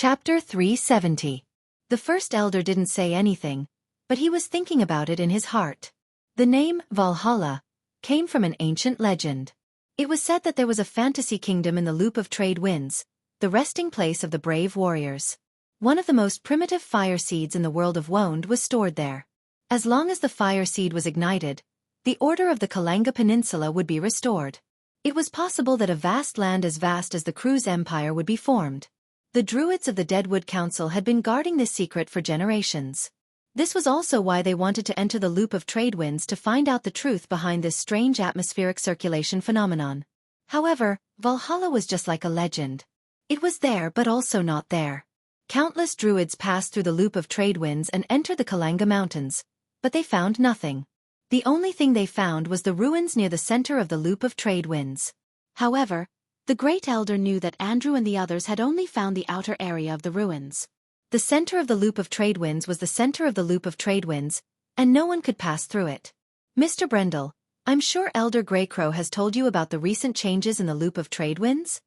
Chapter 370. The first elder didn't say anything, but he was thinking about it in his heart. The name, Valhalla, came from an ancient legend. It was said that there was a fantasy kingdom in the loop of trade winds, the resting place of the brave warriors. One of the most primitive fire seeds in the world of Woned was stored there. As long as the fire seed was ignited, the order of the Kalanga Peninsula would be restored. It was possible that a vast land as vast as the Cruz Empire would be formed. The Druids of the Deadwood Council had been guarding this secret for generations. This was also why they wanted to enter the loop of trade winds to find out the truth behind this strange atmospheric circulation phenomenon. However, Valhalla was just like a legend. It was there but also not there. Countless Druids passed through the loop of trade winds and entered the Kalanga Mountains, but they found nothing. The only thing they found was the ruins near the center of the loop of trade winds. However, the Great Elder knew that Andrew and the others had only found the outer area of the ruins. The center of the loop of trade winds was the center of the loop of trade winds, and no one could pass through it. Mr. Brendel, I'm sure Elder Greycrow has told you about the recent changes in the loop of trade winds?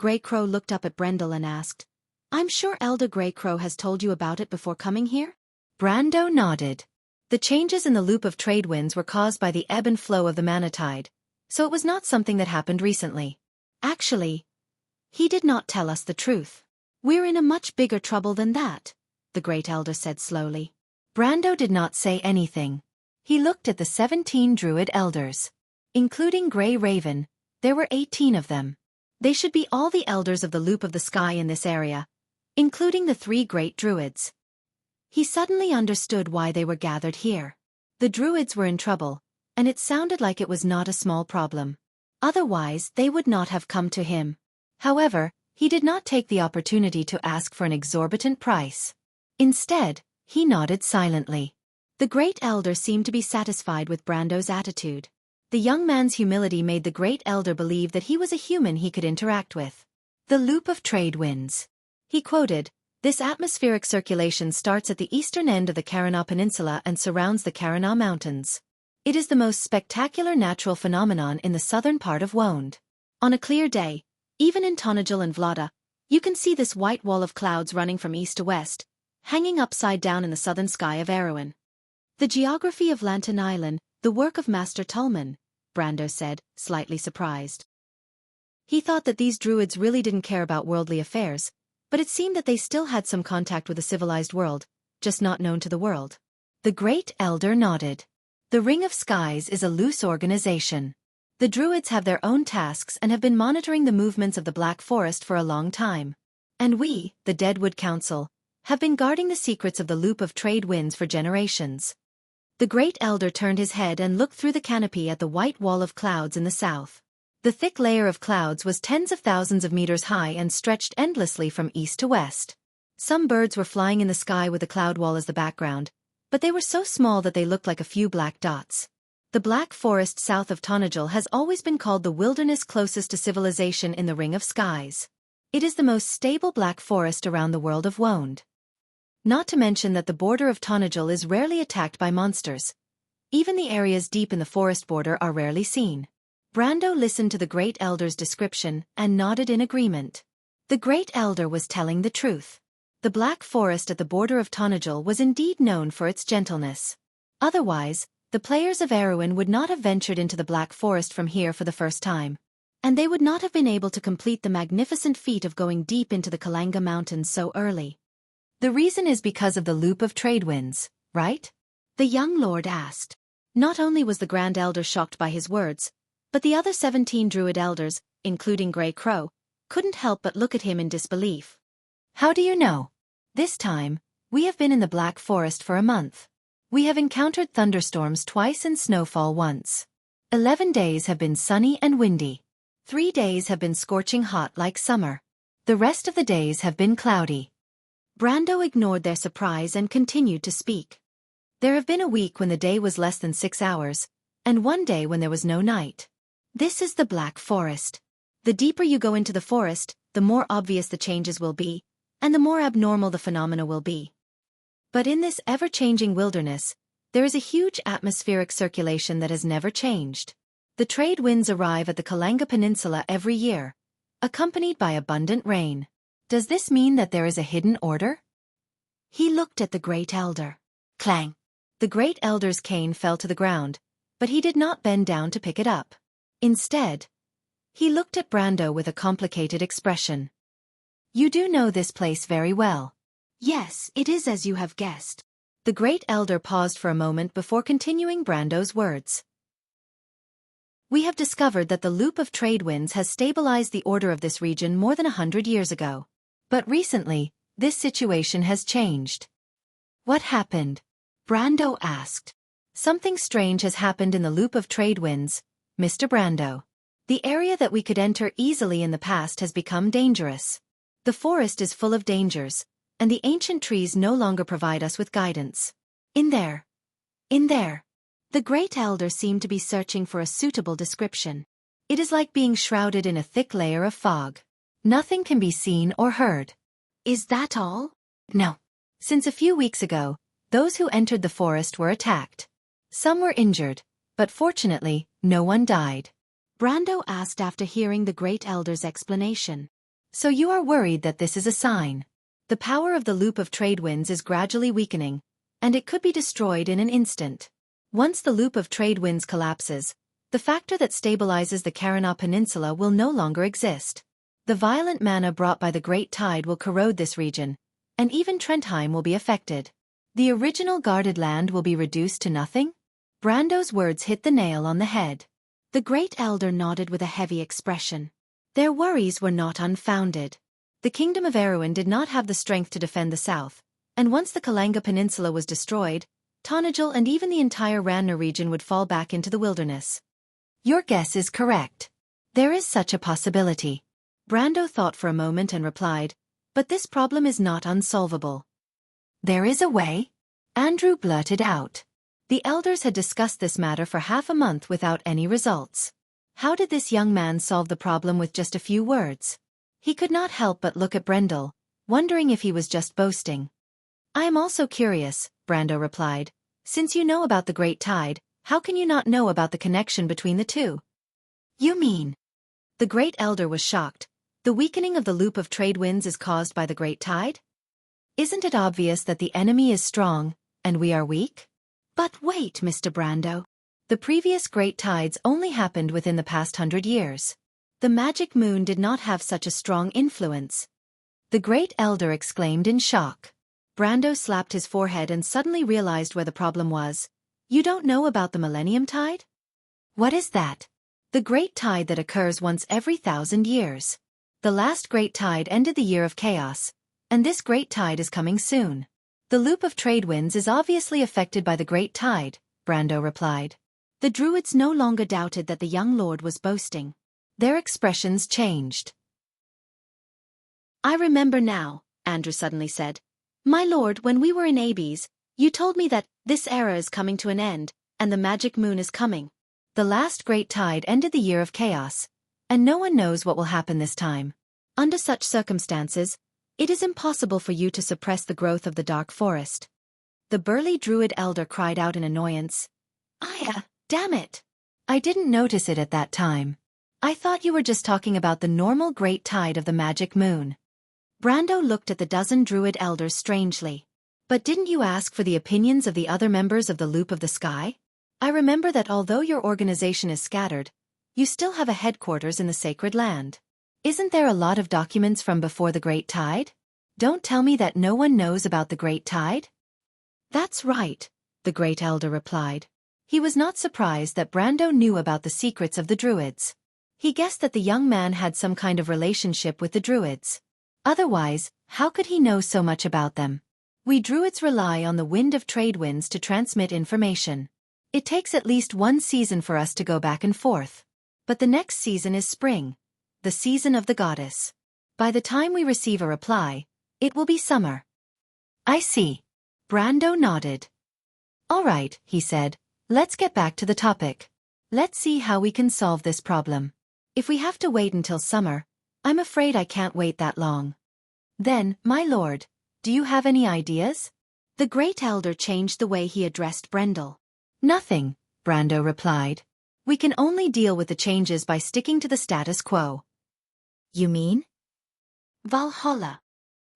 Greycrow looked up at Brendel and asked, I'm sure Elder Greycrow has told you about it before coming here? Brando nodded. The changes in the loop of trade winds were caused by the ebb and flow of the mana tide, so it was not something that happened recently. Actually, he did not tell us the truth. We're in a much bigger trouble than that, the Great Elder said slowly. Brando did not say anything. He looked at the 17 Druid elders. Including Grey Raven, there were 18 of them. They should be all the elders of the loop of the sky in this area, including the 3 great Druids. He suddenly understood why they were gathered here. The Druids were in trouble, and it sounded like it was not a small problem. Otherwise, they would not have come to him. However, he did not take the opportunity to ask for an exorbitant price. Instead, he nodded silently. The Great Elder seemed to be satisfied with Brando's attitude. The young man's humility made the Great Elder believe that he was a human he could interact with. The loop of trade winds. He quoted, This atmospheric circulation starts at the eastern end of the Karana Peninsula and surrounds the Karana Mountains. It is the most spectacular natural phenomenon in the southern part of Woned. On a clear day, even in Tonajil and Vlada, you can see this white wall of clouds running from east to west, hanging upside down in the southern sky of Erewhon. The geography of Lantern Island, the work of Master Tullman, Brando said, slightly surprised. He thought that these Druids really didn't care about worldly affairs, but it seemed that they still had some contact with the civilized world, just not known to the world. The Great Elder nodded. The Ring of Skies is a loose organization. The Druids have their own tasks and have been monitoring the movements of the Black Forest for a long time. And we, the Deadwood Council, have been guarding the secrets of the loop of trade winds for generations. The Great Elder turned his head and looked through the canopy at the white wall of clouds in the south. The thick layer of clouds was tens of thousands of meters high and stretched endlessly from east to west. Some birds were flying in the sky with the cloud wall as the background, but they were so small that they looked like a few black dots. The Black Forest south of Tonajil has always been called the wilderness closest to civilization in the Ring of Skies. It is the most stable Black Forest around the world of Woned. Not to mention that the border of Tonajil is rarely attacked by monsters. Even the areas deep in the forest border are rarely seen. Brando listened to the Great Elder's description and nodded in agreement. The Great Elder was telling the truth. The Black Forest at the border of Tonajil was indeed known for its gentleness. Otherwise, the players of Erewhon would not have ventured into the Black Forest from here for the first time. And they would not have been able to complete the magnificent feat of going deep into the Kalanga Mountains so early. The reason is because of the loop of trade winds, right? The young lord asked. Not only was the Grand Elder shocked by his words, but the other 17 Druid elders, including Grey Crow, couldn't help but look at him in disbelief. How do you know? This time, we have been in the Black Forest for a month. We have encountered thunderstorms twice and snowfall once. 11 days have been sunny and windy. 3 days have been scorching hot like summer. The rest of the days have been cloudy. Brando ignored their surprise and continued to speak. There have been a week when the day was less than 6 hours, and one day when there was no night. This is the Black Forest. The deeper you go into the forest, the more obvious the changes will be, and the more abnormal the phenomena will be. But in this ever-changing wilderness, there is a huge atmospheric circulation that has never changed. The trade winds arrive at the Kalanga Peninsula every year, accompanied by abundant rain. Does this mean that there is a hidden order? He looked at the Great Elder. Clang! The Great Elder's cane fell to the ground, but he did not bend down to pick it up. Instead, he looked at Brando with a complicated expression. You do know this place very well. Yes, it is as you have guessed. The Great Elder paused for a moment before continuing Brando's words. We have discovered that the loop of trade winds has stabilized the order of this region more than 100 years ago. But recently, this situation has changed. What happened? Brando asked. Something strange has happened in the loop of trade winds, Mr. Brando. The area that we could enter easily in the past has become dangerous. The forest is full of dangers, and the ancient trees no longer provide us with guidance. In there. The Great Elder seemed to be searching for a suitable description. It is like being shrouded in a thick layer of fog. Nothing can be seen or heard. Is that all? No. Since a few weeks ago, those who entered the forest were attacked. Some were injured, but fortunately, no one died. Brando asked after hearing the Great Elder's explanation. So you are worried that this is a sign. The power of the loop of trade winds is gradually weakening, and it could be destroyed in an instant. Once the loop of trade winds collapses, the factor that stabilizes the Karana Peninsula will no longer exist. The violent mana brought by the Great Tide will corrode this region, and even Trentheim will be affected. The original guarded land will be reduced to nothing? Brando's words hit the nail on the head. The Great Elder nodded with a heavy expression. Their worries were not unfounded. The Kingdom of Erewhon did not have the strength to defend the south, and once the Kalanga Peninsula was destroyed, Tonajal and even the entire Ranna region would fall back into the wilderness. Your guess is correct. There is such a possibility. Brando thought for a moment and replied, but this problem is not unsolvable. There is a way? Andrew blurted out. The elders had discussed this matter for half a month without any results. How did this young man solve the problem with just a few words? He could not help but look at Brendel, wondering if he was just boasting. I am also curious, Brando replied. Since you know about the Great Tide, how can you not know about the connection between the two? You mean? The Great Elder was shocked. The weakening of the loop of trade winds is caused by the Great Tide? Isn't it obvious that the enemy is strong, and we are weak? But wait, Mr. Brando. The previous Great Tides only happened within the past 100 years. The magic moon did not have such a strong influence. The Great Elder exclaimed in shock. Brando slapped his forehead and suddenly realized where the problem was. You don't know about the Millennium Tide? What is that? The Great Tide that occurs once every 1,000 years. The last Great Tide ended the Year of Chaos, and this Great Tide is coming soon. The loop of trade winds is obviously affected by the Great Tide, Brando replied. The Druids no longer doubted that the young lord was boasting. Their expressions changed. I remember now, Andrew suddenly said. My lord, when we were in Abes, you told me that this era is coming to an end, and the magic moon is coming. The last Great Tide ended the Year of Chaos, and no one knows what will happen this time. Under such circumstances, it is impossible for you to suppress the growth of the dark forest. The burly Druid elder cried out in annoyance. Damn it! I didn't notice it at that time. I thought you were just talking about the normal Great Tide of the magic moon. Brando looked at the dozen Druid elders strangely. But didn't you ask for the opinions of the other members of the Loop of the Sky? I remember that although your organization is scattered, you still have a headquarters in the sacred land. Isn't there a lot of documents from before the Great Tide? Don't tell me that no one knows about the Great Tide? That's right, the Great Elder replied. He was not surprised that Brando knew about the secrets of the Druids. He guessed that the young man had some kind of relationship with the Druids. Otherwise, how could he know so much about them? We Druids rely on the wind of trade winds to transmit information. It takes at least one season for us to go back and forth. But the next season is spring, the season of the goddess. By the time we receive a reply, it will be summer. I see. Brando nodded. All right, he said, let's get back to the topic. Let's see how we can solve this problem. If we have to wait until summer, I'm afraid I can't wait that long. Then, my lord, do you have any ideas? The Great Elder changed the way he addressed Brendel. Nothing, Brando replied. We can only deal with the changes by sticking to the status quo. You mean? Valhalla.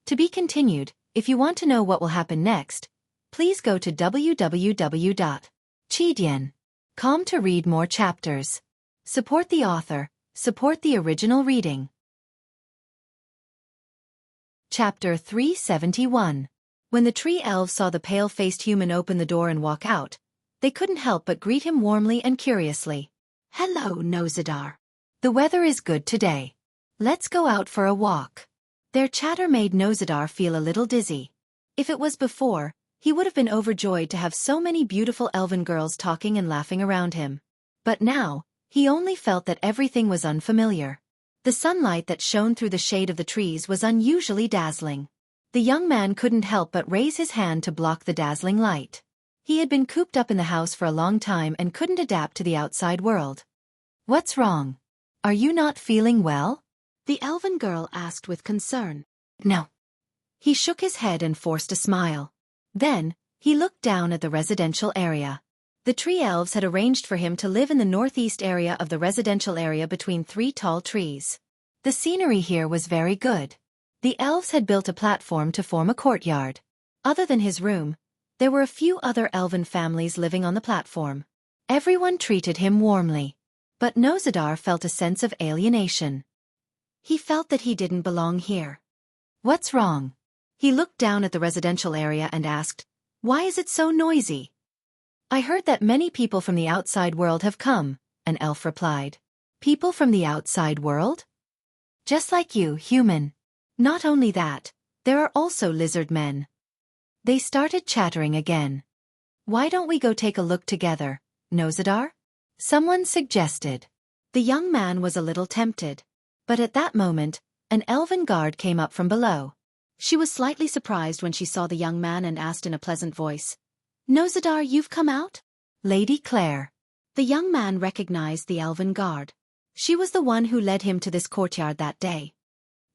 To be continued. If you want to know what will happen next, please go to www.chidian.com to read more chapters. Support the author, support the original reading. Chapter 371. When the tree elves saw the pale-faced human open the door and walk out, they couldn't help but greet him warmly and curiously. Hello, Nozidar. The weather is good today. Let's go out for a walk. Their chatter made Nozidar feel a little dizzy. If it was before, he would have been overjoyed to have so many beautiful elven girls talking and laughing around him. But now, he only felt that everything was unfamiliar. The sunlight that shone through the shade of the trees was unusually dazzling. The young man couldn't help but raise his hand to block the dazzling light. He had been cooped up in the house for a long time and couldn't adapt to the outside world. What's wrong? Are you not feeling well? The elven girl asked with concern. No. He shook his head and forced a smile. Then, he looked down at the residential area. The tree elves had arranged for him to live in the northeast area of the residential area between 3 tall trees. The scenery here was very good. The elves had built a platform to form a courtyard. Other than his room, there were a few other elven families living on the platform. Everyone treated him warmly. But Nozidar felt a sense of alienation. He felt that he didn't belong here. What's wrong? He looked down at the residential area and asked, Why is it so noisy? I heard that many people from the outside world have come, an elf replied. People from the outside world? Just like you, human. Not only that, there are also lizard men. They started chattering again. Why don't we go take a look together, Nozidar? Someone suggested. The young man was a little tempted. But at that moment, an elven guard came up from below. She was slightly surprised when she saw the young man and asked in a pleasant voice, Nozidar, you've come out? Lady Claire. The young man recognized the elven guard. She was the one who led him to this courtyard that day.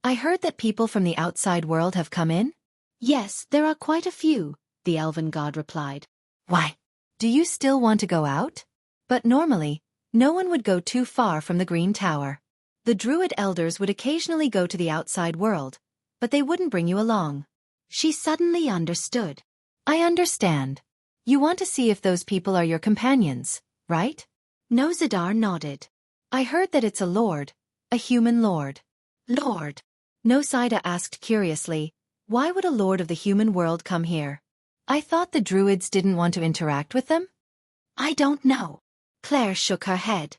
I heard that people from the outside world have come in? Yes, there are quite a few, the elven guard replied. Why? Do you still want to go out? But normally, no one would go too far from the Green Tower. The druid elders would occasionally go to the outside world, but they wouldn't bring you along. She suddenly understood. I understand. You want to see if those people are your companions, right? Nozidar nodded. I heard that it's a lord, a human lord. Lord? Nozidar asked curiously, why would a lord of the human world come here? I thought the druids didn't want to interact with them? I don't know. Claire shook her head.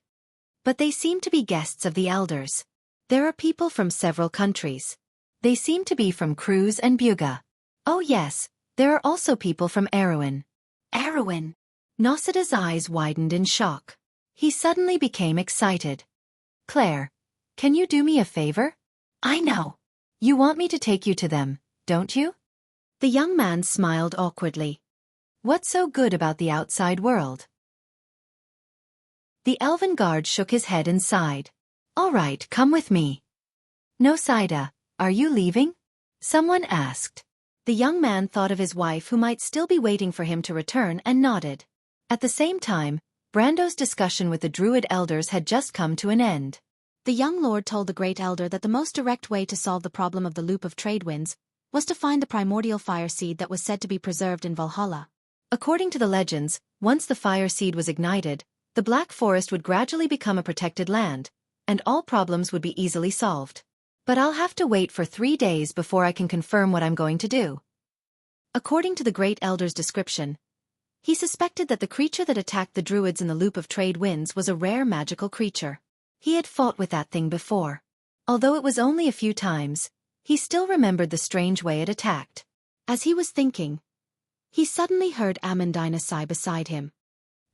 But they seem to be guests of the elders. There are people from several countries. They seem to be from Cruz and Buga. Oh yes, there are also people from Erewhon. Erewhon? Nosida's eyes widened in shock. He suddenly became excited. Claire, can you do me a favor? I know. You want me to take you to them, don't you? The young man smiled awkwardly. What's so good about the outside world? The elven guard shook his head and sighed. All right, come with me. Nozida, are you leaving? Someone asked. The young man thought of his wife who might still be waiting for him to return and nodded. At the same time, Brando's discussion with the druid elders had just come to an end. The young lord told the great elder that the most direct way to solve the problem of the loop of trade winds was to find the primordial fire seed that was said to be preserved in Valhalla. According to the legends, once the fire seed was ignited, the Black Forest would gradually become a protected land, and all problems would be easily solved. But I'll have to wait for 3 days before I can confirm what I'm going to do. According to the Great Elder's description, he suspected that the creature that attacked the druids in the Loop of Trade Winds was a rare magical creature. He had fought with that thing before. Although it was only a few times, he still remembered the strange way it attacked. As he was thinking, he suddenly heard Amandina sigh beside him.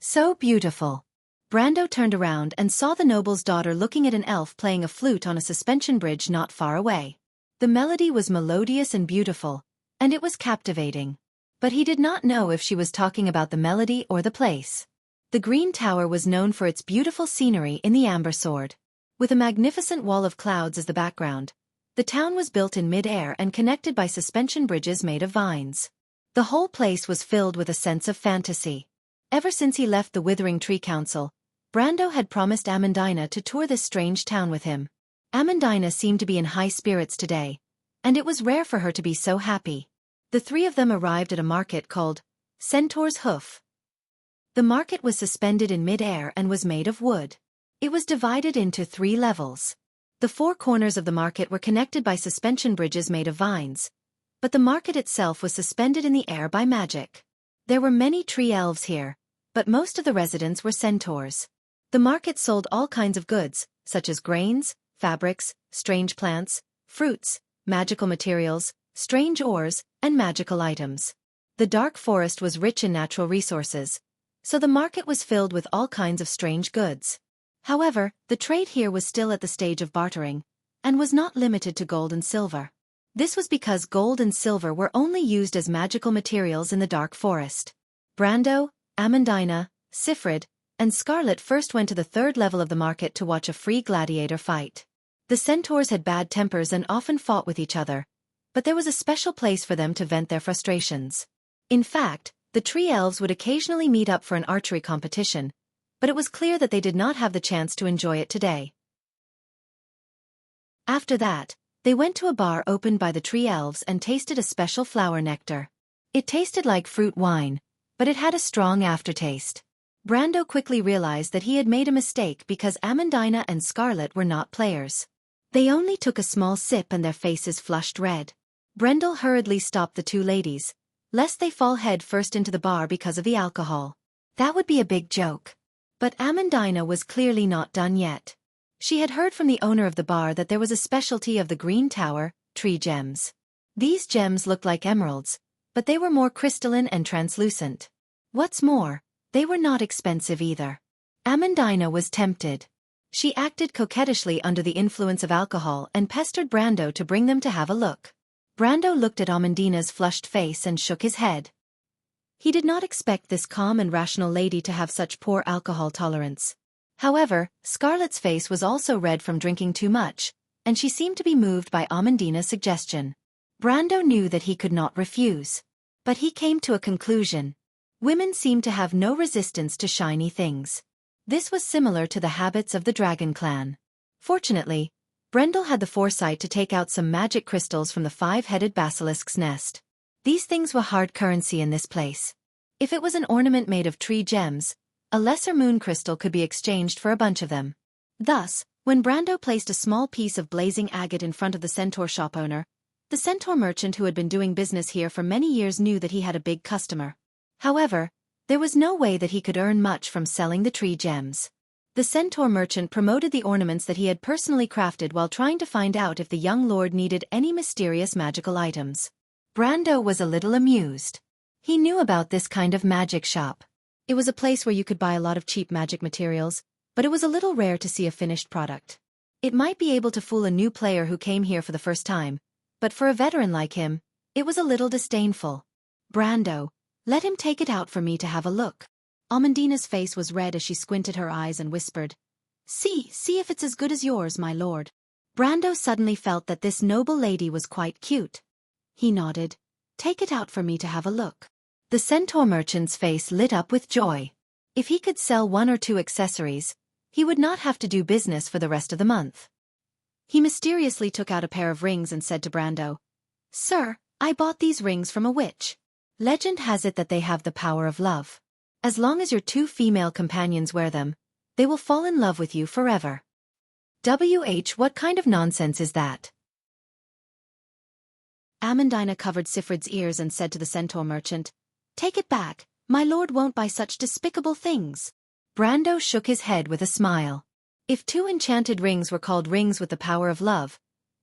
So beautiful. Brando turned around and saw the noble's daughter looking at an elf playing a flute on a suspension bridge not far away. The melody was melodious and beautiful, and it was captivating. But he did not know if she was talking about the melody or the place. The Green Tower was known for its beautiful scenery in the Amber Sword. With a magnificent wall of clouds as the background, the town was built in mid-air and connected by suspension bridges made of vines. The whole place was filled with a sense of fantasy. Ever since he left the Withering Tree Council, Brando had promised Amandina to tour this strange town with him. Amandina seemed to be in high spirits today, and it was rare for her to be so happy. The three of them arrived at a market called Centaur's Hoof. The market was suspended in mid-air and was made of wood. It was divided into 3 levels. The 4 corners of the market were connected by suspension bridges made of vines, but the market itself was suspended in the air by magic. There were many tree elves here, but most of the residents were centaurs. The market sold all kinds of goods, such as grains, fabrics, strange plants, fruits, magical materials, strange ores, and magical items. The dark forest was rich in natural resources, so the market was filled with all kinds of strange goods. However, the trade here was still at the stage of bartering, and was not limited to gold and silver. This was because gold and silver were only used as magical materials in the dark forest. Brando, Amandina, Sifrid, and Scarlet first went to the 3rd level of the market to watch a free gladiator fight. The centaurs had bad tempers and often fought with each other, but there was a special place for them to vent their frustrations. In fact, the tree elves would occasionally meet up for an archery competition, but it was clear that they did not have the chance to enjoy it today. After that, they went to a bar opened by the tree elves and tasted a special flower nectar. It tasted like fruit wine, but it had a strong aftertaste. Brando quickly realized that he had made a mistake because Amandina and Scarlet were not players. They only took a small sip and their faces flushed red. Brendel hurriedly stopped the 2 ladies, lest they fall head first into the bar because of the alcohol. That would be a big joke. But Amandina was clearly not done yet. She had heard from the owner of the bar that there was a specialty of the Green Tower, tree gems. These gems looked like emeralds, but they were more crystalline and translucent. What's more, they were not expensive either. Amandina was tempted. She acted coquettishly under the influence of alcohol and pestered Brando to bring them to have a look. Brando looked at Amandina's flushed face and shook his head. He did not expect this calm and rational lady to have such poor alcohol tolerance. However, Scarlet's face was also red from drinking too much, and she seemed to be moved by Amandina's suggestion. Brando knew that he could not refuse. But he came to a conclusion. Women seemed to have no resistance to shiny things. This was similar to the habits of the Dragon Clan. Fortunately, Brendel had the foresight to take out some magic crystals from the 5-headed basilisk's nest. These things were hard currency in this place. If it was an ornament made of tree gems, a lesser moon crystal could be exchanged for a bunch of them. Thus, when Brando placed a small piece of blazing agate in front of the centaur shop owner, the centaur merchant who had been doing business here for many years knew that he had a big customer. However, there was no way that he could earn much from selling the tree gems. The centaur merchant promoted the ornaments that he had personally crafted while trying to find out if the young lord needed any mysterious magical items. Brando was a little amused. He knew about this kind of magic shop. It was a place where you could buy a lot of cheap magic materials, but it was a little rare to see a finished product. It might be able to fool a new player who came here for the first time, but for a veteran like him, it was a little disdainful. Brando, let him take it out for me to have a look. Amandina's face was red as she squinted her eyes and whispered, See if it's as good as yours, my lord. Brando suddenly felt that this noble lady was quite cute. He nodded. Take it out for me to have a look. The centaur merchant's face lit up with joy. If he could sell 1 or 2 accessories, he would not have to do business for the rest of the month. He mysteriously took out a pair of rings and said to Brando, Sir, I bought these rings from a witch. Legend has it that they have the power of love. As long as your 2 female companions wear them, they will fall in love with you forever. What kind of nonsense is that? Amandina covered Sifrid's ears and said to the centaur merchant, Take it back, my lord won't buy such despicable things. Brando shook his head with a smile. If 2 enchanted rings were called rings with the power of love,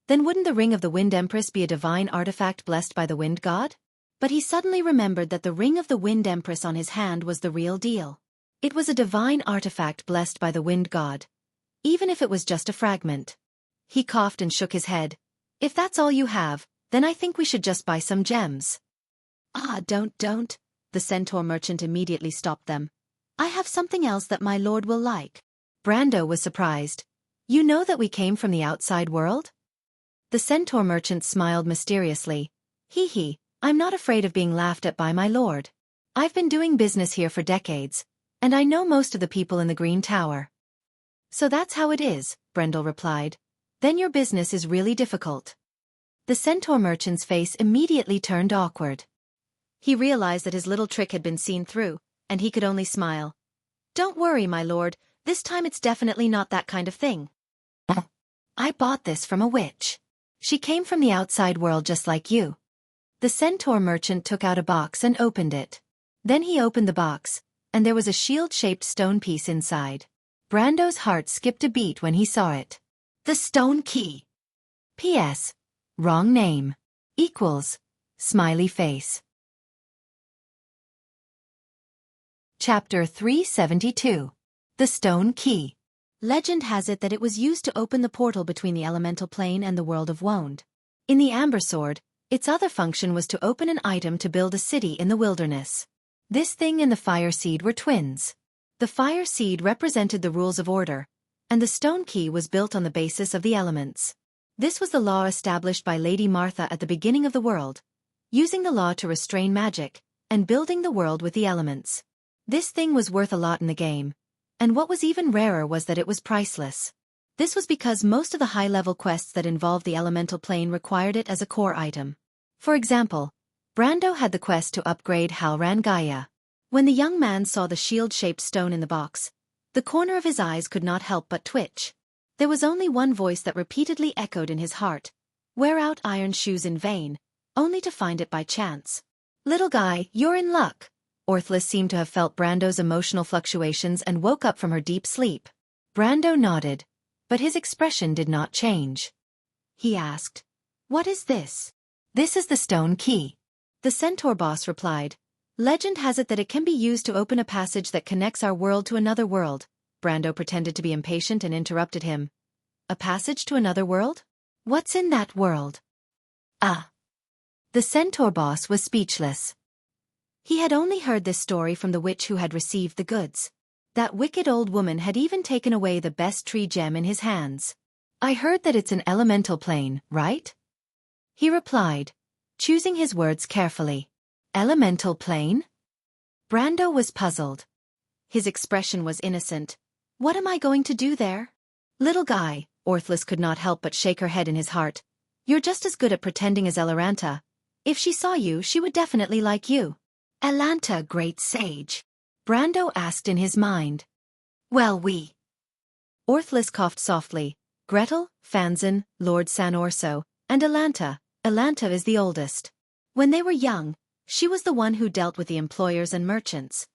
then wouldn't the ring of the Wind Empress be a divine artifact blessed by the Wind God? But he suddenly remembered that the ring of the Wind Empress on his hand was the real deal. It was a divine artifact blessed by the Wind God, even if it was just a fragment. He coughed and shook his head. If that's all you have, then I think we should just buy some gems. Don't. The centaur merchant immediately stopped them. I have something else that my lord will like. Brando was surprised. You know that we came from the outside world? The centaur merchant smiled mysteriously. Hee, I'm not afraid of being laughed at by my lord. I've been doing business here for decades, and I know most of the people in the Green Tower. So that's how it is, Brendel replied. Then your business is really difficult. The centaur merchant's face immediately turned awkward. He realized that his little trick had been seen through, and he could only smile. "Don't worry, my lord, this time it's definitely not that kind of thing. I bought this from a witch. She came from the outside world just like you." The centaur merchant took out a box and opened it. Then he opened the box, and there was a shield-shaped stone piece inside. Brando's heart skipped a beat when he saw it. The stone key. P.S. Wrong name. Equals. Smiley face. Chapter 372. The Stone Key. Legend has it that it was used to open the portal between the elemental plane and the world of Woned. In the Amber Sword, its other function was to open an item to build a city in the wilderness. This thing and the Fire Seed were twins. The Fire Seed represented the rules of order, and the Stone Key was built on the basis of the elements. This was the law established by Lady Martha at the beginning of the world, using the law to restrain magic, and building the world with the elements. This thing was worth a lot in the game, and what was even rarer was that it was priceless. This was because most of the high-level quests that involved the elemental plane required it as a core item. For example, Brando had the quest to upgrade Halran Gaia. When the young man saw the shield-shaped stone in the box, the corner of his eyes could not help but twitch. There was only one voice that repeatedly echoed in his heart: "Wear out iron shoes in vain," only to find it by chance. "Little guy, you're in luck." Orthless seemed to have felt Brando's emotional fluctuations and woke up from her deep sleep. Brando nodded, but his expression did not change. He asked, "What is this?" "This is the stone key." The centaur boss replied, "Legend has it that it can be used to open a passage that connects our world to another world." Brando pretended to be impatient and interrupted him. "A passage to another world? What's in that world?" "Ah." The centaur boss was speechless. He had only heard this story from the witch who had received the goods. That wicked old woman had even taken away the best tree gem in his hands. "I heard that it's an elemental plane, right?" he replied, choosing his words carefully. "Elemental plane?" Brando was puzzled. His expression was innocent. "What am I going to do there?" "Little guy," Orthless could not help but shake her head in his heart. "You're just as good at pretending as Eloranta. If she saw you, she would definitely like you." "Elanta, great sage?" Brando asked in his mind. "Well, Orthless coughed softly. "Gretel, Fanzin, Lord San Orso, and Elanta. Elanta is the oldest. When they were young, she was the one who dealt with the employers and merchants."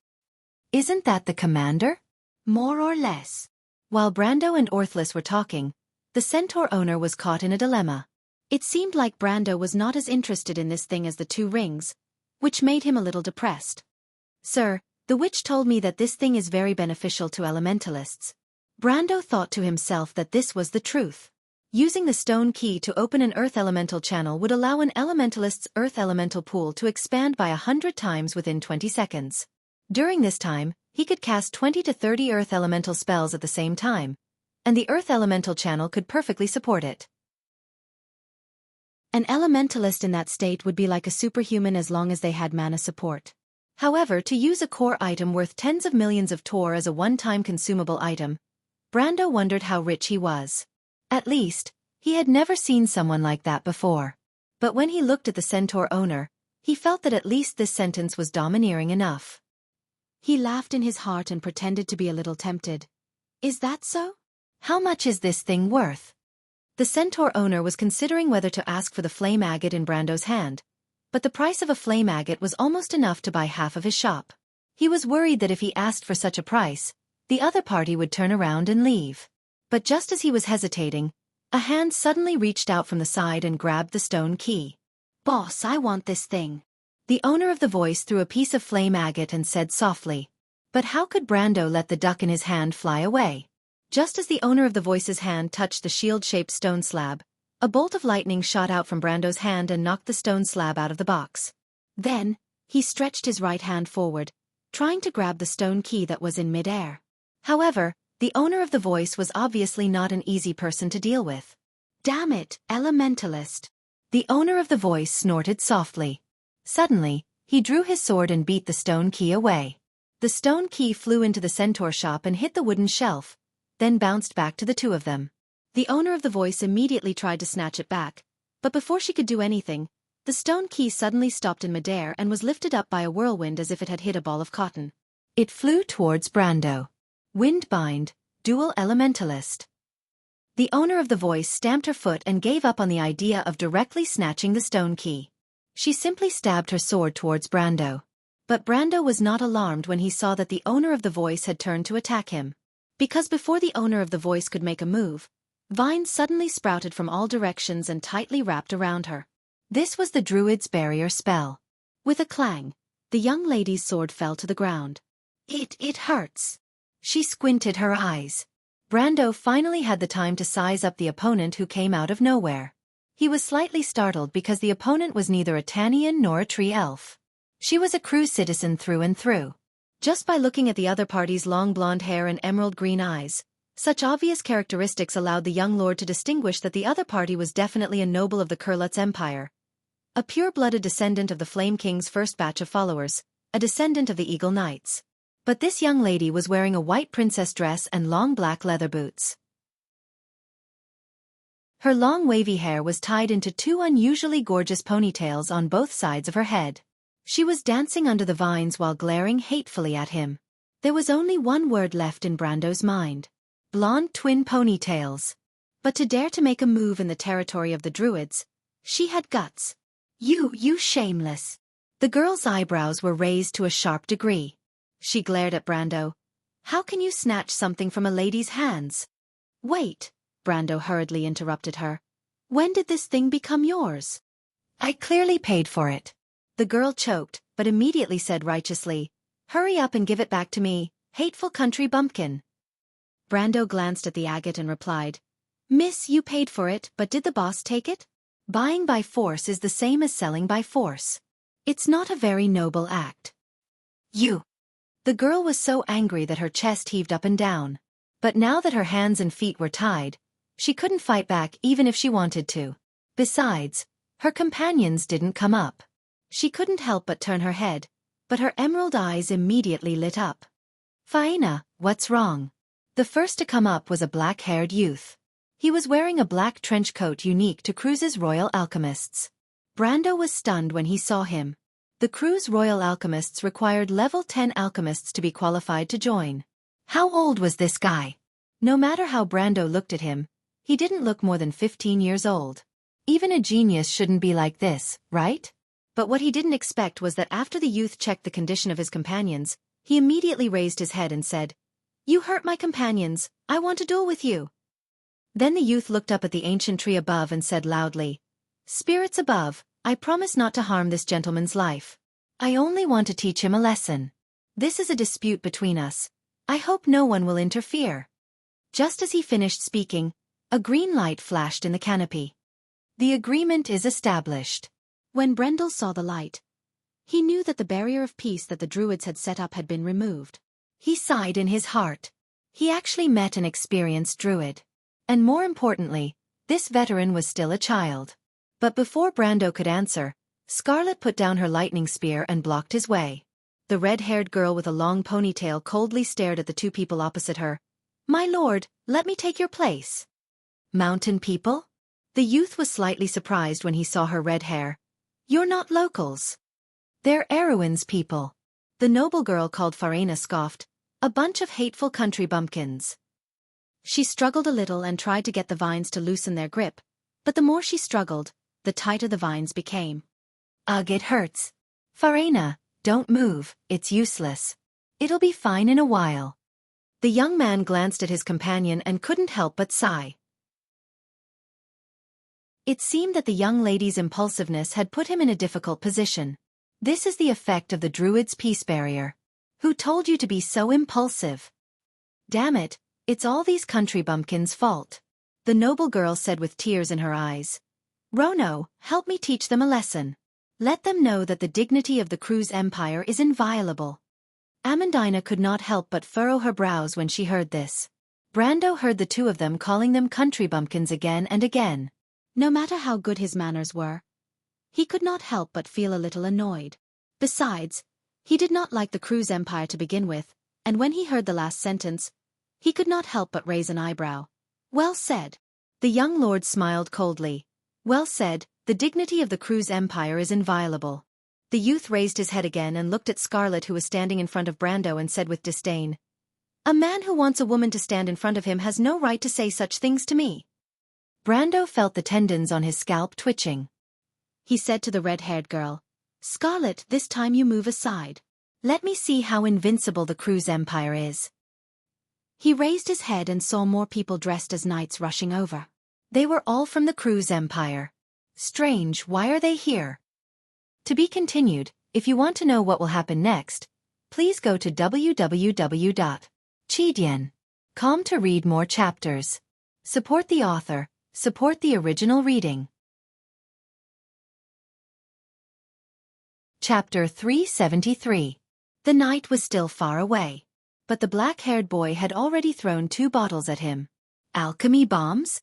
"Isn't that the commander?" "More or less." While Brando and Orthless were talking, the centaur owner was caught in a dilemma. It seemed like Brando was not as interested in this thing as the two rings, which made him a little depressed. "Sir, the witch told me that this thing is very beneficial to elementalists." Brando thought to himself that this was the truth. Using the stone key to open an earth elemental channel would allow an elementalist's earth elemental pool to expand by 100 times within 20 seconds. During this time, he could cast 20 to 30 earth elemental spells at the same time, and the earth elemental channel could perfectly support it. An elementalist in that state would be like a superhuman as long as they had mana support. However, to use a core item worth tens of millions of tor as a one-time consumable item, Brando wondered how rich he was. At least, he had never seen someone like that before. But when he looked at the centaur owner, he felt that at least this sentence was domineering enough. He laughed in his heart and pretended to be a little tempted. "Is that so? How much is this thing worth?" The centaur owner was considering whether to ask for the flame agate in Brando's hand, but the price of a flame agate was almost enough to buy half of his shop. He was worried that if he asked for such a price, the other party would turn around and leave. But just as he was hesitating, a hand suddenly reached out from the side and grabbed the stone key. "Boss, I want this thing." The owner of the voice threw a piece of flame agate and said softly. But how could Brando let the duck in his hand fly away? Just as the owner of the voice's hand touched the shield-shaped stone slab, a bolt of lightning shot out from Brando's hand and knocked the stone slab out of the box. Then, he stretched his right hand forward, trying to grab the stone key that was in midair. However, the owner of the voice was obviously not an easy person to deal with. "Damn it, elementalist!" The owner of the voice snorted softly. Suddenly, he drew his sword and beat the stone key away. The stone key flew into the centaur shop and hit the wooden shelf, then bounced back to the two of them. The owner of the voice immediately tried to snatch it back, But before she could do anything, the stone key suddenly stopped in midair and was lifted up by a whirlwind as if it had hit a ball of cotton. It flew towards Brando. Windbind, dual elementalist. The owner of the voice stamped her foot and gave up on the idea of directly snatching the stone key. She simply stabbed her sword towards Brando. But Brando was not alarmed when he saw that the owner of the voice had turned to attack him. Because before the owner of the voice could make a move, vines suddenly sprouted from all directions and tightly wrapped around her. This was the druid's barrier spell. With a clang, the young lady's sword fell to the ground. It hurts. She squinted her eyes. Brando finally had the time to size up the opponent who came out of nowhere. He was slightly startled because the opponent was neither a Tanian nor a tree elf. She was a Kroo citizen through and through. Just by looking at the other party's long blonde hair and emerald green eyes, such obvious characteristics allowed the young lord to distinguish that the other party was definitely a noble of the Kurlutz Empire. A pure-blooded descendant of the Flame King's first batch of followers, a descendant of the Eagle Knights. But this young lady was wearing a white princess dress and long black leather boots. Her long wavy hair was tied into two unusually gorgeous ponytails on both sides of her head. She was dancing under the vines while glaring hatefully at him. There was only one word left in Brando's mind. Blonde twin ponytails. But to dare to make a move in the territory of the druids, she had guts. You shameless. The girl's eyebrows were raised to a sharp degree. She glared at Brando. How can you snatch something from a lady's hands? Wait, Brando hurriedly interrupted her. When did this thing become yours? I clearly paid for it. The girl choked, but immediately said righteously, Hurry up and give it back to me, hateful country bumpkin. Brando glanced at the agate and replied, Miss, you paid for it, but did the boss take it? Buying by force is the same as selling by force. It's not a very noble act. You. The girl was so angry that her chest heaved up and down. But now that her hands and feet were tied, she couldn't fight back even if she wanted to. Besides, her companions didn't come up. She couldn't help but turn her head, but her emerald eyes immediately lit up. Faina, what's wrong? The first to come up was a black-haired youth. He was wearing a black trench coat unique to Cruz's Royal Alchemists. Brando was stunned when he saw him. The Cruz Royal Alchemists required level 10 alchemists to be qualified to join. How old was this guy? No matter how Brando looked at him, he didn't look more than 15 years old. Even a genius shouldn't be like this, right? But what he didn't expect was that after the youth checked the condition of his companions, he immediately raised his head and said, You hurt my companions, I want to duel with you. Then the youth looked up at the ancient tree above and said loudly, Spirits above, I promise not to harm this gentleman's life. I only want to teach him a lesson. This is a dispute between us. I hope no one will interfere. Just as he finished speaking, a green light flashed in the canopy. The agreement is established. When Brendel saw the light, he knew that the barrier of peace that the druids had set up had been removed. He sighed in his heart. He actually met an experienced druid. And more importantly, this veteran was still a child. But before Brando could answer, Scarlet put down her lightning spear and blocked his way. The red-haired girl with a long ponytail coldly stared at the two people opposite her. My lord, let me take your place. Mountain people? The youth was slightly surprised when he saw her red hair. You're not locals. They're Erewhon's people. The noble girl called Farina scoffed. A bunch of hateful country bumpkins. She struggled a little and tried to get the vines to loosen their grip, but the more she struggled, the tighter the vines became. Ugh, it hurts. Farina, don't move, it's useless. It'll be fine in a while. The young man glanced at his companion and couldn't help but sigh. It seemed that the young lady's impulsiveness had put him in a difficult position. This is the effect of the druid's peace barrier. Who told you to be so impulsive? Damn it, it's all these country bumpkins' fault. The noble girl said with tears in her eyes. Rono, help me teach them a lesson. Let them know that the dignity of the Cruz Empire is inviolable. Amandina could not help but furrow her brows when she heard this. Brando heard the two of them calling them country bumpkins again and again. No matter how good his manners were, he could not help but feel a little annoyed. Besides, he did not like the Cruz Empire to begin with, and when he heard the last sentence, he could not help but raise an eyebrow. Well said. The young lord smiled coldly. Well said, The dignity of the Cruz Empire is inviolable. The youth raised his head again and looked at Scarlet, who was standing in front of Brando, and said with disdain, "A man who wants a woman to stand in front of him has no right to say such things to me." Brando felt the tendons on his scalp twitching. He said to the red-haired girl, "Scarlet, this time you move aside. Let me see how invincible the Cruz Empire is." He raised his head and saw more people dressed as knights rushing over. They were all from the Cruz Empire. Strange, why are they here? To be continued. If you want to know what will happen next, please go to www.chidian.com to read more chapters. Support the author, support the original reading. Chapter 373. The knight was still far away, but the black-haired boy had already thrown 2 bottles at him. Alchemy bombs?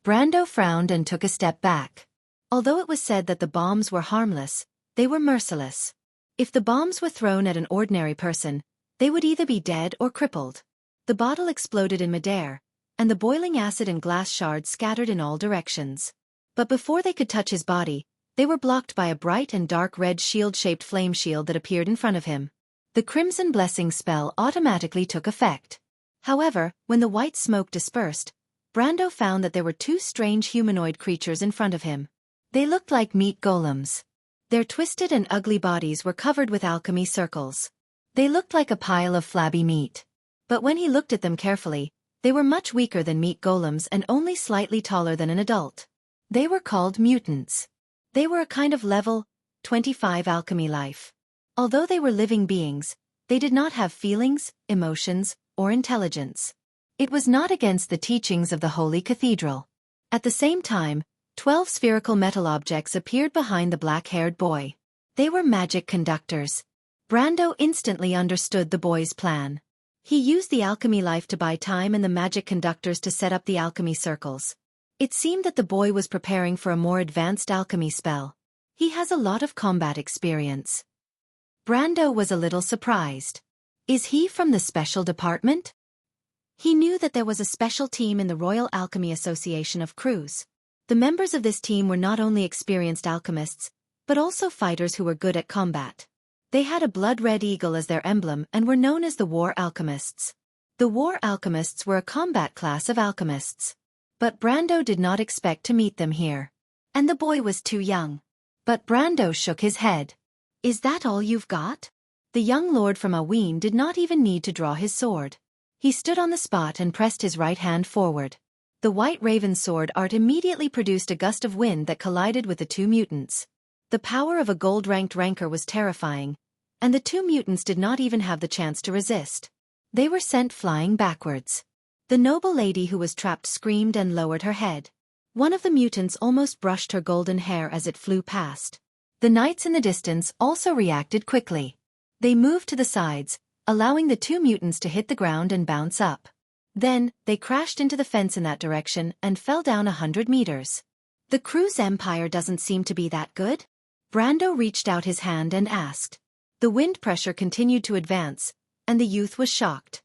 Brando frowned and took a step back. Although it was said that the bombs were harmless, they were merciless. If the bombs were thrown at an ordinary person, they would either be dead or crippled. The bottle exploded in midair, and the boiling acid and glass shards scattered in all directions. But before they could touch his body, they were blocked by a bright and dark red shield-shaped flame shield that appeared in front of him. The Crimson Blessing spell automatically took effect. However, when the white smoke dispersed, Brando found that there were 2 strange humanoid creatures in front of him. They looked like meat golems. Their twisted and ugly bodies were covered with alchemy circles. They looked like a pile of flabby meat. But when he looked at them carefully, they were much weaker than meat golems and only slightly taller than an adult. They were called mutants. They were a kind of level 25 alchemy life. Although they were living beings, they did not have feelings, emotions, or intelligence. It was not against the teachings of the Holy Cathedral. At the same time, 12 spherical metal objects appeared behind the black-haired boy. They were magic conductors. Brando instantly understood the boy's plan. He used the alchemy life to buy time and the magic conductors to set up the alchemy circles. It seemed that the boy was preparing for a more advanced alchemy spell. He has a lot of combat experience. Brando was a little surprised. Is he from the special department? He knew that there was a special team in the Royal Alchemy Association of Cruz. The members of this team were not only experienced alchemists, but also fighters who were good at combat. They had a blood-red eagle as their emblem and were known as the War Alchemists. The War Alchemists were a combat class of alchemists. But Brando did not expect to meet them here. And the boy was too young. But Brando shook his head. "Is that all you've got?" The young lord from Aween did not even need to draw his sword. He stood on the spot and pressed his right hand forward. The white raven sword art immediately produced a gust of wind that collided with the 2 mutants. The power of a gold-ranked ranker was terrifying, and the 2 mutants did not even have the chance to resist. They were sent flying backwards. The noble lady who was trapped screamed and lowered her head. One of the mutants almost brushed her golden hair as it flew past. The knights in the distance also reacted quickly. They moved to the sides, allowing the 2 mutants to hit the ground and bounce up. Then, they crashed into the fence in that direction and fell down 100 meters. The Cruz Empire doesn't seem to be that good? Brando reached out his hand and asked. The wind pressure continued to advance, and the youth was shocked.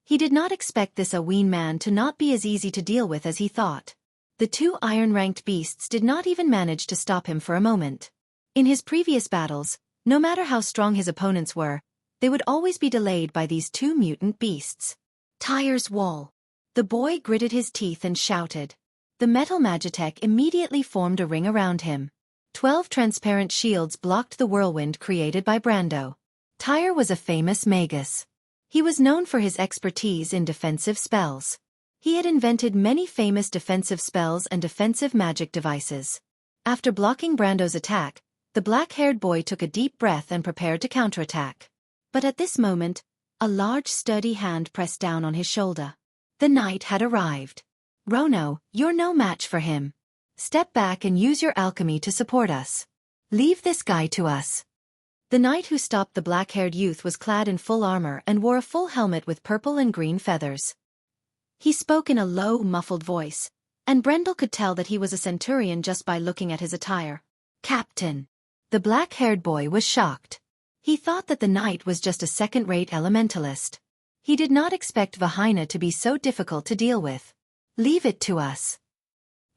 He did not expect this Aween man to not be as easy to deal with as he thought. The 2 iron-ranked beasts did not even manage to stop him for a moment. In his previous battles, no matter how strong his opponents were, they would always be delayed by these 2 mutant beasts. Tire's wall. The boy gritted his teeth and shouted. The metal magitech immediately formed a ring around him. 12 transparent shields blocked the whirlwind created by Brando. Tire was a famous magus. He was known for his expertise in defensive spells. He had invented many famous defensive spells and defensive magic devices. After blocking Brando's attack, the black-haired boy took a deep breath and prepared to counterattack. But at this moment, a large sturdy hand pressed down on his shoulder. The knight had arrived. "Rono, you're no match for him. Step back and use your alchemy to support us. Leave this guy to us." The knight who stopped the black-haired youth was clad in full armor and wore a full helmet with purple and green feathers. He spoke in a low, muffled voice, and Brendel could tell that he was a centurion just by looking at his attire. "Captain." The black-haired boy was shocked. He thought that the knight was just a second-rate elementalist. He did not expect Vahina to be so difficult to deal with. "Leave it to us."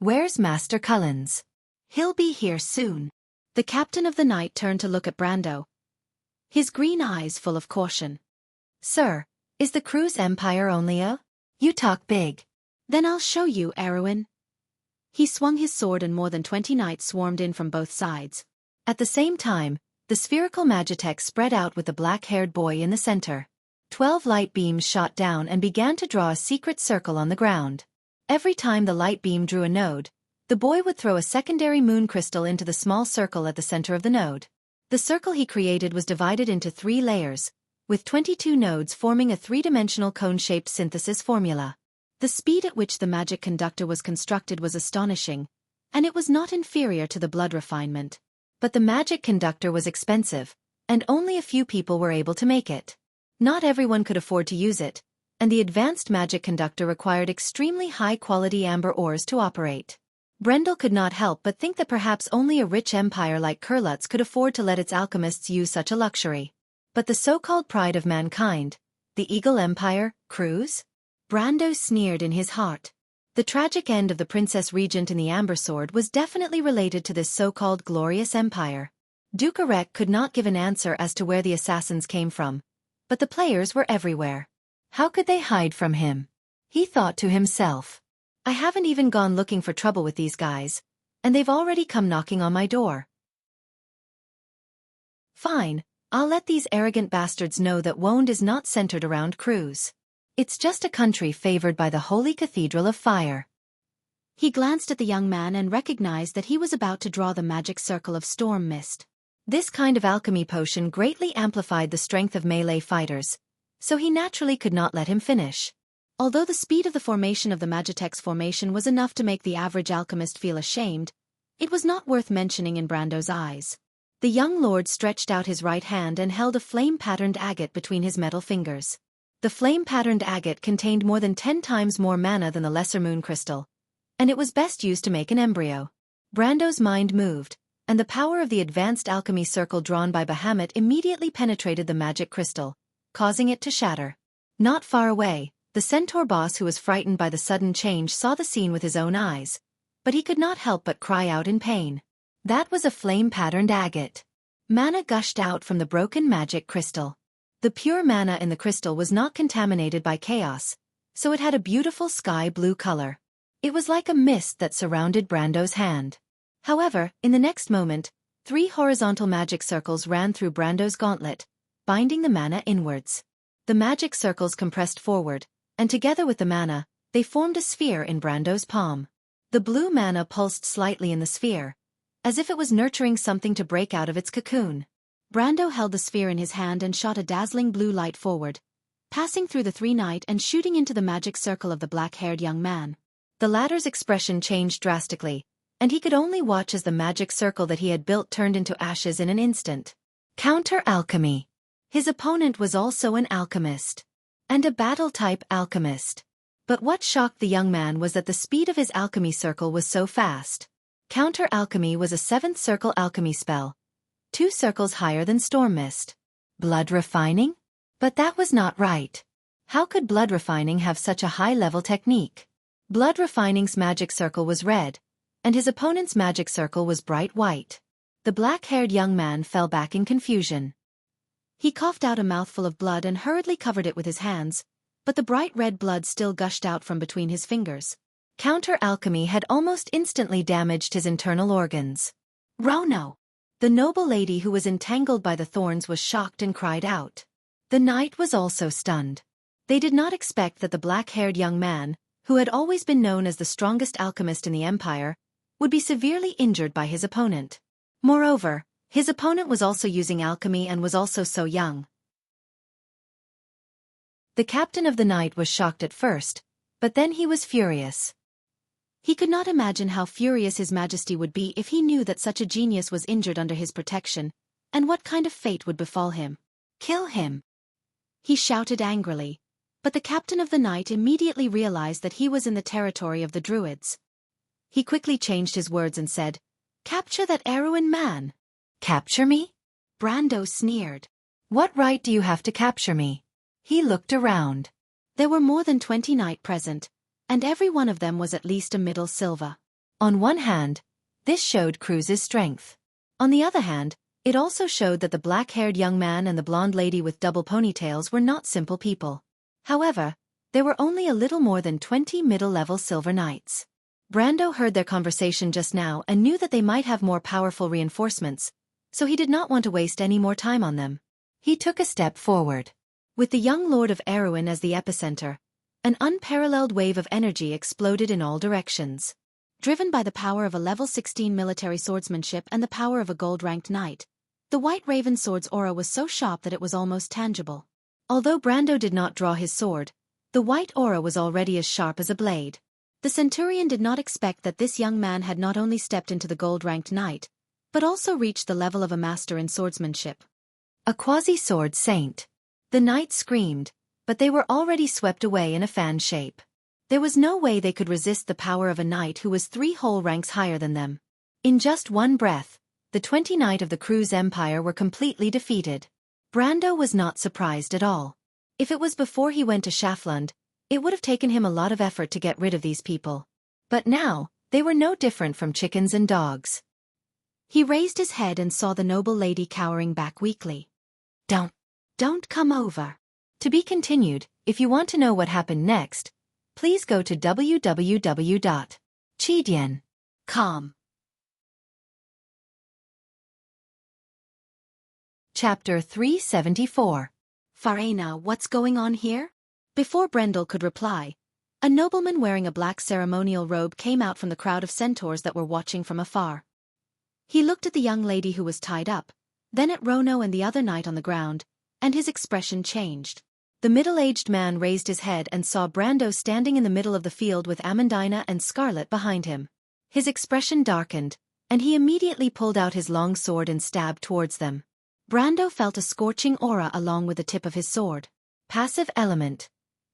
Where's Master Cullens? He'll be here soon. The captain of the night turned to look at Brando, his green eyes full of caution. Sir, is the cruise empire only a? You talk big. Then I'll show you, Erwin. He swung his sword and more than 20 knights swarmed in from both sides. At the same time, the spherical magitech spread out with the black-haired boy in the center. 12 light beams shot down and began to draw a secret circle on the ground. Every time the light beam drew a node, the boy would throw a secondary moon crystal into the small circle at the center of the node. The circle he created was divided into 3 layers, with 22 nodes forming a 3-dimensional cone-shaped synthesis formula. The speed at which the magic conductor was constructed was astonishing, and it was not inferior to the blood refinement. But the magic conductor was expensive, and only a few people were able to make it. Not everyone could afford to use it, and the advanced magic conductor required extremely high-quality amber ores to operate. Brendel could not help but think that perhaps only a rich empire like Kurlutz could afford to let its alchemists use such a luxury. But the so-called pride of mankind, the Eagle Empire, cruise? Brando sneered in his heart. The tragic end of the Princess Regent in the Amber Sword was definitely related to this so-called glorious empire. Duke Arek could not give an answer as to where the assassins came from, but the players were everywhere. How could they hide from him? He thought to himself. I haven't even gone looking for trouble with these guys, and they've already come knocking on my door. Fine, I'll let these arrogant bastards know that Wonde is not centered around Cruz. It's just a country favored by the Holy Cathedral of Fire. He glanced at the young man and recognized that he was about to draw the magic circle of storm mist. This kind of alchemy potion greatly amplified the strength of melee fighters, so he naturally could not let him finish. Although the speed of the formation of the Magitech's formation was enough to make the average alchemist feel ashamed, it was not worth mentioning in Brando's eyes. The young lord stretched out his right hand and held a flame-patterned agate between his metal fingers. The flame-patterned agate contained more than 10 times more mana than the lesser moon crystal, and it was best used to make an embryo. Brando's mind moved, and the power of the advanced alchemy circle drawn by Bahamut immediately penetrated the magic crystal, causing it to shatter. Not far away, the centaur boss who was frightened by the sudden change saw the scene with his own eyes, but he could not help but cry out in pain. That was a flame-patterned agate. Mana gushed out from the broken magic crystal. The pure mana in the crystal was not contaminated by chaos, so it had a beautiful sky blue color. It was like a mist that surrounded Brando's hand. However, in the next moment, 3 horizontal magic circles ran through Brando's gauntlet, binding the mana inwards. The magic circles compressed forward, and together with the mana, they formed a sphere in Brando's palm. The blue mana pulsed slightly in the sphere, as if it was nurturing something to break out of its cocoon. Brando held the sphere in his hand and shot a dazzling blue light forward, passing through the 3 knight and shooting into the magic circle of the black-haired young man. The latter's expression changed drastically, and he could only watch as the magic circle that he had built turned into ashes in an instant. Counter-alchemy. His opponent was also an alchemist. And a battle-type alchemist. But what shocked the young man was that the speed of his alchemy circle was so fast. Counter-alchemy was a 7th circle alchemy spell, 2 circles higher than storm mist. Blood refining? But that was not right. How could blood refining have such a high-level technique? Blood refining's magic circle was red, and his opponent's magic circle was bright white. The black-haired young man fell back in confusion. He coughed out a mouthful of blood and hurriedly covered it with his hands, but the bright red blood still gushed out from between his fingers. Counter-alchemy had almost instantly damaged his internal organs. Rono! The noble lady who was entangled by the thorns was shocked and cried out. The knight was also stunned. They did not expect that the black-haired young man, who had always been known as the strongest alchemist in the empire, would be severely injured by his opponent. Moreover, his opponent was also using alchemy and was also so young. The captain of the night was shocked at first, but then he was furious. He could not imagine how furious His Majesty would be if he knew that such a genius was injured under his protection, and what kind of fate would befall him. Kill him! He shouted angrily, but the captain of the night immediately realized that he was in the territory of the druids. He quickly changed his words and said, "Capture that Erewhon man." "Capture me?" Brando sneered. "What right do you have to capture me?" He looked around. There were more than 20 knight present, and every one of them was at least a middle silver. On one hand, this showed Cruz's strength. On the other hand, it also showed that the black-haired young man and the blonde lady with double ponytails were not simple people. However, there were only a little more than 20 middle-level silver knights. Brando heard their conversation just now and knew that they might have more powerful reinforcements, so he did not want to waste any more time on them. He took a step forward. With the young Lord of Erewhon as the epicenter, an unparalleled wave of energy exploded in all directions. Driven by the power of a level 16 military swordsmanship and the power of a gold-ranked knight, the White Raven sword's aura was so sharp that it was almost tangible. Although Brando did not draw his sword, the white aura was already as sharp as a blade. The centurion did not expect that this young man had not only stepped into the gold-ranked knight, but also reached the level of a master in swordsmanship. A quasi-sword saint. The knights screamed, but they were already swept away in a fan shape. There was no way they could resist the power of a knight who was 3 whole ranks higher than them. In just one breath, the 20 knights of the Cruz Empire were completely defeated. Brando was not surprised at all. If it was before he went to Schaflund, it would have taken him a lot of effort to get rid of these people. But now, they were no different from chickens and dogs. He raised his head and saw the noble lady cowering back weakly. Don't come over. To be continued. If you want to know what happened next, please go to www.chidian.com. Chapter 374. Farina, what's going on here? Before Brendel could reply, a nobleman wearing a black ceremonial robe came out from the crowd of centaurs that were watching from afar. He looked at the young lady who was tied up, then at Rono and the other knight on the ground, and his expression changed. The middle-aged man raised his head and saw Brando standing in the middle of the field with Amandina and Scarlet behind him. His expression darkened, and he immediately pulled out his long sword and stabbed towards them. Brando felt a scorching aura along with the tip of his sword. Passive element.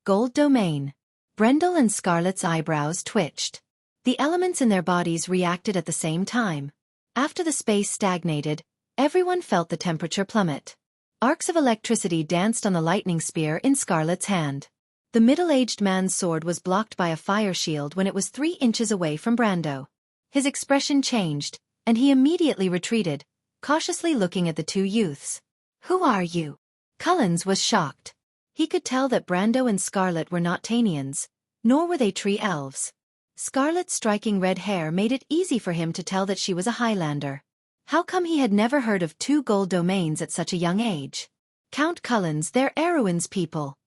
Gold domain. Brendel and Scarlet's eyebrows twitched. The elements in their bodies reacted at the same time. After the space stagnated, everyone felt the temperature plummet. Arcs of electricity danced on the lightning spear in Scarlet's hand. The middle-aged man's sword was blocked by a fire shield when it was 3 inches away from Brando. His expression changed, and he immediately retreated, cautiously looking at the 2 youths. "Who are you?" Cullens was shocked. He could tell that Brando and Scarlet were not Tanians, nor were they tree elves. Scarlet's striking red hair made it easy for him to tell that she was a Highlander. How come he had never heard of 2 gold domains at such a young age? Count Cullens, they're Erewhon's people.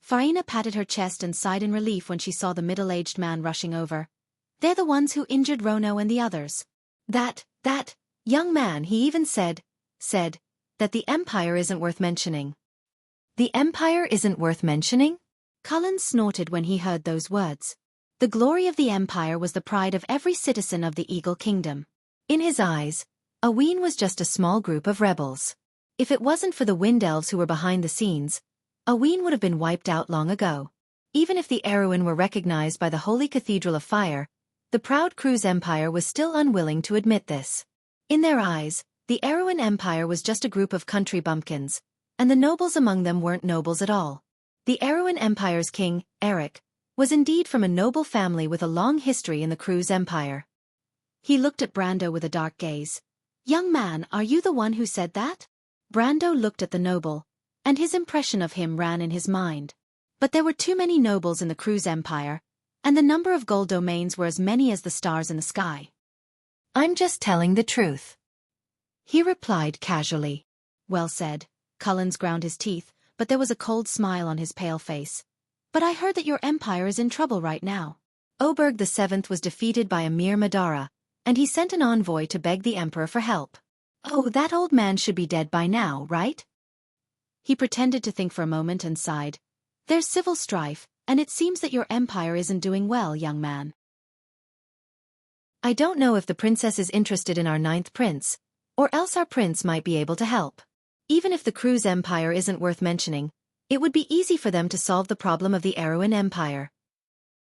Farina patted her chest and sighed in relief when she saw the middle-aged man rushing over. They're the ones who injured Rono and the others. That young man, he even said that the Empire isn't worth mentioning. The Empire isn't worth mentioning? Cullens snorted when he heard those words. The glory of the Empire was the pride of every citizen of the Eagle Kingdom. In his eyes, Aween was just a small group of rebels. If it wasn't for the Wind Elves who were behind the scenes, Aween would have been wiped out long ago. Even if the Erewhon were recognized by the Holy Cathedral of Fire, the proud Cruz Empire was still unwilling to admit this. In their eyes, the Erewhon Empire was just a group of country bumpkins, and the nobles among them weren't nobles at all. The Erewhon Empire's king, Eric, was indeed from a noble family with a long history in the Cruz Empire. He looked at Brando with a dark gaze. "Young man, are you the one who said that?" Brando looked at the noble, and his impression of him ran in his mind. But there were too many nobles in the Cruz Empire, and the number of gold domains were as many as the stars in the sky. "I'm just telling the truth," he replied casually. "Well said." Cullens ground his teeth, but there was a cold smile on his pale face. "But I heard that your empire is in trouble right now." Oberg VII was defeated by Emir Madara, and he sent an envoy to beg the emperor for help. "Oh, that old man should be dead by now, right?" He pretended to think for a moment and sighed. "There's civil strife, and it seems that your empire isn't doing well, young man." "I don't know if the princess is interested in our 9th prince, or else our prince might be able to help. Even if the Cruz Empire isn't worth mentioning, it would be easy for them to solve the problem of the Erewhon Empire."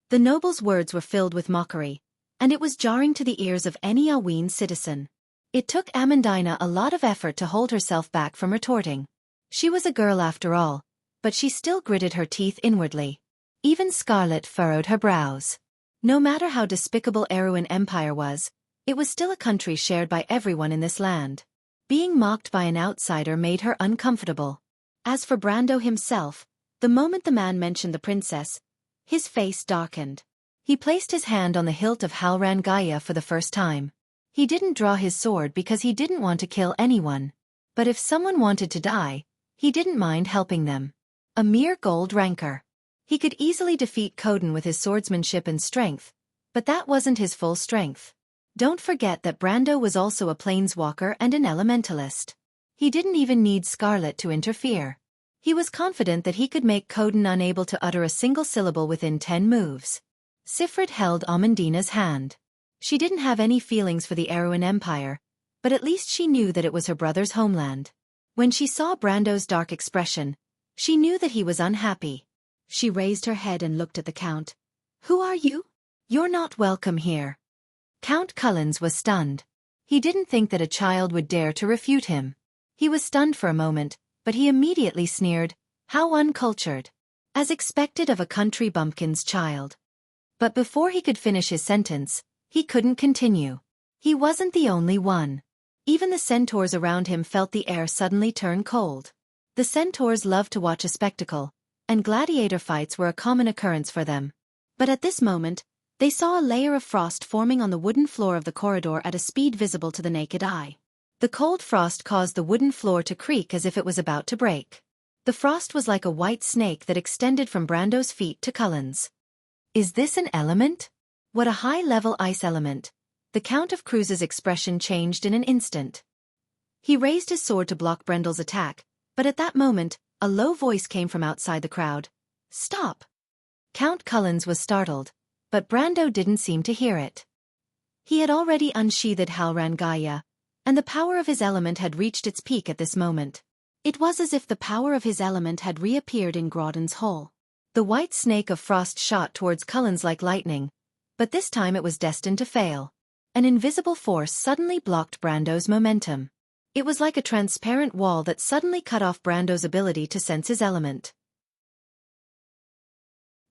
The noble's words were filled with mockery, and it was jarring to the ears of any Aween citizen. It took Amandina a lot of effort to hold herself back from retorting. She was a girl after all, but she still gritted her teeth inwardly. Even Scarlet furrowed her brows. No matter how despicable Erewhon Empire was, it was still a country shared by everyone in this land. Being mocked by an outsider made her uncomfortable. As for Brando himself, the moment the man mentioned the princess, his face darkened. He placed his hand on the hilt of Halrangaya for the first time. He didn't draw his sword because he didn't want to kill anyone. But if someone wanted to die, he didn't mind helping them. A mere gold rancor. He could easily defeat Coden with his swordsmanship and strength, but that wasn't his full strength. Don't forget that Brando was also a planeswalker and an elementalist. He didn't even need Scarlet to interfere. He was confident that he could make Coden unable to utter a single syllable within 10 moves. Sifrit held Amandina's hand. She didn't have any feelings for the Erewhon Empire, but at least she knew that it was her brother's homeland. When she saw Brando's dark expression, she knew that he was unhappy. She raised her head and looked at the Count. "Who are you? You're not welcome here." Count Cullens was stunned. He didn't think that a child would dare to refute him. He was stunned for a moment, but he immediately sneered, "How uncultured." As expected of a country bumpkin's child. But before he could finish his sentence, he couldn't continue. He wasn't the only one. Even the centaurs around him felt the air suddenly turn cold. The centaurs loved to watch a spectacle, and gladiator fights were a common occurrence for them. But at this moment, they saw a layer of frost forming on the wooden floor of the corridor at a speed visible to the naked eye. The cold frost caused the wooden floor to creak as if it was about to break. The frost was like a white snake that extended from Brando's feet to Cullen's. "Is this an element? What a high-level ice element." The Count of Cruz's expression changed in an instant. He raised his sword to block Brendel's attack, but at that moment, a low voice came from outside the crowd. "Stop!" Count Cullens was startled, but Brando didn't seem to hear it. He had already unsheathed Halrangaya, and the power of his element had reached its peak at this moment. It was as if the power of his element had reappeared in Grodden's hole. The white snake of frost shot towards Cullens like lightning, but this time it was destined to fail. An invisible force suddenly blocked Brando's momentum. It was like a transparent wall that suddenly cut off Brando's ability to sense his element.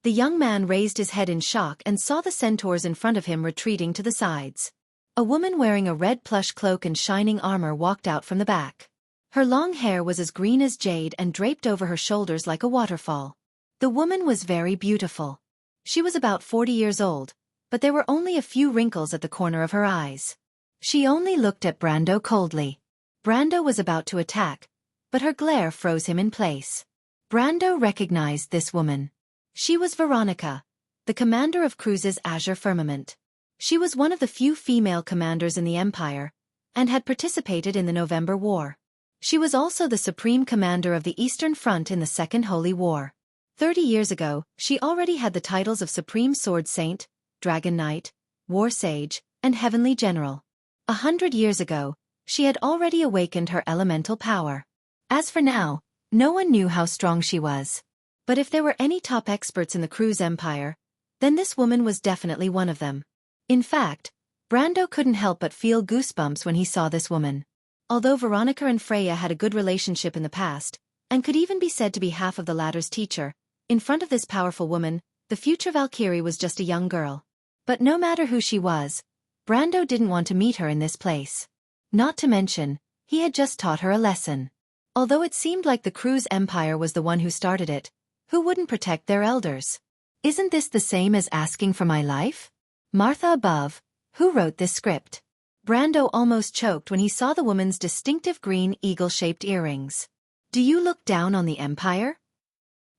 The young man raised his head in shock and saw the centaurs in front of him retreating to the sides. A woman wearing a red plush cloak and shining armor walked out from the back. Her long hair was as green as jade and draped over her shoulders like a waterfall. The woman was very beautiful. She was about 40 years old, but there were only a few wrinkles at the corner of her eyes. She only looked at Brando coldly. Brando was about to attack, but her glare froze him in place. Brando recognized this woman. She was Veronica, the commander of Cruz's Azure Firmament. She was one of the few female commanders in the Empire, and had participated in the November War. She was also the supreme commander of the Eastern Front in the Second Holy War. 30 years ago, she already had the titles of Supreme Sword Saint, Dragon Knight, War Sage, and Heavenly General. 100 years ago, she had already awakened her elemental power. As for now, no one knew how strong she was. But if there were any top experts in the Cruz Empire, then this woman was definitely one of them. In fact, Brando couldn't help but feel goosebumps when he saw this woman. Although Veronica and Freya had a good relationship in the past, and could even be said to be half of the latter's teacher, in front of this powerful woman, the future Valkyrie was just a young girl. But no matter who she was, Brando didn't want to meet her in this place. Not to mention, he had just taught her a lesson. Although it seemed like the Cruz Empire was the one who started it, who wouldn't protect their elders? Isn't this the same as asking for my life? Martha above, who wrote this script? Brando almost choked when he saw the woman's distinctive green eagle-shaped earrings. Do you look down on the Empire?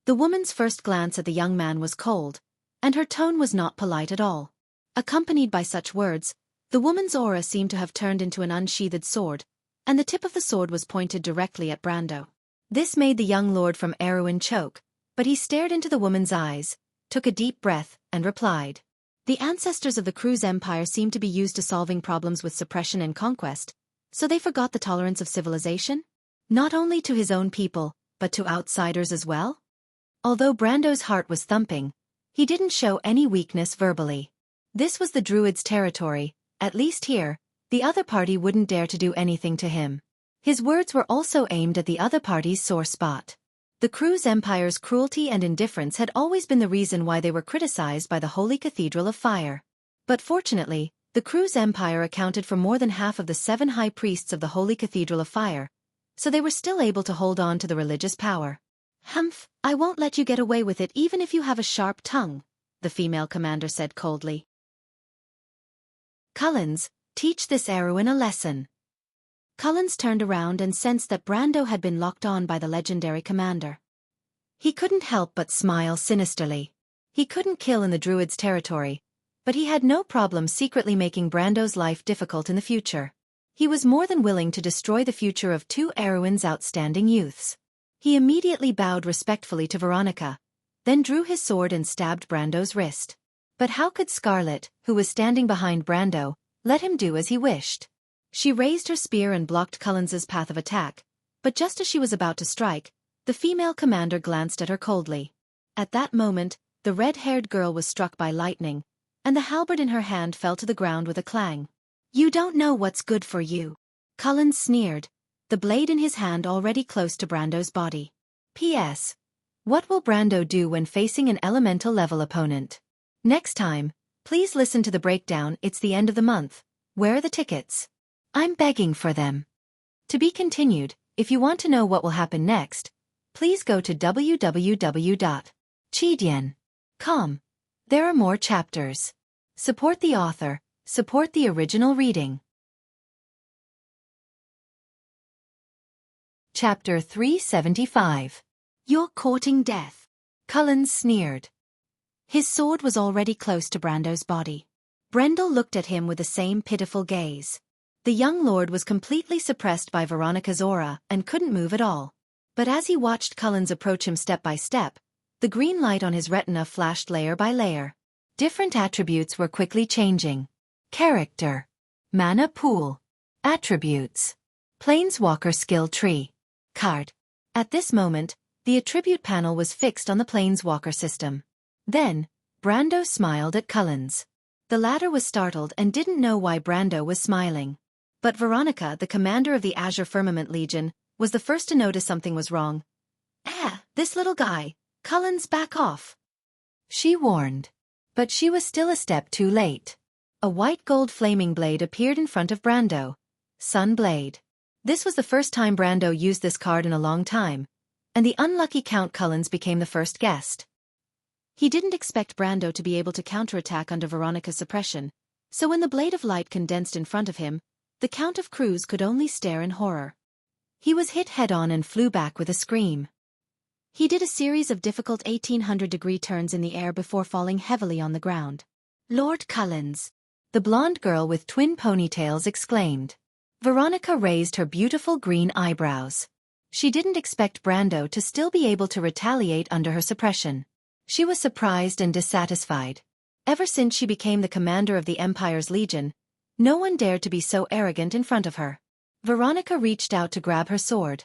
The woman's first glance at the young man was cold, and her tone was not polite at all. Accompanied by such words, the woman's aura seemed to have turned into an unsheathed sword, and the tip of the sword was pointed directly at Brando. This made the young lord from Erewhon choke, but he stared into the woman's eyes, took a deep breath, and replied. The ancestors of the Cruz Empire seemed to be used to solving problems with suppression and conquest, so they forgot the tolerance of civilization? Not only to his own people, but to outsiders as well? Although Brando's heart was thumping, he didn't show any weakness verbally. This was the Druid's territory, at least here, the other party wouldn't dare to do anything to him. His words were also aimed at the other party's sore spot. The Cruz Empire's cruelty and indifference had always been the reason why they were criticized by the Holy Cathedral of Fire. But fortunately, the Cruz Empire accounted for more than half of the 7 high priests of the Holy Cathedral of Fire, so they were still able to hold on to the religious power. "Humph, I won't let you get away with it even if you have a sharp tongue," the female commander said coldly. "Cullens, teach this Erwin a lesson." Cullens turned around and sensed that Brando had been locked on by the legendary commander. He couldn't help but smile sinisterly. He couldn't kill in the druid's territory, but he had no problem secretly making Brando's life difficult in the future. He was more than willing to destroy the future of 2 Erwin's outstanding youths. He immediately bowed respectfully to Veronica, then drew his sword and stabbed Brando's wrist. But how could Scarlet, who was standing behind Brando, let him do as he wished? She raised her spear and blocked Cullens's path of attack, but just as she was about to strike, the female commander glanced at her coldly. At that moment, the red-haired girl was struck by lightning, and the halberd in her hand fell to the ground with a clang. "You don't know what's good for you," Cullens sneered, the blade in his hand already close to Brando's body. P.S. What will Brando do when facing an elemental-level opponent? Next time, please listen to the breakdown. It's the end of the month. Where are the tickets? I'm begging for them. To be continued. If you want to know what will happen next, please go to www.chidian.com. There are more chapters. Support the author, support the original reading. Chapter 375. You're courting death. Cullens sneered. His sword was already close to Brando's body. Brendel looked at him with the same pitiful gaze. The young lord was completely suppressed by Veronica's aura and couldn't move at all. But as he watched Cullens approach him step by step, the green light on his retina flashed layer by layer. Different attributes were quickly changing. Character. Mana pool. Attributes. Planeswalker skill tree. Card. At this moment, the attribute panel was fixed on the Planeswalker system. Then, Brando smiled at Cullens. The latter was startled and didn't know why Brando was smiling. But Veronica, the commander of the Azure Firmament Legion, was the first to notice something was wrong. This little guy. Cullens, back off," she warned. But she was still a step too late. A white-gold flaming blade appeared in front of Brando. Sun Blade. This was the first time Brando used this card in a long time, and the unlucky Count Cullens became the first guest. He didn't expect Brando to be able to counterattack under Veronica's suppression, so when the blade of light condensed in front of him, the Count of Cruz could only stare in horror. He was hit head-on and flew back with a scream. He did a series of difficult 1800-degree turns in the air before falling heavily on the ground. "Lord Cullens," the blonde girl with twin ponytails exclaimed. Veronica raised her beautiful green eyebrows. She didn't expect Brando to still be able to retaliate under her suppression. She was surprised and dissatisfied. Ever since she became the commander of the Empire's Legion, no one dared to be so arrogant in front of her. Veronica reached out to grab her sword.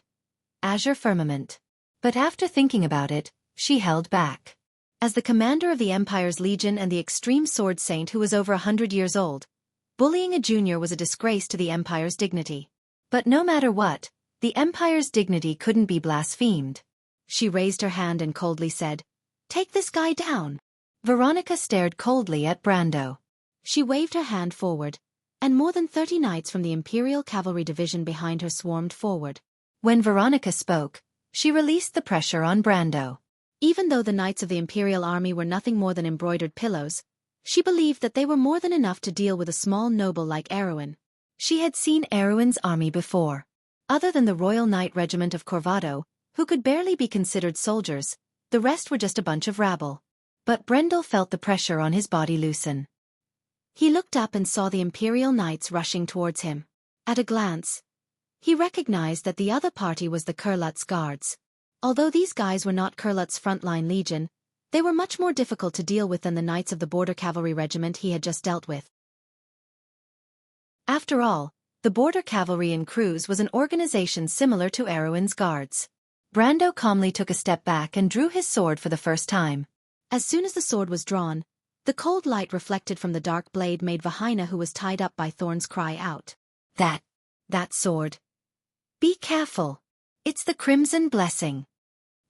Azure Firmament. But after thinking about it, she held back. As the commander of the Empire's Legion and the extreme sword saint who was over 100 years old, bullying a junior was a disgrace to the Empire's dignity. But no matter what, the Empire's dignity couldn't be blasphemed. She raised her hand and coldly said, "Take this guy down." Veronica stared coldly at Brando. She waved her hand forward, and more than 30 knights from the Imperial Cavalry Division behind her swarmed forward. When Veronica spoke, she released the pressure on Brando. Even though the knights of the Imperial Army were nothing more than embroidered pillows, she believed that they were more than enough to deal with a small noble like Erwin. She had seen Erwin's army before. Other than the Royal Knight Regiment of Corvado, who could barely be considered soldiers, the rest were just a bunch of rabble. But Brendel felt the pressure on his body loosen. He looked up and saw the Imperial Knights rushing towards him. At a glance, he recognized that the other party was the Kurlutz Guards. Although these guys were not Kurlut's frontline legion, they were much more difficult to deal with than the Knights of the Border Cavalry Regiment he had just dealt with. After all, the Border Cavalry in Cruz was an organization similar to Erwin's Guards. Brando calmly took a step back and drew his sword for the first time. As soon as the sword was drawn, the cold light reflected from the dark blade made Vahina, who was tied up by thorns, cry out. That sword. Be careful. It's the Crimson Blessing.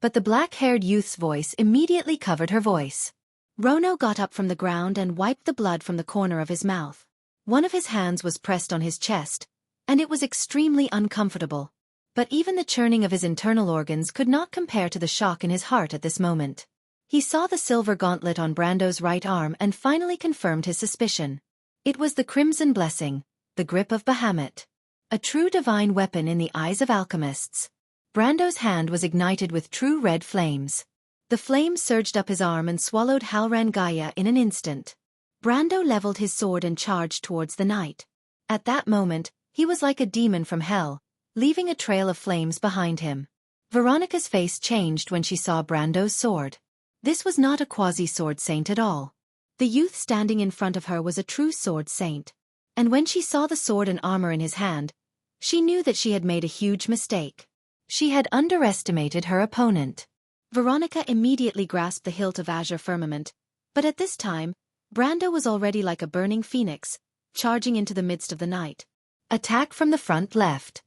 but the black-haired youth's voice immediately covered her voice. Rono got up from the ground and wiped the blood from the corner of his mouth. One of his hands was pressed on his chest, and it was extremely uncomfortable. But even the churning of his internal organs could not compare to the shock in his heart at this moment. He saw the silver gauntlet on Brando's right arm and finally confirmed his suspicion. It was the Crimson Blessing, the grip of Bahamut. A true divine weapon in the eyes of alchemists. Brando's hand was ignited with true red flames. The flames surged up his arm and swallowed Halran Gaia in an instant. Brando leveled his sword and charged towards the knight. At that moment, he was like a demon from hell, leaving a trail of flames behind him. Veronica's face changed when she saw Brando's sword. This was not a quasi-sword saint at all. The youth standing in front of her was a true sword saint. And when she saw the sword and armor in his hand, she knew that she had made a huge mistake. She had underestimated her opponent. Veronica immediately grasped the hilt of Azure Firmament, but at this time, Brando was already like a burning phoenix, charging into the midst of the night. Attack from the front left.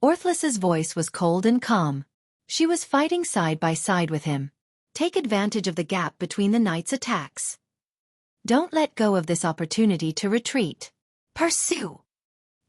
Orthlis's voice was cold and calm. She was fighting side by side with him. Take advantage of the gap between the knight's attacks. Don't let go of this opportunity to retreat. Pursue.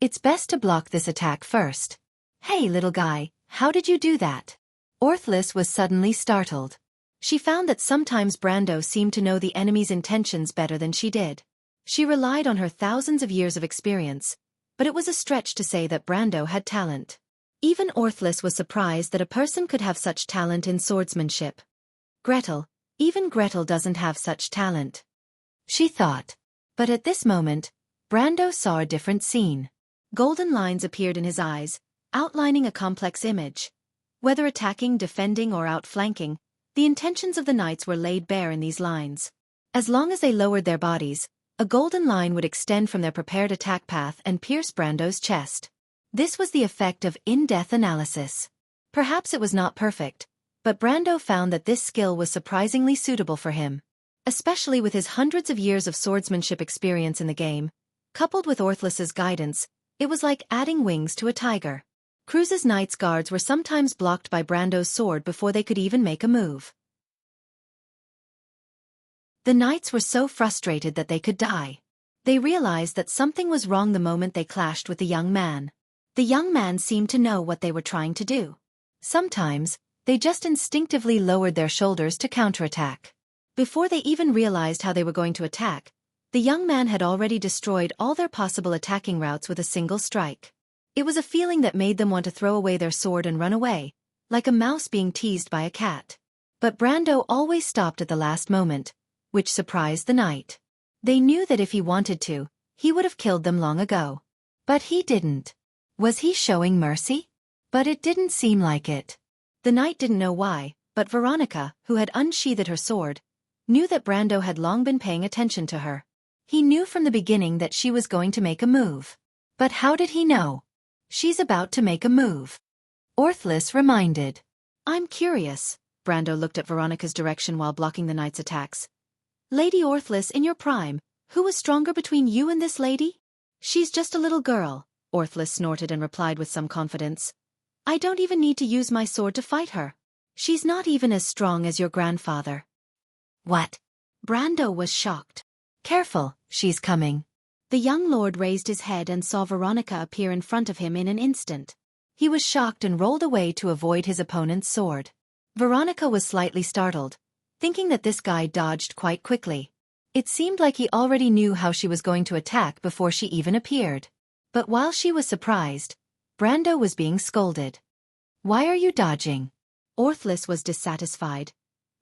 It's best to block this attack first. Hey, little guy, how did you do that? Orthlis was suddenly startled. She found that sometimes Brando seemed to know the enemy's intentions better than she did. She relied on her thousands of years of experience, but it was a stretch to say that Brando had talent. Even Orthlis was surprised that a person could have such talent in swordsmanship. Even Gretel doesn't have such talent, she thought. But at this moment, Brando saw a different scene. Golden lines appeared in his eyes, outlining a complex image. Whether attacking, defending, or outflanking, the intentions of the knights were laid bare in these lines. As long as they lowered their bodies, a golden line would extend from their prepared attack path and pierce Brando's chest. This was the effect of in-depth analysis. Perhaps it was not perfect, but Brando found that this skill was surprisingly suitable for him. Especially with his hundreds of years of swordsmanship experience in the game, coupled with Orthlis's guidance, it was like adding wings to a tiger. Cruz's knights' guards were sometimes blocked by Brando's sword before they could even make a move. The knights were so frustrated that they could die. They realized that something was wrong the moment they clashed with the young man. The young man seemed to know what they were trying to do. Sometimes, they just instinctively lowered their shoulders to counterattack. Before they even realized how they were going to attack, the young man had already destroyed all their possible attacking routes with a single strike. It was a feeling that made them want to throw away their sword and run away, like a mouse being teased by a cat. But Brando always stopped at the last moment, which surprised the knight. They knew that if he wanted to, he would have killed them long ago. But he didn't. Was he showing mercy? But it didn't seem like it. The knight didn't know why, but Veronica, who had unsheathed her sword, knew that Brando had long been paying attention to her. He knew from the beginning that she was going to make a move. But how did he know? She's about to make a move. Orthlis reminded. I'm curious. Brando looked at Veronica's direction while blocking the knight's attacks. Lady Orthlis, in your prime, who was stronger between you and this lady? She's just a little girl, Orthlis snorted and replied with some confidence. I don't even need to use my sword to fight her. She's not even as strong as your grandfather. What? Brando was shocked. Careful, she's coming. The young lord raised his head and saw Veronica appear in front of him in an instant. He was shocked and rolled away to avoid his opponent's sword. Veronica was slightly startled, thinking that this guy dodged quite quickly. It seemed like he already knew how she was going to attack before she even appeared. But while she was surprised, Brando was being scolded. Why are you dodging? Orthlis was dissatisfied.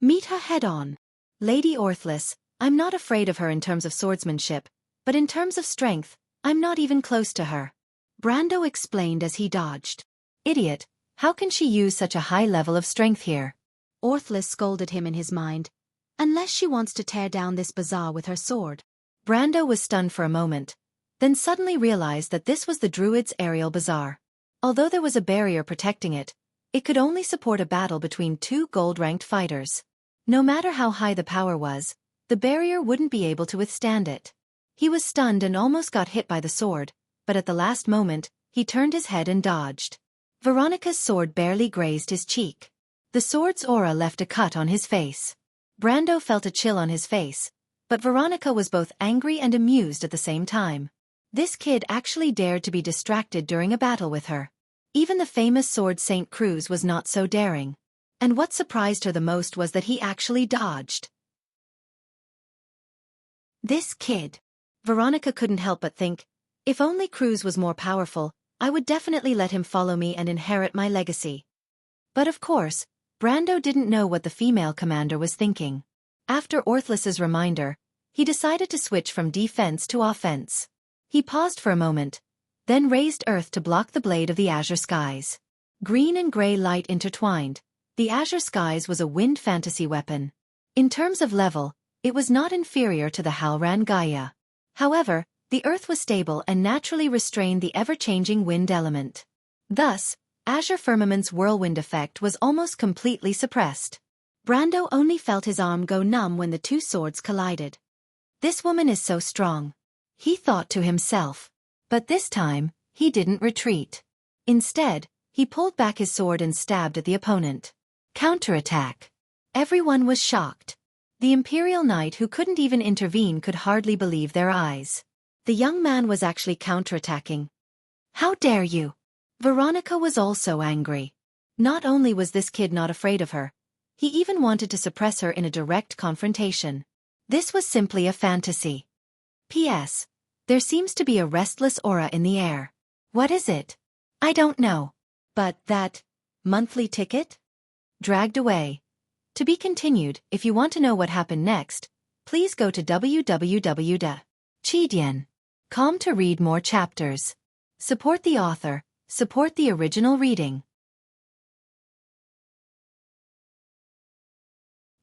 Meet her head-on. Lady Orthlis, I'm not afraid of her in terms of swordsmanship, but in terms of strength, I'm not even close to her. Brando explained as he dodged. Idiot, how can she use such a high level of strength here? Orthlis scolded him in his mind. Unless she wants to tear down this bazaar with her sword. Brando was stunned for a moment, then suddenly realized that this was the Druid's aerial bazaar. Although there was a barrier protecting it, it could only support a battle between two gold-ranked fighters. No matter how high the power was, the barrier wouldn't be able to withstand it. He was stunned and almost got hit by the sword, but at the last moment, he turned his head and dodged. Veronica's sword barely grazed his cheek. The sword's aura left a cut on his face. Brando felt a chill on his face, but Veronica was both angry and amused at the same time. This kid actually dared to be distracted during a battle with her. Even the famous sword Saint Cruz was not so daring. And what surprised her the most was that he actually dodged. This kid. Veronica couldn't help but think, if only Cruz was more powerful, I would definitely let him follow me and inherit my legacy. But of course, Brando didn't know what the female commander was thinking. After Orthlis's reminder, he decided to switch from defense to offense. He paused for a moment, then raised Earth to block the blade of the azure skies. Green and gray light intertwined, the azure skies was a wind fantasy weapon. In terms of level, it was not inferior to the Halran Gaia. However, the Earth was stable and naturally restrained the ever-changing wind element. Thus, Azure Firmament's whirlwind effect was almost completely suppressed. Brando only felt his arm go numb when the two swords collided. This woman is so strong, he thought to himself. But this time, he didn't retreat. Instead, he pulled back his sword and stabbed at the opponent. Counterattack. Everyone was shocked. The Imperial Knight who couldn't even intervene could hardly believe their eyes. The young man was actually counterattacking. How dare you? Veronica was also angry. Not only was this kid not afraid of her, he even wanted to suppress her in a direct confrontation. This was simply a fantasy. P.S. There seems to be a restless aura in the air. What is it? I don't know. But that monthly ticket? Dragged away. To be continued. If you want to know what happened next, please go to www.chidian.com to read more chapters. Support the author, support the original reading.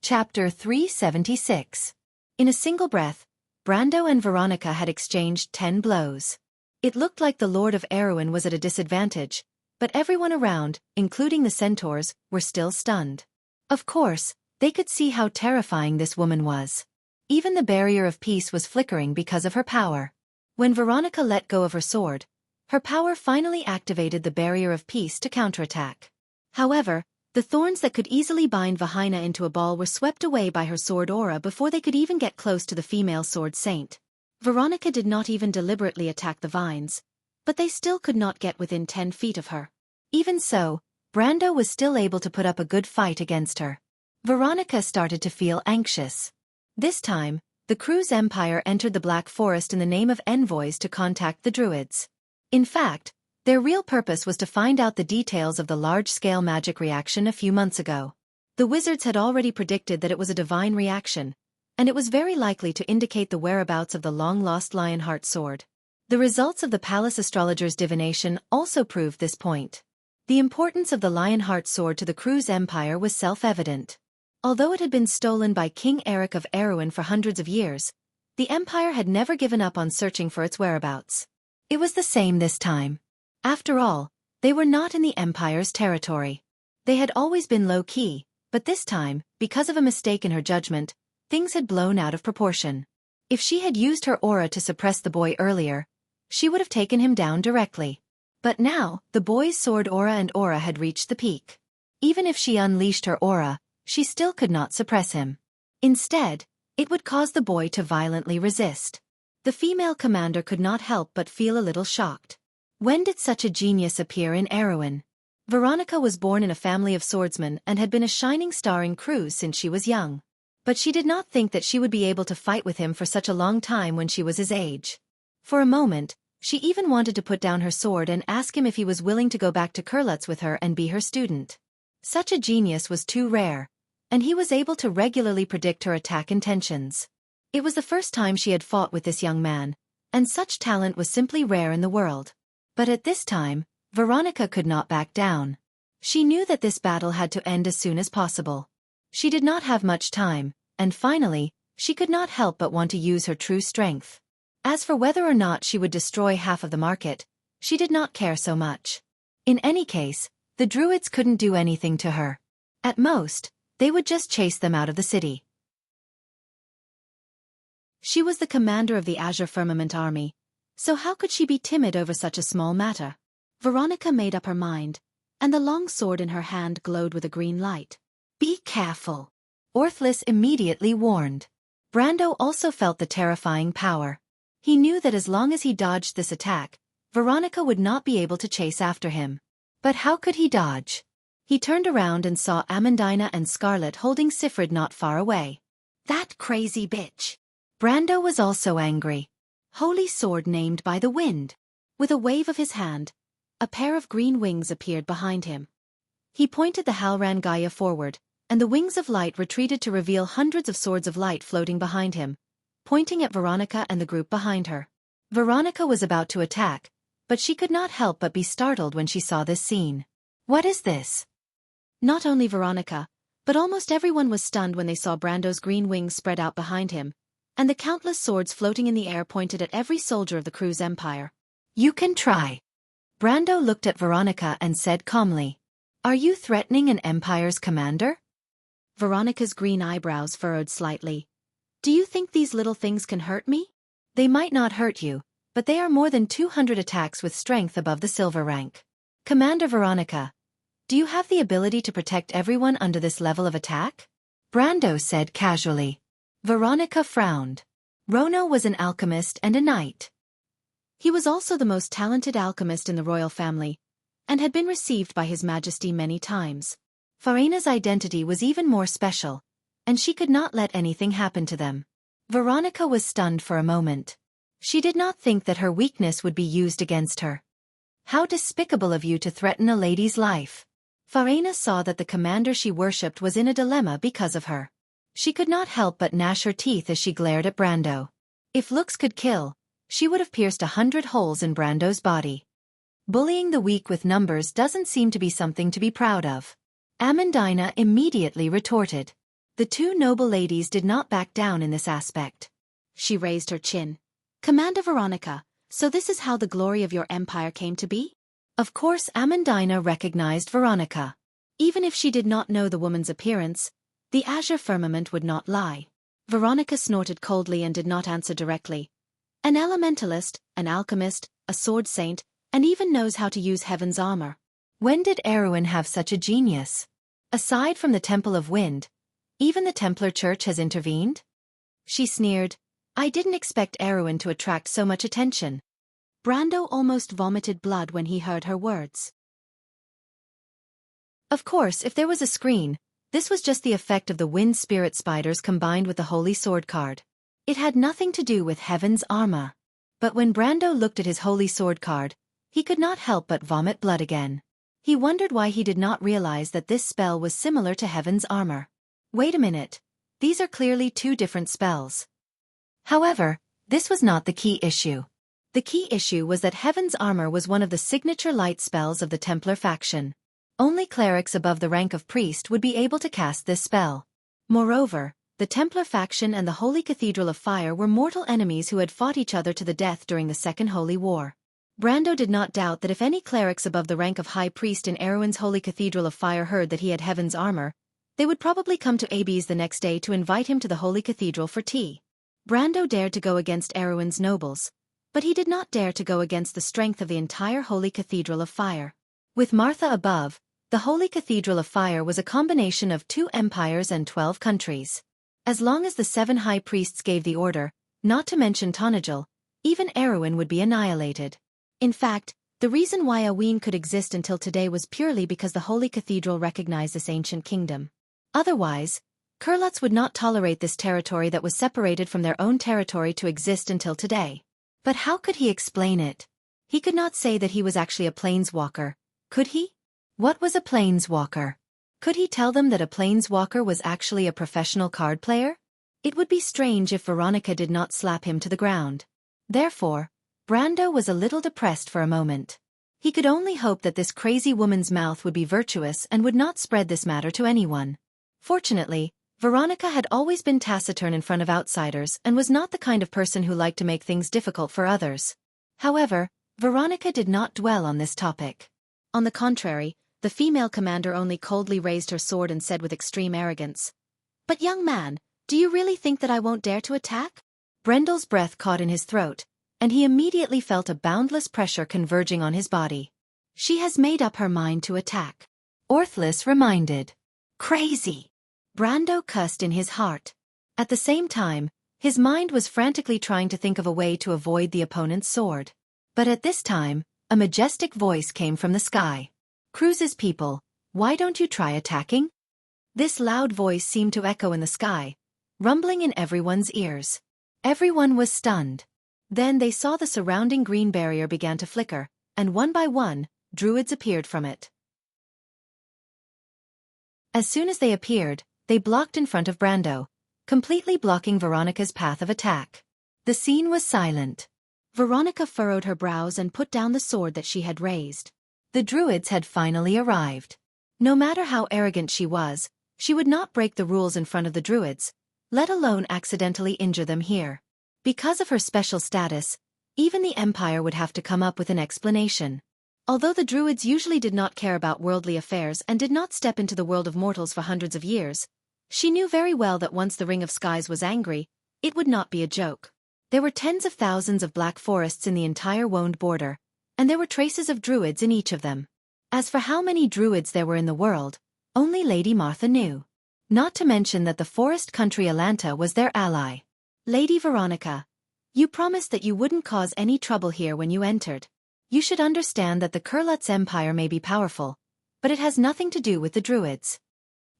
Chapter 376. In a single breath, Brando and Veronica had exchanged 10 blows. It looked like the Lord of Erewhon was at a disadvantage, but everyone around, including the centaurs, were still stunned. Of course, they could see how terrifying this woman was. Even the barrier of peace was flickering because of her power. When Veronica let go of her sword, her power finally activated the barrier of peace to counterattack. However, the thorns that could easily bind Vahina into a ball were swept away by her sword aura before they could even get close to the female sword saint. Veronica did not even deliberately attack the vines, but they still could not get within 10 feet of her. Even so, Brando was still able to put up a good fight against her. Veronica started to feel anxious. This time, the Cruz Empire entered the Black Forest in the name of envoys to contact the Druids. In fact, their real purpose was to find out the details of the large-scale magic reaction a few months ago. The wizards had already predicted that it was a divine reaction, and it was very likely to indicate the whereabouts of the long-lost Lionheart sword. The results of the palace astrologer's divination also proved this point. The importance of the Lionheart sword to the Cruz Empire was self-evident. Although it had been stolen by King Eric of Erewhon for hundreds of years, the empire had never given up on searching for its whereabouts. It was the same this time. After all, they were not in the empire's territory. They had always been low-key, but this time, because of a mistake in her judgment, things had blown out of proportion. If she had used her aura to suppress the boy earlier, she would have taken him down directly. But now, the boy's sword aura had reached the peak. Even if she unleashed her aura, she still could not suppress him. Instead, it would cause the boy to violently resist. The female commander could not help but feel a little shocked. When did such a genius appear in Erewhon? Veronica was born in a family of swordsmen and had been a shining star in Cruz since she was young. But she did not think that she would be able to fight with him for such a long time when she was his age. For a moment, she even wanted to put down her sword and ask him if he was willing to go back to Kurlutz with her and be her student. Such a genius was too rare, and he was able to regularly predict her attack intentions. It was the first time she had fought with this young man, and such talent was simply rare in the world. But at this time, Veronica could not back down. She knew that this battle had to end as soon as possible. She did not have much time, and finally, she could not help but want to use her true strength. As for whether or not she would destroy half of the market, she did not care so much. In any case, the Druids couldn't do anything to her. At most, they would just chase them out of the city. She was the commander of the Azure Firmament army, so how could she be timid over such a small matter? Veronica made up her mind, and the long sword in her hand glowed with a green light. Be careful, Orthlis immediately warned. Brando also felt the terrifying power. He knew that as long as he dodged this attack, Veronica would not be able to chase after him. But how could he dodge? He turned around and saw Amandina and Scarlet holding Sifrid not far away. That crazy bitch. Brando was also angry. Holy sword named by the wind. With a wave of his hand, a pair of green wings appeared behind him. He pointed the Halran Gaia forward, and the wings of light retreated to reveal hundreds of swords of light floating behind him, pointing at Veronica and the group behind her. Veronica was about to attack, but she could not help but be startled when she saw this scene. What is this? Not only Veronica, but almost everyone was stunned when they saw Brando's green wings spread out behind him, and the countless swords floating in the air pointed at every soldier of the crew's empire. You can try. Brando looked at Veronica and said calmly. Are you threatening an empire's commander? Veronica's green eyebrows furrowed slightly. Do you think these little things can hurt me? They might not hurt you, but they are more than 200 attacks with strength above the silver rank. Commander Veronica, do you have the ability to protect everyone under this level of attack? Brando said casually. Veronica frowned. Rono was an alchemist and a knight. He was also the most talented alchemist in the royal family, and had been received by His Majesty many times. Farena's identity was even more special, and she could not let anything happen to them. Veronica was stunned for a moment. She did not think that her weakness would be used against her. How despicable of you to threaten a lady's life. Farena saw that the commander she worshipped was in a dilemma because of her. She could not help but gnash her teeth as she glared at Brando. If looks could kill, she would have pierced 100 holes in Brando's body. Bullying the weak with numbers doesn't seem to be something to be proud of. Amandina immediately retorted. The two noble ladies did not back down in this aspect. She raised her chin. Commander Veronica, so this is how the glory of your empire came to be? Of course Amandina recognized Veronica. Even if she did not know the woman's appearance, the azure firmament would not lie. Veronica snorted coldly and did not answer directly. An elementalist, an alchemist, a sword saint, and even knows how to use heaven's armor. When did Erwin have such a genius? Aside from the Temple of Wind, even the Templar Church has intervened? She sneered. I didn't expect Erwin to attract so much attention. Brando almost vomited blood when he heard her words. Of course, if there was a screen, this was just the effect of the wind spirit spiders combined with the Holy Sword card. It had nothing to do with heaven's armor. But when Brando looked at his Holy Sword card, he could not help but vomit blood again. He wondered why he did not realize that this spell was similar to heaven's armor. Wait a minute. These are clearly two different spells. However, this was not the key issue. The key issue was that heaven's armor was one of the signature light spells of the Templar faction. Only clerics above the rank of priest would be able to cast this spell. Moreover, the Templar faction and the Holy Cathedral of Fire were mortal enemies who had fought each other to the death during the Second Holy War. Brando did not doubt that if any clerics above the rank of High Priest in Erwin's Holy Cathedral of Fire heard that he had heaven's armor, they would probably come to Abes the next day to invite him to the Holy Cathedral for tea. Brando dared to go against Erwin's nobles, but he did not dare to go against the strength of the entire Holy Cathedral of Fire. With Martha above, the Holy Cathedral of Fire was a combination of 2 empires and 12 countries. As long as the 7 high priests gave the order, not to mention Tonagel, even Erwin would be annihilated. In fact, the reason why Aween could exist until today was purely because the Holy Cathedral recognized this ancient kingdom. Otherwise, Kurlutz would not tolerate this territory that was separated from their own territory to exist until today. But how could he explain it? He could not say that he was actually a planeswalker, could he? What was a planeswalker? Could he tell them that a planeswalker was actually a professional card player? It would be strange if Veronica did not slap him to the ground. Therefore, Brando was a little depressed for a moment. He could only hope that this crazy woman's mouth would be virtuous and would not spread this matter to anyone. Fortunately, Veronica had always been taciturn in front of outsiders and was not the kind of person who liked to make things difficult for others. However, Veronica did not dwell on this topic. On the contrary, the female commander only coldly raised her sword and said with extreme arrogance, "But young man, do you really think that I won't dare to attack?" Brendel's breath caught in his throat, and he immediately felt a boundless pressure converging on his body. She has made up her mind to attack. Orthlis reminded. Crazy. Brando cussed in his heart. At the same time, his mind was frantically trying to think of a way to avoid the opponent's sword. But at this time, a majestic voice came from the sky. "Cruz's people, why don't you try attacking?" This loud voice seemed to echo in the sky, rumbling in everyone's ears. Everyone was stunned. Then they saw the surrounding green barrier began to flicker, and one by one, druids appeared from it. As soon as they appeared, they blocked in front of Brando, completely blocking Veronica's path of attack. The scene was silent. Veronica furrowed her brows and put down the sword that she had raised. The druids had finally arrived. No matter how arrogant she would not break the rules in front of the druids, let alone accidentally injure them here. Because of her special status, even the Empire would have to come up with an explanation. Although the druids usually did not care about worldly affairs and did not step into the world of mortals for hundreds of years, she knew very well that once the Ring of Skies was angry, it would not be a joke. There were tens of thousands of black forests in the entire wound border, and there were traces of druids in each of them. As for how many druids there were in the world, only Lady Martha knew. Not to mention that the forest country Atlanta was their ally. "Lady Veronica, you promised that you wouldn't cause any trouble here when you entered. You should understand that the Kurlutz Empire may be powerful, but it has nothing to do with the druids,"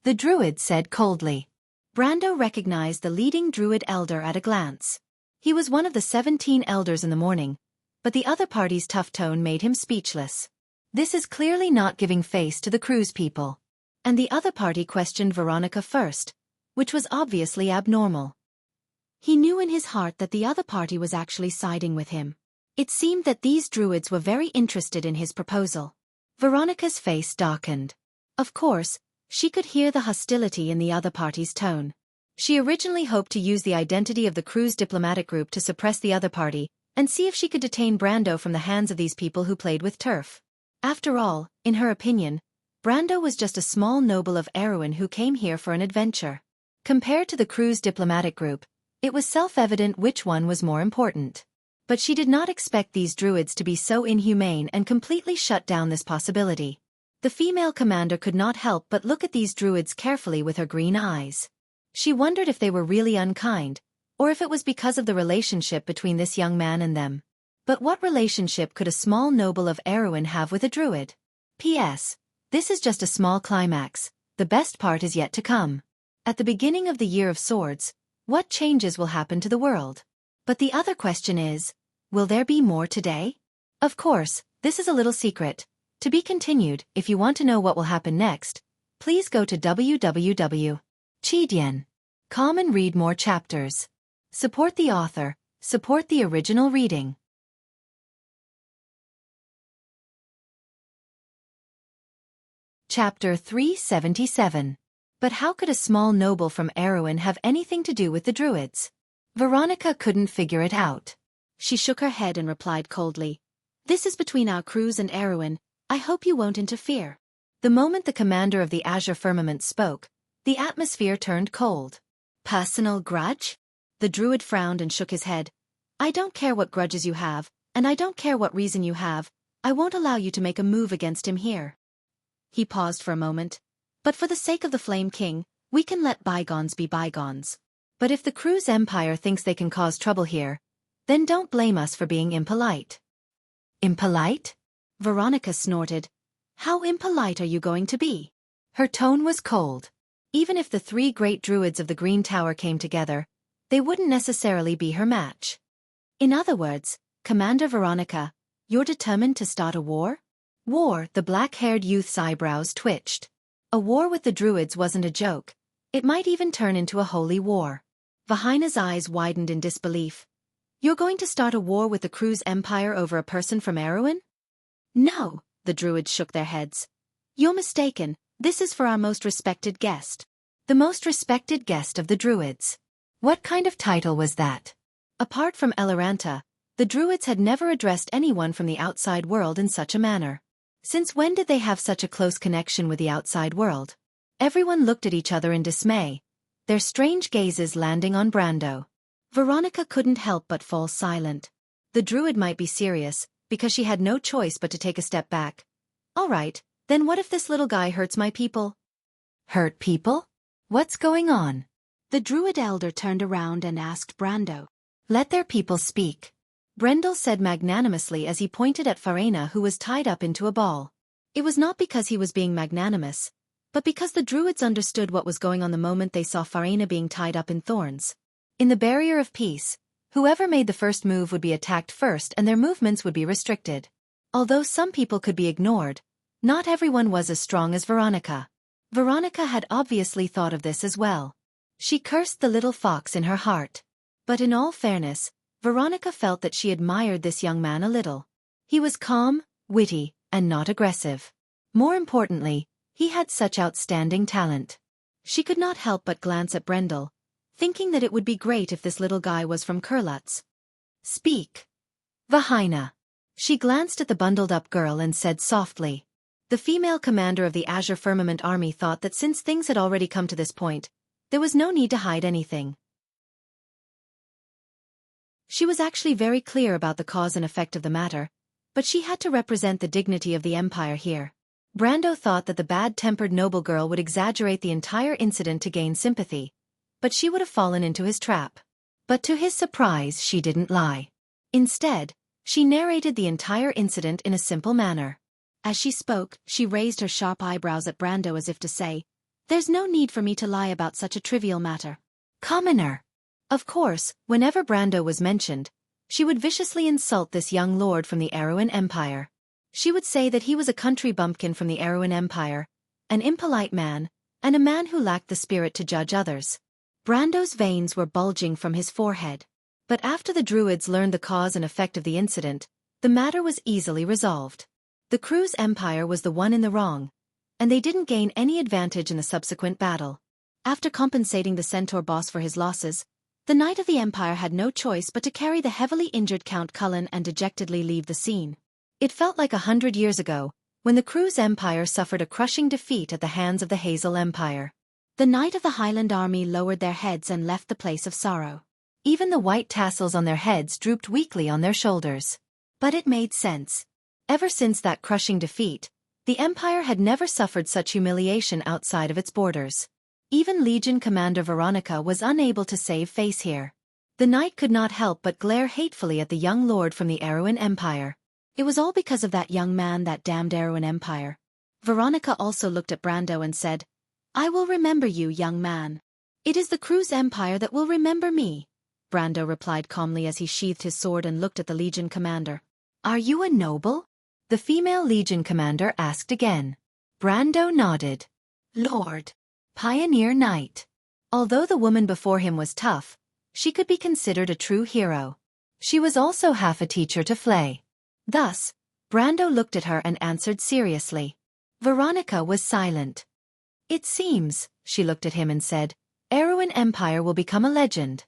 the druid said coldly. Brando recognized the leading druid elder at a glance. He was one of the 17 elders in the morning, but the other party's tough tone made him speechless. This is clearly not giving face to the Cruz people. And the other party questioned Veronica first, which was obviously abnormal. He knew in his heart that the other party was actually siding with him. It seemed that these druids were very interested in his proposal. Veronica's face darkened. Of course, she could hear the hostility in the other party's tone. She originally hoped to use the identity of the Cruz diplomatic group to suppress the other party, and see if she could detain Brando from the hands of these people who played with turf. After all, in her opinion, Brando was just a small noble of Erewhon who came here for an adventure. Compared to the Cruz diplomatic group, it was self-evident which one was more important. But she did not expect these druids to be so inhumane and completely shut down this possibility. The female commander could not help but look at these druids carefully with her green eyes. She wondered if they were really unkind, or if it was because of the relationship between this young man and them. But what relationship could a small noble of Erewhon have with a druid? P.S. This is just a small climax, the best part is yet to come. At the beginning of the Year of Swords, what changes will happen to the world? But the other question is, will there be more today? Of course, this is a little secret. To be continued. If you want to know what will happen next, please go to www.chidian.com and read more chapters. Support the author, support the original reading. Chapter 377. But how could a small noble from Erewhon have anything to do with the druids? Veronica couldn't figure it out. She shook her head and replied coldly, "This is between our Cruz and Erewhon. I hope you won't interfere." The moment the commander of the Azure Firmament spoke, the atmosphere turned cold. "Personal grudge?" The druid frowned and shook his head. "I don't care what grudges you have, and I don't care what reason you have. I won't allow you to make a move against him here." He paused for a moment. "But for the sake of the Flame King, we can let bygones be bygones. But if the Cruz Empire thinks they can cause trouble here, then don't blame us for being impolite." "Impolite?" Veronica snorted. "How impolite are you going to be?" Her tone was cold. Even if the 3 great druids of the Green Tower came together, they wouldn't necessarily be her match. "In other words, Commander Veronica, you're determined to start a war?" War, the black-haired youth's eyebrows twitched. A war with the druids wasn't a joke. It might even turn into a holy war. Vahina's eyes widened in disbelief. "You're going to start a war with the Cruz Empire over a person from Erewhon?" "No," the druids shook their heads. "You're mistaken, this is for our most respected guest." The most respected guest of the druids. What kind of title was that? Apart from Elaranta, the druids had never addressed anyone from the outside world in such a manner. Since when did they have such a close connection with the outside world? Everyone looked at each other in dismay, their strange gazes landing on Brando. Veronica couldn't help but fall silent. The druid might be serious, because she had no choice but to take a step back. "All right, then what if this little guy hurts my people?" "Hurt people? What's going on? The druid elder turned around and asked Brando. Let their people speak. Brendel said magnanimously as he pointed at Farina, who was tied up into a ball. It was not because he was being magnanimous, but because the druids understood what was going on the moment they saw Farina being tied up in thorns. In the barrier of peace, whoever made the first move would be attacked first and their movements would be restricted. Although some people could be ignored, not everyone was as strong as Veronica. Veronica had obviously thought of this as well. She cursed the little fox in her heart. But in all fairness, Veronica felt that she admired this young man a little. He was calm, witty, and not aggressive. More importantly, he had such outstanding talent. She could not help but glance at Brendel, thinking that it would be great if this little guy was from Kurlutz. Speak. Vahina. She glanced at the bundled-up girl and said softly. The female commander of the Azure Firmament army thought that since things had already come to this point, there was no need to hide anything. She was actually very clear about the cause and effect of the matter, but she had to represent the dignity of the Empire here. Brando thought that the bad-tempered noble girl would exaggerate the entire incident to gain sympathy, but she would have fallen into his trap. But to his surprise, she didn't lie. Instead, she narrated the entire incident in a simple manner. As she spoke, she raised her sharp eyebrows at Brando as if to say, "There's no need for me to lie about such a trivial matter." Commoner. Of course, whenever Brando was mentioned, she would viciously insult this young lord from the Erewhon Empire. She would say that he was a country bumpkin from the Erewhon Empire, an impolite man, and a man who lacked the spirit to judge others. Brando's veins were bulging from his forehead. But after the druids learned the cause and effect of the incident, the matter was easily resolved. The Crew's Empire was the one in the wrong, and they didn't gain any advantage in the subsequent battle. After compensating the centaur boss for his losses, the Knight of the Empire had no choice but to carry the heavily injured Count Cullen and dejectedly leave the scene. It felt like 100 years ago, when the Crew's Empire suffered a crushing defeat at the hands of the Hazel Empire. The Knight of the Highland Army lowered their heads and left the place of sorrow. Even the white tassels on their heads drooped weakly on their shoulders. But it made sense. Ever since that crushing defeat, the Empire had never suffered such humiliation outside of its borders. Even Legion Commander Veronica was unable to save face here. The knight could not help but glare hatefully at the young lord from the Erewhon Empire. It was all because of that young man, that damned Erewhon Empire. Veronica also looked at Brando and said, "I will remember you, young man." "It is the Crew's Empire that will remember me," Brando replied calmly as he sheathed his sword and looked at the Legion commander. "Are you a noble?" the female Legion commander asked again. Brando nodded. "Lord. Pioneer Knight." Although the woman before him was tough, she could be considered a true hero. She was also half a teacher to Flay. Thus, Brando looked at her and answered seriously. Veronica was silent. "It seems," she looked at him and said, "Erewhon Empire will become a legend."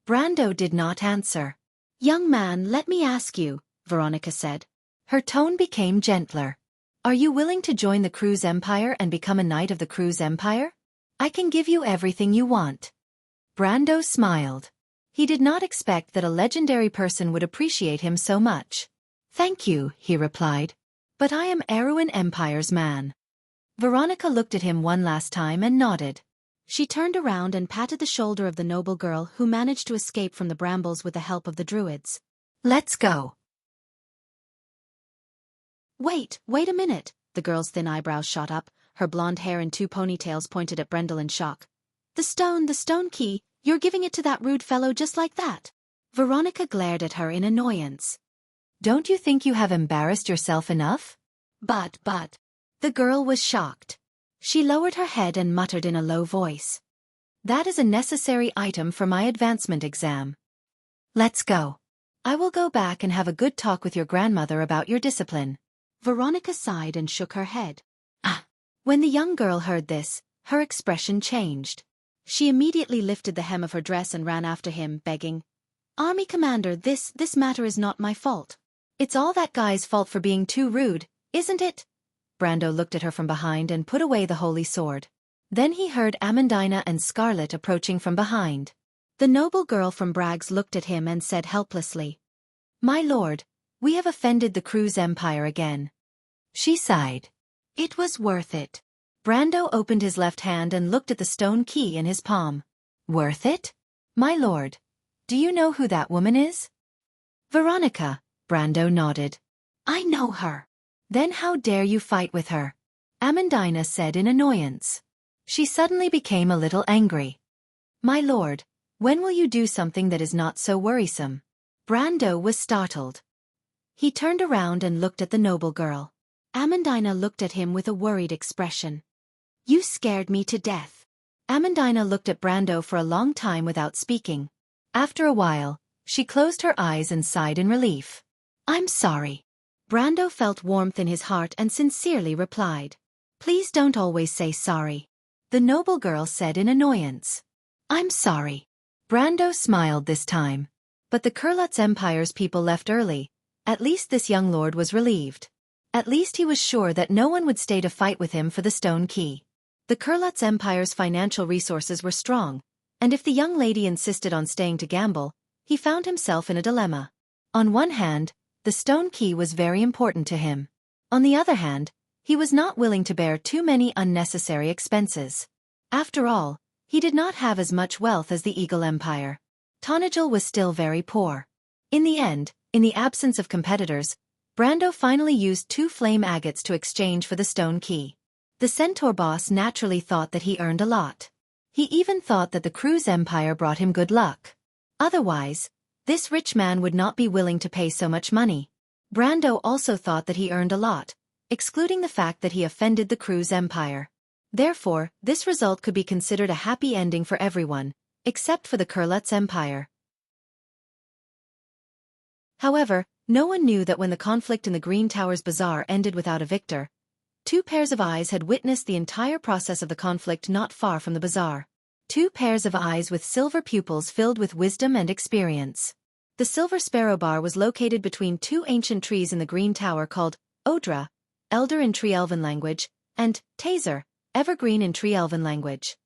Brando did not answer. "Young man, let me ask you," Veronica said. Her tone became gentler. "Are you willing to join the Crew's Empire and become a knight of the Crew's Empire? I can give you everything you want." Brando smiled. He did not expect that a legendary person would appreciate him so much. "Thank you," he replied. "But I am Erewhon Empire's man." Veronica looked at him one last time and nodded. She turned around and patted the shoulder of the noble girl who managed to escape from the brambles with the help of the druids. "Let's go." Wait a minute," the girl's thin eyebrows shot up, her blonde hair in two ponytails pointed at Brendel in shock. The stone key, you're giving it to that rude fellow just like that?" Veronica glared at her in annoyance. "Don't you think you have embarrassed yourself enough?" But. The girl was shocked. She lowered her head and muttered in a low voice. "That is a necessary item for my advancement exam. Let's go. I will go back and have a good talk with your grandmother about your discipline." Veronica sighed and shook her head. When the young girl heard this, her expression changed. She immediately lifted the hem of her dress and ran after him, begging, "Army Commander, this matter is not my fault." "It's all that guy's fault for being too rude, isn't it?" Brando looked at her from behind and put away the holy sword. Then he heard Amandina and Scarlet approaching from behind. The noble girl from Bragg's looked at him and said helplessly, "My lord, we have offended the Crew's Empire again." She sighed. "It was worth it." Brando opened his left hand and looked at the stone key in his palm. Worth it? My lord. Do you know who that woman is? Veronica, Brando nodded. I know her. Then how dare you fight with her? Amandina said in annoyance. She suddenly became a little angry. My lord, when will you do something that is not so worrisome? Brando was startled. He turned around and looked at the noble girl. Amandina looked at him with a worried expression. You scared me to death. Amandina looked at Brando for a long time without speaking. After a while, she closed her eyes and sighed in relief. I'm sorry. Brando felt warmth in his heart and sincerely replied. Please don't always say sorry. The noble girl said in annoyance. I'm sorry. Brando smiled this time. But the Kurlutz Empire's people left early. At least this young lord was relieved. At least he was sure that no one would stay to fight with him for the stone key. The Kurlutz Empire's financial resources were strong, and if the young lady insisted on staying to gamble, he found himself in a dilemma. On one hand, the stone key was very important to him. On the other hand, he was not willing to bear too many unnecessary expenses. After all, he did not have as much wealth as the Eagle Empire. Tonajil was still very poor. In the end, in the absence of competitors, Brando finally used 2 flame agates to exchange for the stone key. The centaur boss naturally thought that he earned a lot. He even thought that the Cruz Empire brought him good luck. Otherwise, this rich man would not be willing to pay so much money. Brando also thought that he earned a lot, excluding the fact that he offended the Cruz Empire. Therefore, this result could be considered a happy ending for everyone, except for the Kurlutz Empire. However, no one knew that when the conflict in the Green Towers Bazaar ended without a victor, 2 pairs of eyes had witnessed the entire process of the conflict not far from the bazaar. 2 pairs of eyes with silver pupils filled with wisdom and experience. The Silver Sparrow Bar was located between 2 ancient trees in the Green Tower called Odra, Elder in Tree Elven language, and Taser, Evergreen in Tree Elven language.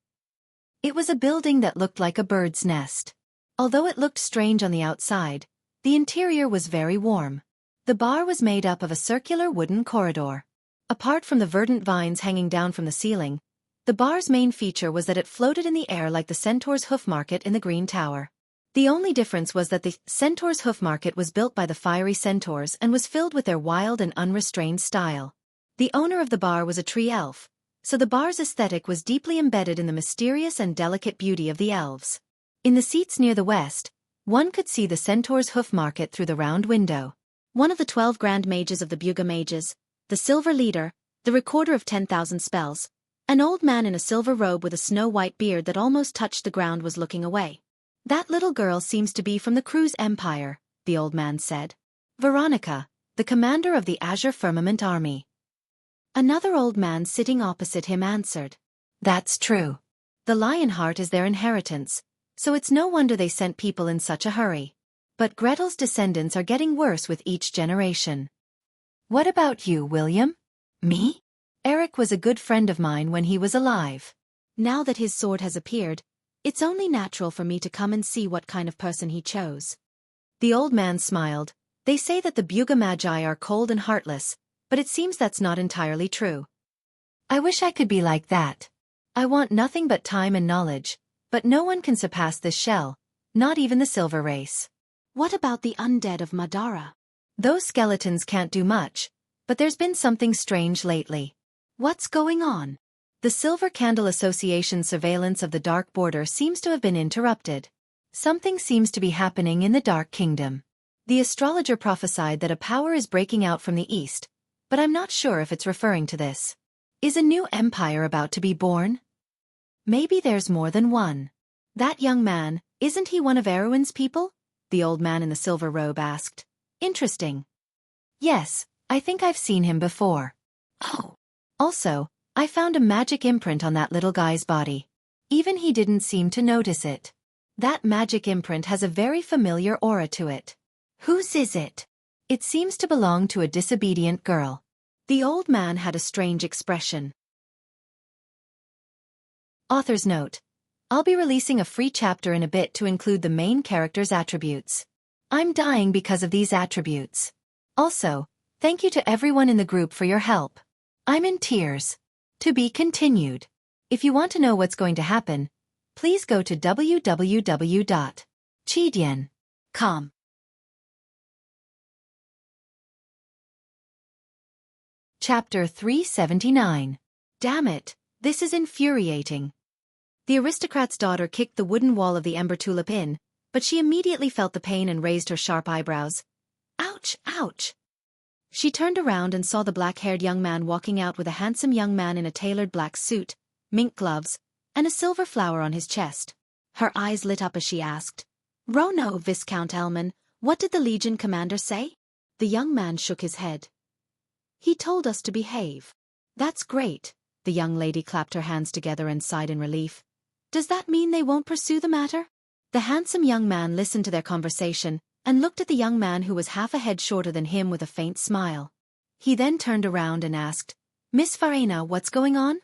It was a building that looked like a bird's nest. Although it looked strange on the outside, the interior was very warm. The bar was made up of a circular wooden corridor. Apart from the verdant vines hanging down from the ceiling, the bar's main feature was that it floated in the air like the Centaur's Hoof Market in the Green Tower. The only difference was that the Centaur's Hoof Market was built by the fiery centaurs and was filled with their wild and unrestrained style. The owner of the bar was a tree elf, so the bar's aesthetic was deeply embedded in the mysterious and delicate beauty of the elves. In the seats near the west, one could see the Centaur's Hoof Market through the round window. One of the 12 Grand Mages of the Buga Mages, the Silver Leader, the Recorder of 10,000 Spells, an old man in a silver robe with a snow-white beard that almost touched the ground was looking away. That little girl seems to be from the Cruz Empire, the old man said. Veronica, the commander of the Azure Firmament Army. Another old man sitting opposite him answered. That's true. The Lionheart is their inheritance, so it's no wonder they sent people in such a hurry. But Gretel's descendants are getting worse with each generation. What about you, William? Me? Eric was a good friend of mine when he was alive. Now that his sword has appeared, it's only natural for me to come and see what kind of person he chose. The old man smiled. They say that the Buga Magi are cold and heartless, but it seems that's not entirely true. I wish I could be like that. I want nothing but time and knowledge, but no one can surpass this shell, not even the Silver Race. What about the undead of Madara? Those skeletons can't do much, but there's been something strange lately. What's going on? The Silver Candle Association's surveillance of the Dark Border seems to have been interrupted. Something seems to be happening in the Dark Kingdom. The astrologer prophesied that a power is breaking out from the east, but I'm not sure if it's referring to this. Is a new empire about to be born? Maybe there's more than one. That young man, isn't he one of Erwin's people? The old man in the silver robe asked. Interesting. Yes, I think I've seen him before. Oh. Also, I found a magic imprint on that little guy's body. Even he didn't seem to notice it. That magic imprint has a very familiar aura to it. Whose is it? It seems to belong to a disobedient girl. The old man had a strange expression. Author's note. I'll be releasing a free chapter in a bit to include the main character's attributes. I'm dying because of these attributes. Also, thank you to everyone in the group for your help. I'm in tears. To be continued. If you want to know what's going to happen, please go to www.chidian.com. Chapter 379. Damn it, this is infuriating. The aristocrat's daughter kicked the wooden wall of the Ember Tulip Inn, but she immediately felt the pain and raised her sharp eyebrows. Ouch, ouch. She turned around and saw the black-haired young man walking out with a handsome young man in a tailored black suit, mink gloves, and a silver flower on his chest. Her eyes lit up as she asked, "Rono, Viscount Elman, what did the Legion commander say?" The young man shook his head. "He told us to behave." "That's great." The young lady clapped her hands together and sighed in relief. "Does that mean they won't pursue the matter?" The handsome young man listened to their conversation and looked at the young man who was half a head shorter than him with a faint smile. He then turned around and asked, "Miss Farina, what's going on?"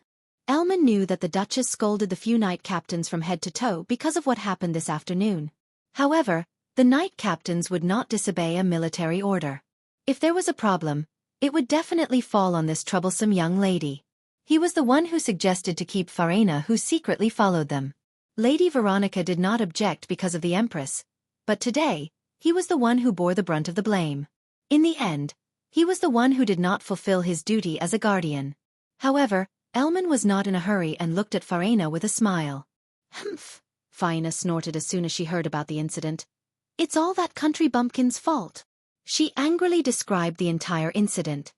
Elman knew that the Duchess scolded the few knight captains from head to toe because of what happened this afternoon. However, the knight captains would not disobey a military order. If there was a problem, it would definitely fall on this troublesome young lady. He was the one who suggested to keep Farina, who secretly followed them. Lady Veronica did not object because of the Empress, but today, he was the one who bore the brunt of the blame. In the end, he was the one who did not fulfill his duty as a guardian. However, Elman was not in a hurry and looked at Farina with a smile. "Humph," Farina snorted as soon as she heard about the incident. "It's all that country bumpkin's fault." She angrily described the entire incident.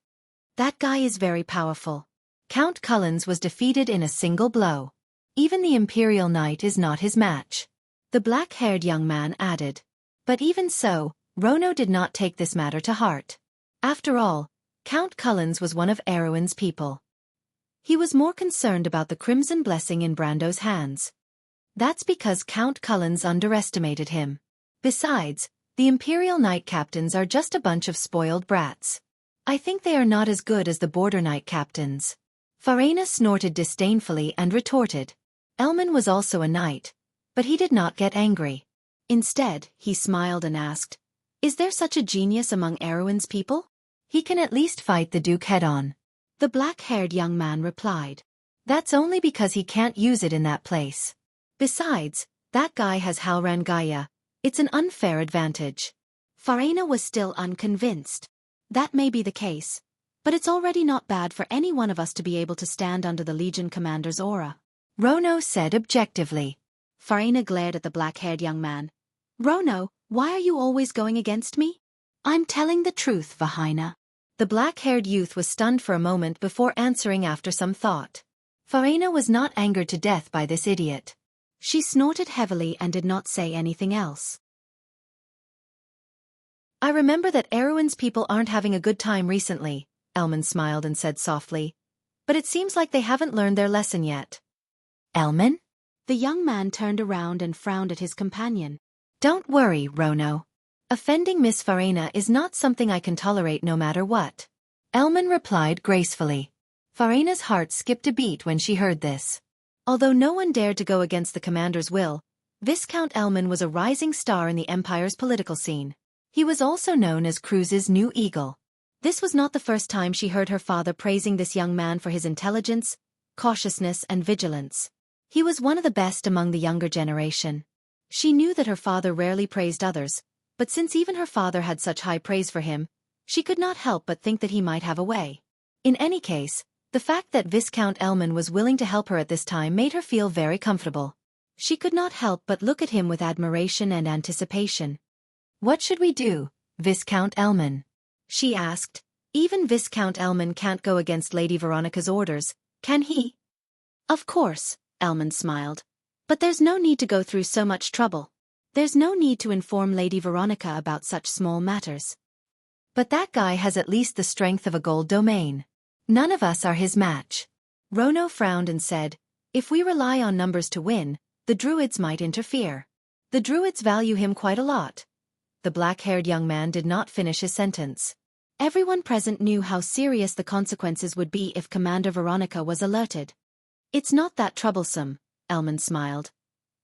"That guy is very powerful. Count Cullens was defeated in a single blow. Even the Imperial Knight is not his match," the black-haired young man added. But even so, Rono did not take this matter to heart. After all, Count Cullens was one of Erwin's people. He was more concerned about the crimson blessing in Brando's hands. That's because Count Cullens underestimated him. Besides, the Imperial Knight captains are just a bunch of spoiled brats. I think they are not as good as the Border Knight captains. Farina snorted disdainfully and retorted. Elman was also a knight, but he did not get angry. Instead, he smiled and asked, "Is there such a genius among Erwin's people? He can at least fight the Duke head-on." The black-haired young man replied, "That's only because he can't use it in that place. Besides, that guy has Halran Gaia. It's an unfair advantage." Farina was still unconvinced. "That may be the case, but it's already not bad for any one of us to be able to stand under the Legion commander's aura," Rono said objectively. Farina glared at the black-haired young man. "Rono, why are you always going against me?" "I'm telling the truth, Vahina." The black-haired youth was stunned for a moment before answering after some thought. Farina was not angered to death by this idiot. She snorted heavily and did not say anything else. "I remember that Erwin's people aren't having a good time recently," Elman smiled and said softly. "But it seems like they haven't learned their lesson yet." "Elman?" The young man turned around and frowned at his companion. "Don't worry, Rono. Offending Miss Farina is not something I can tolerate no matter what," Elman replied gracefully. Farina's heart skipped a beat when she heard this. Although no one dared to go against the commander's will, Viscount Elman was a rising star in the Empire's political scene. He was also known as Cruz's new eagle. This was not the first time she heard her father praising this young man for his intelligence, cautiousness, and vigilance. He was one of the best among the younger generation. She knew that her father rarely praised others, but since even her father had such high praise for him, she could not help but think that he might have a way. In any case, the fact that Viscount Elman was willing to help her at this time made her feel very comfortable. She could not help but look at him with admiration and anticipation. "What should we do, Viscount Elman?" she asked. "Even Viscount Elman can't go against Lady Veronica's orders, can he?" "Of course," Elman smiled. "But there's no need to go through so much trouble. There's no need to inform Lady Veronica about such small matters." "But that guy has at least the strength of a gold domain. None of us are his match." Rono frowned and said, "If we rely on numbers to win, the Druids might interfere. The Druids value him quite a lot." The black-haired young man did not finish his sentence. Everyone present knew how serious the consequences would be if Commander Veronica was alerted. "It's not that troublesome," Elman smiled.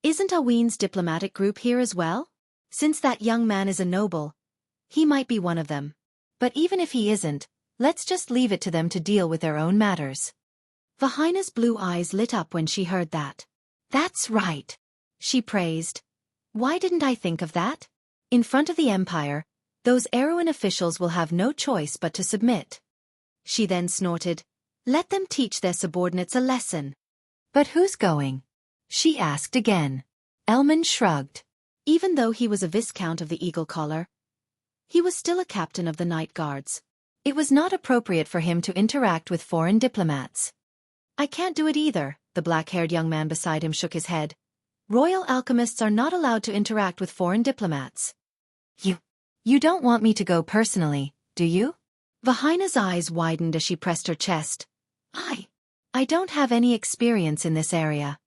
"Isn't Aween's diplomatic group here as well? Since that young man is a noble, he might be one of them. But even if he isn't, let's just leave it to them to deal with their own matters." Vahina's blue eyes lit up when she heard that. That's right, she praised. Why didn't I think of that? In front of the Empire, those Erewhon officials will have no choice but to submit. She then snorted, let them teach their subordinates a lesson. But who's going? She asked again. Elman shrugged. Even though he was a viscount of the Eagle Collar, he was still a captain of the Night Guards. It was not appropriate for him to interact with foreign diplomats. I can't do it either, the black-haired young man beside him shook his head. Royal alchemists are not allowed to interact with foreign diplomats. You don't want me to go personally, do you? Vahina's eyes widened as she pressed her chest. I don't have any experience in this area.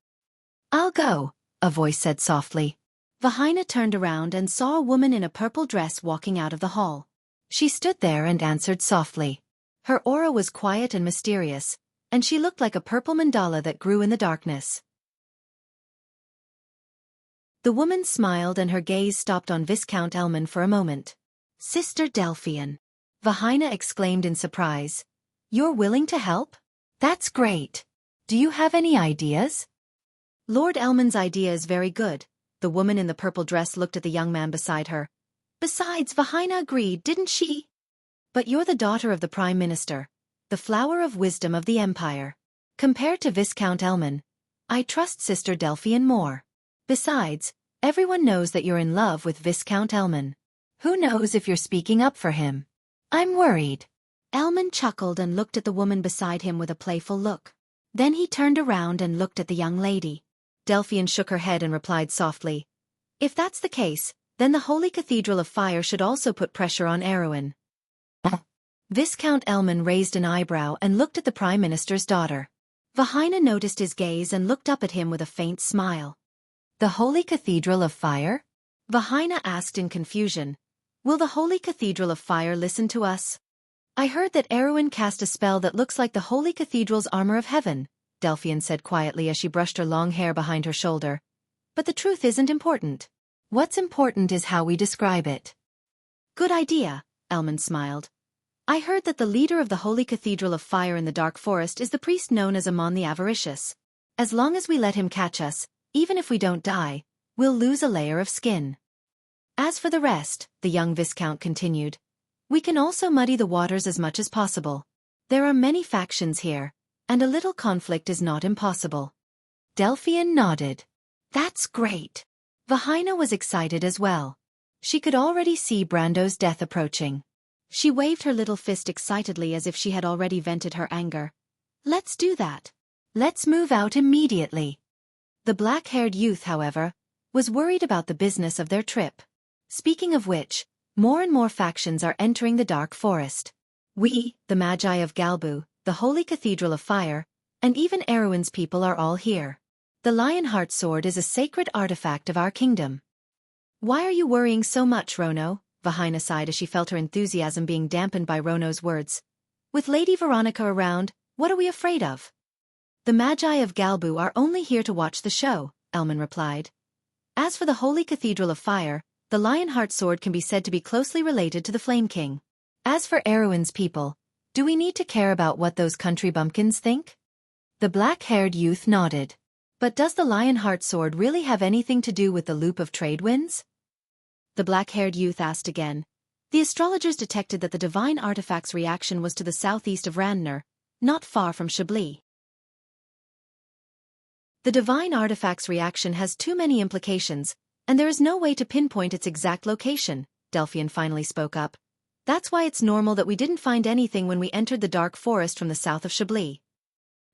I'll go, a voice said softly. Vahina turned around and saw a woman in a purple dress walking out of the hall. She stood there and answered softly. Her aura was quiet and mysterious, and she looked like a purple mandala that grew in the darkness. The woman smiled and her gaze stopped on Viscount Elman for a moment. Sister Delphian, Vahina exclaimed in surprise. You're willing to help? That's great. Do you have any ideas? Lord Elman's idea is very good. The woman in the purple dress looked at the young man beside her. Besides, Vahina agreed, didn't she? But you're the daughter of the Prime Minister, the flower of wisdom of the Empire. Compared to Viscount Elman, I trust Sister Delphian more. Besides, everyone knows that you're in love with Viscount Elman. Who knows if you're speaking up for him? I'm worried. Elman chuckled and looked at the woman beside him with a playful look. Then he turned around and looked at the young lady. Delphian shook her head and replied softly. If that's the case, then the Holy Cathedral of Fire should also put pressure on Erewhon. Viscount Elman raised an eyebrow and looked at the Prime Minister's daughter. Vahina noticed his gaze and looked up at him with a faint smile. The Holy Cathedral of Fire? Vahina asked in confusion. Will the Holy Cathedral of Fire listen to us? I heard that Erewhon cast a spell that looks like the Holy Cathedral's armor of heaven, Delphian said quietly as she brushed her long hair behind her shoulder. But the truth isn't important. What's important is how we describe it. Good idea, Elman smiled. I heard that the leader of the Holy Cathedral of Fire in the Dark Forest is the priest known as Amon the Avaricious. As long as we let him catch us, even if we don't die, we'll lose a layer of skin. As for the rest, the young Viscount continued, we can also muddy the waters as much as possible. There are many factions here, and a little conflict is not impossible. Delphian nodded. That's great. Vahina was excited as well. She could already see Brando's death approaching. She waved her little fist excitedly as if she had already vented her anger. Let's do that. Let's move out immediately. The black-haired youth, however, was worried about the business of their trip. Speaking of which, more and more factions are entering the Dark Forest. We, the Magi of Galbu, the Holy Cathedral of Fire, and even Erewhon's people are all here. The Lionheart Sword is a sacred artifact of our kingdom. Why are you worrying so much, Rono? Vahina sighed as she felt her enthusiasm being dampened by Rono's words. With Lady Veronica around, what are we afraid of? The Magi of Galbu are only here to watch the show, Elman replied. As for the Holy Cathedral of Fire, the Lionheart Sword can be said to be closely related to the Flame King. As for Erewhon's people, do we need to care about what those country bumpkins think? The black-haired youth nodded. But does the Lionheart Sword really have anything to do with the loop of trade winds? The black-haired youth asked again. The astrologers detected that the divine artifact's reaction was to the southeast of Randner, not far from Chablis. The divine artifact's reaction has too many implications, and there is no way to pinpoint its exact location, Delphian finally spoke up. That's why it's normal that we didn't find anything when we entered the dark forest from the south of Chablis.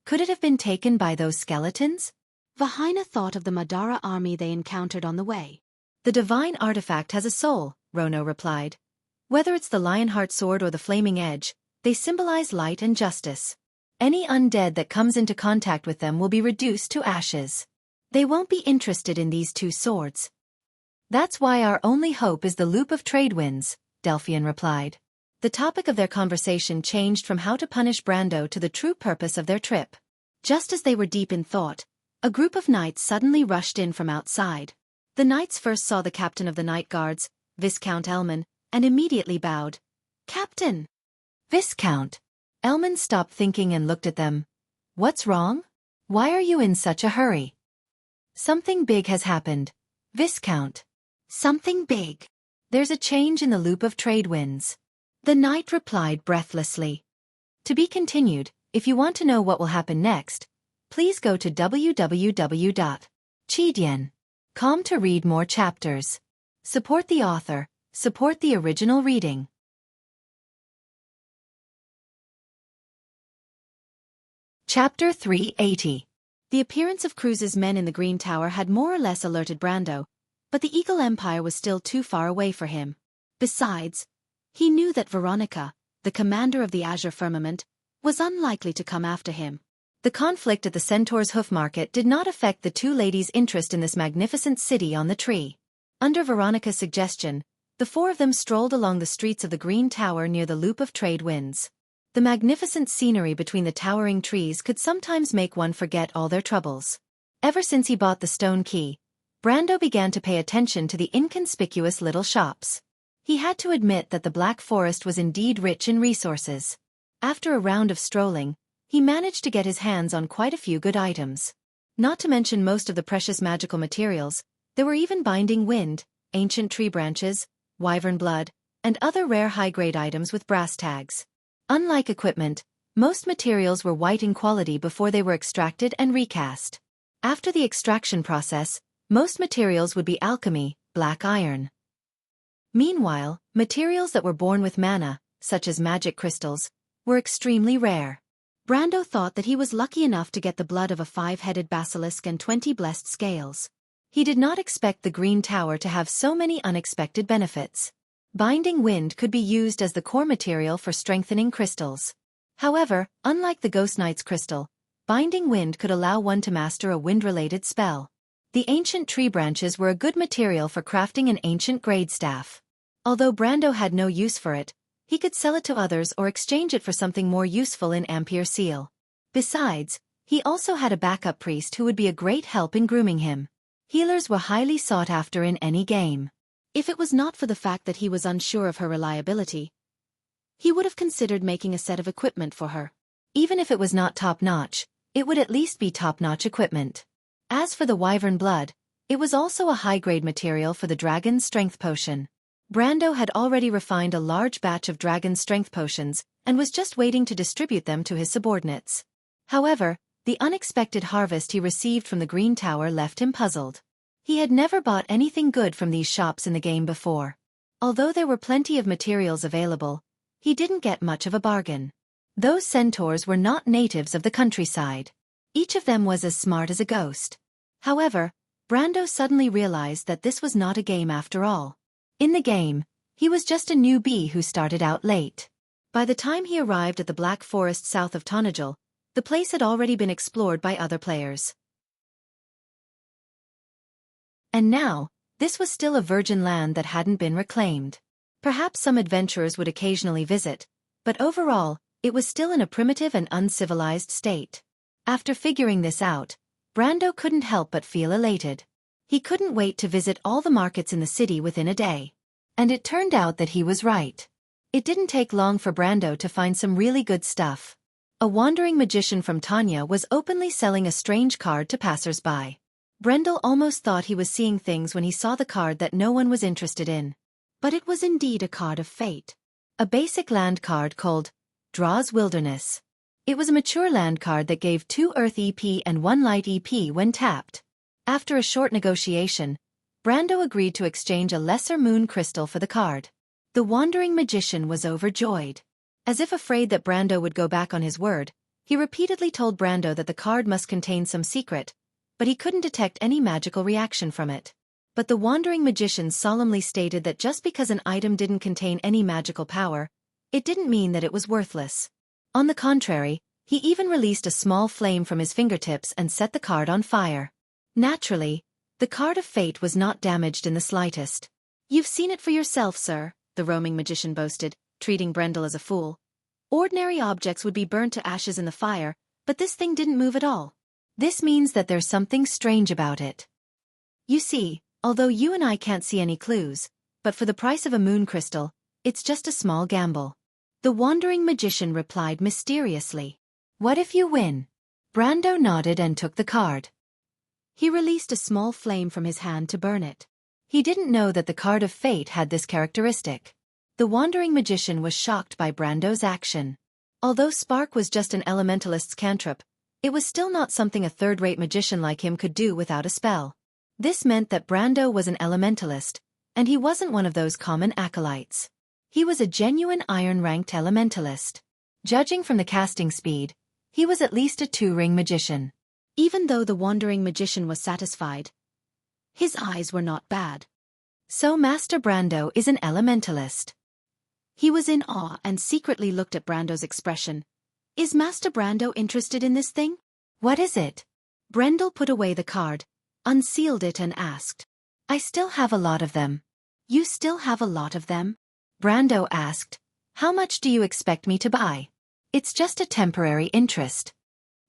Could it have been taken by those skeletons? Vahina thought of the Madara army they encountered on the way. The divine artifact has a soul, Rono replied. Whether it's the Lionheart Sword or the Flaming Edge, they symbolize light and justice. Any undead that comes into contact with them will be reduced to ashes. They won't be interested in these two swords. That's why our only hope is the loop of trade winds, Delphian replied. The topic of their conversation changed from how to punish Brando to the true purpose of their trip. Just as they were deep in thought, a group of knights suddenly rushed in from outside. The knights first saw the captain of the Night Guards, Viscount Elman, and immediately bowed. Captain! Viscount! Elman stopped thinking and looked at them. What's wrong? Why are you in such a hurry? Something big has happened, Viscount. Something big. There's a change in the loop of trade winds. The knight replied breathlessly. To be continued. If you want to know what will happen next, please go to www.chidian.com to read more chapters. Support the author, support the original reading. Chapter 380. The appearance of Cruz's men in the Green Tower had more or less alerted Brando, but the Eagle Empire was still too far away for him. Besides, he knew that Veronica, the commander of the Azure Firmament, was unlikely to come after him. The conflict at the Centaur's Hoof Market did not affect the two ladies' interest in this magnificent city on the tree. Under Veronica's suggestion, the four of them strolled along the streets of the Green Tower near the loop of trade winds. The magnificent scenery between the towering trees could sometimes make one forget all their troubles. Ever since he bought the stone key, Brando began to pay attention to the inconspicuous little shops. He had to admit that the Black Forest was indeed rich in resources. After a round of strolling, he managed to get his hands on quite a few good items. Not to mention most of the precious magical materials, there were even binding wind, ancient tree branches, wyvern blood, and other rare high-grade items with brass tags. Unlike equipment, most materials were white in quality before they were extracted and recast. After the extraction process, most materials would be alchemy, black iron. Meanwhile, materials that were born with mana, such as magic crystals, were extremely rare. Brando thought that he was lucky enough to get the blood of a 5-headed basilisk and 20 blessed scales. He did not expect the Green Tower to have so many unexpected benefits. Binding wind could be used as the core material for strengthening crystals. However, unlike the Ghost Knight's crystal, binding wind could allow one to master a wind-related spell. The ancient tree branches were a good material for crafting an ancient grade staff. Although Brando had no use for it, he could sell it to others or exchange it for something more useful in Ampere Seal. Besides, he also had a backup priest who would be a great help in grooming him. Healers were highly sought after in any game. If it was not for the fact that he was unsure of her reliability, he would have considered making a set of equipment for her. Even if it was not top-notch, it would at least be top-notch equipment. As for the wyvern blood, it was also a high-grade material for the dragon's strength potion. Brando had already refined a large batch of dragon strength potions and was just waiting to distribute them to his subordinates. However, the unexpected harvest he received from the Green Tower left him puzzled. He had never bought anything good from these shops in the game before. Although there were plenty of materials available, he didn't get much of a bargain. Those centaurs were not natives of the countryside. Each of them was as smart as a ghost. However, Brando suddenly realized that this was not a game after all. In the game, he was just a newbie who started out late. By the time he arrived at the Black Forest south of Tonajal, the place had already been explored by other players. And now, this was still a virgin land that hadn't been reclaimed. Perhaps some adventurers would occasionally visit, but overall, it was still in a primitive and uncivilized state. After figuring this out, Brando couldn't help but feel elated. He couldn't wait to visit all the markets in the city within a day. And it turned out that he was right. It didn't take long for Brando to find some really good stuff. A wandering magician from Tanya was openly selling a strange card to passers-by. Brendel almost thought he was seeing things when he saw the card that no one was interested in. But it was indeed a card of fate. A basic land card called Draw's Wilderness. It was a mature land card that gave 2 Earth EP and 1 Light EP when tapped. After a short negotiation, Brando agreed to exchange a lesser moon crystal for the card. The wandering magician was overjoyed. As if afraid that Brando would go back on his word, he repeatedly told Brando that the card must contain some secret, but he couldn't detect any magical reaction from it. But the wandering magician solemnly stated that just because an item didn't contain any magical power, it didn't mean that it was worthless. On the contrary, he even released a small flame from his fingertips and set the card on fire. Naturally, the card of fate was not damaged in the slightest. "You've seen it for yourself, sir," the roaming magician boasted, treating Brendel as a fool. "Ordinary objects would be burnt to ashes in the fire, but this thing didn't move at all. This means that there's something strange about it. You see, although you and I can't see any clues, but for the price of a moon crystal, it's just a small gamble." The wandering magician replied mysteriously. "What if you win? Brando nodded and took the card. He released a small flame from his hand to burn it. He didn't know that the card of fate had this characteristic. The wandering magician was shocked by Brando's action. Although spark was just an elementalist's cantrip, it was still not something a third-rate magician like him could do without a spell. This meant that Brando was an elementalist, and he wasn't one of those common acolytes. He was a genuine iron-ranked elementalist. Judging from the casting speed, he was at least a 2-ring magician. Even though the wandering magician was satisfied, his eyes were not bad. So Master Brando is an elementalist. He was in awe and secretly looked at Brando's expression. Is Master Brando interested in this thing? What is it? Brendel put away the card, unsealed it and asked. I still have a lot of them. You still have a lot of them? Brando asked. How much do you expect me to buy? It's just a temporary interest.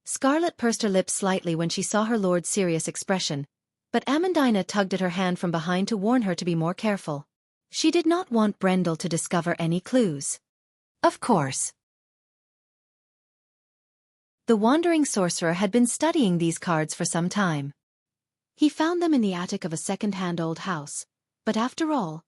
Scarlet pursed her lips slightly when she saw her lord's serious expression, but Amandina tugged at her hand from behind to warn her to be more careful. She did not want Brendel to discover any clues. Of course. The wandering sorcerer had been studying these cards for some time. He found them in the attic of a second-hand old house, but after all,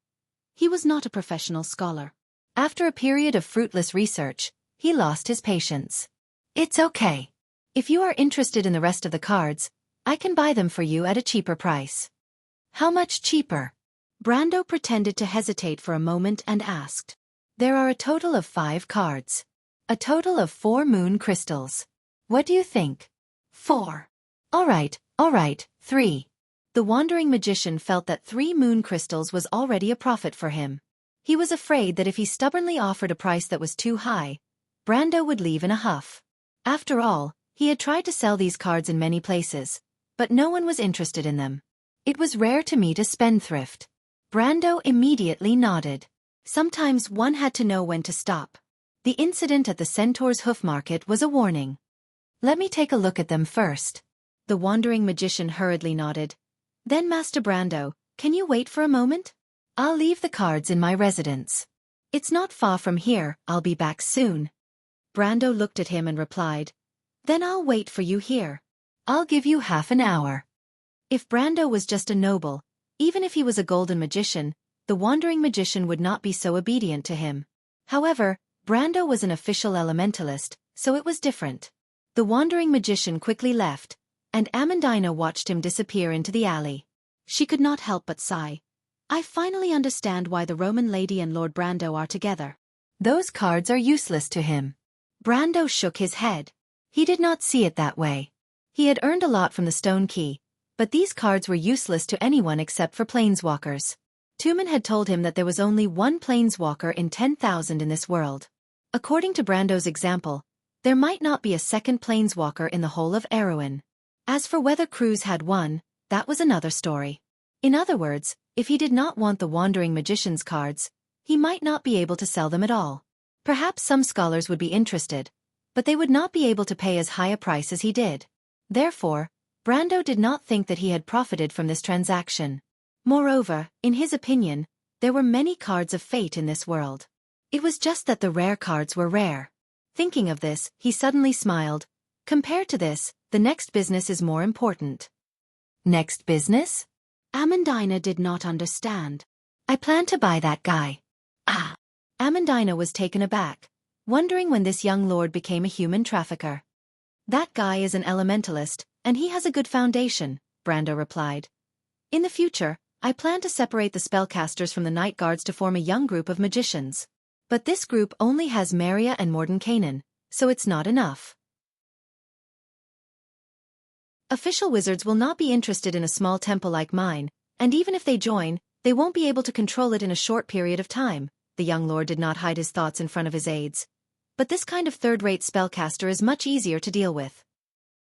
he was not a professional scholar. After a period of fruitless research, he lost his patience. It's okay. If you are interested in the rest of the cards, I can buy them for you at a cheaper price. How much cheaper? Brando pretended to hesitate for a moment and asked. There are a total of 5 cards. A total of 4 moon crystals. What do you think? 4. All right, 3. The wandering magician felt that 3 moon crystals was already a profit for him. He was afraid that if he stubbornly offered a price that was too high, Brando would leave in a huff. After all, he had tried to sell these cards in many places, but no one was interested in them. It was rare to meet a spendthrift. Brando immediately nodded. Sometimes one had to know when to stop. The incident at the Centaur's Hoof Market was a warning. Let me take a look at them first. The wandering magician hurriedly nodded. Then Master Brando, can you wait for a moment? I'll leave the cards in my residence. It's not far from here, I'll be back soon. Brando looked at him and replied. Then I'll wait for you here. I'll give you half an hour. If Brando was just a noble, even if he was a golden magician, the wandering magician would not be so obedient to him. However, Brando was an official elementalist, so it was different. The wandering magician quickly left, and Amandina watched him disappear into the alley. She could not help but sigh. I finally understand why the Roman lady and Lord Brando are together. Those cards are useless to him. Brando shook his head. He did not see it that way. He had earned a lot from the stone key, but these cards were useless to anyone except for planeswalkers. Tumen had told him that there was only one planeswalker in 10,000 in this world. According to Brando's example, there might not be a second planeswalker in the whole of Erewhon. As for whether Cruz had one, that was another story. In other words, if he did not want the wandering magician's cards, he might not be able to sell them at all. Perhaps some scholars would be interested, but they would not be able to pay as high a price as he did. Therefore, Brando did not think that he had profited from this transaction. Moreover, in his opinion, there were many cards of fate in this world. It was just that the rare cards were rare. Thinking of this, he suddenly smiled. Compared to this, the next business is more important. Next business? Amandina did not understand. I plan to buy that guy. Ah! Amandina was taken aback, wondering when this young lord became a human trafficker. That guy is an elementalist, and he has a good foundation, Brando replied. In the future, I plan to separate the spellcasters from the night guards to form a young group of magicians. But this group only has Maria and Mordenkainen, so it's not enough. Official wizards will not be interested in a small temple like mine, and even if they join, they won't be able to control it in a short period of time. The young lord did not hide his thoughts in front of his aides. But this kind of third-rate spellcaster is much easier to deal with.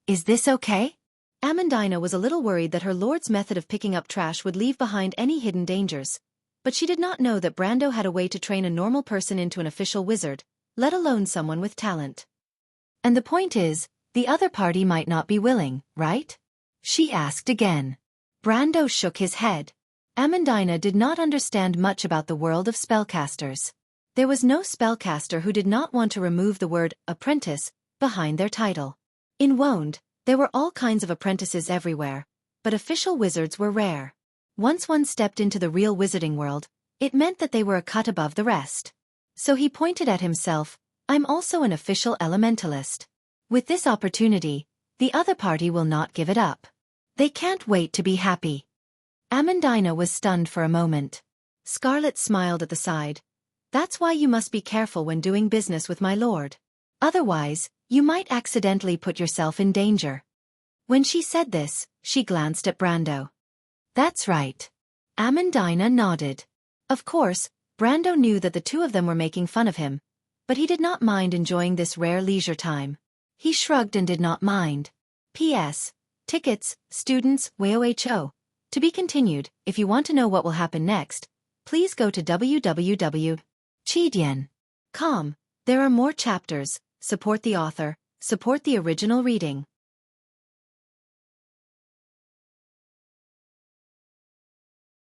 Is this okay? Amandina was a little worried that her lord's method of picking up trash would leave behind any hidden dangers, but she did not know that Brando had a way to train a normal person into an official wizard, let alone someone with talent. And the point is, the other party might not be willing, right? She asked again. Brando shook his head. Amandina did not understand much about the world of spellcasters. There was no spellcaster who did not want to remove the word apprentice behind their title. In Wonde, there were all kinds of apprentices everywhere, but official wizards were rare. Once one stepped into the real wizarding world, it meant that they were a cut above the rest. So he pointed at himself, I'm also an official elementalist. With this opportunity, the other party will not give it up. They can't wait to be happy. Amandina was stunned for a moment. Scarlet smiled at the side. That's why you must be careful when doing business with my lord. Otherwise, you might accidentally put yourself in danger. When she said this, she glanced at Brando. That's right. Amandina nodded. Of course, Brando knew that the two of them were making fun of him, but he did not mind enjoying this rare leisure time. He shrugged and did not mind. P.S. Tickets, students, WHO. To be continued. If you want to know what will happen next, please go to www.chidian.com. There are more chapters. Support the author, support the original reading.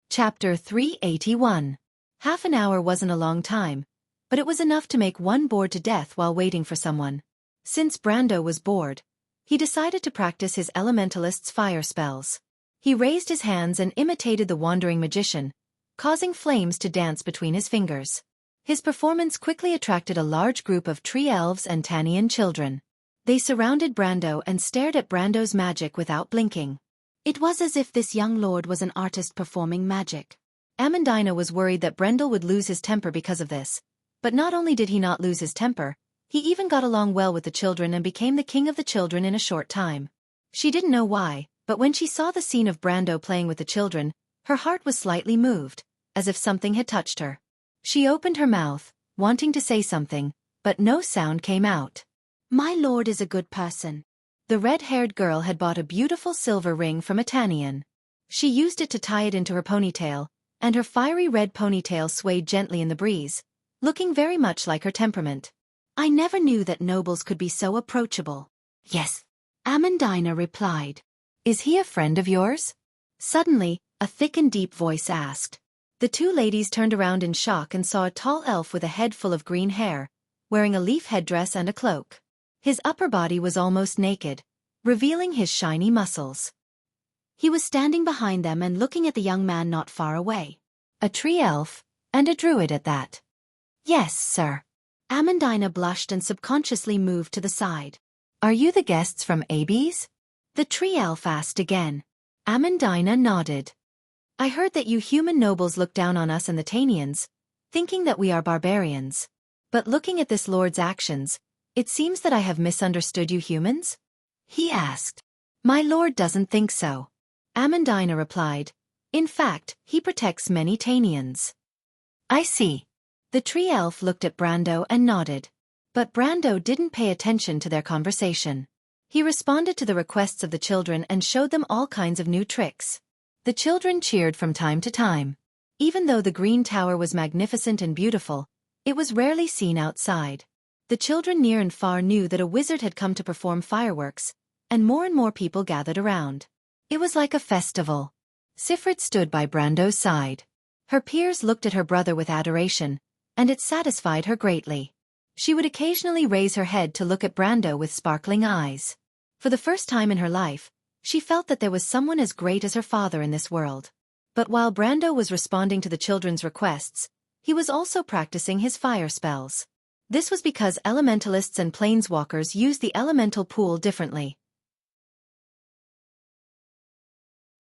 Chapter 381. Half an hour wasn't a long time, but it was enough to make one bored to death while waiting for someone. Since Brando was bored, he decided to practice his elementalist's fire spells. He raised his hands and imitated the wandering magician, causing flames to dance between his fingers. His performance quickly attracted a large group of tree elves and Tanian children. They surrounded Brando and stared at Brando's magic without blinking. It was as if this young lord was an artist performing magic. Amandina was worried that Brendel would lose his temper because of this, but not only did he not lose his temper, he even got along well with the children and became the king of the children in a short time. She didn't know why, but when she saw the scene of Brando playing with the children, her heart was slightly moved, as if something had touched her. She opened her mouth, wanting to say something, but no sound came out. My lord is a good person. The red-haired girl had bought a beautiful silver ring from a Tanian. She used it to tie it into her ponytail, and her fiery red ponytail swayed gently in the breeze, looking very much like her temperament. I never knew that nobles could be so approachable. Yes, Amandina replied. Is he a friend of yours? Suddenly, a thick and deep voice asked. The two ladies turned around in shock and saw a tall elf with a head full of green hair, wearing a leaf headdress and a cloak. His upper body was almost naked, revealing his shiny muscles. He was standing behind them and looking at the young man not far away. A tree elf, and a druid at that. Yes, sir. Amandina blushed and subconsciously moved to the side. Are you the guests from Abes? The tree elf asked again. Amandina nodded. I heard that you human nobles look down on us and the Tanians, thinking that we are barbarians. But looking at this lord's actions, it seems that I have misunderstood you humans? He asked. My lord doesn't think so. Amandina replied. In fact, he protects many Tanians. I see. The tree elf looked at Brando and nodded. But Brando didn't pay attention to their conversation. He responded to the requests of the children and showed them all kinds of new tricks. The children cheered from time to time. Even though the green tower was magnificent and beautiful, it was rarely seen outside. The children near and far knew that a wizard had come to perform fireworks, and more people gathered around. It was like a festival. Sifrit stood by Brando's side. Her peers looked at her brother with adoration, and it satisfied her greatly. She would occasionally raise her head to look at Brando with sparkling eyes. For the first time in her life, she felt that there was someone as great as her father in this world. But while Brando was responding to the children's requests, he was also practicing his fire spells. This was because elementalists and planeswalkers use the elemental pool differently.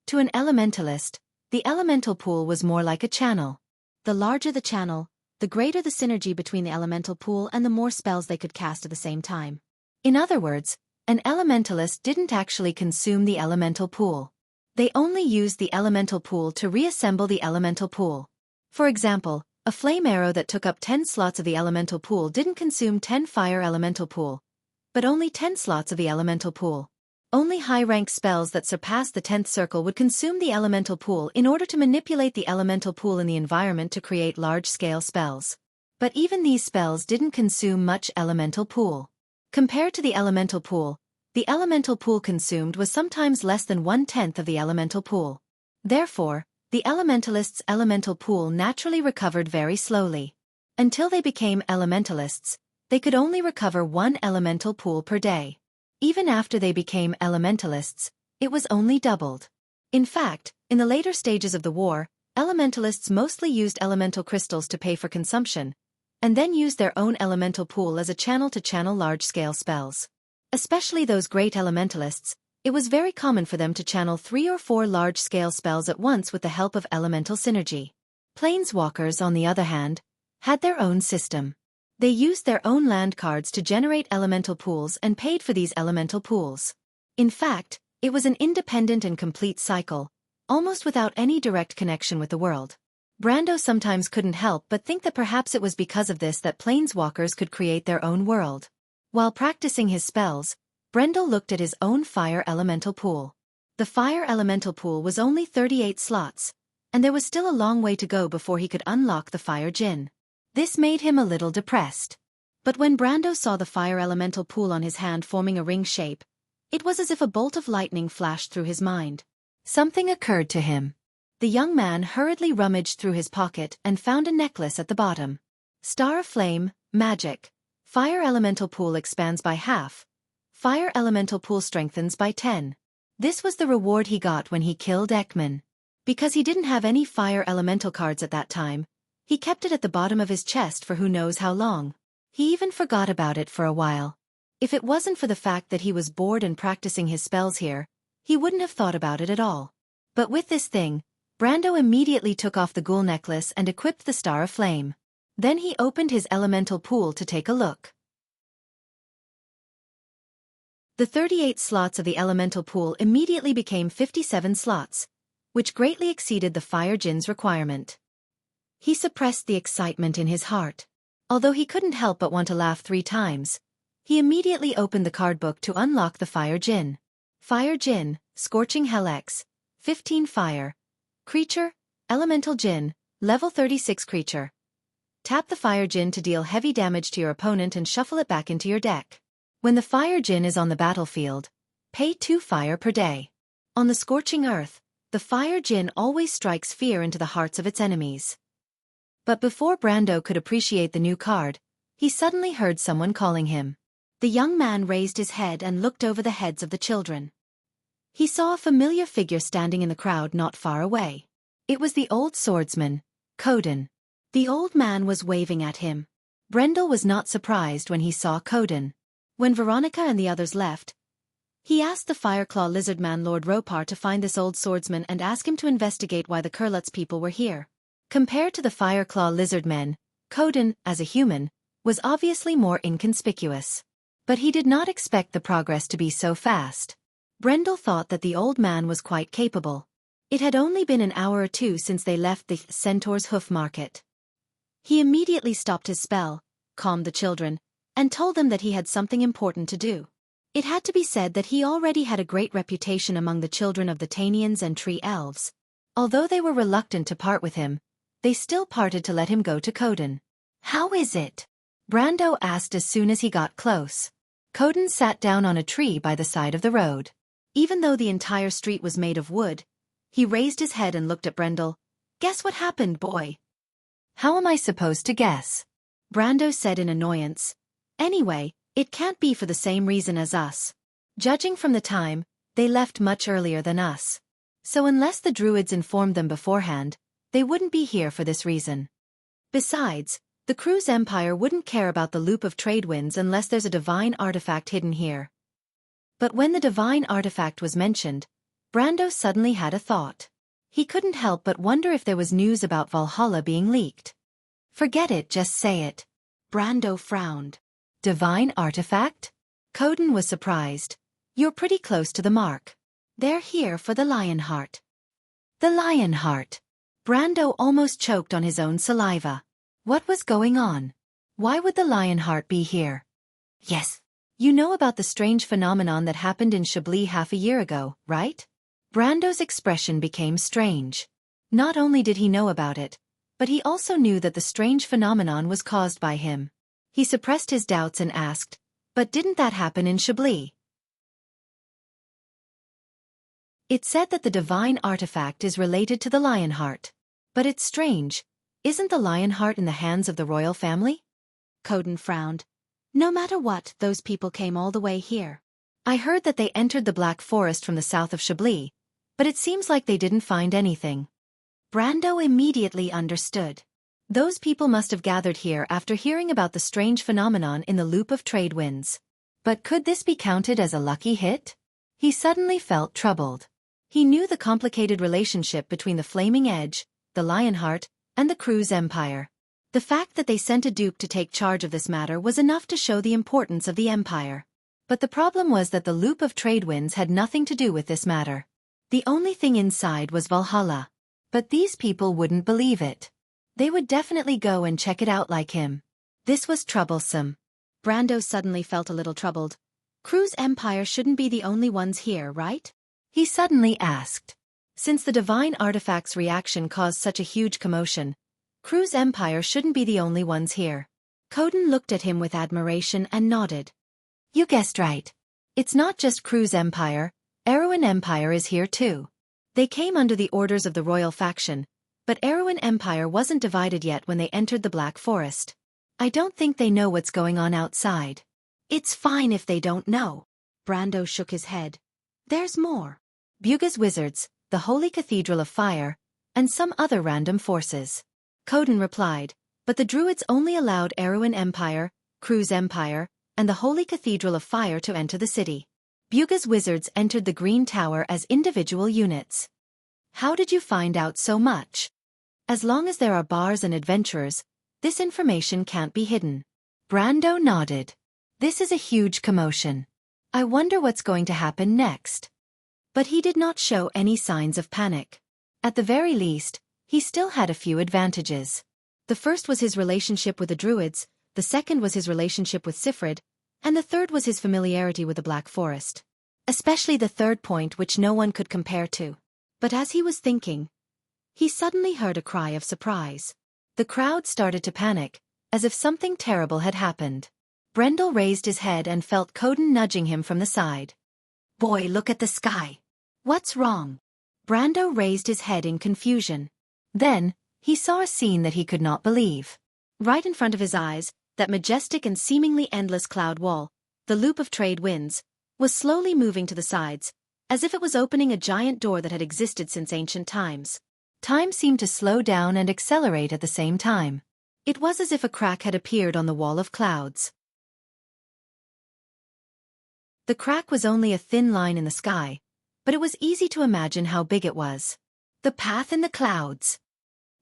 To an elementalist, the elemental pool was more like a channel. The larger the channel, the greater the synergy between the elemental pool and the more spells they could cast at the same time. In other words, an elementalist didn't actually consume the elemental pool. They only used the elemental pool to reassemble the elemental pool. For example, a flame arrow that took up 10 slots of the elemental pool didn't consume 10 fire elemental pool, but only 10 slots of the elemental pool. Only high-rank spells that surpassed the 10th circle would consume the elemental pool in order to manipulate the elemental pool in the environment to create large-scale spells. But even these spells didn't consume much elemental pool. Compared to the elemental pool consumed was sometimes less than 1/10 of the elemental pool. Therefore, the elementalist's elemental pool naturally recovered very slowly. Until they became elementalists, they could only recover 1 elemental pool per day. Even after they became elementalists, it was only doubled. In fact, in the later stages of the war, elementalists mostly used elemental crystals to pay for consumption, and then used their own elemental pool as a channel to channel large-scale spells. Especially those great elementalists, it was very common for them to channel 3 or 4 large-scale spells at once with the help of elemental synergy. Planeswalkers, on the other hand, had their own system. They used their own land cards to generate elemental pools and paid for these elemental pools. In fact, it was an independent and complete cycle, almost without any direct connection with the world. Brando sometimes couldn't help but think that perhaps it was because of this that planeswalkers could create their own world. While practicing his spells, Brando looked at his own fire elemental pool. The fire elemental pool was only 38 slots, and there was still a long way to go before he could unlock the fire djinn. This made him a little depressed. But when Brando saw the fire elemental pool on his hand forming a ring shape, it was as if a bolt of lightning flashed through his mind. Something occurred to him. The young man hurriedly rummaged through his pocket and found a necklace at the bottom. Star of Flame, Magic. Fire elemental pool expands by half. Fire elemental pool strengthens by 10. This was the reward he got when he killed Ekman. Because he didn't have any fire elemental cards at that time, he kept it at the bottom of his chest for who knows how long. He even forgot about it for a while. If it wasn't for the fact that he was bored and practicing his spells here, he wouldn't have thought about it at all. But with this thing, Brando immediately took off the ghoul necklace and equipped the Star of Flame. Then he opened his elemental pool to take a look. The 38 slots of the elemental pool immediately became 57 slots, which greatly exceeded the fire djinn's requirement. He suppressed the excitement in his heart. Although he couldn't help but want to laugh 3 times, he immediately opened the card book to unlock the fire djinn. Fire djinn, Scorching Hell X, 15 fire. Creature, Elemental Djinn, level 36 creature. Tap the fire djinn to deal heavy damage to your opponent and shuffle it back into your deck. When the fire djinn is on the battlefield, pay 2 fire per day. On the scorching earth, the fire djinn always strikes fear into the hearts of its enemies. But before Brando could appreciate the new card, he suddenly heard someone calling him. The young man raised his head and looked over the heads of the children. He saw a familiar figure standing in the crowd not far away. It was the old swordsman, Coden. The old man was waving at him. Brendel was not surprised when he saw Coden. When Veronica and the others left, he asked the Fireclaw Lizardman Lord Ropar to find this old swordsman and ask him to investigate why the Kurlutz people were here. Compared to the Fireclaw Lizardmen, Coden, as a human, was obviously more inconspicuous. But he did not expect the progress to be so fast. Brendel thought that the old man was quite capable. It had only been an hour or 2 since they left the Centaur's Hoof Market. He immediately stopped his spell, calmed the children, and told them that he had something important to do. It had to be said that he already had a great reputation among the children of the Tanians and Tree Elves. Although they were reluctant to part with him, they still parted to let him go to Coden. "How is it?" Brando asked as soon as he got close. Coden sat down on a tree by the side of the road. Even though the entire street was made of wood, he raised his head and looked at Brendel. "Guess what happened, boy?" "How am I supposed to guess?" Brando said in annoyance. "Anyway, it can't be for the same reason as us. Judging from the time, they left much earlier than us. So unless the druids informed them beforehand, they wouldn't be here for this reason. Besides, the crew's empire wouldn't care about the loop of trade winds unless there's a divine artifact hidden here." But when the divine artifact was mentioned, Brando suddenly had a thought. He couldn't help but wonder if there was news about Valhalla being leaked. "Forget it, just say it." Brando frowned. "Divine artifact?" Coden was surprised. "You're pretty close to the mark. They're here for the Lionheart." The Lionheart. Brando almost choked on his own saliva. What was going on? Why would the Lionheart be here? "Yes. You know about the strange phenomenon that happened in Chablis half a year ago, right?" Brando's expression became strange. Not only did he know about it, but he also knew that the strange phenomenon was caused by him. He suppressed his doubts and asked, "But didn't that happen in Chablis?" It said that the divine artifact is related to the Lionheart. But it's strange. Isn't the Lionheart in the hands of the royal family? Coden frowned. "No matter what, those people came all the way here." I heard that they entered the Black Forest from the south of Chablis, but it seems like they didn't find anything. Brando immediately understood. Those people must have gathered here after hearing about the strange phenomenon in the loop of trade winds. But could this be counted as a lucky hit? He suddenly felt troubled. He knew the complicated relationship between the Flaming Edge, the Lionheart, and the Cruz Empire. The fact that they sent a duke to take charge of this matter was enough to show the importance of the empire. But the problem was that the loop of trade winds had nothing to do with this matter. The only thing inside was Valhalla. But these people wouldn't believe it. They would definitely go and check it out like him. This was troublesome. Brando suddenly felt a little troubled. Cruz Empire shouldn't be the only ones here, right? He suddenly asked. Since the divine artifact's reaction caused such a huge commotion, Cruz Empire shouldn't be the only ones here. Coden looked at him with admiration and nodded. You guessed right. It's not just Cruz Empire, Erewhon Empire is here too. They came under the orders of the royal faction, but Erewhon Empire wasn't divided yet when they entered the Black Forest. I don't think they know what's going on outside. It's fine if they don't know. Brando shook his head. There's more. Buga's wizards, the Holy Cathedral of Fire, and some other random forces. Coden replied, but the Druids only allowed Erewhon Empire, Cruz Empire, and the Holy Cathedral of Fire to enter the city. Buga's wizards entered the Green Tower as individual units. How did you find out so much? As long as there are bars and adventurers, this information can't be hidden. Brando nodded. This is a huge commotion. I wonder what's going to happen next. But he did not show any signs of panic. At the very least, he still had a few advantages. The first was his relationship with the Druids, the second was his relationship with Sifrid, and the third was his familiarity with the Black Forest. Especially the third point which no one could compare to. But as he was thinking, he suddenly heard a cry of surprise. The crowd started to panic, as if something terrible had happened. Brendel raised his head and felt Coden nudging him from the side. Boy, look at the sky. What's wrong? Brando raised his head in confusion. Then, he saw a scene that he could not believe. Right in front of his eyes, that majestic and seemingly endless cloud wall, the loop of trade winds, was slowly moving to the sides, as if it was opening a giant door that had existed since ancient times. Time seemed to slow down and accelerate at the same time. It was as if a crack had appeared on the wall of clouds. The crack was only a thin line in the sky, but it was easy to imagine how big it was. The path in the clouds.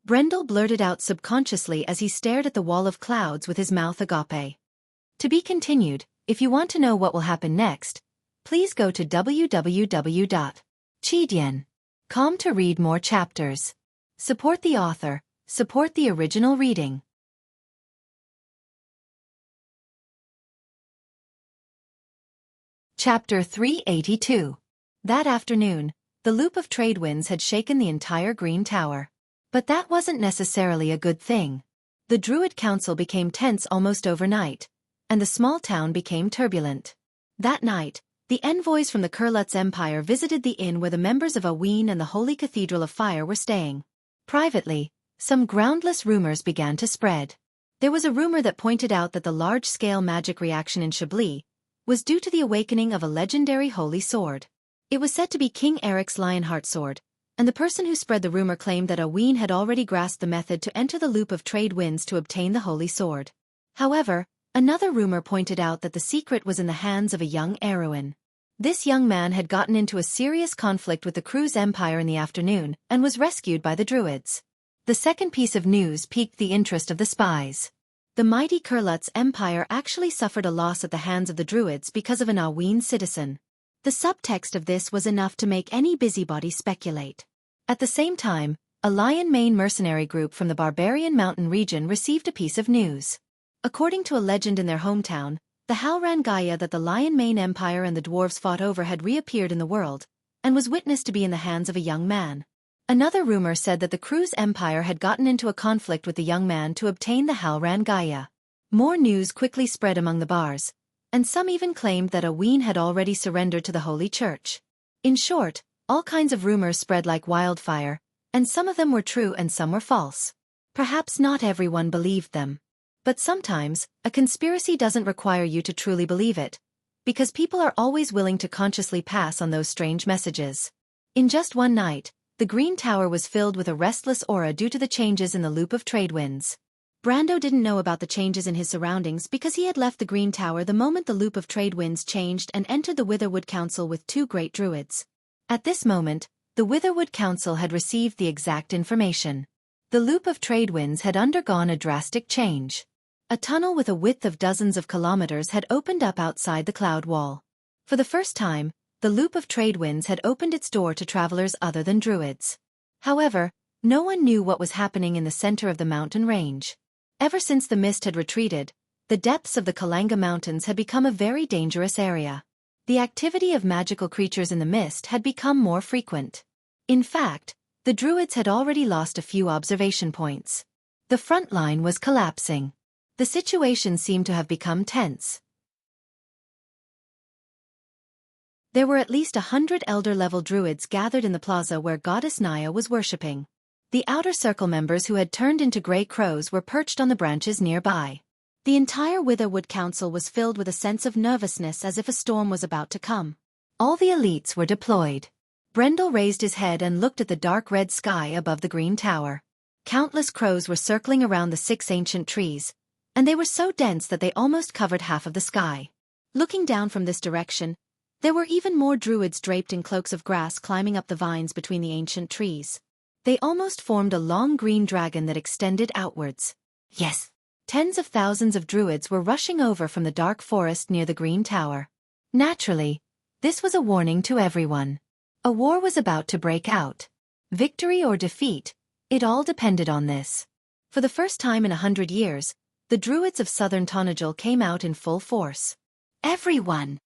Brendel blurted out subconsciously as he stared at the wall of clouds with his mouth agape. To be continued. If you want to know what will happen next, please go to www.chidian.com to read more chapters. Support the author, support the original reading. Chapter 382. That afternoon, the loop of trade winds had shaken the entire Green Tower. But that wasn't necessarily a good thing. The Druid Council became tense almost overnight, and the small town became turbulent. That night, the envoys from the Kurlutz Empire visited the inn where the members of Aween and the Holy Cathedral of Fire were staying. Privately, some groundless rumors began to spread. There was a rumor that pointed out that the large-scale magic reaction in Chablis was due to the awakening of a legendary holy sword. It was said to be King Eric's Lionheart sword, and the person who spread the rumor claimed that Aween had already grasped the method to enter the loop of trade winds to obtain the holy sword. However, another rumor pointed out that the secret was in the hands of a young Erewhon. This young man had gotten into a serious conflict with the Cruz Empire in the afternoon and was rescued by the Druids. The second piece of news piqued the interest of the spies. The mighty Kurlutz Empire actually suffered a loss at the hands of the Druids because of an Aween citizen. The subtext of this was enough to make any busybody speculate. At the same time, a Lion Mane mercenary group from the Barbarian Mountain region received a piece of news. According to a legend in their hometown, the Halran Gaia that the Lion Mane Empire and the dwarves fought over had reappeared in the world, and was witnessed to be in the hands of a young man. Another rumor said that the Cruz Empire had gotten into a conflict with the young man to obtain the Halran Gaia. More news quickly spread among the bars, and some even claimed that Aween had already surrendered to the Holy Church. In short, all kinds of rumors spread like wildfire, and some of them were true and some were false. Perhaps not everyone believed them. But sometimes, a conspiracy doesn't require you to truly believe it. because people are always willing to consciously pass on those strange messages. In just one night, the Green Tower was filled with a restless aura due to the changes in the loop of trade winds. Brando didn't know about the changes in his surroundings because he had left the Green Tower the moment the loop of trade winds changed and entered the Witherwood Council with two great druids. At this moment, the Witherwood Council had received the exact information. The loop of trade winds had undergone a drastic change. A tunnel with a width of dozens of kilometers had opened up outside the cloud wall. For the first time, the loop of trade winds had opened its door to travelers other than druids. However, no one knew what was happening in the center of the mountain range. Ever since the mist had retreated, the depths of the Kalanga Mountains had become a very dangerous area. The activity of magical creatures in the mist had become more frequent. In fact, the druids had already lost a few observation points. The front line was collapsing. The situation seemed to have become tense. There were at least 100 elder-level druids gathered in the plaza where Goddess Naya was worshipping. The outer circle members who had turned into gray crows were perched on the branches nearby. The entire Witherwood Council was filled with a sense of nervousness as if a storm was about to come. All the elites were deployed. Brendel raised his head and looked at the dark red sky above the Green Tower. Countless crows were circling around the 6 ancient trees, and they were so dense that they almost covered half of the sky. Looking down from this direction, there were even more druids draped in cloaks of grass climbing up the vines between the ancient trees. They almost formed a long green dragon that extended outwards. Yes! Tens of thousands of druids were rushing over from the dark forest near the Green Tower. Naturally, this was a warning to everyone. A war was about to break out. Victory or defeat, it all depended on this. For the first time in 100 years, the druids of southern Tonajul came out in full force. Everyone!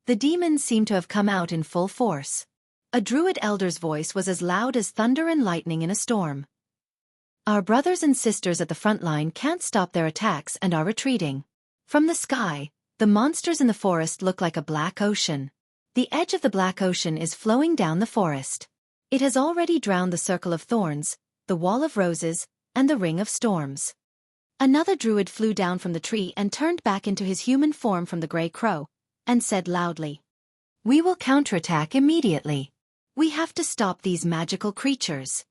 The demons seemed to have come out in full force. A druid elder's voice was as loud as thunder and lightning in a storm. Our brothers and sisters at the front line can't stop their attacks and are retreating. From the sky, the monsters in the forest look like a black ocean. The edge of the black ocean is flowing down the forest. It has already drowned the circle of thorns, the wall of roses, and the ring of storms. Another druid flew down from the tree and turned back into his human form from the gray crow, and said loudly, "We will counterattack immediately. We have to stop these magical creatures.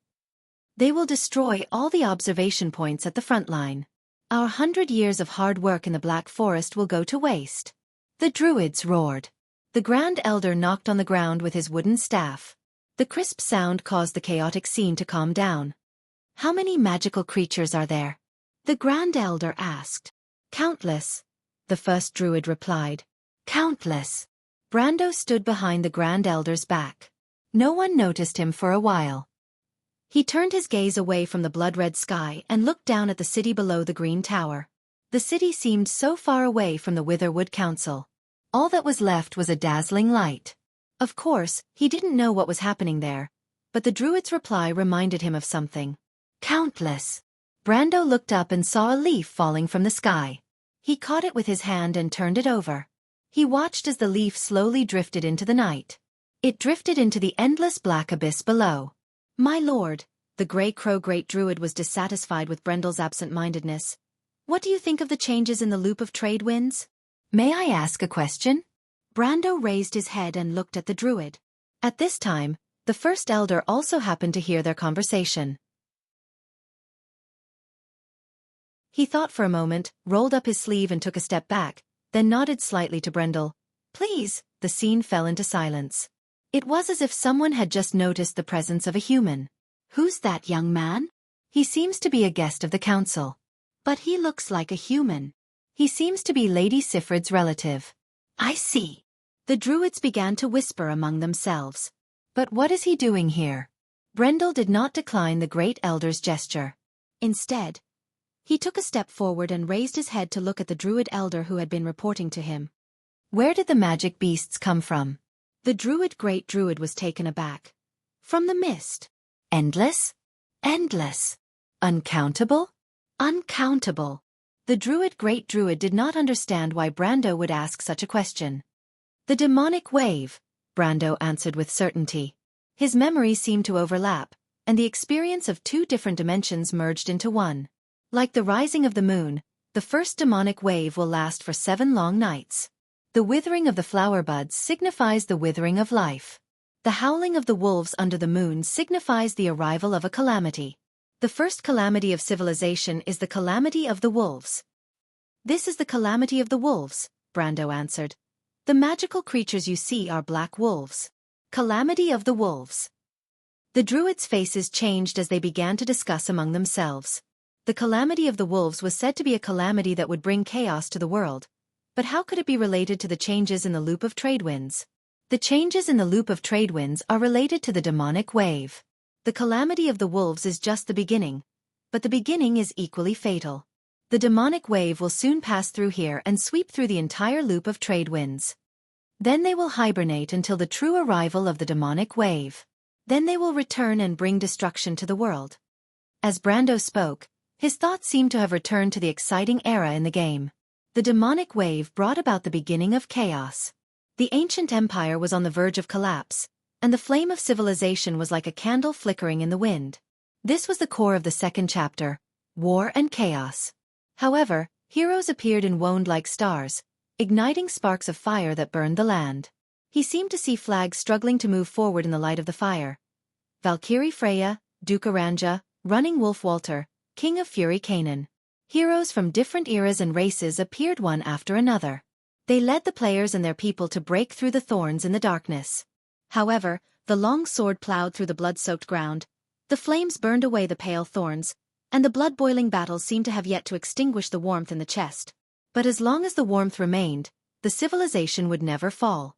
They will destroy all the observation points at the front line. Our 100 years of hard work in the Black Forest will go to waste." The druids roared. The Grand Elder knocked on the ground with his wooden staff. The crisp sound caused the chaotic scene to calm down. "How many magical creatures are there?" the Grand Elder asked. "Countless," the first druid replied. "Countless." Brando stood behind the Grand Elder's back. No one noticed him for a while. He turned his gaze away from the blood-red sky and looked down at the city below the Green Tower. The city seemed so far away from the Witherwood Council. All that was left was a dazzling light. Of course, he didn't know what was happening there, but the druid's reply reminded him of something. "Countless." Brando looked up and saw a leaf falling from the sky. He caught it with his hand and turned it over. He watched as the leaf slowly drifted into the night. It drifted into the endless black abyss below. "My lord," the Grey Crow Great Druid was dissatisfied with Brendel's absent-mindedness. "What do you think of the changes in the loop of trade winds?" "May I ask a question?" Brando raised his head and looked at the druid. At this time, the First Elder also happened to hear their conversation. He thought for a moment, rolled up his sleeve and took a step back, then nodded slightly to Brendel. "Please." The scene fell into silence. It was as if someone had just noticed the presence of a human. "Who's that young man?" "He seems to be a guest of the council." "But he looks like a human." "He seems to be Lady Sifrid's relative." "I see." The druids began to whisper among themselves. "But what is he doing here?" Brendel did not decline the Great Elder's gesture. Instead, he took a step forward and raised his head to look at the druid elder who had been reporting to him. "Where did the magic beasts come from?" The Great Druid was taken aback. "From the mist." "Endless?" "Endless." "Uncountable?" "Uncountable." The Great Druid did not understand why Brando would ask such a question. "The demonic wave," Brando answered with certainty. His memories seemed to overlap, and the experience of two different dimensions merged into one. Like the rising of the moon, the first demonic wave will last for 7 long nights. The withering of the flower buds signifies the withering of life. The howling of the wolves under the moon signifies the arrival of a calamity. The first calamity of civilization is the calamity of the wolves. This is the calamity of the wolves, Brando answered. The magical creatures you see are black wolves. Calamity of the wolves. The druids' faces changed as they began to discuss among themselves. The calamity of the wolves was said to be a calamity that would bring chaos to the world. But how could it be related to the changes in the loop of trade winds? The changes in the loop of trade winds are related to the demonic wave. The calamity of the wolves is just the beginning. But the beginning is equally fatal. The demonic wave will soon pass through here and sweep through the entire loop of trade winds. Then they will hibernate until the true arrival of the demonic wave. Then they will return and bring destruction to the world. As Brando spoke, his thoughts seemed to have returned to the exciting era in the game. The demonic wave brought about the beginning of chaos. The ancient empire was on the verge of collapse, and the flame of civilization was like a candle flickering in the wind. This was the core of the second chapter, War and Chaos. However, heroes appeared in wound like stars, igniting sparks of fire that burned the land. He seemed to see flags struggling to move forward in the light of the fire. Valkyrie Freya, Duke Aranja, Running Wolf Walter, King of Fury Kanan. Heroes from different eras and races appeared one after another. They led the players and their people to break through the thorns in the darkness. However, the long sword plowed through the blood-soaked ground, the flames burned away the pale thorns, and the blood-boiling battle seemed to have yet to extinguish the warmth in the chest. But as long as the warmth remained, the civilization would never fall.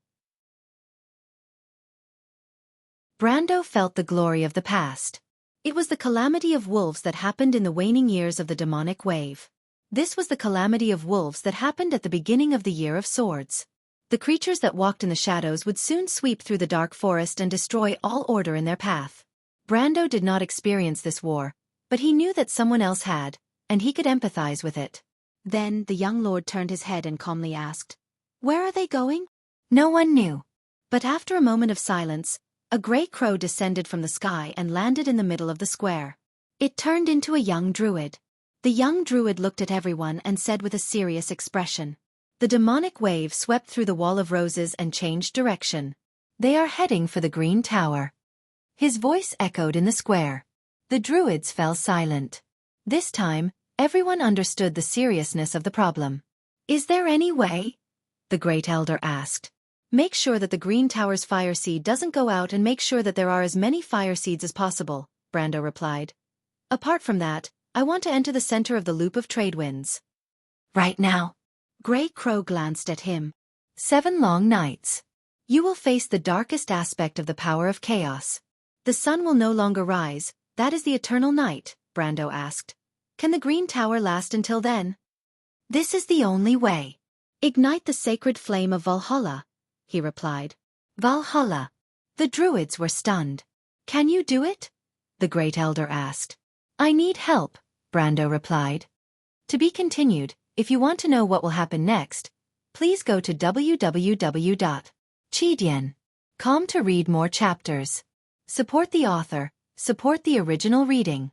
Brando felt the glory of the past. It was the calamity of wolves that happened in the waning years of the demonic wave. This was the calamity of wolves that happened at the beginning of the Year of Swords. The creatures that walked in the shadows would soon sweep through the dark forest and destroy all order in their path. Brando did not experience this war, but he knew that someone else had, and he could empathize with it. Then the young lord turned his head and calmly asked, "Where are they going?" No one knew. But after a moment of silence, a gray crow descended from the sky and landed in the middle of the square. It turned into a young druid. The young druid looked at everyone and said with a serious expression, "The demonic wave swept through the wall of roses and changed direction. They are heading for the Green Tower." His voice echoed in the square. The druids fell silent. This time, everyone understood the seriousness of the problem. "Is there any way?" the Great Elder asked. "Make sure that the Green Tower's fire seed doesn't go out and make sure that there are as many fire seeds as possible," Brando replied. "Apart from that, I want to enter the center of the loop of trade winds." "Right now?" Gray Crow glanced at him. 7 long nights. You will face the darkest aspect of the power of chaos. The sun will no longer rise, that is the eternal night, Brando asked. Can the Green Tower last until then? This is the only way. Ignite the sacred flame of Valhalla, he replied. Valhalla. The druids were stunned. Can you do it? The Great Elder asked. I need help, Brando replied. To be continued. If you want to know what will happen next, please go to www.chidian.com to read more chapters. Support the author, support the original reading.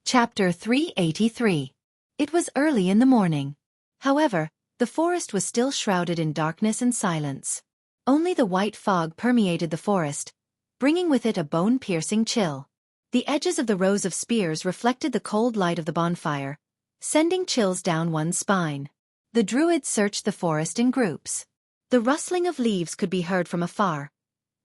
Chapter 383. It was early in the morning. However, the forest was still shrouded in darkness and silence. Only the white fog permeated the forest, bringing with it a bone-piercing chill. The edges of the rows of spears reflected the cold light of the bonfire, sending chills down one's spine. The druids searched the forest in groups. The rustling of leaves could be heard from afar,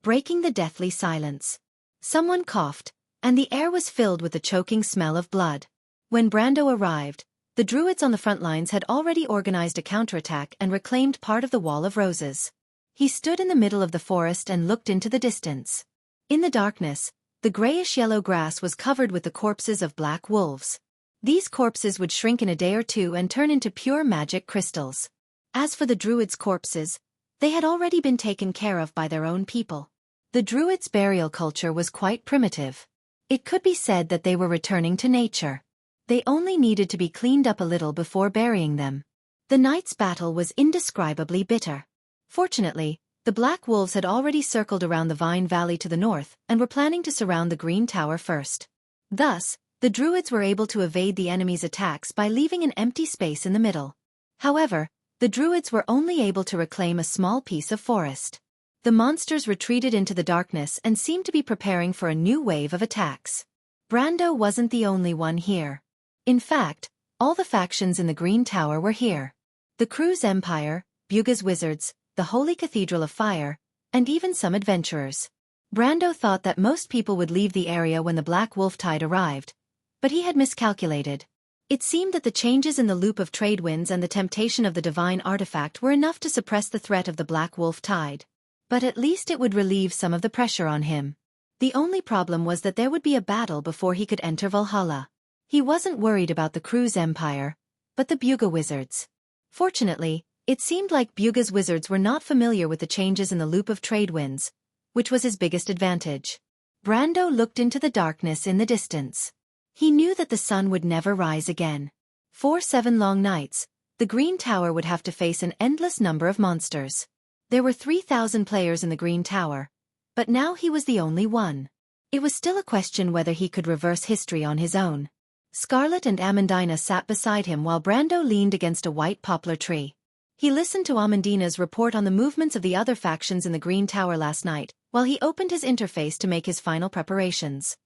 breaking the deathly silence. Someone coughed, and the air was filled with the choking smell of blood. When Brando arrived, the druids on the front lines had already organized a counterattack and reclaimed part of the Wall of Roses. He stood in the middle of the forest and looked into the distance. In the darkness, the grayish-yellow grass was covered with the corpses of black wolves. These corpses would shrink in a day or two and turn into pure magic crystals. As for the druids' corpses, they had already been taken care of by their own people. The druids' burial culture was quite primitive. It could be said that they were returning to nature. They only needed to be cleaned up a little before burying them. The night's battle was indescribably bitter. Fortunately, the Black Wolves had already circled around the Vine Valley to the north and were planning to surround the Green Tower first. Thus, The druids were able to evade the enemy's attacks by leaving an empty space in the middle. However, the druids were only able to reclaim a small piece of forest. The monsters retreated into the darkness and seemed to be preparing for a new wave of attacks. Brando wasn't the only one here. In fact, all the factions in the Green Tower were here. The Cruz Empire, Buga's Wizards, the Holy Cathedral of Fire, and even some adventurers. Brando thought that most people would leave the area when the Black Wolf Tide arrived, but he had miscalculated. It seemed that the changes in the loop of trade winds and the temptation of the divine artifact were enough to suppress the threat of the Black Wolf Tide. But at least it would relieve some of the pressure on him. The only problem was that there would be a battle before he could enter Valhalla. He wasn't worried about the Cruz Empire, but the Buga Wizards. Fortunately, it seemed like Buga's Wizards were not familiar with the changes in the loop of trade winds, which was his biggest advantage. Brando looked into the darkness in the distance. He knew that the sun would never rise again. For 7 long nights, the Green Tower would have to face an endless number of monsters. There were 3,000 players in the Green Tower, but now he was the only one. It was still a question whether he could reverse history on his own. Scarlet and Amandina sat beside him while Brando leaned against a white poplar tree. He listened to Amandina's report on the movements of the other factions in the Green Tower last night, while he opened his interface to make his final preparations.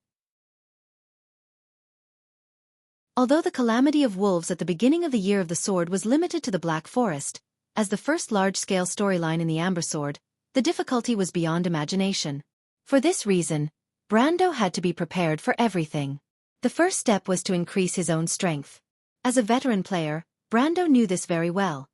Although the calamity of wolves at the beginning of the Year of the Sword was limited to the Black Forest, as the first large-scale storyline in the Amber Sword, the difficulty was beyond imagination. For this reason, Brando had to be prepared for everything. The first step was to increase his own strength. As a veteran player, Brando knew this very well.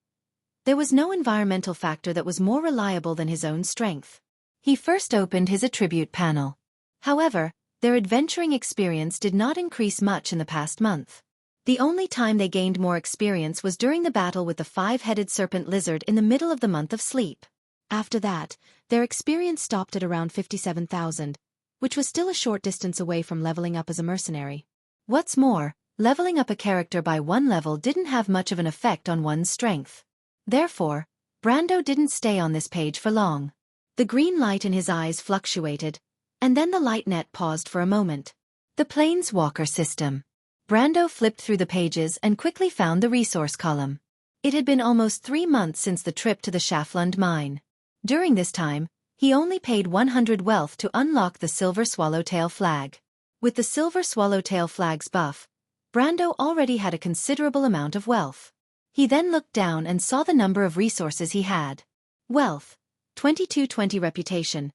There was no environmental factor that was more reliable than his own strength. He first opened his attribute panel. However, their adventuring experience did not increase much in the past month. The only time they gained more experience was during the battle with the 5-headed serpent lizard in the middle of the month of sleep. After that, their experience stopped at around 57,000, which was still a short distance away from leveling up as a mercenary. What's more, leveling up a character by 1 level didn't have much of an effect on one's strength. Therefore, Brando didn't stay on this page for long. The green light in his eyes fluctuated, and then the light net paused for a moment. The Planeswalker system. Brando flipped through the pages and quickly found the resource column. It had been almost 3 months since the trip to the Schaflund mine. During this time, he only paid 100 wealth to unlock the Silver Swallowtail flag. With the Silver Swallowtail flag's buff, Brando already had a considerable amount of wealth. He then looked down and saw the number of resources he had. Wealth, 2220 reputation.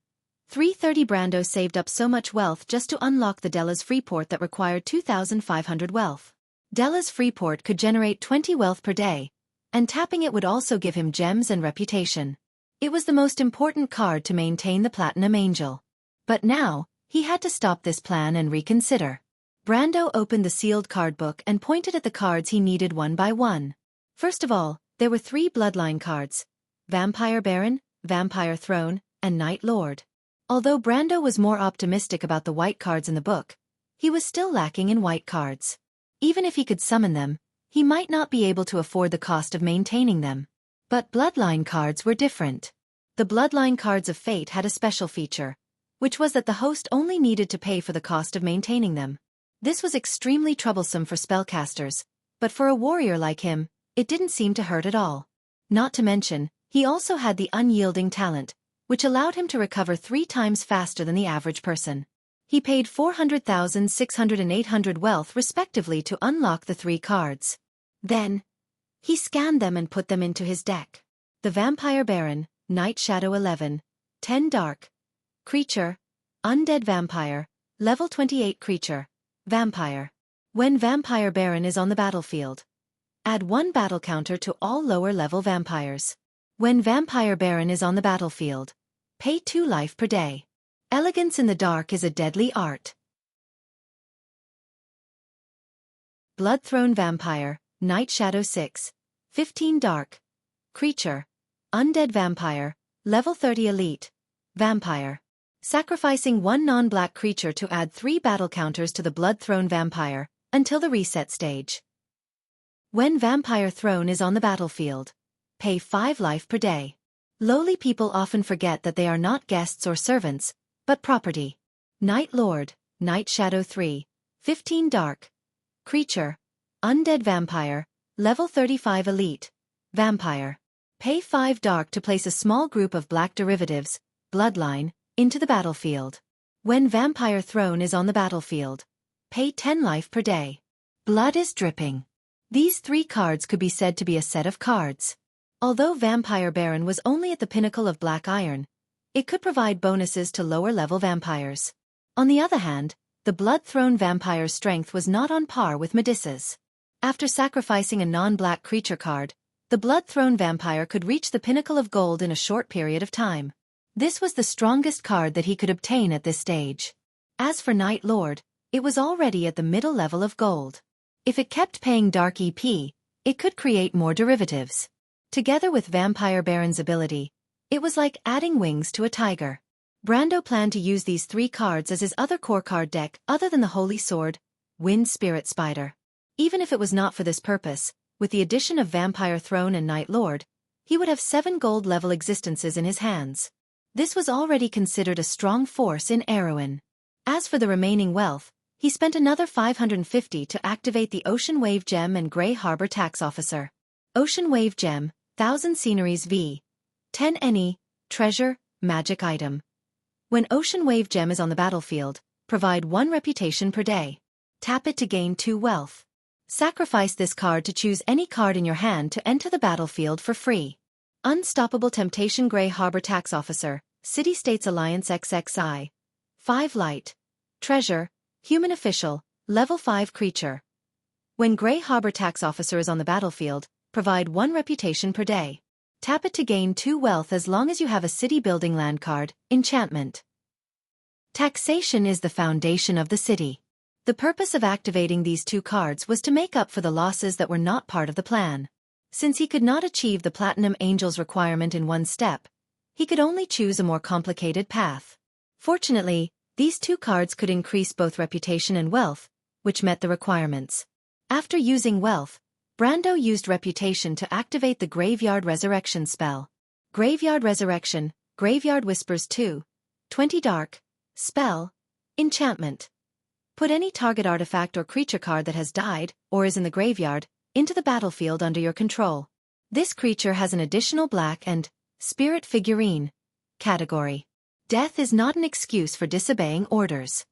330. Brando saved up so much wealth just to unlock the Della's Freeport that required 2,500 wealth. Della's Freeport could generate 20 wealth per day, and tapping it would also give him gems and reputation. It was the most important card to maintain the Platinum Angel. But now, he had to stop this plan and reconsider. Brando opened the sealed card book and pointed at the cards he needed one by one. First of all, there were 3 bloodline cards: Vampire Baron, Vampire Throne, and Night Lord. Although Brando was more optimistic about the white cards in the book, he was still lacking in white cards. Even if he could summon them, he might not be able to afford the cost of maintaining them. But bloodline cards were different. The bloodline cards of Fate had a special feature, which was that the host only needed to pay for the cost of maintaining them. This was extremely troublesome for spellcasters, but for a warrior like him, it didn't seem to hurt at all. Not to mention, he also had the unyielding talent, which allowed him to recover 3 times faster than the average person. He paid 400,000, 600 and 800 wealth respectively to unlock the 3 cards. Then, he scanned them and put them into his deck. The Vampire Baron, Night Shadow 11, 10 Dark. Creature, Undead Vampire, Level 28 Creature, Vampire. When Vampire Baron is on the battlefield, add 1 battle counter to all lower-level vampires. When Vampire Baron is on the battlefield, pay 2 life per day. Elegance in the dark is a deadly art. Bloodthrone Vampire, Night Shadow 6, 15 Dark. Creature, Undead Vampire, Level 30 Elite, Vampire. Sacrificing 1 non-black creature to add 3 battle counters to the Bloodthrone Vampire, until the reset stage. When Vampire Throne is on the battlefield, pay 5 life per day. Lowly people often forget that they are not guests or servants, but property. Night Lord, Night Shadow 3, 15 dark. Creature. Undead vampire. Level 35 elite. Vampire. Pay 5 dark to place a small group of black derivatives, bloodline, into the battlefield. When Vampire Throne is on the battlefield, pay 10 life per day. Blood is dripping. These 3 cards could be said to be a set of cards. Although Vampire Baron was only at the pinnacle of Black Iron, it could provide bonuses to lower-level vampires. On the other hand, the Blood Throne Vampire's strength was not on par with Medusa's. After sacrificing a non-black creature card, the Blood Throne Vampire could reach the pinnacle of gold in a short period of time. This was the strongest card that he could obtain at this stage. As for Night Lord, it was already at the middle level of gold. If it kept paying Dark EP, it could create more derivatives. Together with Vampire Baron's ability, it was like adding wings to a tiger. Brando planned to use these 3 cards as his other core card deck other than the Holy Sword, Wind Spirit Spider. Even if it was not for this purpose, with the addition of Vampire Throne and Night Lord, he would have 7 gold-level existences in his hands. This was already considered a strong force in Erewhon. As for the remaining wealth, he spent another 550 to activate the Ocean Wave Gem and Grey Harbor Tax Officer. Ocean Wave Gem, 1000 Sceneries v. 10 NE, Treasure, Magic Item. When Ocean Wave Gem is on the battlefield, provide 1 reputation per day. Tap it to gain 2 wealth. Sacrifice this card to choose any card in your hand to enter the battlefield for free. Unstoppable Temptation Grey Harbor Tax Officer, City States Alliance XXI. 5 light. Treasure, Human Official, Level 5 creature. When Grey Harbor Tax Officer is on the battlefield, provide 1 reputation per day. Tap it to gain 2 wealth as long as you have a city building land card, enchantment. Taxation is the foundation of the city. The purpose of activating these 2 cards was to make up for the losses that were not part of the plan. Since he could not achieve the Platinum Angel's requirement in 1 step, he could only choose a more complicated path. Fortunately, these 2 cards could increase both reputation and wealth, which met the requirements. After using wealth, Brando used reputation to activate the Graveyard Resurrection spell. Graveyard Resurrection, Graveyard Whispers 2. 20 dark. Spell. Enchantment. Put any target artifact or creature card that has died, or is in the graveyard, into the battlefield under your control. This creature has an additional black and spirit figurine category. Death is not an excuse for disobeying orders.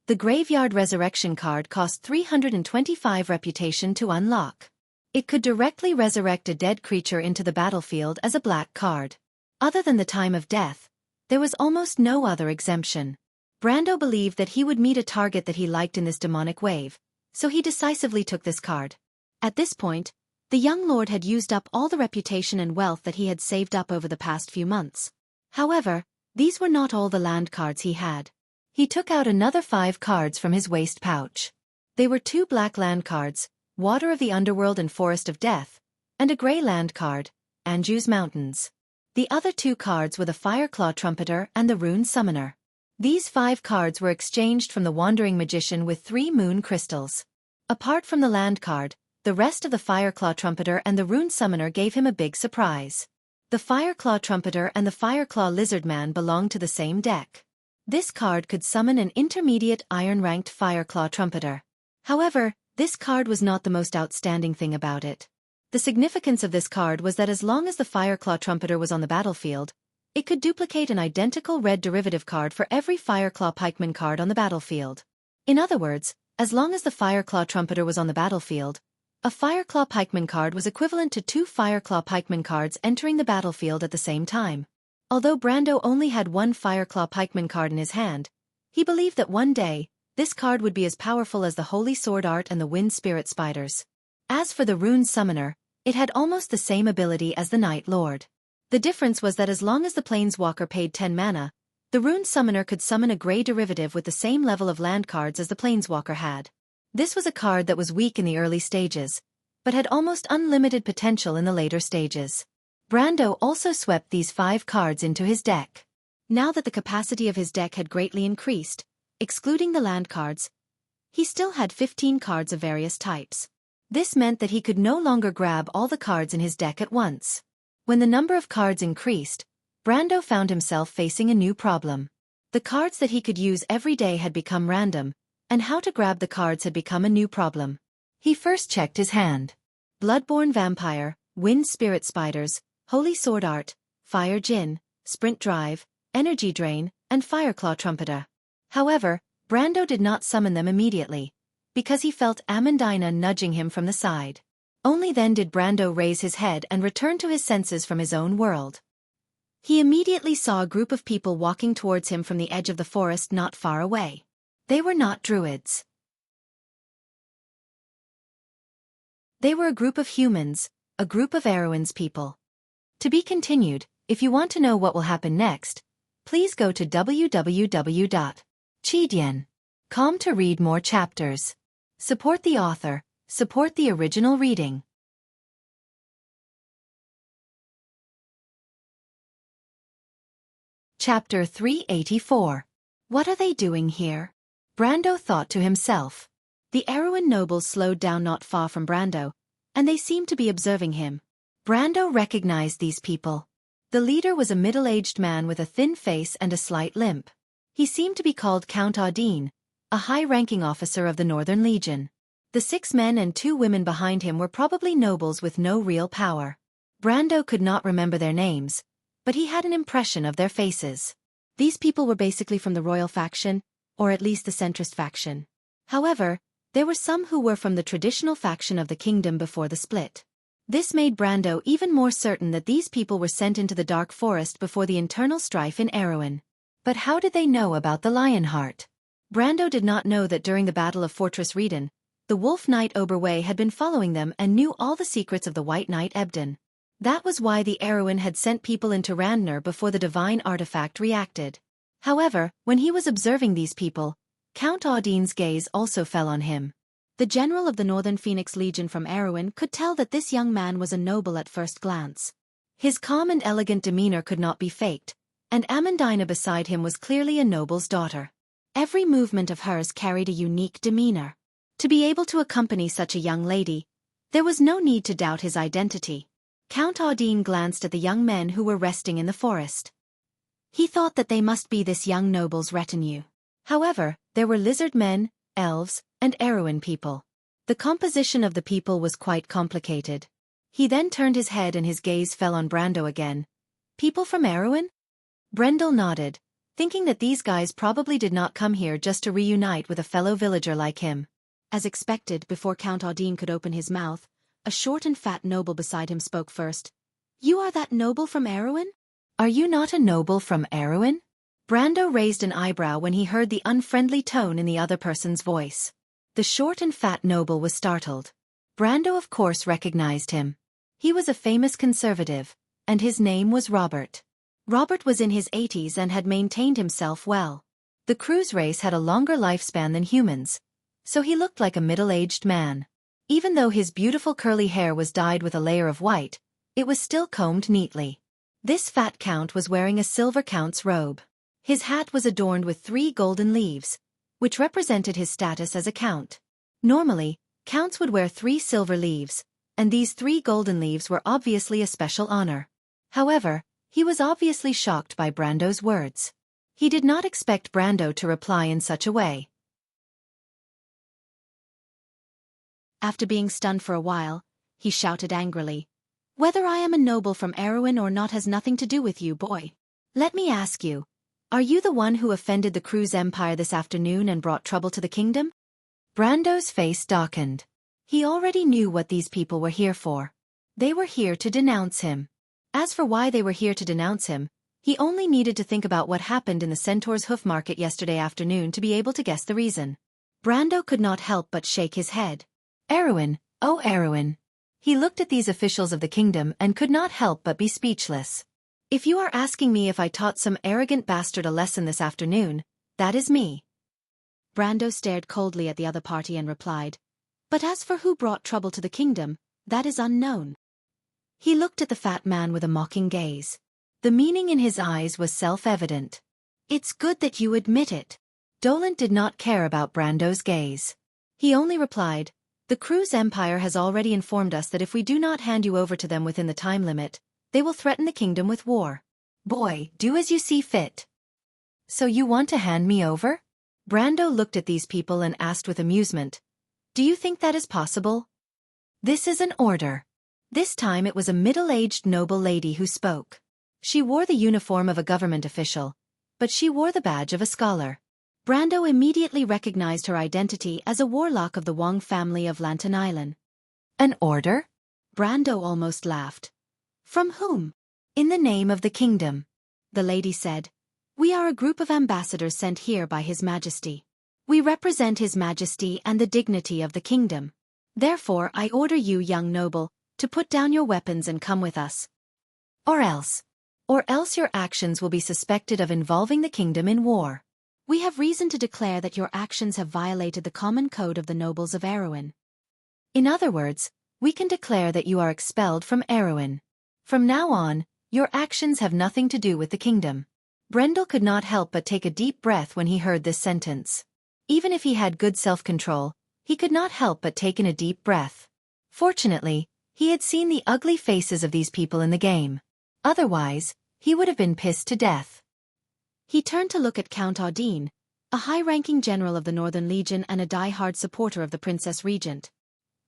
The Graveyard Resurrection card costs 325 reputation to unlock. It could directly resurrect a dead creature into the battlefield as a black card. Other than the time of death, there was almost no other exemption. Brando believed that he would meet a target that he liked in this demonic wave, so he decisively took this card. At this point, the young lord had used up all the reputation and wealth that he had saved up over the past few months. However, these were not all the land cards he had. He took out another 5 cards from his waist pouch. They were 2 black land cards, Water of the Underworld and Forest of Death, and a grey land card, Anju's Mountains. The other 2 cards were the Fireclaw Trumpeter and the Rune Summoner. These 5 cards were exchanged from the Wandering Magician with 3 moon crystals. Apart from the land card, the rest of the Fireclaw Trumpeter and the Rune Summoner gave him a big surprise. The Fireclaw Trumpeter and the Fireclaw Lizard Man belonged to the same deck. This card could summon an intermediate iron-ranked Fireclaw Trumpeter. However, this card was not the most outstanding thing about it. The significance of this card was that as long as the Fireclaw Trumpeter was on the battlefield, it could duplicate an identical red derivative card for every Fireclaw Pikeman card on the battlefield. In other words, as long as the Fireclaw Trumpeter was on the battlefield, a Fireclaw Pikeman card was equivalent to 2 Fireclaw Pikeman cards entering the battlefield at the same time. Although Brando only had 1 Fireclaw Pikeman card in his hand, he believed that one day, this card would be as powerful as the Holy Sword Art and the Wind Spirit Spiders. As for the Rune Summoner, it had almost the same ability as the Night Lord. The difference was that as long as the Planeswalker paid 10 mana, the Rune Summoner could summon a grey derivative with the same level of land cards as the Planeswalker had. This was a card that was weak in the early stages, but had almost unlimited potential in the later stages. Brando also swept these 5 cards into his deck. Now that the capacity of his deck had greatly increased, excluding the land cards, he still had 15 cards of various types. This meant that he could no longer grab all the cards in his deck at once. When the number of cards increased, Brando found himself facing a new problem. The cards that he could use every day had become random, and how to grab the cards had become a new problem. He first checked his hand. Bloodborne Vampire, Wind Spirit Spiders, Holy Sword Art, Fire Djinn, Sprint Drive, Energy Drain, and Fireclaw Trumpeter. However, Brando did not summon them immediately, because he felt Amandina nudging him from the side. Only then did Brando raise his head and return to his senses from his own world. He immediately saw a group of people walking towards him from the edge of the forest not far away. They were not druids. They were a group of humans, a group of Erewhon's people. To be continued. If you want to know what will happen next, please go to www.chidian.com to read more chapters. Support the author, support the original reading. Chapter 384. What are they doing here? Brando thought to himself. The Erewhon nobles slowed down not far from Brando, and they seemed to be observing him. Brando recognized these people. The leader was a middle-aged man with a thin face and a slight limp. He seemed to be called Count Audine, a high-ranking officer of the Northern Legion. The 6 men and 2 women behind him were probably nobles with no real power. Brando could not remember their names, but he had an impression of their faces. These people were basically from the royal faction, or at least the centrist faction. However, there were some who were from the traditional faction of the kingdom before the split. This made Brando even more certain that these people were sent into the dark forest before the internal strife in Erewhon. But how did they know about the Lionheart? Brando did not know that during the Battle of Fortress Reden, the Wolf Knight Oberway had been following them and knew all the secrets of the White Knight Ebden. That was why the Erewhon had sent people into Randner before the divine artifact reacted. However, when he was observing these people, Count Audine's gaze also fell on him. The general of the Northern Phoenix Legion from Erewhon could tell that this young man was a noble at first glance. His calm and elegant demeanor could not be faked, and Amandina beside him was clearly a noble's daughter. Every movement of hers carried a unique demeanor. To be able to accompany such a young lady, there was no need to doubt his identity. Count Audine glanced at the young men who were resting in the forest. He thought that they must be this young noble's retinue. However, there were lizard men, elves, and Erewhon people. The composition of the people was quite complicated. He then turned his head and his gaze fell on Brando again. People from Erewhon? Brendel nodded, thinking that these guys probably did not come here just to reunite with a fellow villager like him. As expected, before Count Audine could open his mouth, a short and fat noble beside him spoke first. "You are that noble from Erewhon?" "Are you not a noble from Erewhon?" Brando raised an eyebrow when he heard the unfriendly tone in the other person's voice. The short and fat noble was startled. Brando of course recognized him. He was a famous conservative, and his name was Robert. Robert was in his 80s and had maintained himself well. The cruise race had a longer lifespan than humans, so he looked like a middle-aged man. Even though his beautiful curly hair was dyed with a layer of white, it was still combed neatly. This fat count was wearing a silver count's robe. His hat was adorned with 3 golden leaves, which represented his status as a count. Normally, counts would wear 3 silver leaves, and these 3 golden leaves were obviously a special honor. However, he was obviously shocked by Brando's words. He did not expect Brando to reply in such a way. After being stunned for a while, he shouted angrily, "Whether I am a noble from Erewhon or not has nothing to do with you, boy. Let me ask you, are you the one who offended the Cruz Empire this afternoon and brought trouble to the kingdom?" Brando's face darkened. He already knew what these people were here for. They were here to denounce him. As for why they were here to denounce him, he only needed to think about what happened in the Centaur's Hoof Market yesterday afternoon to be able to guess the reason. Brando could not help but shake his head. Erewhon, oh Erewhon. He looked at these officials of the kingdom and could not help but be speechless. If you are asking me if I taught some arrogant bastard a lesson this afternoon, that is me. Brando stared coldly at the other party and replied, "But as for who brought trouble to the kingdom, that is unknown." He looked at the fat man with a mocking gaze. The meaning in his eyes was self-evident. "It's good that you admit it." Dolent did not care about Brando's gaze. He only replied, "The Cruz Empire has already informed us that if we do not hand you over to them within the time limit, they will threaten the kingdom with war. Boy, do as you see fit." So you want to hand me over? Brando looked at these people and asked with amusement. Do you think that is possible? This is an order. This time it was a middle-aged noble lady who spoke. She wore the uniform of a government official, but she wore the badge of a scholar. Brando immediately recognized her identity as a warlock of the Wang family of Lantern Island. An order? Brando almost laughed. From whom? In the name of the kingdom. The lady said. We are a group of ambassadors sent here by His Majesty. We represent His Majesty and the dignity of the kingdom. Therefore I order you, young noble, to put down your weapons and come with us. Or else your actions will be suspected of involving the kingdom in war. We have reason to declare that your actions have violated the common code of the nobles of Erewhon. In other words, we can declare that you are expelled from Erewhon. From now on, your actions have nothing to do with the kingdom. Brendel could not help but take a deep breath when he heard this sentence. Even if he had good self-control, he could not help but take in a deep breath. Fortunately, he had seen the ugly faces of these people in the game. Otherwise, he would have been pissed to death. He turned to look at Count Audine, a high-ranking general of the Northern Legion and a die-hard supporter of the Princess Regent.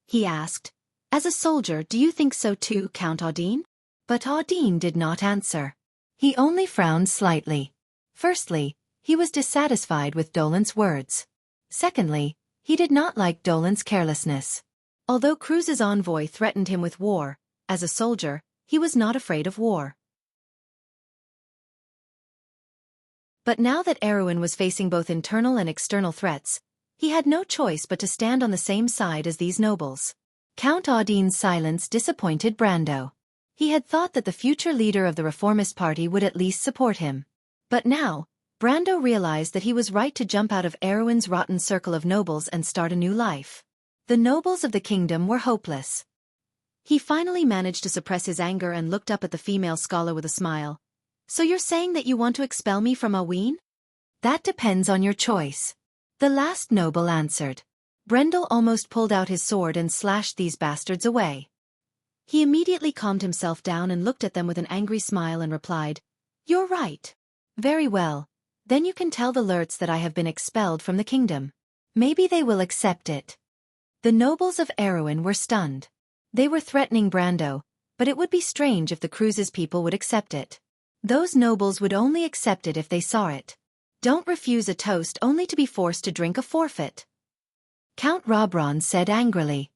He asked, As a soldier, do you think so too, Count Audine? But Audine did not answer. He only frowned slightly. Firstly, he was dissatisfied with Dolant's words. Secondly, he did not like Dolant's carelessness. Although Cruz's envoy threatened him with war, as a soldier, he was not afraid of war. But now that Erewhon was facing both internal and external threats, he had no choice but to stand on the same side as these nobles. Count Audine's silence disappointed Brando. He had thought that the future leader of the Reformist Party would at least support him. But now, Brando realized that he was right to jump out of Erewhon's rotten circle of nobles and start a new life. The nobles of the kingdom were hopeless. He finally managed to suppress his anger and looked up at the female scholar with a smile. So you're saying that you want to expel me from Aween? That depends on your choice. The last noble answered. Brendel almost pulled out his sword and slashed these bastards away. He immediately calmed himself down and looked at them with an angry smile and replied, You're right. Very well. Then you can tell the Lurts that I have been expelled from the kingdom. Maybe they will accept it. The nobles of Erewhon were stunned. They were threatening Brando, but it would be strange if the Cruz's people would accept it. Those nobles would only accept it if they saw it. Don't refuse a toast only to be forced to drink a forfeit. Count Robron said angrily.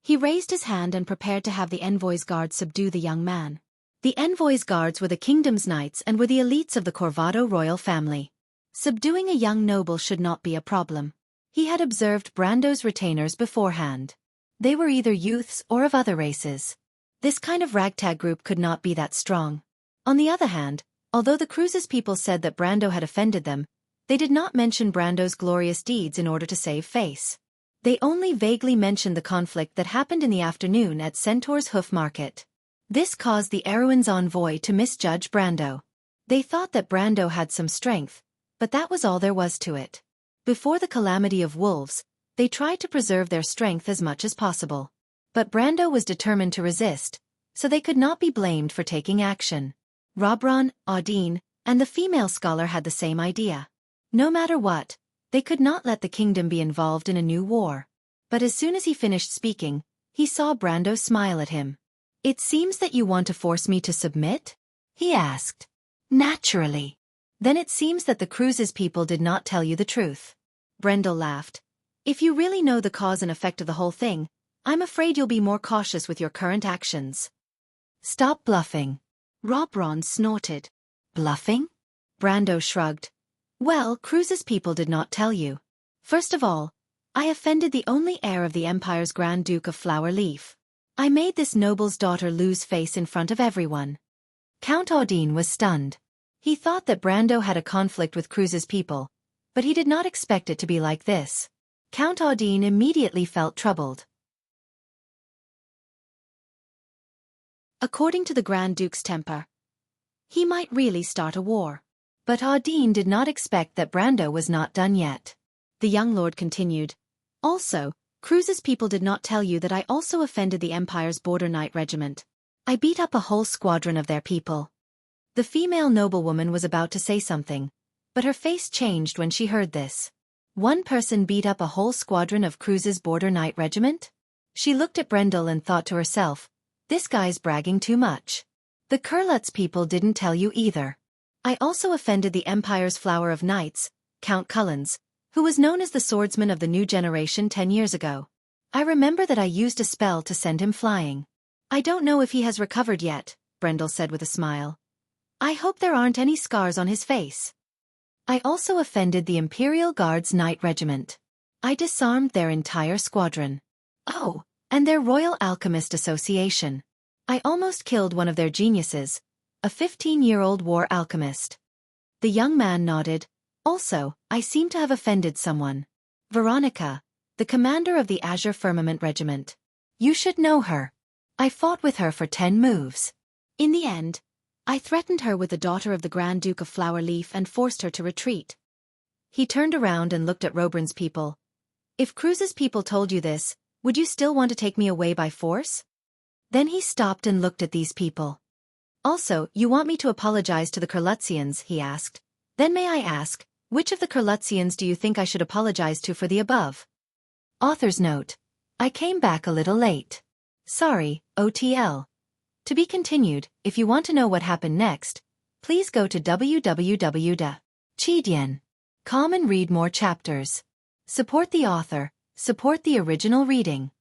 He raised his hand and prepared to have the envoy's guards subdue the young man. The envoy's guards were the kingdom's knights and were the elites of the Corvado royal family. Subduing a young noble should not be a problem. He had observed Brando's retainers beforehand. They were either youths or of other races. This kind of ragtag group could not be that strong. On the other hand, although the Cruz's people said that Brando had offended them, they did not mention Brando's glorious deeds in order to save face. They only vaguely mentioned the conflict that happened in the afternoon at Centaur's Hoof Market. This caused the Erewhon's envoy to misjudge Brando. They thought that Brando had some strength, but that was all there was to it. Before the calamity of wolves, they tried to preserve their strength as much as possible. But Brando was determined to resist, so they could not be blamed for taking action. Robron, Audine, and the female scholar had the same idea. No matter what, they could not let the kingdom be involved in a new war. But as soon as he finished speaking, he saw Brando smile at him. It seems that you want to force me to submit? He asked. Naturally. Then it seems that the Cruz's people did not tell you the truth. Brendel laughed. If you really know the cause and effect of the whole thing, I'm afraid you'll be more cautious with your current actions. Stop bluffing. Robron snorted. Bluffing? Brando shrugged. Well, Cruz's people did not tell you. First of all, I offended the only heir of the Empire's Grand Duke of Flower Leaf. I made this noble's daughter lose face in front of everyone. Count Audine was stunned. He thought that Brando had a conflict with Cruz's people, but he did not expect it to be like this. Count Audine immediately felt troubled. According to the Grand Duke's temper, he might really start a war. But Audine did not expect that Brando was not done yet. The young lord continued. Also, Cruz's people did not tell you that I also offended the Empire's Border Knight Regiment. I beat up a whole squadron of their people. The female noblewoman was about to say something, But her face changed when she heard this. One person beat up a whole squadron of Cruz's border knight regiment? She looked at Brendel and thought to herself, this guy's bragging too much. The Kurlutz people didn't tell you either. I also offended the Empire's flower of knights, Count Cullens, who was known as the swordsman of the new generation 10 years ago. I remember that I used a spell to send him flying. I don't know if he has recovered yet, Brendel said with a smile. I hope there aren't any scars on his face. I also offended the Imperial Guard's Knight Regiment. I disarmed their entire squadron. Oh, and their Royal Alchemist Association. I almost killed one of their geniuses, a 15-year-old war alchemist. The young man nodded. Also, I seem to have offended someone. Veronica, the commander of the Azure Firmament Regiment. You should know her. I fought with her for 10 moves. In the end, I threatened her with the daughter of the Grand Duke of Flowerleaf and forced her to retreat. He turned around and looked at Roburn's people. If Cruz's people told you this, would you still want to take me away by force? Then he stopped and looked at these people. Also, you want me to apologize to the Kurlutzians, he asked. Then may I ask, which of the Kurlutzians do you think I should apologize to for the above? Author's note. I came back a little late. Sorry, OTL. To be continued. If you want to know what happened next, please go to www.chidian.com and read more chapters. Support the author, support the original reading.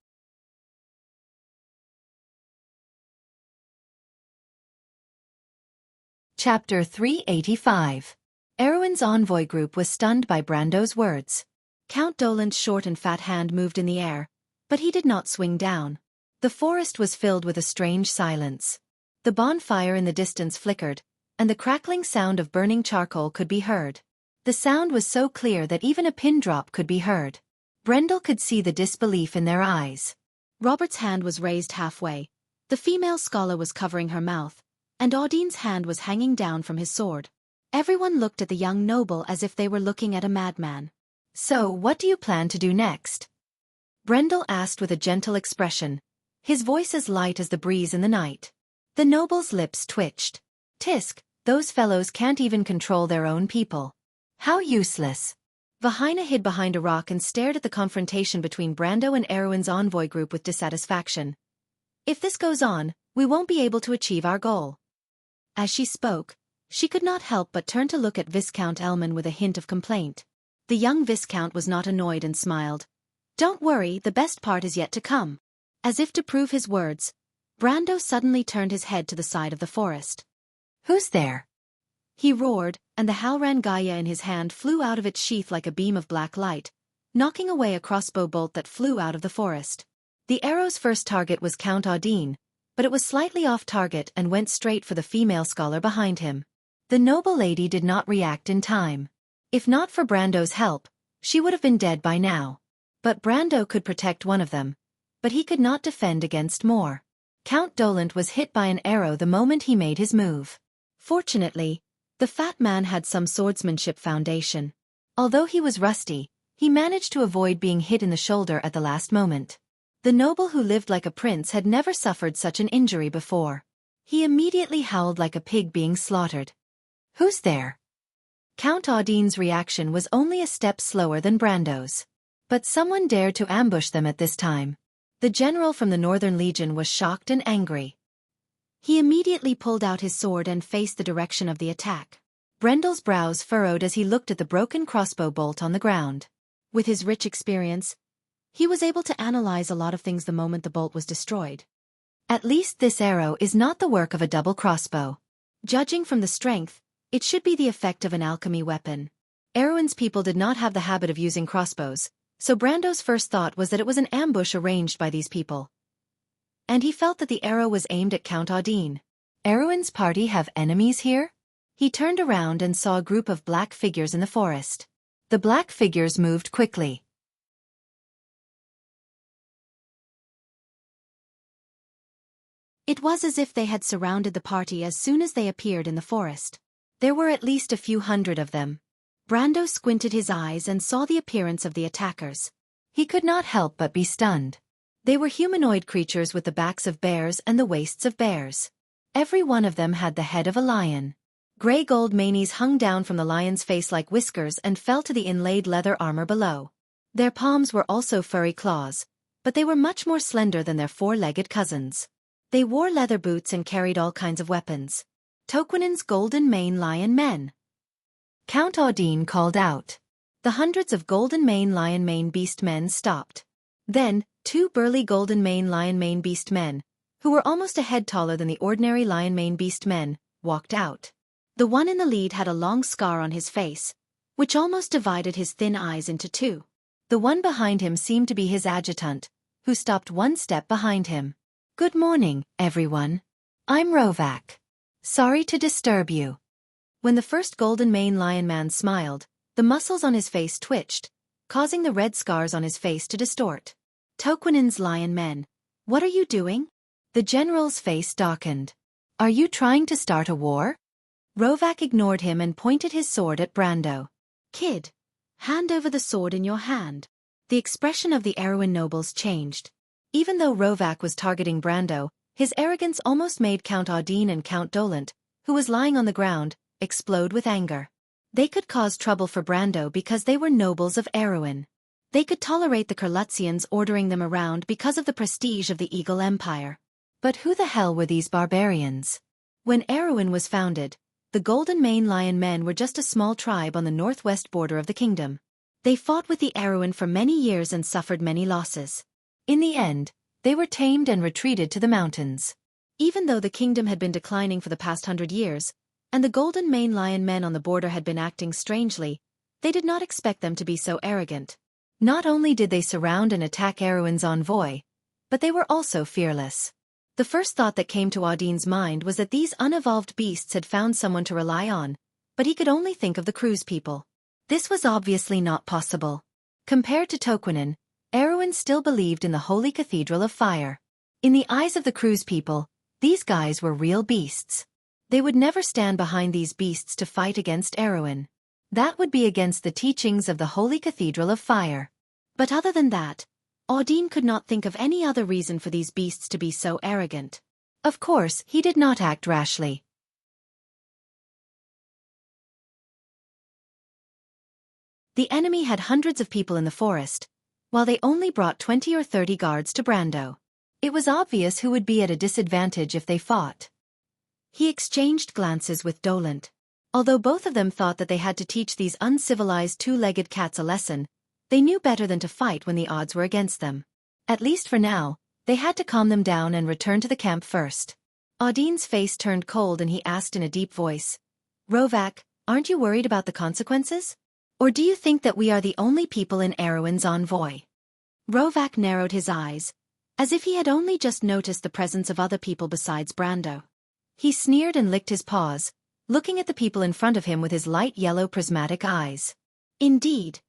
Chapter 385. Erwin's envoy group was stunned by Brando's words. Count Dolan's short and fat hand moved in the air, but he did not swing down. The forest was filled with a strange silence. The bonfire in the distance flickered, and the crackling sound of burning charcoal could be heard. The sound was so clear that even a pin drop could be heard. Brendel could see the disbelief in their eyes. Robert's hand was raised halfway. The female scholar was covering her mouth, and Audine's hand was hanging down from his sword. Everyone looked at the young noble as if they were looking at a madman. So, what do you plan to do next? Brendel asked with a gentle expression, his voice as light as the breeze in the night. The noble's lips twitched. Tisk, those fellows can't even control their own people. How useless. Vahina hid behind a rock and stared at the confrontation between Brando and Erwin's envoy group with dissatisfaction. If this goes on, we won't be able to achieve our goal. As she spoke, she could not help but turn to look at Viscount Elman with a hint of complaint. The young Viscount was not annoyed and smiled. Don't worry, the best part is yet to come. As if to prove his words, Brando suddenly turned his head to the side of the forest. Who's there? He roared, and the Halran Gaia in his hand flew out of its sheath like a beam of black light, knocking away a crossbow bolt that flew out of the forest. The arrow's first target was Count Audine, but it was slightly off target and went straight for the female scholar behind him. The noble lady did not react in time. If not for Brando's help, she would have been dead by now. But Brando could protect one of them, but he could not defend against more. Count Dolant was hit by an arrow the moment he made his move. Fortunately, the fat man had some swordsmanship foundation. Although he was rusty, he managed to avoid being hit in the shoulder at the last moment. The noble who lived like a prince had never suffered such an injury before. He immediately howled like a pig being slaughtered. Who's there? Count Audine's reaction was only a step slower than Brando's. But someone dared to ambush them at this time. The general from the Northern Legion was shocked and angry. He immediately pulled out his sword and faced the direction of the attack. Brendel's brows furrowed as he looked at the broken crossbow bolt on the ground. With his rich experience, he was able to analyze a lot of things the moment the bolt was destroyed. At least this arrow is not the work of a double crossbow. Judging from the strength, it should be the effect of an alchemy weapon. Erwin's people did not have the habit of using crossbows, so Brando's first thought was that it was an ambush arranged by these people. And he felt that the arrow was aimed at Count Audine. Erwin's party have enemies here? He turned around and saw a group of black figures in the forest. The black figures moved quickly. It was as if they had surrounded the party as soon as they appeared in the forest. There were at least a few hundred of them. Brando squinted his eyes and saw the appearance of the attackers. He could not help but be stunned. They were humanoid creatures with the backs of bears and the waists of bears. Every one of them had the head of a lion. Gray gold manes hung down from the lion's face like whiskers and fell to the inlaid leather armor below. Their palms were also furry claws, but they were much more slender than their four-legged cousins. They wore leather boots and carried all kinds of weapons. Toquinen's golden mane lion men. Count Audine called out. The hundreds of golden mane lion mane beast men stopped. Then, two burly golden mane lion mane beast men, who were almost a head taller than the ordinary lion mane beast men, walked out. The one in the lead had a long scar on his face, which almost divided his thin eyes into two. The one behind him seemed to be his adjutant, who stopped one step behind him. Good morning, everyone. I'm Rovak. Sorry to disturb you. When the first golden mane lion man smiled, the muscles on his face twitched, causing the red scars on his face to distort. Toquinen's lion men. What are you doing? The general's face darkened. Are you trying to start a war? Rovak ignored him and pointed his sword at Brando. Kid, hand over the sword in your hand. The expression of the Erewhon nobles changed. Even though Rovak was targeting Brando, his arrogance almost made Count Audine and Count Dolent, who was lying on the ground, explode with anger. They could cause trouble for Brando because they were nobles of Erewhon. They could tolerate the Kurlutzians ordering them around because of the prestige of the Eagle Empire. But who the hell were these barbarians? When Erewhon was founded, the Golden Mane Lion men were just a small tribe on the northwest border of the kingdom. They fought with the Erewhon for many years and suffered many losses. In the end, they were tamed and retreated to the mountains. Even though the kingdom had been declining for the past 100 years, and the Golden Mane Lion men on the border had been acting strangely, they did not expect them to be so arrogant. Not only did they surround and attack Erewhon's envoy, but they were also fearless. The first thought that came to Audine's mind was that these unevolved beasts had found someone to rely on, but he could only think of the Cruz people. This was obviously not possible. Compared to Toquinen, Erewhon still believed in the Holy Cathedral of Fire. In the eyes of the Cruz people, these guys were real beasts. They would never stand behind these beasts to fight against Erewhon. That would be against the teachings of the Holy Cathedral of Fire. But other than that, Audine could not think of any other reason for these beasts to be so arrogant. Of course, he did not act rashly. The enemy had hundreds of people in the forest, while they only brought 20 or 30 guards to Brando. It was obvious who would be at a disadvantage if they fought. He exchanged glances with Dolent. Although both of them thought that they had to teach these uncivilized two-legged cats a lesson, they knew better than to fight when the odds were against them. At least for now, they had to calm them down and return to the camp first. Audine's face turned cold and he asked in a deep voice, Rovak, aren't you worried about the consequences? Or do you think that we are the only people in Erewhon's envoy? Rovak narrowed his eyes, as if he had only just noticed the presence of other people besides Brando. He sneered and licked his paws, looking at the people in front of him with his light yellow prismatic eyes. Indeed,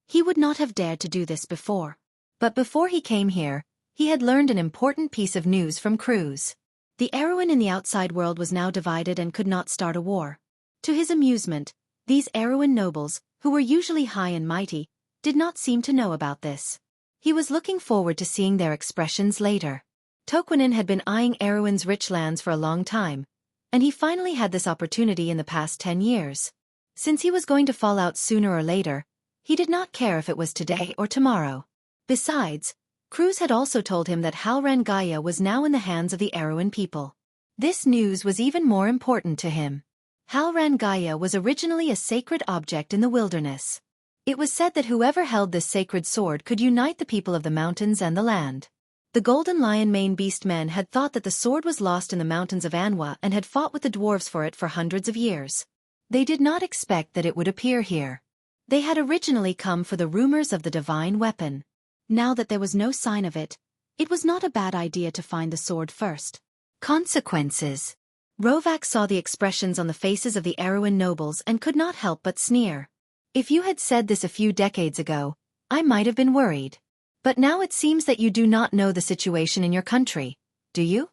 he would not have dared to do this before. But before he came here, he had learned an important piece of news from Cruz. The Erewhon in the outside world was now divided and could not start a war. To his amusement, these Erewhon nobles, who were usually high and mighty, did not seem to know about this. He was looking forward to seeing their expressions later. Toquinen had been eyeing Erewhon's rich lands for a long time, and he finally had this opportunity in the past 10 years. Since he was going to fall out sooner or later, he did not care if it was today or tomorrow. Besides, Cruz had also told him that Halran Gaia was now in the hands of the Erewhon people. This news was even more important to him. Halran Gaia was originally a sacred object in the wilderness. It was said that whoever held this sacred sword could unite the people of the mountains and the land. The Golden Lion Mane Beast men had thought that the sword was lost in the mountains of Anwa and had fought with the dwarves for it for hundreds of years. They did not expect that it would appear here. They had originally come for the rumors of the divine weapon. Now that there was no sign of it, it was not a bad idea to find the sword first. Consequences. Rovak saw the expressions on the faces of the Erewhon nobles and could not help but sneer. If you had said this a few decades ago, I might have been worried. But now it seems that you do not know the situation in your country, do you?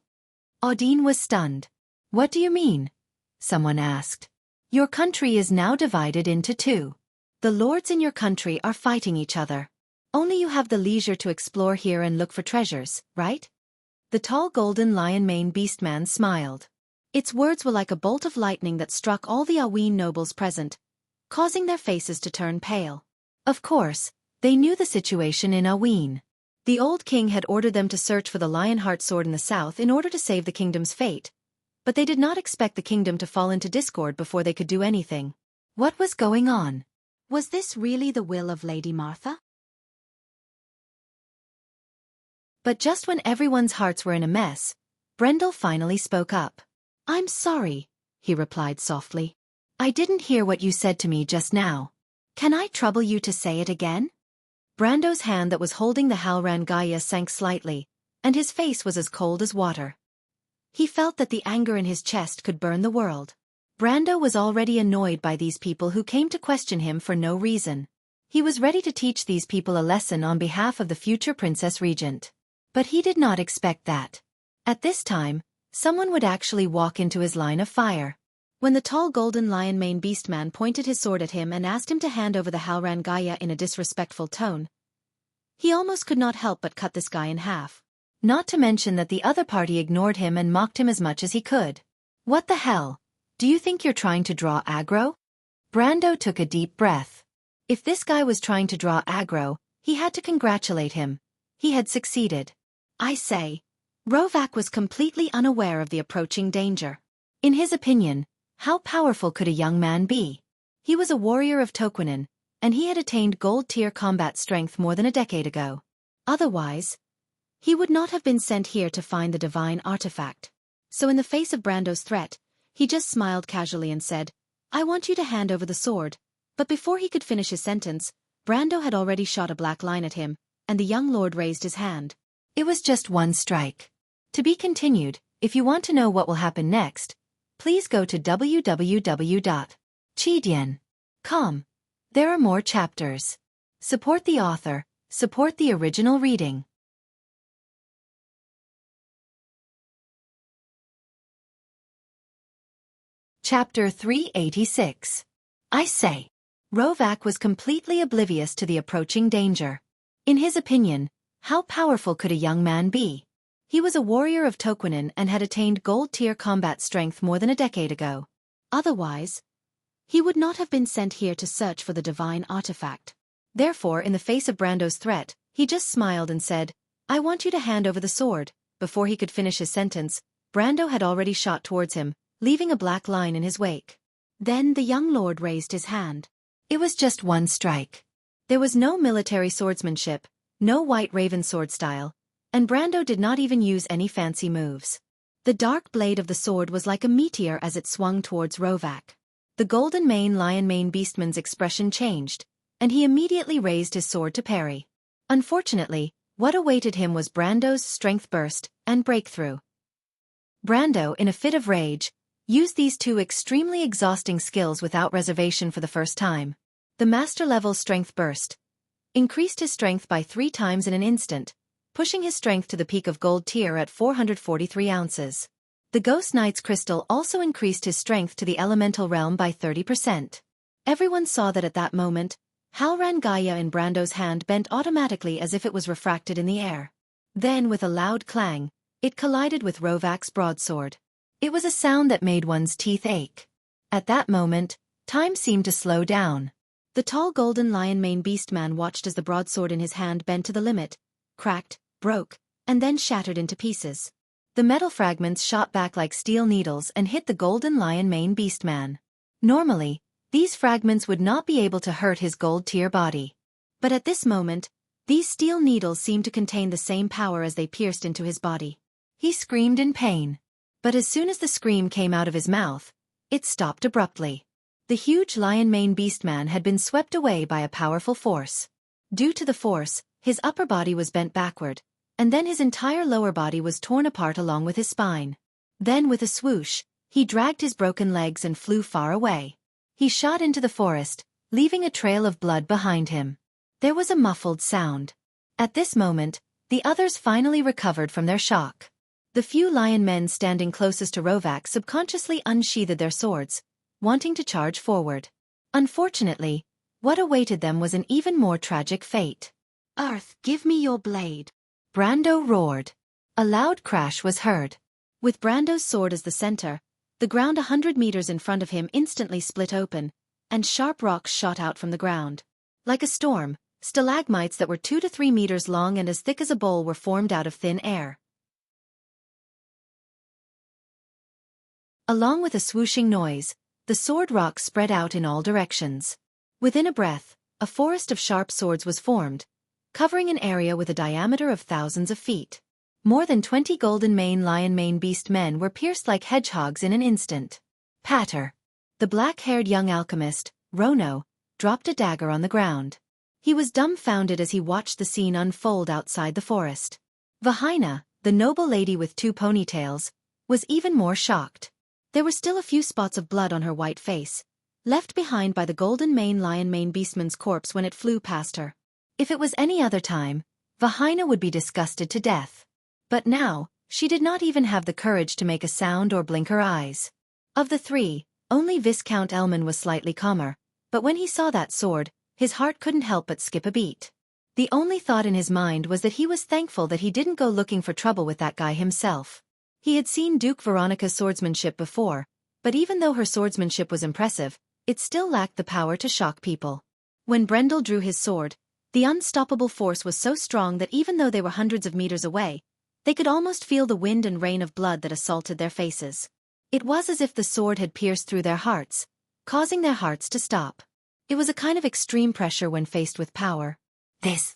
Audine was stunned. What do you mean? Someone asked. Your country is now divided into two. The lords in your country are fighting each other. Only you have the leisure to explore here and look for treasures, right? The tall Golden Lion Mane Beast man smiled. Its words were like a bolt of lightning that struck all the Aween nobles present, causing their faces to turn pale. Of course, they knew the situation in Aween. The old king had ordered them to search for the Lionheart sword in the south in order to save the kingdom's fate, but they did not expect the kingdom to fall into discord before they could do anything. What was going on? Was this really the will of Lady Martha? But just when everyone's hearts were in a mess, Brendel finally spoke up. "I'm sorry," he replied softly. "I didn't hear what you said to me just now. Can I trouble you to say it again?" Brando's hand that was holding the Halran Gaia sank slightly, and his face was as cold as water. He felt that the anger in his chest could burn the world. Brando was already annoyed by these people who came to question him for no reason. He was ready to teach these people a lesson on behalf of the future Princess Regent. But he did not expect that. At this time, someone would actually walk into his line of fire. When the tall golden lion-mane beastman pointed his sword at him and asked him to hand over the Halran Gaia in a disrespectful tone, he almost could not help but cut this guy in half. Not to mention that the other party ignored him and mocked him as much as he could. What the hell? Do you think you're trying to draw aggro? Brando took a deep breath. If this guy was trying to draw aggro, he had to congratulate him. He had succeeded. I say, Rovak was completely unaware of the approaching danger. In his opinion, how powerful could a young man be? He was a warrior of Toquinen, and he had attained gold-tier combat strength more than a decade ago. Otherwise, he would not have been sent here to find the divine artifact. So in the face of Brando's threat, he just smiled casually and said, "I want you to hand over the sword." But before he could finish his sentence, Brando had already shot a black line at him, and the young lord raised his hand. It was just one strike. To be continued. If you want to know what will happen next, please go to www.chidian.com. There are more chapters. Support the author, support the original reading. Chapter 386. I say. Rovak was completely oblivious to the approaching danger. In his opinion, how powerful could a young man be? He was a warrior of Toquinen and had attained gold-tier combat strength more than a decade ago. Otherwise, he would not have been sent here to search for the divine artifact. Therefore, in the face of Brando's threat, he just smiled and said, "I want you to hand over the sword." Before he could finish his sentence, Brando had already shot towards him, leaving a black line in his wake. Then the young lord raised his hand. It was just one strike. There was no military swordsmanship, no white raven sword style, and Brando did not even use any fancy moves. The dark blade of the sword was like a meteor as it swung towards Rovak. The golden mane lion-mane beastman's expression changed, and he immediately raised his sword to parry. Unfortunately, what awaited him was Brando's strength burst and breakthrough. Brando, in a fit of rage, used these two extremely exhausting skills without reservation for the first time. The master-level strength burst increased his strength by 3 times in an instant, pushing his strength to the peak of gold tier at 443 ounces. The Ghost Knight's crystal also increased his strength to the elemental realm by 30%. Everyone saw that at that moment, Halran Gaia in Brando's hand bent automatically as if it was refracted in the air. Then with a loud clang, it collided with Rovak's broadsword. It was a sound that made one's teeth ache. At that moment, time seemed to slow down. The tall golden lion-mane beastman watched as the broadsword in his hand bent to the limit, cracked, broke, and then shattered into pieces. The metal fragments shot back like steel needles and hit the golden lion-mane beastman. Normally, these fragments would not be able to hurt his gold-tier body. But at this moment, these steel needles seemed to contain the same power as they pierced into his body. He screamed in pain. But as soon as the scream came out of his mouth, it stopped abruptly. The huge lion-mane beastman had been swept away by a powerful force. Due to the force, his upper body was bent backward, and then his entire lower body was torn apart along with his spine. Then with a swoosh, he dragged his broken legs and flew far away. He shot into the forest, leaving a trail of blood behind him. There was a muffled sound. At this moment, the others finally recovered from their shock. The few lion men standing closest to Rovak subconsciously unsheathed their swords, wanting to charge forward. Unfortunately, what awaited them was an even more tragic fate. "Earth, give me your blade!" Brando roared. A loud crash was heard. With Brando's sword as the center, The ground 100 meters in front of him instantly split open, and sharp rocks shot out from the ground. Like a storm, stalagmites that were 2 to 3 meters long and as thick as a bowl were formed out of thin air. Along with a swooshing noise, the sword rocks spread out in all directions. Within a breath, a forest of sharp swords was formed, covering an area with a diameter of thousands of feet. More than 20 golden mane lion mane beast men were pierced like hedgehogs in an instant. Patter. The black-haired young alchemist, Rono, dropped a dagger on the ground. He was dumbfounded as he watched the scene unfold outside the forest. Vahina, the noble lady with 2 ponytails, was even more shocked. There were still a few spots of blood on her white face, left behind by the golden mane lion mane beastman's corpse when it flew past her. If it was any other time, Vahina would be disgusted to death. But now, she did not even have the courage to make a sound or blink her eyes. Of the 3, only Viscount Elman was slightly calmer, but when he saw that sword, his heart couldn't help but skip a beat. The only thought in his mind was that he was thankful that he didn't go looking for trouble with that guy himself. He had seen Duke Veronica's swordsmanship before, but even though her swordsmanship was impressive, it still lacked the power to shock people. When Brendel drew his sword, the unstoppable force was so strong that even though they were hundreds of meters away, they could almost feel the wind and rain of blood that assaulted their faces. It was as if the sword had pierced through their hearts, causing their hearts to stop. It was a kind of extreme pressure when faced with power. This.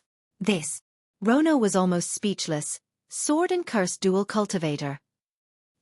Rono was almost speechless. Sword and curse dual cultivator.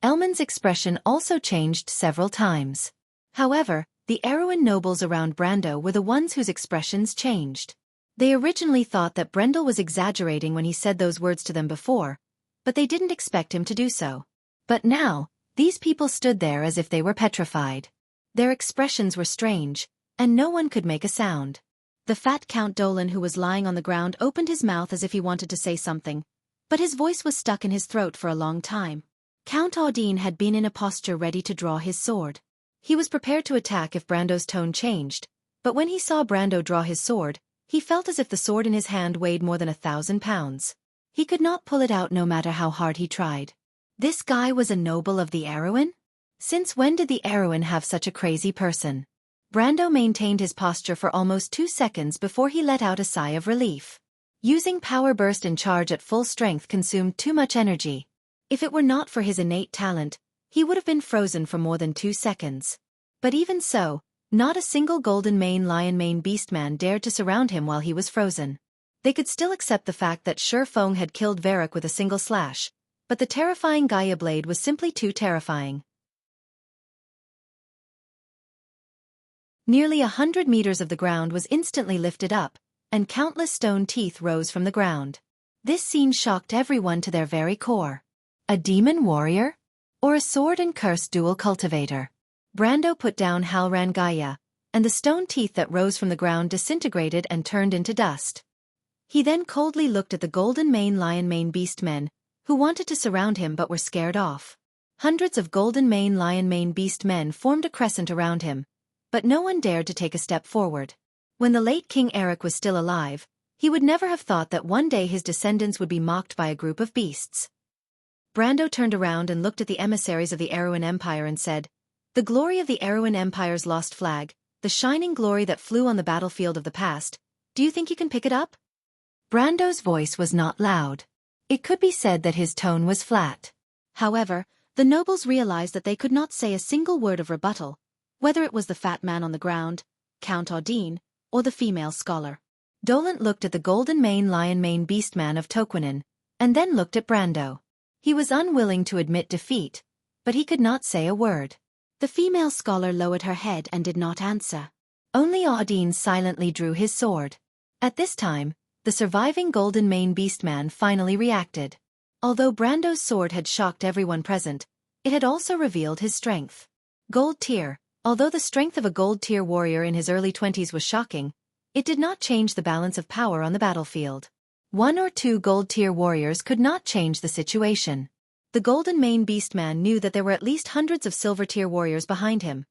Elman's expression also changed several times. However, the Erewhon nobles around Brando were the ones whose expressions changed. They originally thought that Brendel was exaggerating when he said those words to them before, but they didn't expect him to do so. But now, these people stood there as if they were petrified. Their expressions were strange, and no one could make a sound. The fat Count Dolan, who was lying on the ground, opened his mouth as if he wanted to say something, but his voice was stuck in his throat for a long time. Count Audine had been in a posture ready to draw his sword. He was prepared to attack if Brando's tone changed, but when he saw Brando draw his sword, he felt as if the sword in his hand weighed more than 1,000 pounds. He could not pull it out no matter how hard he tried. This guy was a noble of the Erewhon? Since when did the Erewhon have such a crazy person? Brando maintained his posture for almost 2 seconds before he let out a sigh of relief. Using power burst and charge at full strength consumed too much energy. If it were not for his innate talent, he would have been frozen for more than 2 seconds. But even so, not a single golden mane lion mane beastman dared to surround him while he was frozen. They could still accept the fact that Shi Feng had killed Varrock with a single slash, but the terrifying Gaia blade was simply too terrifying. Nearly 100 meters of the ground was instantly lifted up, and countless stone teeth rose from the ground. This scene shocked everyone to their very core. A demon warrior? Or a sword and curse dual cultivator? Brando put down Halran Gaia, and the stone teeth that rose from the ground disintegrated and turned into dust. He then coldly looked at the golden mane lion mane beast men, who wanted to surround him but were scared off. Hundreds of golden mane lion mane beast men formed a crescent around him, but no one dared to take a step forward. When the late King Eric was still alive, he would never have thought that one day his descendants would be mocked by a group of beasts. Brando turned around and looked at the emissaries of the Erewhon Empire and said, "The glory of the Erewhon Empire's lost flag, the shining glory that flew on the battlefield of the past, do you think you can pick it up?" Brando's voice was not loud. It could be said that his tone was flat. However, the nobles realized that they could not say a single word of rebuttal, whether it was the fat man on the ground, Count Audine, or the female scholar. Dolan looked at the golden mane lion mane beastman of Toquinen, and then looked at Brando. He was unwilling to admit defeat, but he could not say a word. The female scholar lowered her head and did not answer. Only Audine silently drew his sword. At this time, the surviving golden mane beastman finally reacted. Although Brando's sword had shocked everyone present, it had also revealed his strength. Gold tier. Although the strength of a gold tier warrior in his early 20s was shocking, it did not change the balance of power on the battlefield. 1 or 2 gold tier warriors could not change the situation. The golden mane beastman knew that there were at least hundreds of silver tier warriors behind him,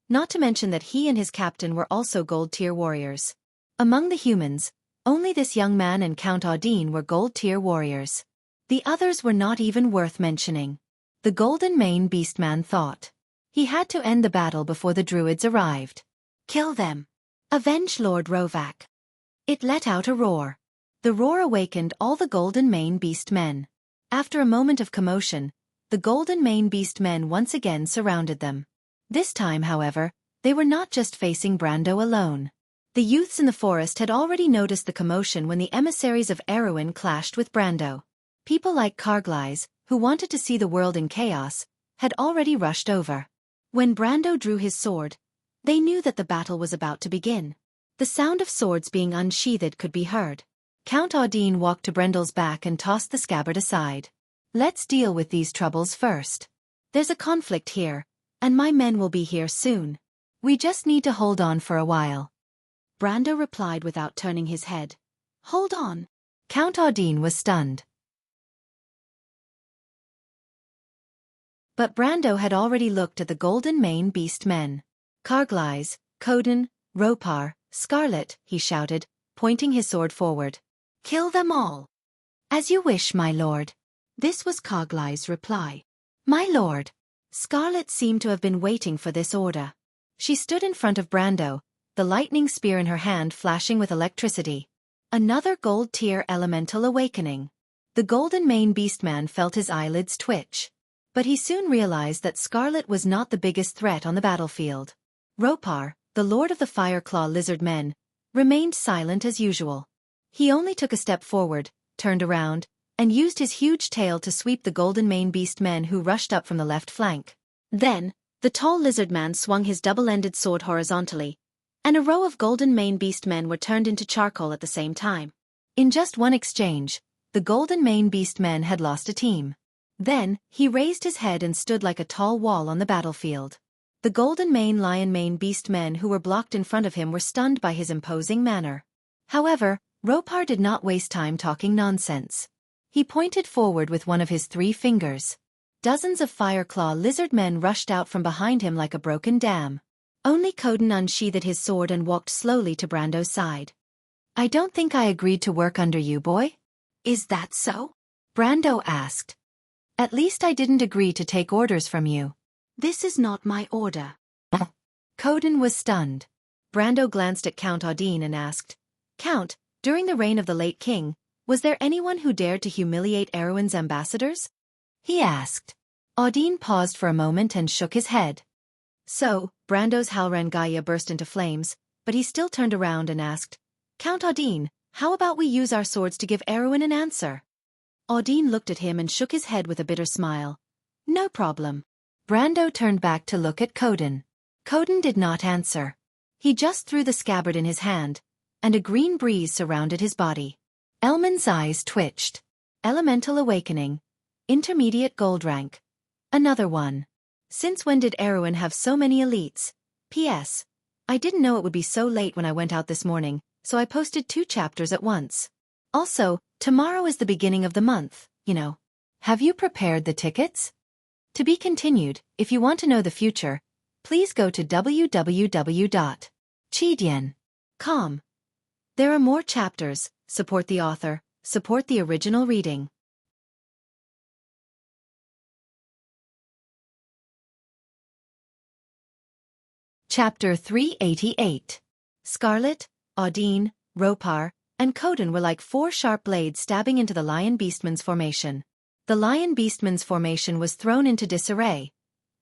not to mention that he and his captain were also gold tier warriors. Among the humans, only this young man and Count Audine were gold tier warriors. The others were not even worth mentioning. The golden mane beastman thought. He had to end the battle before the druids arrived. Kill them. Avenge Lord Rovak. It let out a roar. The roar awakened all the Golden Mane Beast men. After a moment of commotion, the Golden Mane Beast men once again surrounded them. This time, however, they were not just facing Brando alone. The youths in the forest had already noticed the commotion when the emissaries of Erwin clashed with Brando. People like Carglass, who wanted to see the world in chaos, had already rushed over. When Brando drew his sword, they knew that the battle was about to begin. The sound of swords being unsheathed could be heard. Count Audine walked to Brendel's back and tossed the scabbard aside. Let's deal with these troubles first. There's a conflict here, and my men will be here soon. We just need to hold on for a while. Brando replied without turning his head. Hold on. Count Audine was stunned. But Brando had already looked at the Golden Mane Beast men. Carglass, Coden, Ropar, Scarlet, he shouted, pointing his sword forward. Kill them all. As you wish, my lord. This was Carglass' reply. My lord. Scarlet seemed to have been waiting for this order. She stood in front of Brando, the lightning spear in her hand flashing with electricity. Another gold tier elemental awakening. The Golden Mane Beastman felt his eyelids twitch. But he soon realized that Scarlet was not the biggest threat on the battlefield. Ropar, the lord of the Fireclaw lizard men, remained silent as usual. He only took a step forward, turned around, and used his huge tail to sweep the Golden Mane Beast men who rushed up from the left flank. Then, the tall lizard man swung his double-ended sword horizontally, and a row of Golden Mane Beast men were turned into charcoal at the same time. In just one exchange, the Golden Mane Beast men had lost a team. Then, he raised his head and stood like a tall wall on the battlefield. The Golden Mane Lion Mane Beast men who were blocked in front of him were stunned by his imposing manner. However, Ropar did not waste time talking nonsense. He pointed forward with one of his 3 fingers. Dozens of Fireclaw lizard men rushed out from behind him like a broken dam. Only Coden unsheathed his sword and walked slowly to Brando's side. I don't think I agreed to work under you, boy. Is that so? Brando asked. At least I didn't agree to take orders from you. This is not my order. Coden was stunned. Brando glanced at Count Audine and asked, Count, during the reign of the late king, was there anyone who dared to humiliate Erwin's ambassadors? He asked. Audine paused for a moment and shook his head. So, Brando's Halrangaya burst into flames, but he still turned around and asked, Count Audine, how about we use our swords to give Erwin an answer? Audine looked at him and shook his head with a bitter smile. No problem. Brando turned back to look at Coden. Coden did not answer. He just threw the scabbard in his hand, and a green breeze surrounded his body. Elman's eyes twitched. Elemental awakening. Intermediate gold rank. Another one. Since when did Erwin have so many elites? P.S. I didn't know it would be so late when I went out this morning, so I posted 2 chapters at once. Also, tomorrow is the beginning of the month, you know. Have you prepared the tickets? To be continued. If you want to know the future, please go to www.chidian.com. There are more chapters. Support the author, support the original reading. Chapter 388. Scarlet, Audine, Ropar, and Coden were like 4 sharp blades stabbing into the Lion Beastman's formation. The Lion Beastman's formation was thrown into disarray,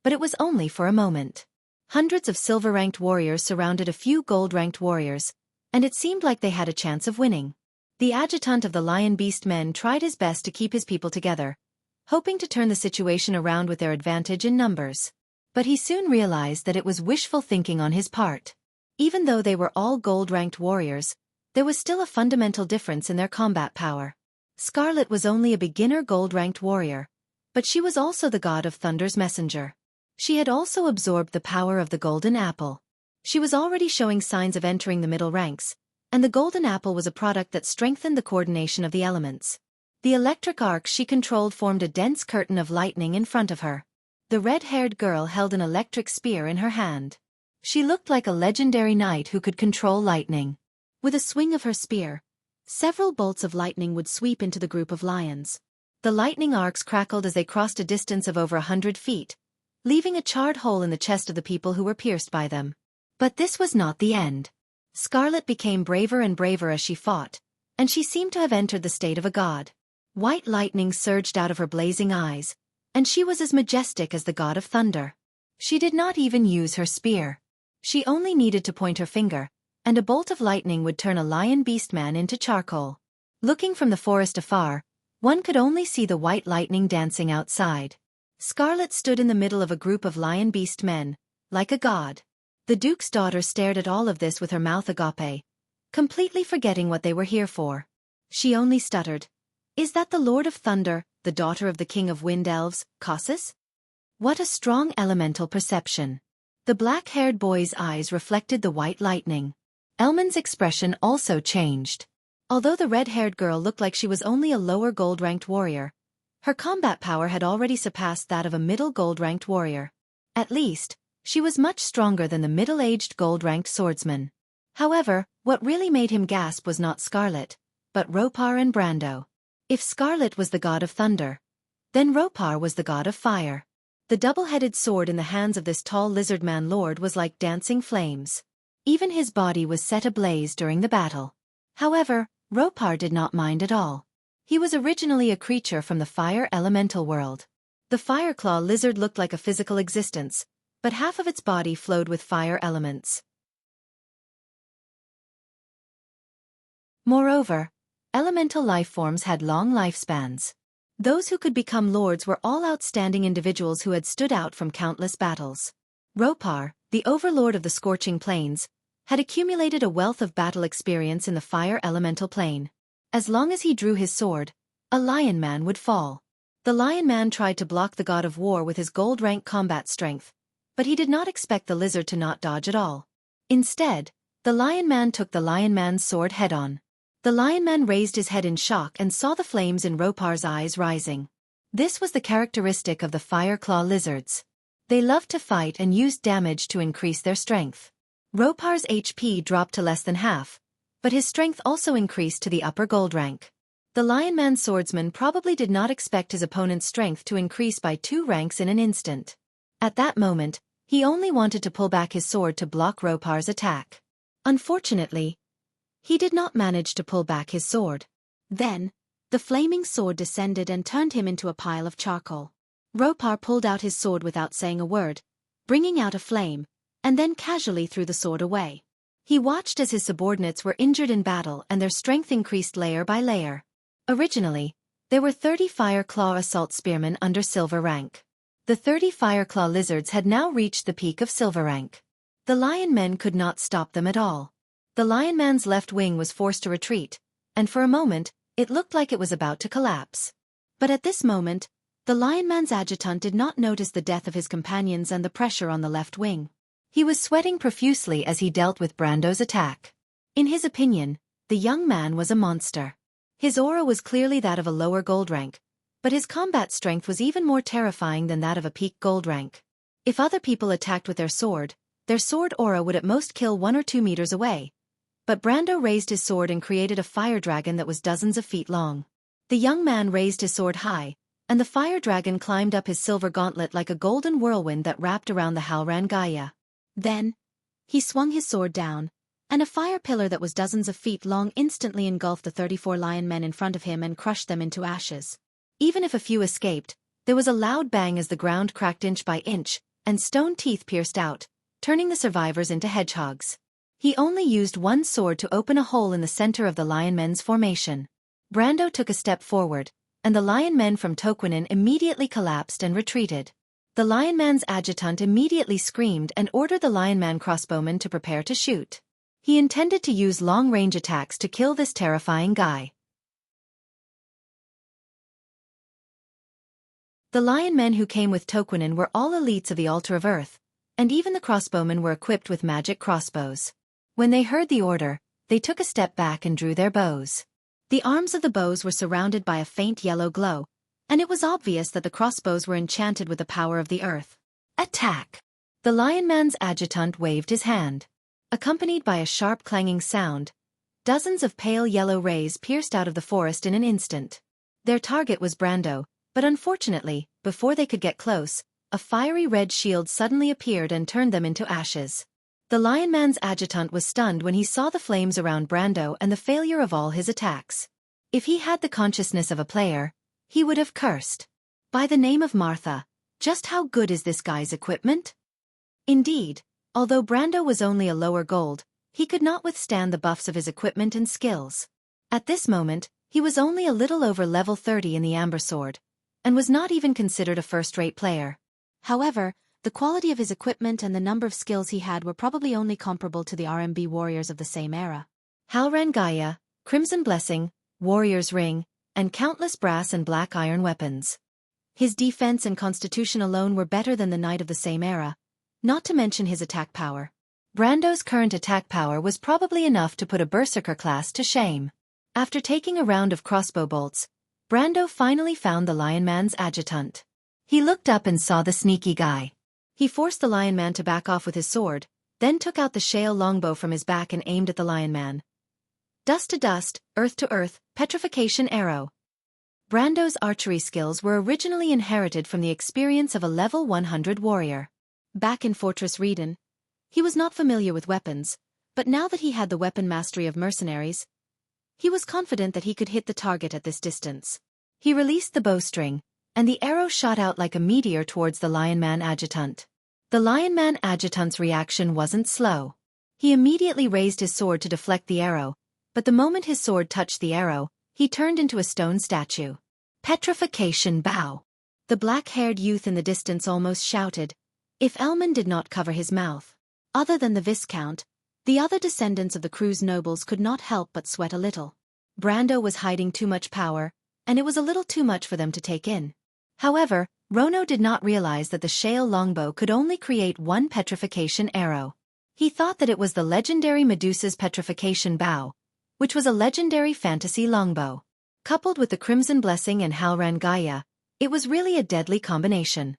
but it was only for a moment. Hundreds of silver-ranked warriors surrounded a few gold-ranked warriors, and it seemed like they had a chance of winning. The adjutant of the Lion Beast men tried his best to keep his people together, hoping to turn the situation around with their advantage in numbers. But he soon realized that it was wishful thinking on his part. Even though they were all gold-ranked warriors, there was still a fundamental difference in their combat power. Scarlet was only a beginner gold-ranked warrior, but she was also the god of Thunder's messenger. She had also absorbed the power of the Golden Apple. She was already showing signs of entering the middle ranks, and the Golden Apple was a product that strengthened the coordination of the elements. The electric arc she controlled formed a dense curtain of lightning in front of her. The red-haired girl held an electric spear in her hand. She looked like a legendary knight who could control lightning. With a swing of her spear, several bolts of lightning would sweep into the group of lions. The lightning arcs crackled as they crossed a distance of over 100 feet, leaving a charred hole in the chest of the people who were pierced by them. But this was not the end. Scarlet became braver and braver as she fought, and she seemed to have entered the state of a god. White lightning surged out of her blazing eyes, and she was as majestic as the god of thunder. She did not even use her spear. She only needed to point her finger, and a bolt of lightning would turn a lion beastman into charcoal. Looking from the forest afar, one could only see the white lightning dancing outside. Scarlet stood in the middle of a group of lion beast men, like a god. The duke's daughter stared at all of this with her mouth agape, completely forgetting what they were here for. She only stuttered, "Is that the Lord of Thunder, the daughter of the King of Wind Elves, Cossus?" What a strong elemental perception. The black-haired boy's eyes reflected the white lightning. Elman's expression also changed. Although the red-haired girl looked like she was only a lower gold-ranked warrior, her combat power had already surpassed that of a middle gold-ranked warrior. At least, she was much stronger than the middle-aged gold-ranked swordsman. However, what really made him gasp was not Scarlet, but Ropar and Brando. If Scarlet was the god of thunder, then Ropar was the god of fire. The double-headed sword in the hands of this tall lizard-man lord was like dancing flames. Even his body was set ablaze during the battle. However, Ropar did not mind at all. He was originally a creature from the fire elemental world. The Fireclaw lizard looked like a physical existence, but half of its body flowed with fire elements. Moreover, elemental life forms had long lifespans. Those who could become lords were all outstanding individuals who had stood out from countless battles. Ropar, the overlord of the scorching plains, had accumulated a wealth of battle experience in the fire elemental plane. As long as he drew his sword, a lion man would fall. The lion man tried to block the god of war with his gold-rank combat strength, but he did not expect the lizard to not dodge at all. Instead, the lion man took the lion man's sword head-on. The lion man raised his head in shock and saw the flames in Ropar's eyes rising. This was the characteristic of the Fireclaw lizards. They loved to fight and used damage to increase their strength. Ropar's HP dropped to less than half, but his strength also increased to the upper gold rank. The lion man swordsman probably did not expect his opponent's strength to increase by 2 ranks in an instant. At that moment, he only wanted to pull back his sword to block Ropar's attack. Unfortunately, he did not manage to pull back his sword. Then, the flaming sword descended and turned him into a pile of charcoal. Ropar pulled out his sword without saying a word, bringing out a flame, and then casually threw the sword away. He watched as his subordinates were injured in battle and their strength increased layer by layer. Originally, there were 30 Fireclaw assault spearmen under silver rank. The 30 Fireclaw lizards had now reached the peak of silver rank. The lion men could not stop them at all. The lion man's left wing was forced to retreat, and for a moment, it looked like it was about to collapse. But at this moment, the lion man's adjutant did not notice the death of his companions and the pressure on the left wing. He was sweating profusely as he dealt with Brando's attack. In his opinion, the young man was a monster. His aura was clearly that of a lower gold rank, but his combat strength was even more terrifying than that of a peak gold rank. If other people attacked with their sword aura would at most kill 1 or 2 meters away. But Brando raised his sword and created a fire dragon that was dozens of feet long. The young man raised his sword high, and the fire dragon climbed up his silver gauntlet like a golden whirlwind that wrapped around the Halran Gaia. Then, he swung his sword down, and a fire pillar that was dozens of feet long instantly engulfed the 34 lion men in front of him and crushed them into ashes. Even if a few escaped, there was a loud bang as the ground cracked inch by inch, and stone teeth pierced out, turning the survivors into hedgehogs. He only used one sword to open a hole in the center of the lion men's formation. Brando took a step forward, and the lion men from Toquinen immediately collapsed and retreated. The lion man's adjutant immediately screamed and ordered the lion man crossbowman to prepare to shoot. He intended to use long-range attacks to kill this terrifying guy. The lion men who came with Toquinen were all elites of the Altar of Earth, and even the crossbowmen were equipped with magic crossbows. When they heard the order, they took a step back and drew their bows. The arms of the bows were surrounded by a faint yellow glow, and it was obvious that the crossbows were enchanted with the power of the earth. Attack! The lion man's adjutant waved his hand. Accompanied by a sharp clanging sound, dozens of pale yellow rays pierced out of the forest in an instant. Their target was Brando, but unfortunately, before they could get close, a fiery red shield suddenly appeared and turned them into ashes. The Lion Man's adjutant was stunned when he saw the flames around Brando and the failure of all his attacks. If he had the consciousness of a player, he would have cursed. By the name of Martha, just how good is this guy's equipment? Indeed, although Brando was only a lower gold, he could not withstand the buffs of his equipment and skills. At this moment, he was only a little over level 30 in the Amber Sword, and was not even considered a first-rate player. However, the quality of his equipment and the number of skills he had were probably only comparable to the RMB warriors of the same era. Halran Gaia, Crimson Blessing, Warrior's Ring, and countless brass and black iron weapons. His defense and constitution alone were better than the knight of the same era, not to mention his attack power. Brando's current attack power was probably enough to put a berserker class to shame. After taking a round of crossbow bolts, Brando finally found the Lion Man's adjutant. He looked up and saw the sneaky guy. He forced the Lion Man to back off with his sword, then took out the shale longbow from his back and aimed at the Lion Man. Dust to dust, earth to earth, petrification arrow. Brando's archery skills were originally inherited from the experience of a level 100 warrior. Back in Fortress Redan, he was not familiar with weapons, but now that he had the weapon mastery of mercenaries, he was confident that he could hit the target at this distance. He released the bowstring, and the arrow shot out like a meteor towards the Lion Man adjutant. The Lion Man adjutant's reaction wasn't slow. He immediately raised his sword to deflect the arrow, but the moment his sword touched the arrow, he turned into a stone statue. Petrification bow. The black-haired youth in the distance almost shouted, if Elman did not cover his mouth. Other than the Viscount, the other descendants of the Cruz nobles could not help but sweat a little. Brando was hiding too much power, and it was a little too much for them to take in. However, Rono did not realize that the shale longbow could only create one petrification arrow. He thought that it was the legendary Medusa's petrification bow, which was a legendary fantasy longbow. Coupled with the Crimson Blessing and Halran Gaia, it was really a deadly combination.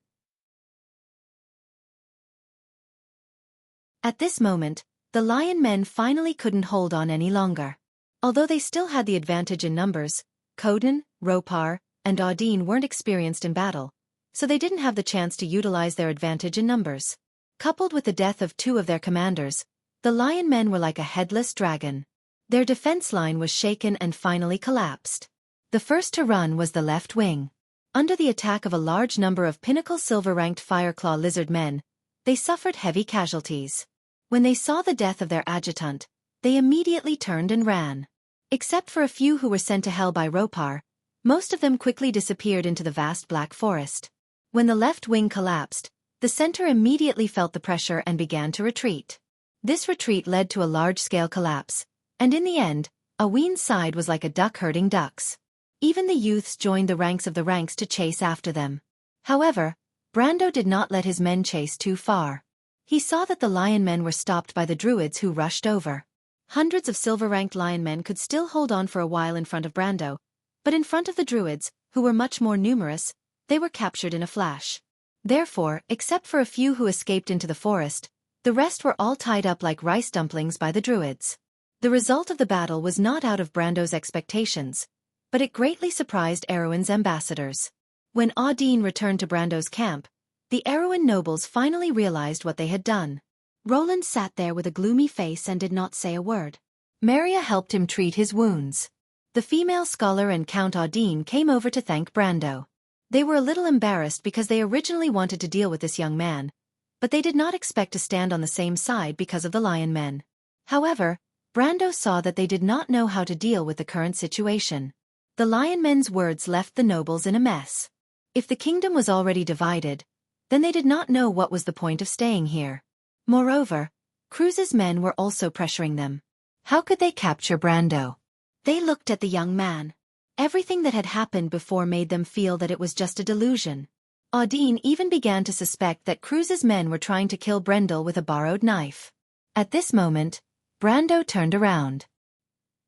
At this moment, the Lion Men finally couldn't hold on any longer. Although they still had the advantage in numbers, Coden, Ropar, and Audine weren't experienced in battle, so they didn't have the chance to utilize their advantage in numbers. Coupled with the death of two of their commanders, the Lion Men were like a headless dragon. Their defense line was shaken and finally collapsed. The first to run was the left wing. Under the attack of a large number of pinnacle silver-ranked Fireclaw lizard men, they suffered heavy casualties. When they saw the death of their adjutant, they immediately turned and ran. Except for a few who were sent to hell by Ropar, most of them quickly disappeared into the vast black forest. When the left wing collapsed, the center immediately felt the pressure and began to retreat. This retreat led to a large-scale collapse, and in the end, Aween's side was like a duck herding ducks. Even the youths joined the ranks of the ranks to chase after them. However, Brando did not let his men chase too far. He saw that the Lion Men were stopped by the Druids who rushed over. Hundreds of silver-ranked Lion Men could still hold on for a while in front of Brando, but in front of the Druids, who were much more numerous, they were captured in a flash. Therefore, except for a few who escaped into the forest, the rest were all tied up like rice dumplings by the Druids. The result of the battle was not out of Brando's expectations, but it greatly surprised Erwin's ambassadors. When Audine returned to Brando's camp, the Erwin nobles finally realized what they had done. Roland sat there with a gloomy face and did not say a word. Maria helped him treat his wounds. The female scholar and Count Audine came over to thank Brando. They were a little embarrassed because they originally wanted to deal with this young man, but they did not expect to stand on the same side because of the Lion Men. However, Brando saw that they did not know how to deal with the current situation. The Lion Men's words left the nobles in a mess. If the kingdom was already divided, then they did not know what was the point of staying here. Moreover, Cruz's men were also pressuring them. How could they capture Brando? They looked at the young man. Everything that had happened before made them feel that it was just a delusion. Audine even began to suspect that Cruz's men were trying to kill Brendel with a borrowed knife. At this moment, Brando turned around.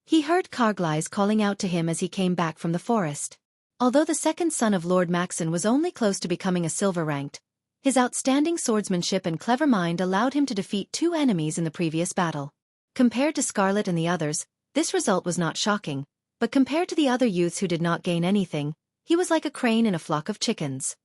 He heard Carglass calling out to him as he came back from the forest. Although the second son of Lord Maxon was only close to becoming a silver-ranked, his outstanding swordsmanship and clever mind allowed him to defeat two enemies in the previous battle. Compared to Scarlet and the others, this result was not shocking, but compared to the other youths who did not gain anything, he was like a crane in a flock of chickens.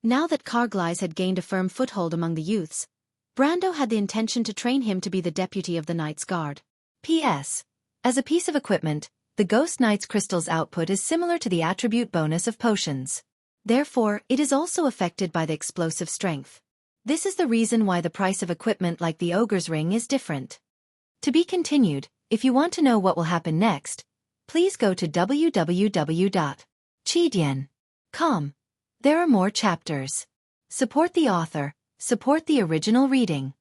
Now that Carglass had gained a firm foothold among the youths, Brando had the intention to train him to be the deputy of the Knight's Guard. P.S. As a piece of equipment, the Ghost Knight's crystal's output is similar to the attribute bonus of potions. Therefore, it is also affected by the explosive strength. This is the reason why the price of equipment like the Ogre's Ring is different. To be continued. If you want to know what will happen next, please go to www.chidian.com. There are more chapters. Support the author, support the original reading.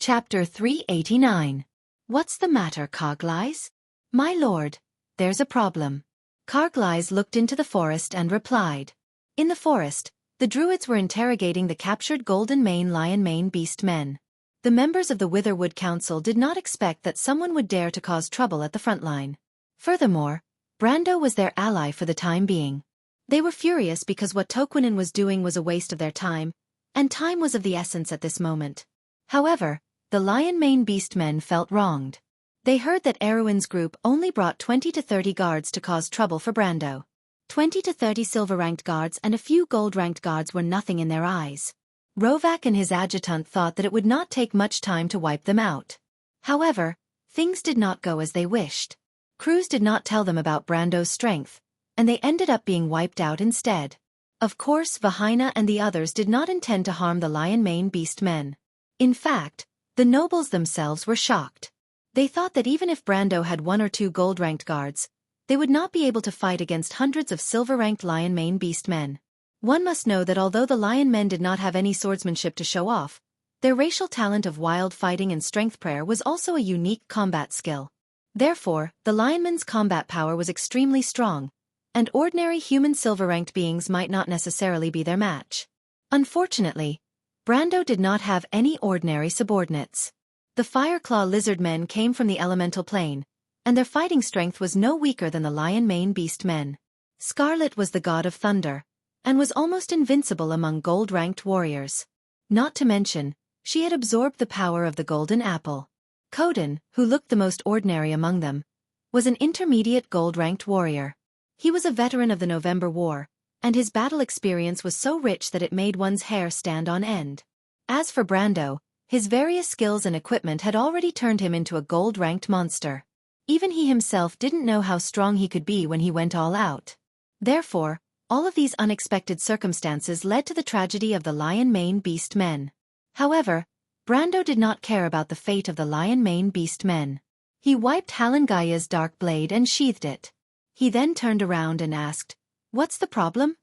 Chapter 389. What's the matter, Carglass? My lord, there's a problem. Carglass looked into the forest and replied. In the forest, the druids were interrogating the captured Golden Mane Lion Mane Beast men. The members of the Witherwood Council did not expect that someone would dare to cause trouble at the front line. Furthermore, Brando was their ally for the time being. They were furious because what Toquinen was doing was a waste of their time, and time was of the essence at this moment. However, the Lion Mane Beast men felt wronged. They heard that Erwin's group only brought 20 to 30 guards to cause trouble for Brando. 20 to 30 silver-ranked guards and a few gold-ranked guards were nothing in their eyes. Rovak and his adjutant thought that it would not take much time to wipe them out. However, things did not go as they wished. Cruz did not tell them about Brando's strength, and they ended up being wiped out instead. Of course, Vahina and the others did not intend to harm the Lion Mane Beast men. In fact, the nobles themselves were shocked. They thought that even if Brando had 1 or 2 gold-ranked guards, they would not be able to fight against hundreds of silver-ranked Lion Mane Beast men. One must know that although the Lion men did not have any swordsmanship to show off, their racial talent of wild fighting and strength prayer was also a unique combat skill. Therefore, the Lionmen's combat power was extremely strong, and ordinary human silver-ranked beings might not necessarily be their match. Unfortunately, Brando did not have any ordinary subordinates. The Fireclaw lizard men came from the elemental plane, and their fighting strength was no weaker than the Lion Mane Beast men. Scarlet was the god of thunder, and was almost invincible among gold-ranked warriors. Not to mention, she had absorbed the power of the Golden Apple. Coden, who looked the most ordinary among them, was an intermediate gold-ranked warrior. He was a veteran of the November War, and his battle experience was so rich that it made one's hair stand on end. As for Brando, his various skills and equipment had already turned him into a gold-ranked monster. Even he himself didn't know how strong he could be when he went all out. Therefore, all of these unexpected circumstances led to the tragedy of the Lion Mane Beast men. However, Brando did not care about the fate of the Lion Mane Beast men. He wiped Halangaya's dark blade and sheathed it. He then turned around and asked, "What's the problem?"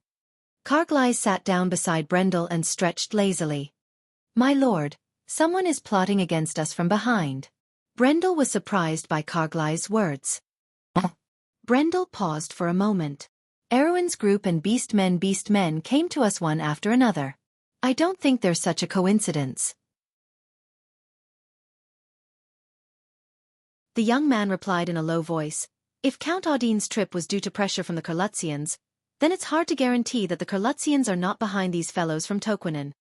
Carglass sat down beside Brendel and stretched lazily. "My lord, someone is plotting against us from behind." Brendel was surprised by Carglass's words. Brendel paused for a moment. "Erwin's group and beast men came to us one after another. I don't think there's such a coincidence." The young man replied in a low voice, "If Count Audine's trip was due to pressure from the Kurlutzians, then it's hard to guarantee that the Kurlutzians are not behind these fellows from Toquinen."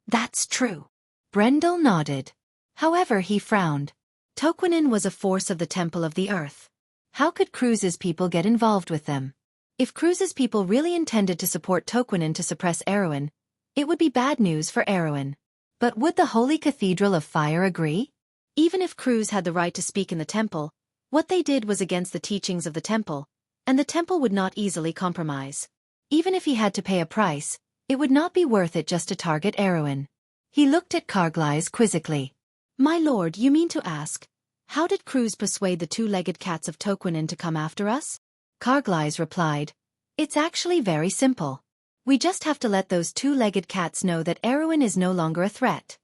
"That's true." Brendel nodded. However, he frowned. Toquinen was a force of the Temple of the Earth. How could Cruz's people get involved with them? If Cruz's people really intended to support Toquinen to suppress Erwin, it would be bad news for Erwin. But would the Holy Cathedral of Fire agree? Even if Cruz had the right to speak in the temple, what they did was against the teachings of the temple, and the temple would not easily compromise. Even if he had to pay a price, it would not be worth it just to target Erwin. He looked at Carglass quizzically. "My lord, you mean to ask, how did Cruz persuade the 2-legged cats of Toquinen to come after us?" Carglass replied, "It's actually very simple. We just have to let those 2-legged cats know that Erwin is no longer a threat."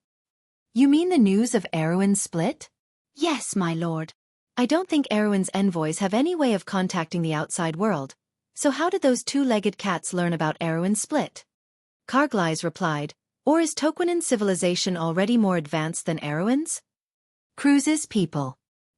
"You mean the news of Erwin's split?" "Yes, my lord." "I don't think Erwin's envoys have any way of contacting the outside world, so how did those 2-legged cats learn about Erwin's split?" Carglass replied, "Or is Toquinen's civilization already more advanced than Erwin's?" "Cruz's people."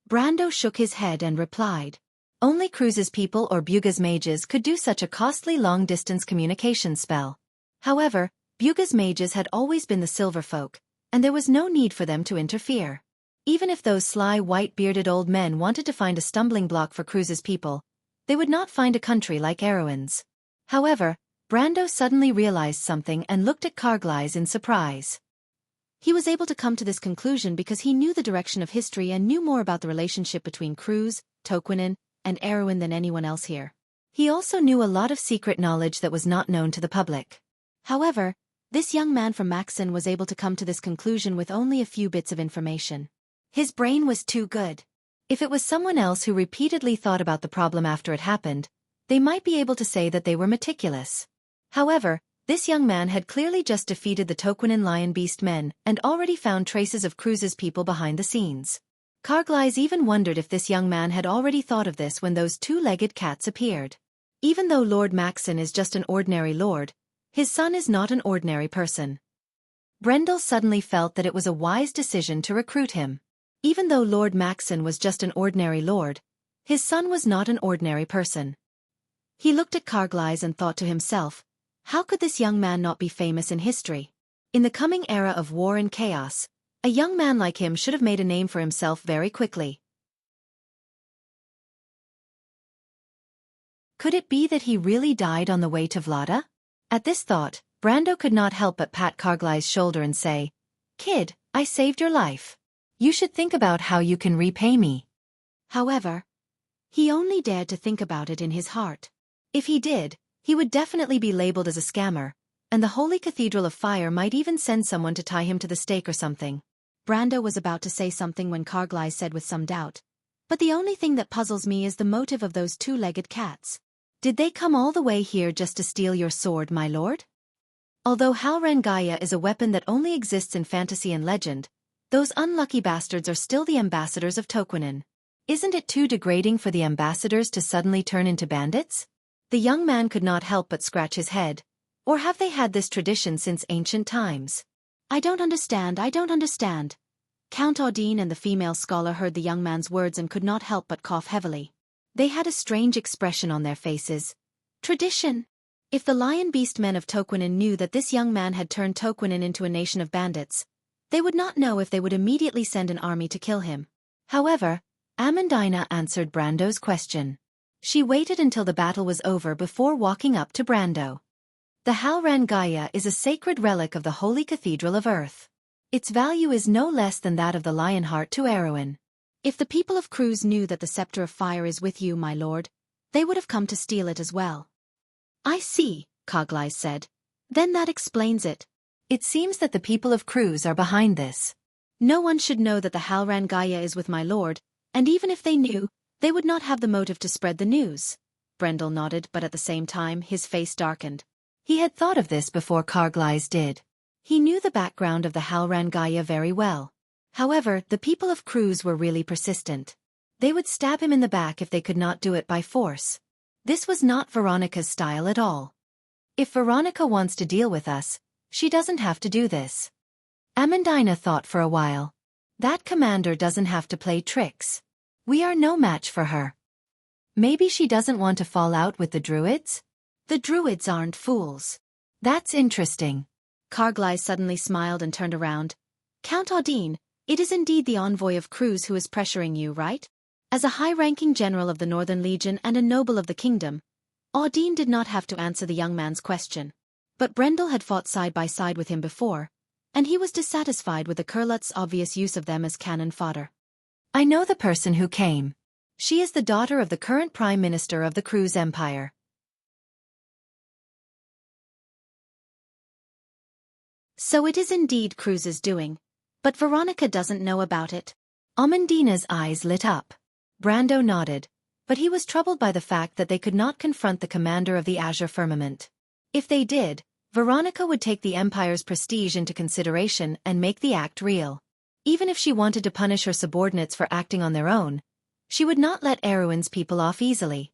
Brando shook his head and replied, "Only Cruz's people or Buga's mages could do such a costly long-distance communication spell. However, Buga's mages had always been the silver folk, and there was no need for them to interfere. Even if those sly white-bearded old men wanted to find a stumbling block for Cruz's people, they would not find a country like Erewhon's. However, Brando suddenly realized something and looked at Carglass in surprise. He was able to come to this conclusion because he knew the direction of history and knew more about the relationship between Cruz, Toquinen, and Erewhon than anyone else here. He also knew a lot of secret knowledge that was not known to the public. However, this young man from Maxen was able to come to this conclusion with only a few bits of information. His brain was too good. If it was someone else who repeatedly thought about the problem after it happened, they might be able to say that they were meticulous. However, this young man had clearly just defeated the Toquinen lion beast men and already found traces of Cruz's people behind the scenes. Carglass even wondered if this young man had already thought of this when those two-legged cats appeared. Even though Lord Maxen is just an ordinary lord, his son is not an ordinary person. Brendel suddenly felt that it was a wise decision to recruit him. Even though Lord Maxen was just an ordinary lord, his son was not an ordinary person. He looked at Carglass and thought to himself, how could this young man not be famous in history? In the coming era of war and chaos, a young man like him should have made a name for himself very quickly. Could it be that he really died on the way to Vlada? At this thought, Brando could not help but pat Carglass' shoulder and say, "Kid, I saved your life. You should think about how you can repay me." However, he only dared to think about it in his heart. If he did, he would definitely be labeled as a scammer, and the Holy Cathedral of Fire might even send someone to tie him to the stake or something. Brando was about to say something when Carglass said with some doubt, "But the only thing that puzzles me is the motive of those two-legged cats. Did they come all the way here just to steal your sword, my lord?" Although Halrangaya is a weapon that only exists in fantasy and legend, those unlucky bastards are still the ambassadors of Toquinen. Isn't it too degrading for the ambassadors to suddenly turn into bandits? The young man could not help but scratch his head. Or have they had this tradition since ancient times? I don't understand. Count Audine and the female scholar heard the young man's words and could not help but cough heavily. They had a strange expression on their faces. Tradition? If the lion beast men of Toquinen knew that this young man had turned Toquinen into a nation of bandits, they would not know if they would immediately send an army to kill him. However, Amandina answered Brando's question. She waited until the battle was over before walking up to Brando. The Halrangaya is a sacred relic of the Holy Cathedral of Earth. Its value is no less than that of the Lionheart to Erewhon. If the people of Cruz knew that the Scepter of Fire is with you, my lord, they would have come to steal it as well. I see, Carglass said. Then that explains it. It seems that the people of Cruz are behind this. No one should know that the Halrangaya is with my lord, and even if they knew, they would not have the motive to spread the news. Brendel nodded, but at the same time his face darkened. He had thought of this before Carglass did. He knew the background of the Halrangaya very well. However, the people of Cruz were really persistent. They would stab him in the back if they could not do it by force. This was not Veronica's style at all. If Veronica wants to deal with us, she doesn't have to do this. Amandina thought for a while. That commander doesn't have to play tricks. We are no match for her. Maybe she doesn't want to fall out with the druids? The druids aren't fools. That's interesting. Carglass suddenly smiled and turned around. Count Audine, it is indeed the envoy of Cruz who is pressuring you, right? As a high-ranking general of the Northern Legion and a noble of the kingdom, Audine did not have to answer the young man's question. But Brendel had fought side by side with him before, and he was dissatisfied with the Kurlut's obvious use of them as cannon fodder. I know the person who came. She is the daughter of the current Prime Minister of the Cruz Empire. So it is indeed Cruz's doing. But Veronica doesn't know about it. Amandina's eyes lit up. Brando nodded, but he was troubled by the fact that they could not confront the commander of the Azure Firmament. If they did, Veronica would take the Empire's prestige into consideration and make the act real. Even if she wanted to punish her subordinates for acting on their own, she would not let Erewhon's people off easily.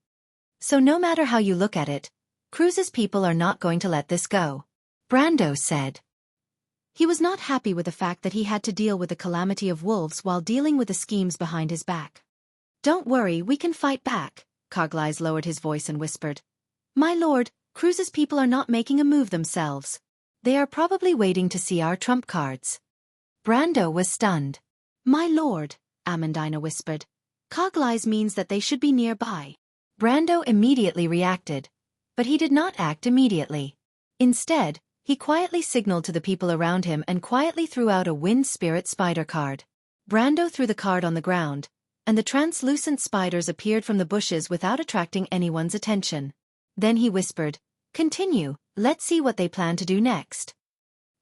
So no matter how you look at it, Cruz's people are not going to let this go. Brando said. He was not happy with the fact that he had to deal with the calamity of wolves while dealing with the schemes behind his back. Don't worry, we can fight back, Carglass lowered his voice and whispered. My lord, Cruz's people are not making a move themselves. They are probably waiting to see our trump cards. Brando was stunned. My lord, Amandina whispered. Coglize means that they should be nearby. Brando immediately reacted, but he did not act immediately. Instead, he quietly signaled to the people around him and quietly threw out a wind spirit spider card. Brando threw the card on the ground, and the translucent spiders appeared from the bushes without attracting anyone's attention. Then he whispered, "Continue, let's see what they plan to do next."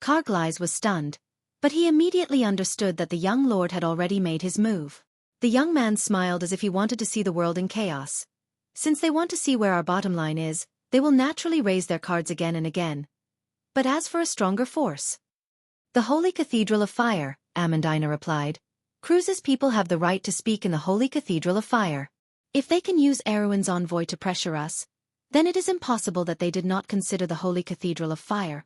Coglize was stunned, but he immediately understood that the young lord had already made his move. The young man smiled as if he wanted to see the world in chaos. Since they want to see where our bottom line is, they will naturally raise their cards again and again. But as for a stronger force? The Holy Cathedral of Fire, Amandina replied. Cruz's people have the right to speak in the Holy Cathedral of Fire. If they can use Erewhon's envoy to pressure us, then it is impossible that they did not consider the Holy Cathedral of Fire.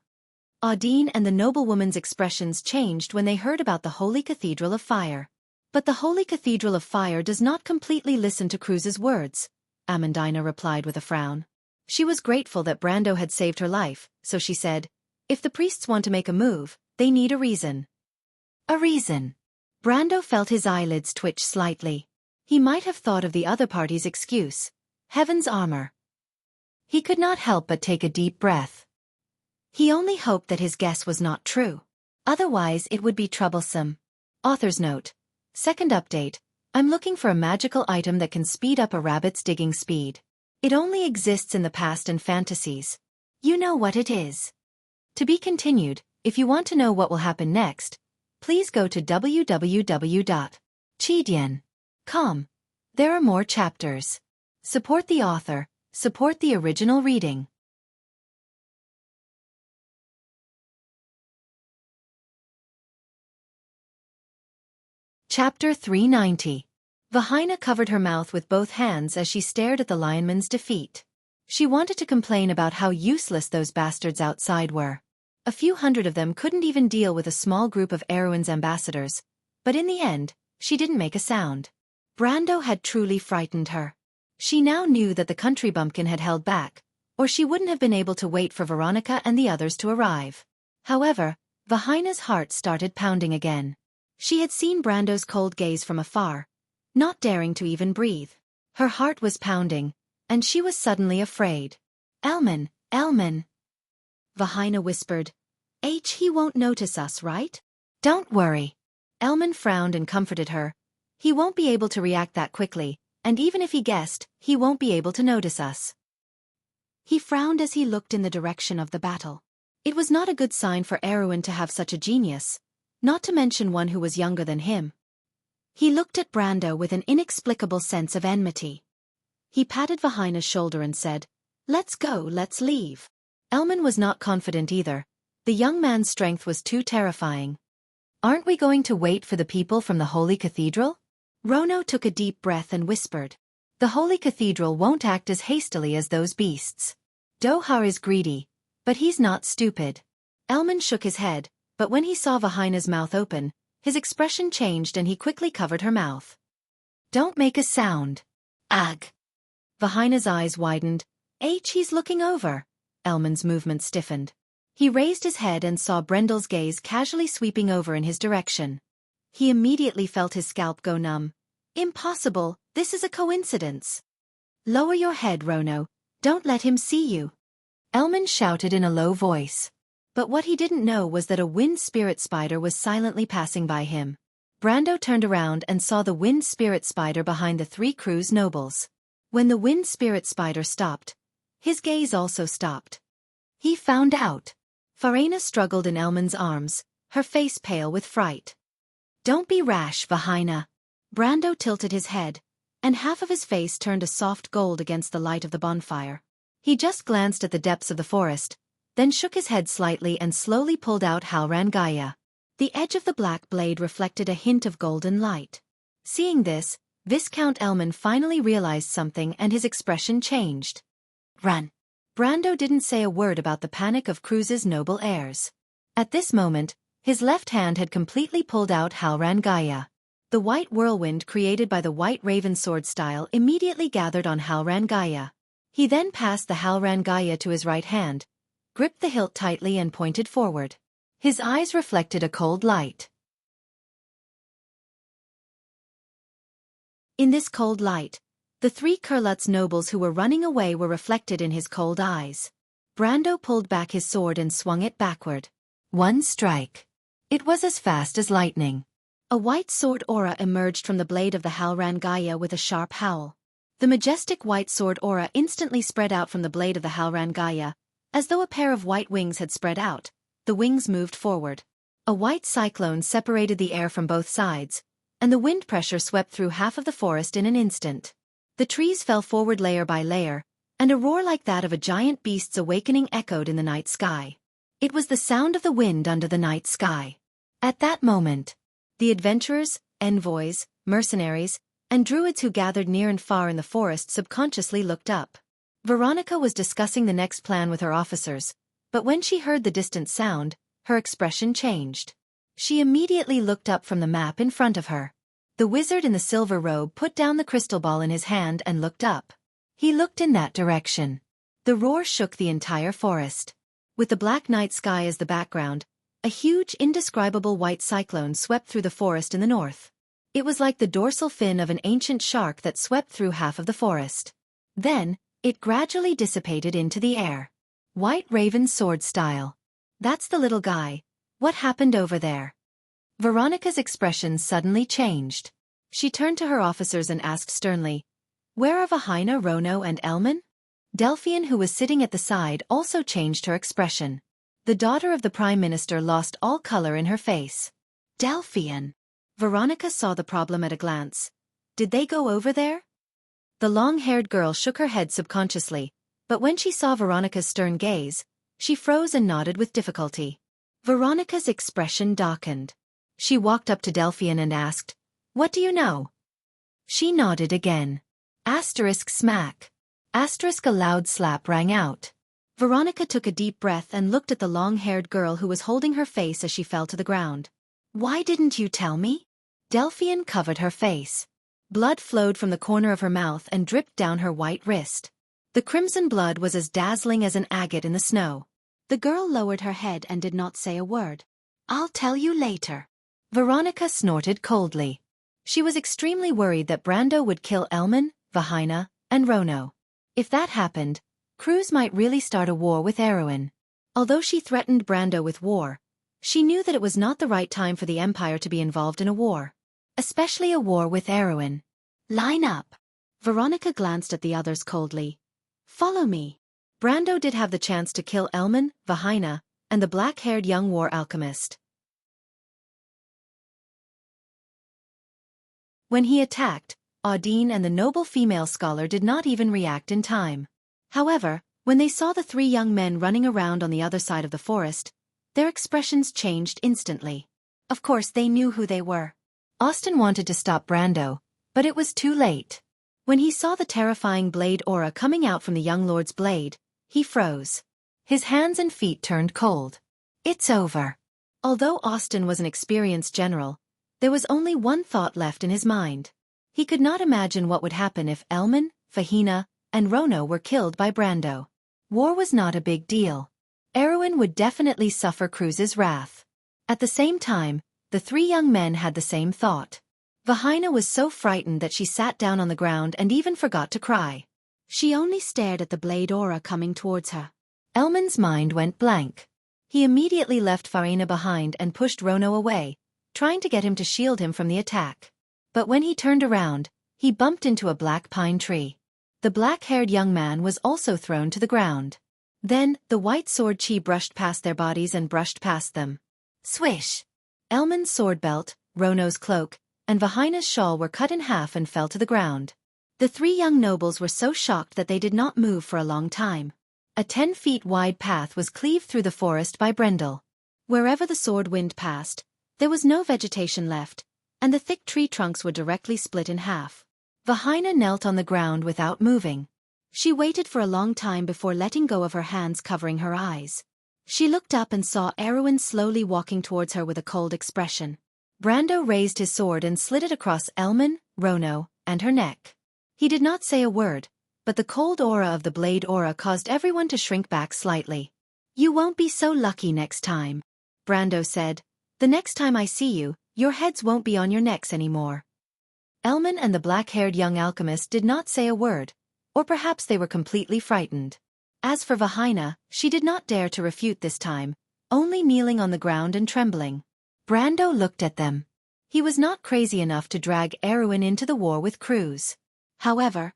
Audine and the noblewoman's expressions changed when they heard about the Holy Cathedral of Fire. But the Holy Cathedral of Fire does not completely listen to Cruz's words, Amandina replied with a frown. She was grateful that Brando had saved her life, so she said, "If the priests want to make a move, they need a reason." A reason. Brando felt his eyelids twitch slightly. He might have thought of the other party's excuse, heaven's armor. He could not help but take a deep breath. He only hoped that his guess was not true. Otherwise it would be troublesome. Author's note. Second update. I'm looking for a magical item that can speed up a rabbit's digging speed. It only exists in the past and fantasies. You know what it is. To be continued. If you want to know what will happen next, please go to www.chidian.com. There are more chapters. Support the author, support the original reading. Chapter 390. Vahina covered her mouth with both hands as she stared at the lionman's defeat. She wanted to complain about how useless those bastards outside were. A few hundred of them couldn't even deal with a small group of Erewhon's ambassadors, but in the end, she didn't make a sound. Brando had truly frightened her. She now knew that the country bumpkin had held back, or she wouldn't have been able to wait for Veronica and the others to arrive. However, Vahina's heart started pounding again. She had seen Brando's cold gaze from afar, not daring to even breathe. Her heart was pounding, and she was suddenly afraid. "Elman, Elman," Vahina whispered. He won't notice us, right? Don't worry." Elman frowned and comforted her. "He won't be able to react that quickly, and even if he guessed, he won't be able to notice us." He frowned as he looked in the direction of the battle. It was not a good sign for Erewhon to have such a genius, not to mention one who was younger than him. He looked at Brando with an inexplicable sense of enmity. He patted Vahina's shoulder and said, "Let's go, let's leave." Elman was not confident either. The young man's strength was too terrifying. "Aren't we going to wait for the people from the Holy Cathedral?" Rono took a deep breath and whispered. "The Holy Cathedral won't act as hastily as those beasts. Dohar is greedy, but he's not stupid." Elman shook his head, but when he saw Vahina's mouth open, his expression changed and he quickly covered her mouth. "Don't make a sound." "Ugh." Vahina's eyes widened. He's looking over." Elman's movement stiffened. He raised his head and saw Brendel's gaze casually sweeping over in his direction. He immediately felt his scalp go numb. "Impossible, this is a coincidence." "Lower your head, Rono. Don't let him see you," Elman shouted in a low voice. But what he didn't know was that a wind spirit spider was silently passing by him. Brando turned around and saw the wind spirit spider behind the three Cruz nobles. When the wind spirit spider stopped, his gaze also stopped. He found out. Farena struggled in Elman's arms, her face pale with fright. "Don't be rash, Vahina." Brando tilted his head, and half of his face turned a soft gold against the light of the bonfire. He just glanced at the depths of the forest, then shook his head slightly and slowly pulled out Halran Gaia. The edge of the black blade reflected a hint of golden light. Seeing this, Viscount Elman finally realized something and his expression changed. "Run." Brando didn't say a word about the panic of Cruz's noble heirs. At this moment, his left hand had completely pulled out Halran Gaia. The white whirlwind created by the white raven sword style immediately gathered on Halran Gaia. He then passed the Halran Gaia to his right hand, gripped the hilt tightly and pointed forward. His eyes reflected a cold light. In this cold light, the three Kurlutz nobles who were running away were reflected in his cold eyes. Brando pulled back his sword and swung it backward. One strike. It was as fast as lightning. A white sword aura emerged from the blade of the Halrangaya with a sharp howl. The majestic white sword aura instantly spread out from the blade of the Halrangaya. As though a pair of white wings had spread out, the wings moved forward. A white cyclone separated the air from both sides, and the wind pressure swept through half of the forest in an instant. The trees fell forward layer by layer, and a roar like that of a giant beast's awakening echoed in the night sky. It was the sound of the wind under the night sky. At that moment, the adventurers, envoys, mercenaries, and druids who gathered near and far in the forest subconsciously looked up. Veronica was discussing the next plan with her officers, but when she heard the distant sound, her expression changed. She immediately looked up from the map in front of her. The wizard in the silver robe put down the crystal ball in his hand and looked up. He looked in that direction. The roar shook the entire forest. With the black night sky as the background, a huge, indescribable white cyclone swept through the forest in the north. It was like the dorsal fin of an ancient shark that swept through half of the forest. Then, it gradually dissipated into the air. White Raven sword style. That's the little guy. What happened over there? Veronica's expression suddenly changed. She turned to her officers and asked sternly, "Where are Vahina, Rono, and Elman?" Delphian, who was sitting at the side, also changed her expression. The daughter of the Prime Minister lost all color in her face. Delphian. Veronica saw the problem at a glance. Did they go over there? The long-haired girl shook her head subconsciously, but when she saw Veronica's stern gaze, she froze and nodded with difficulty. Veronica's expression darkened. She walked up to Delphian and asked, "What do you know?" She nodded again. Asterisk smack. Asterisk a loud slap rang out. Veronica took a deep breath and looked at the long-haired girl who was holding her face as she fell to the ground. "Why didn't you tell me?" Delphian covered her face. Blood flowed from the corner of her mouth and dripped down her white wrist. The crimson blood was as dazzling as an agate in the snow. The girl lowered her head and did not say a word. "I'll tell you later." Veronica snorted coldly. She was extremely worried that Brando would kill Elman, Vahina, and Rono. If that happened, Cruz might really start a war with Erwin. Although she threatened Brando with war, she knew that it was not the right time for the Empire to be involved in a war. Especially a war with Erwin. "Line up." Veronica glanced at the others coldly. "Follow me." Brando did have the chance to kill Elman, Vahina, and the black-haired young war alchemist. When he attacked, Audine and the noble female scholar did not even react in time. However, when they saw the three young men running around on the other side of the forest, their expressions changed instantly. Of course they knew who they were. Austin wanted to stop Brando, but it was too late. When he saw the terrifying blade aura coming out from the young lord's blade, he froze. His hands and feet turned cold. It's over. Although Austin was an experienced general, there was only one thought left in his mind. He could not imagine what would happen if Elman, Vahina, and Rono were killed by Brando. War was not a big deal. Erwin would definitely suffer Cruz's wrath. At the same time, the three young men had the same thought. Vahina was so frightened that she sat down on the ground and even forgot to cry. She only stared at the blade aura coming towards her. Elman's mind went blank. He immediately left Vahina behind and pushed Rono away, trying to get him to shield him from the attack. But when he turned around, he bumped into a black pine tree. The black-haired young man was also thrown to the ground. Then, the white sword chi brushed past their bodies and brushed past them. Swish! Elman's sword belt, Rono's cloak, and Vahina's shawl were cut in half and fell to the ground. The three young nobles were so shocked that they did not move for a long time. A 10-feet-wide path was cleaved through the forest by Brendel. Wherever the sword wind passed, there was no vegetation left, and the thick tree trunks were directly split in half. Vahina knelt on the ground without moving. She waited for a long time before letting go of her hands covering her eyes. She looked up and saw Erwin slowly walking towards her with a cold expression. Brando raised his sword and slid it across Elman, Rono, and her neck. He did not say a word, but the cold aura of the blade aura caused everyone to shrink back slightly. "You won't be so lucky next time," Brando said. "The next time I see you, your heads won't be on your necks anymore." Elman and the black-haired young alchemist did not say a word, or perhaps they were completely frightened. As for Vahina, she did not dare to refute this time, only kneeling on the ground and trembling. Brando looked at them. He was not crazy enough to drag Erwin into the war with Cruz. However,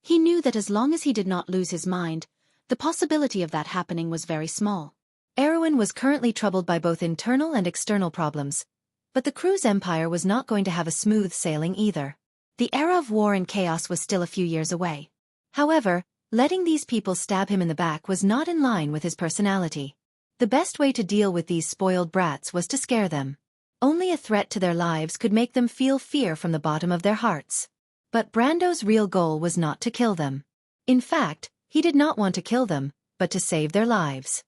he knew that as long as he did not lose his mind, the possibility of that happening was very small. Erwin was currently troubled by both internal and external problems, but the Cruz Empire was not going to have a smooth sailing either. The era of war and chaos was still a few years away. However, letting these people stab him in the back was not in line with his personality. The best way to deal with these spoiled brats was to scare them. Only a threat to their lives could make them feel fear from the bottom of their hearts. But Brando's real goal was not to kill them. In fact, he did not want to kill them, but to save their lives.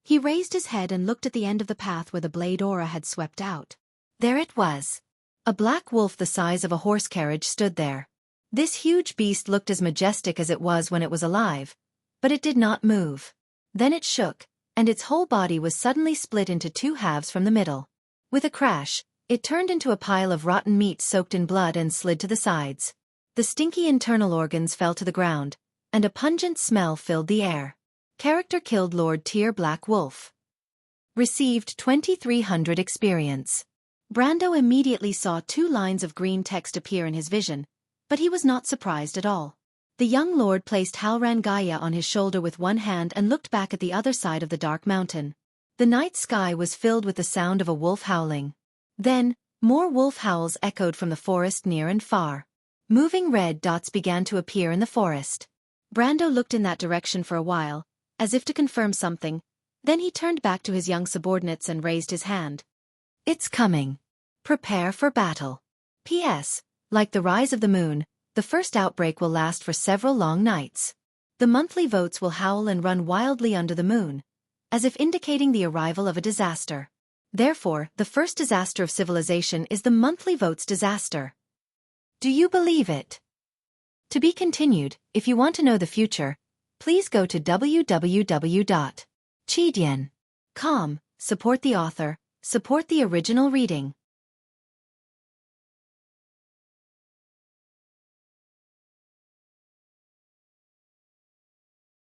He raised his head and looked at the end of the path where the blade aura had swept out. There it was. A black wolf the size of a horse carriage stood there. This huge beast looked as majestic as it was when it was alive, but it did not move. Then it shook, and its whole body was suddenly split into two halves from the middle. With a crash, it turned into a pile of rotten meat soaked in blood and slid to the sides. The stinky internal organs fell to the ground, and a pungent smell filled the air. Character killed Lord Tyr Black Wolf. Received 2300 experience. Brando immediately saw 2 lines of green text appear in his vision, but he was not surprised at all. The young lord placed Halran Gaia on his shoulder with one hand and looked back at the other side of the dark mountain. The night sky was filled with the sound of a wolf howling. Then, more wolf howls echoed from the forest near and far. Moving red dots began to appear in the forest. Brando looked in that direction for a while, as if to confirm something, then he turned back to his young subordinates and raised his hand. It's coming. Prepare for battle. P.S. Like the rise of the moon, the first outbreak will last for several long nights. The monthly votes will howl and run wildly under the moon, as if indicating the arrival of a disaster. Therefore, the first disaster of civilization is the monthly votes disaster. Do you believe it? To be continued. If you want to know the future, please go to www.chidian.com, support the author, support the original reading.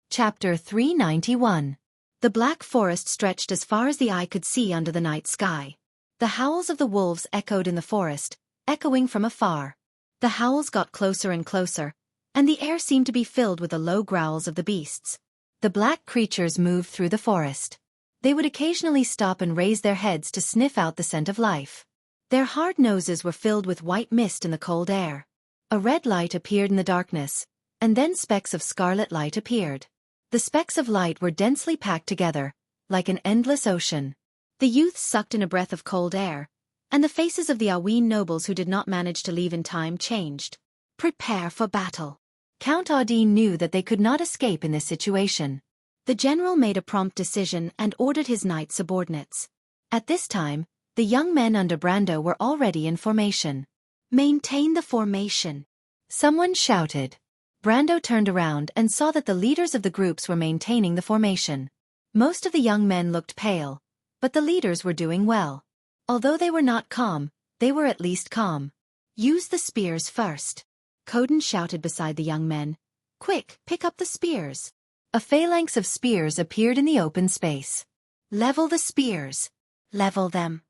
Chapter 391. The black forest stretched as far as the eye could see under the night sky. The howls of the wolves echoed in the forest, echoing from afar. The howls got closer and closer, and the air seemed to be filled with the low growls of the beasts. The black creatures moved through the forest. They would occasionally stop and raise their heads to sniff out the scent of life. Their hard noses were filled with white mist in the cold air. A red light appeared in the darkness, and then specks of scarlet light appeared. The specks of light were densely packed together, like an endless ocean. The youths sucked in a breath of cold air, and the faces of the Aween nobles who did not manage to leave in time changed. Prepare for battle. Count Audine knew that they could not escape in this situation. The general made a prompt decision and ordered his knight subordinates. At this time, the young men under Brando were already in formation. Maintain the formation. Someone shouted. Brando turned around and saw that the leaders of the groups were maintaining the formation. Most of the young men looked pale, but the leaders were doing well. Although they were not calm, they were at least calm. Use the spears first. Coden shouted beside the young men. Quick, pick up the spears. A phalanx of spears appeared in the open space. Level the spears. Level them.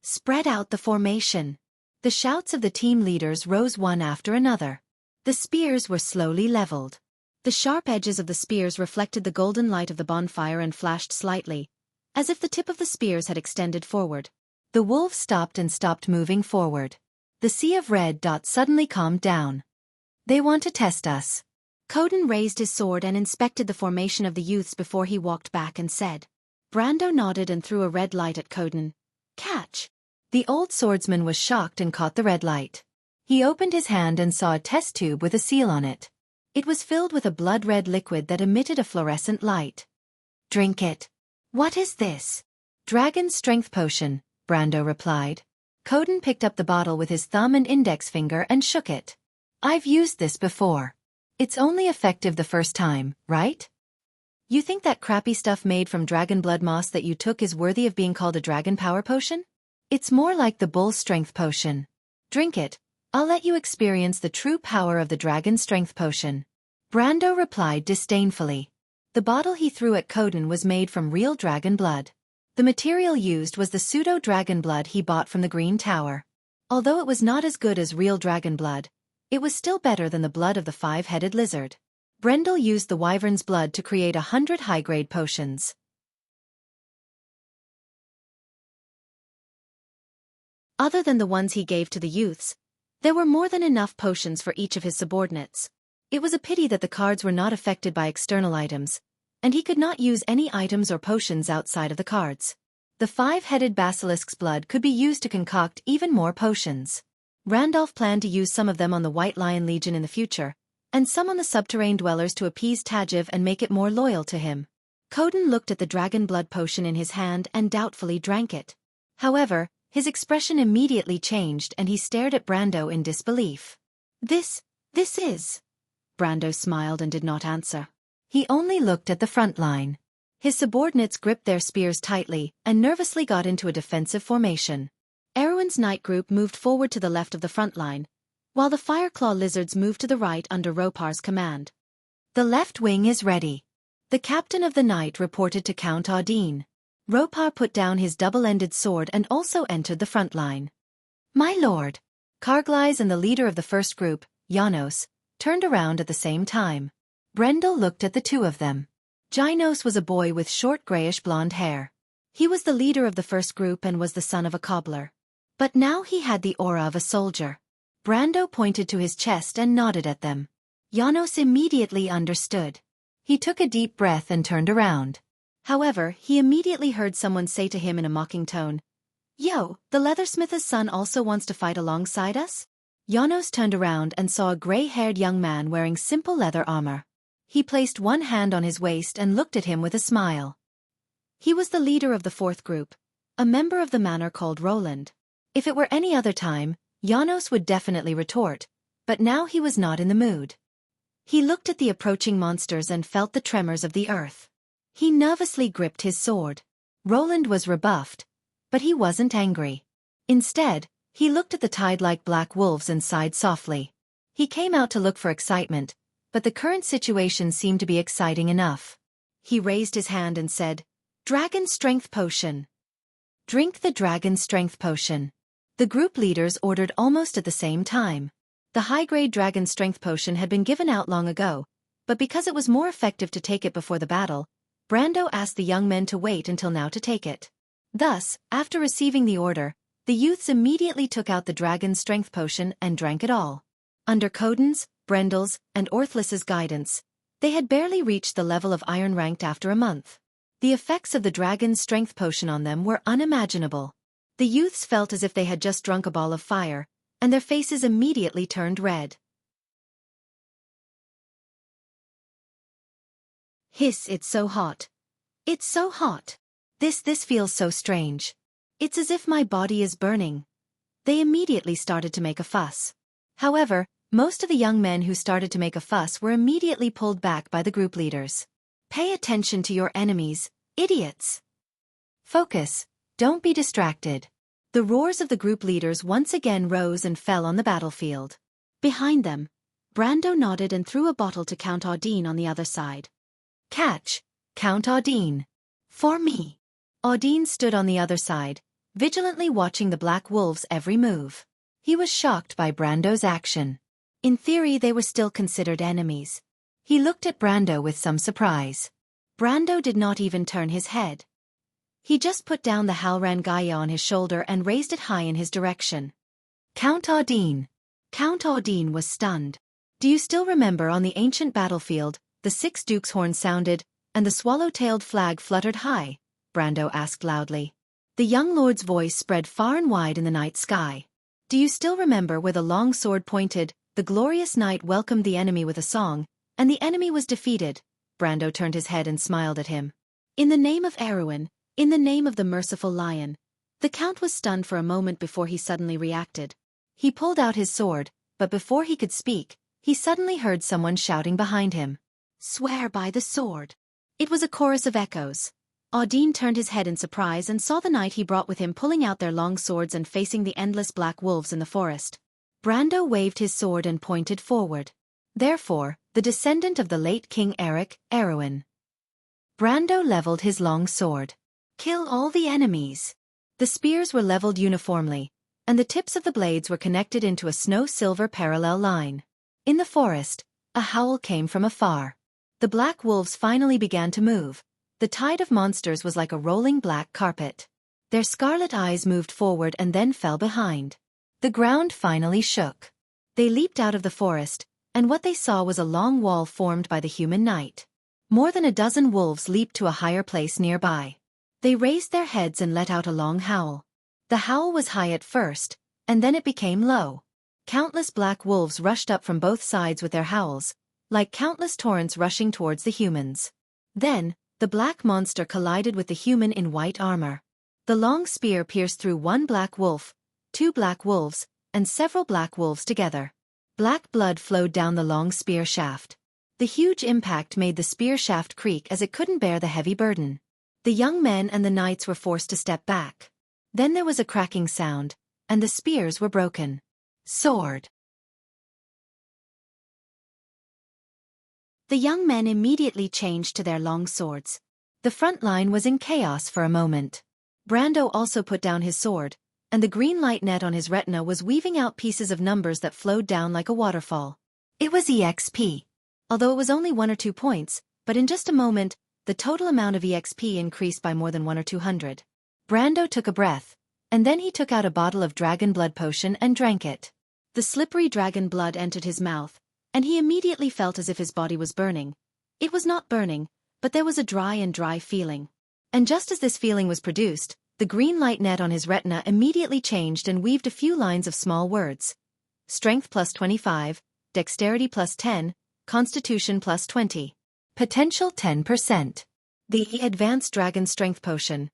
Spread out the formation. The shouts of the team leaders rose one after another. The spears were slowly leveled. The sharp edges of the spears reflected the golden light of the bonfire and flashed slightly, as if the tip of the spears had extended forward. The wolves stopped and stopped moving forward. The sea of red dots suddenly calmed down. They want to test us. Coden raised his sword and inspected the formation of the youths before he walked back and said. Brando nodded and threw a red light at Coden. Catch! The old swordsman was shocked and caught the red light. He opened his hand and saw a test tube with a seal on it. It was filled with a blood-red liquid that emitted a fluorescent light. Drink it. What is this? Dragon strength potion, Brando replied. Coden picked up the bottle with his thumb and index finger and shook it. I've used this before. It's only effective the first time, right? You think that crappy stuff made from dragon blood moss that you took is worthy of being called a dragon power potion? It's more like the bull strength potion. Drink it. I'll let you experience the true power of the dragon strength potion. Brando replied disdainfully. The bottle he threw at Coden was made from real dragon blood. The material used was the pseudo-dragon blood he bought from the Green Tower. Although it was not as good as real dragon blood, it was still better than the blood of the five-headed lizard. Brendel used the wyvern's blood to create 100 high-grade potions. Other than the ones he gave to the youths, there were more than enough potions for each of his subordinates. It was a pity that the cards were not affected by external items, and he could not use any items or potions outside of the cards. The five-headed basilisk's blood could be used to concoct even more potions. Randolph planned to use some of them on the White Lion Legion in the future, and some on the subterranean dwellers to appease Tajiv and make it more loyal to him. Coden looked at the dragon blood potion in his hand and doubtfully drank it. However, his expression immediately changed and he stared at Brando in disbelief. This is... Brando smiled and did not answer. He only looked at the front line. His subordinates gripped their spears tightly and nervously got into a defensive formation. Erwin's knight group moved forward to the left of the front line, while the Fireclaw lizards moved to the right under Ropar's command. The left wing is ready. The captain of the knight reported to Count Audine. Ropar put down his double-ended sword and also entered the front line. My lord! Kargleis and the leader of the first group, Janos, turned around at the same time. Brendel looked at the two of them. Janos was a boy with short grayish-blonde hair. He was the leader of the first group and was the son of a cobbler. But now he had the aura of a soldier. Brando pointed to his chest and nodded at them. Janos immediately understood. He took a deep breath and turned around. However, he immediately heard someone say to him in a mocking tone, "Yo, the leathersmith's son also wants to fight alongside us?" Janos turned around and saw a gray-haired young man wearing simple leather armor. He placed one hand on his waist and looked at him with a smile. He was the leader of the fourth group, a member of the manor called Roland. If it were any other time, Janos would definitely retort, but now he was not in the mood. He looked at the approaching monsters and felt the tremors of the earth. He nervously gripped his sword. Roland was rebuffed, but he wasn't angry. Instead, he looked at the tide-like black wolves and sighed softly. He came out to look for excitement, but the current situation seemed to be exciting enough. He raised his hand and said, "Dragon Strength Potion." Drink the Dragon Strength Potion. The group leaders ordered almost at the same time. The high-grade Dragon Strength Potion had been given out long ago, but because it was more effective to take it before the battle, Brando asked the young men to wait until now to take it. Thus, after receiving the order, the youths immediately took out the Dragon Strength Potion and drank it all. Under Coden's, Brendel's, and Orthlis's guidance, they had barely reached the level of Iron ranked after a month. The effects of the Dragon's Strength Potion on them were unimaginable. The youths felt as if they had just drunk a ball of fire, and their faces immediately turned red. Hiss, it's so hot. It's so hot. This feels so strange. It's as if my body is burning. They immediately started to make a fuss. However, most of the young men who started to make a fuss were immediately pulled back by the group leaders. Pay attention to your enemies, idiots. Focus, don't be distracted. The roars of the group leaders once again rose and fell on the battlefield. Behind them, Brando nodded and threw a bottle to Count Audine on the other side. Catch, Count Audine. For me. Audine stood on the other side, vigilantly watching the black wolves' every move. He was shocked by Brando's action. In theory, they were still considered enemies. He looked at Brando with some surprise. Brando did not even turn his head. He just put down the Halran Gaia on his shoulder and raised it high in his direction. Count Audine. Count Audine was stunned. Do you still remember on the ancient battlefield, the 6 Dukes' horn sounded, and the swallow-tailed flag fluttered high? Brando asked loudly. The young lord's voice spread far and wide in the night sky. Do you still remember where the long sword pointed, the glorious knight welcomed the enemy with a song, and the enemy was defeated? Brando turned his head and smiled at him. In the name of Erwin, in the name of the merciful lion. The count was stunned for a moment before he suddenly reacted. He pulled out his sword, but before he could speak, he suddenly heard someone shouting behind him. Swear by the sword. It was a chorus of echoes. Audine turned his head in surprise and saw the knight he brought with him pulling out their long swords and facing the endless black wolves in the forest. Brando waved his sword and pointed forward. Therefore, the descendant of the late King Eric, Erwin. Brando leveled his long sword. Kill all the enemies. The spears were leveled uniformly, and the tips of the blades were connected into a snow-silver parallel line. In the forest, a howl came from afar. The black wolves finally began to move. The tide of monsters was like a rolling black carpet. Their scarlet eyes moved forward and then fell behind. The ground finally shook. They leaped out of the forest, and what they saw was a long wall formed by the human knight. More than a dozen wolves leaped to a higher place nearby. They raised their heads and let out a long howl. The howl was high at first, and then it became low. Countless black wolves rushed up from both sides with their howls, like countless torrents rushing towards the humans. Then, the black monster collided with the human in white armor. The long spear pierced through one black wolf, two black wolves, and several black wolves together. Black blood flowed down the long spear shaft. The huge impact made the spear shaft creak as it couldn't bear the heavy burden. The young men and the knights were forced to step back. Then there was a cracking sound, and the spears were broken. Sword. The young men immediately changed to their long swords. The front line was in chaos for a moment. Brando also put down his sword, and the green light net on his retina was weaving out pieces of numbers that flowed down like a waterfall. It was EXP. Although it was only 1 or 2 points, but in just a moment, the total amount of EXP increased by more than 100 or 200. Brando took a breath, and then he took out a bottle of dragon blood potion and drank it. The slippery dragon blood entered his mouth, and he immediately felt as if his body was burning. It was not burning, but there was a dry feeling. And just as this feeling was produced, the green light net on his retina immediately changed and weaved a few lines of small words. Strength plus 25, Dexterity plus 10, Constitution plus 20. Potential 10%. The Advanced Dragon Strength Potion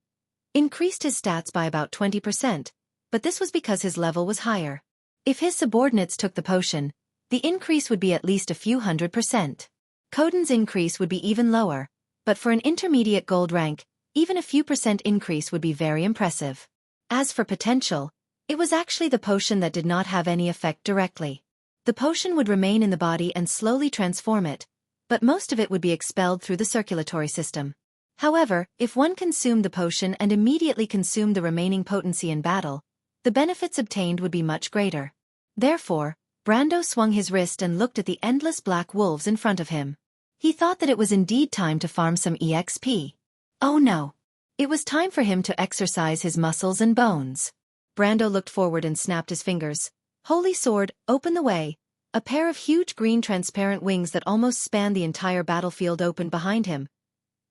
increased his stats by about 20%, but this was because his level was higher. If his subordinates took the potion, the increase would be at least a few 100%. Coden's increase would be even lower, but for an intermediate gold rank, even a few % increase would be very impressive. As for potential, it was actually the potion that did not have any effect directly. The potion would remain in the body and slowly transform it, but most of it would be expelled through the circulatory system. However, if one consumed the potion and immediately consumed the remaining potency in battle, the benefits obtained would be much greater. Therefore, Brando swung his wrist and looked at the endless black wolves in front of him. He thought that it was indeed time to farm some EXP. Oh no! It was time for him to exercise his muscles and bones. Brando looked forward and snapped his fingers. Holy sword, open the way! A pair of huge green transparent wings that almost spanned the entire battlefield opened behind him.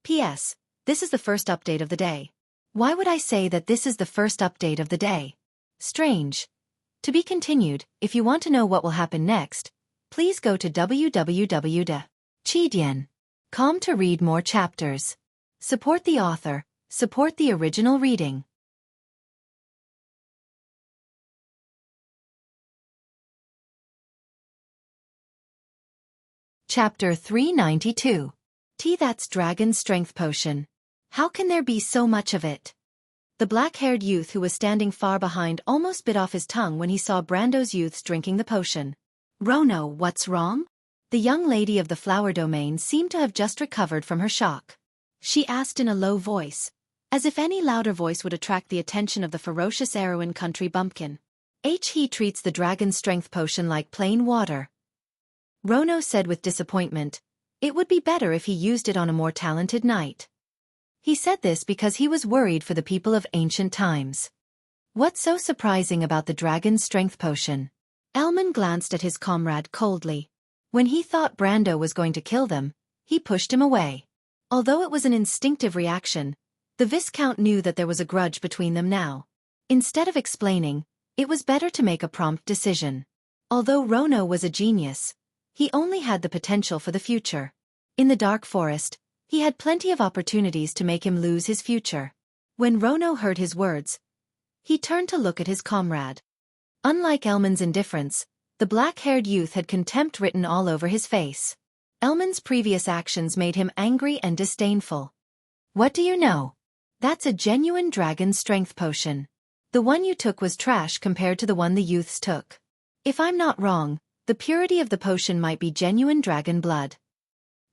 P.S. This is the first update of the day. Why would I say that this is the first update of the day? Strange. To be continued. If you want to know what will happen next, please go to www.chidian.com to read more chapters. Support the author, support the original reading. Chapter 392. That's Dragon Strength Potion. How can there be so much of it? The black-haired youth who was standing far behind almost bit off his tongue when he saw Brando's youths drinking the potion. Rono, what's wrong? The young lady of the flower domain seemed to have just recovered from her shock. She asked in a low voice, as if any louder voice would attract the attention of the ferocious Erwin country bumpkin. He treats the dragon strength potion like plain water. Rono said with disappointment, it would be better if he used it on a more talented knight. He said this because he was worried for the people of ancient times. What's so surprising about the dragon strength potion? Elman glanced at his comrade coldly. When he thought Brando was going to kill them, he pushed him away. Although it was an instinctive reaction, the Viscount knew that there was a grudge between them now. Instead of explaining, it was better to make a prompt decision. Although Rono was a genius, he only had the potential for the future. In the dark forest, he had plenty of opportunities to make him lose his future. When Rono heard his words, he turned to look at his comrade. Unlike Elman's indifference, the black-haired youth had contempt written all over his face. Elman's previous actions made him angry and disdainful. What do you know? That's a genuine dragon strength potion. The one you took was trash compared to the one the youths took. If I'm not wrong, the purity of the potion might be genuine dragon blood.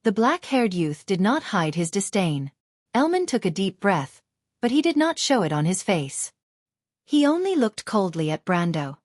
The black-haired youth did not hide his disdain. Elman took a deep breath, but he did not show it on his face. He only looked coldly at Brando.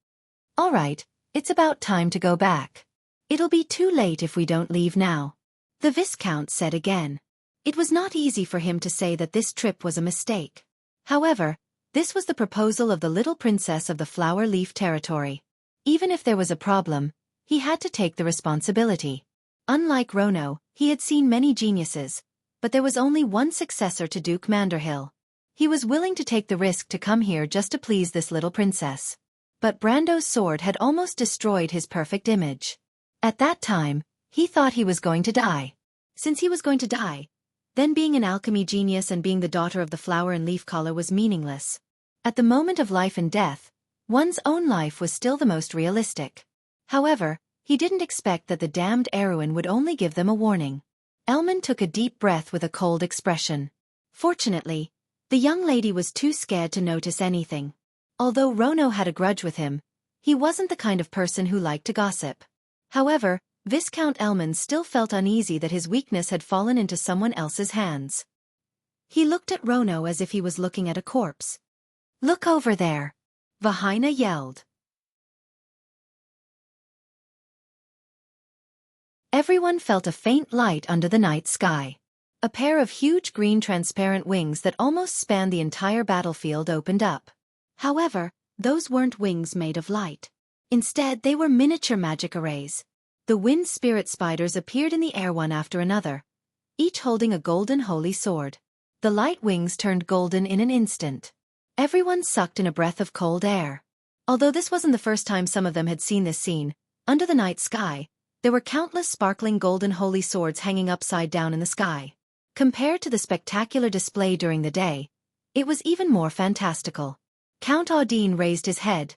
All right, it's about time to go back. It'll be too late if we don't leave now, the Viscount said again. It was not easy for him to say that this trip was a mistake. However, this was the proposal of the little princess of the flower leaf territory. Even if there was a problem, he had to take the responsibility. Unlike Rono, he had seen many geniuses, but there was only one successor to Duke Manderhill. He was willing to take the risk to come here just to please this little princess. But Brando's sword had almost destroyed his perfect image. At that time, he thought he was going to die. Since he was going to die, then being an alchemy genius and being the daughter of the flower and leaf caller was meaningless. At the moment of life and death, one's own life was still the most realistic. However, he didn't expect that the damned Erwin would only give them a warning. Elman took a deep breath with a cold expression. Fortunately, the young lady was too scared to notice anything. Although Rono had a grudge with him, he wasn't the kind of person who liked to gossip. However, Viscount Elman still felt uneasy that his weakness had fallen into someone else's hands. He looked at Rono as if he was looking at a corpse. Look over there, Vahina yelled. Everyone felt a faint light under the night sky. A pair of huge green transparent wings that almost spanned the entire battlefield opened up. However, those weren't wings made of light. Instead, they were miniature magic arrays. The wind spirit spiders appeared in the air one after another, each holding a golden holy sword. The light wings turned golden in an instant. Everyone sucked in a breath of cold air. Although this wasn't the first time some of them had seen this scene, under the night sky, there were countless sparkling golden holy swords hanging upside down in the sky. Compared to the spectacular display during the day, it was even more fantastical. Count Audine raised his head,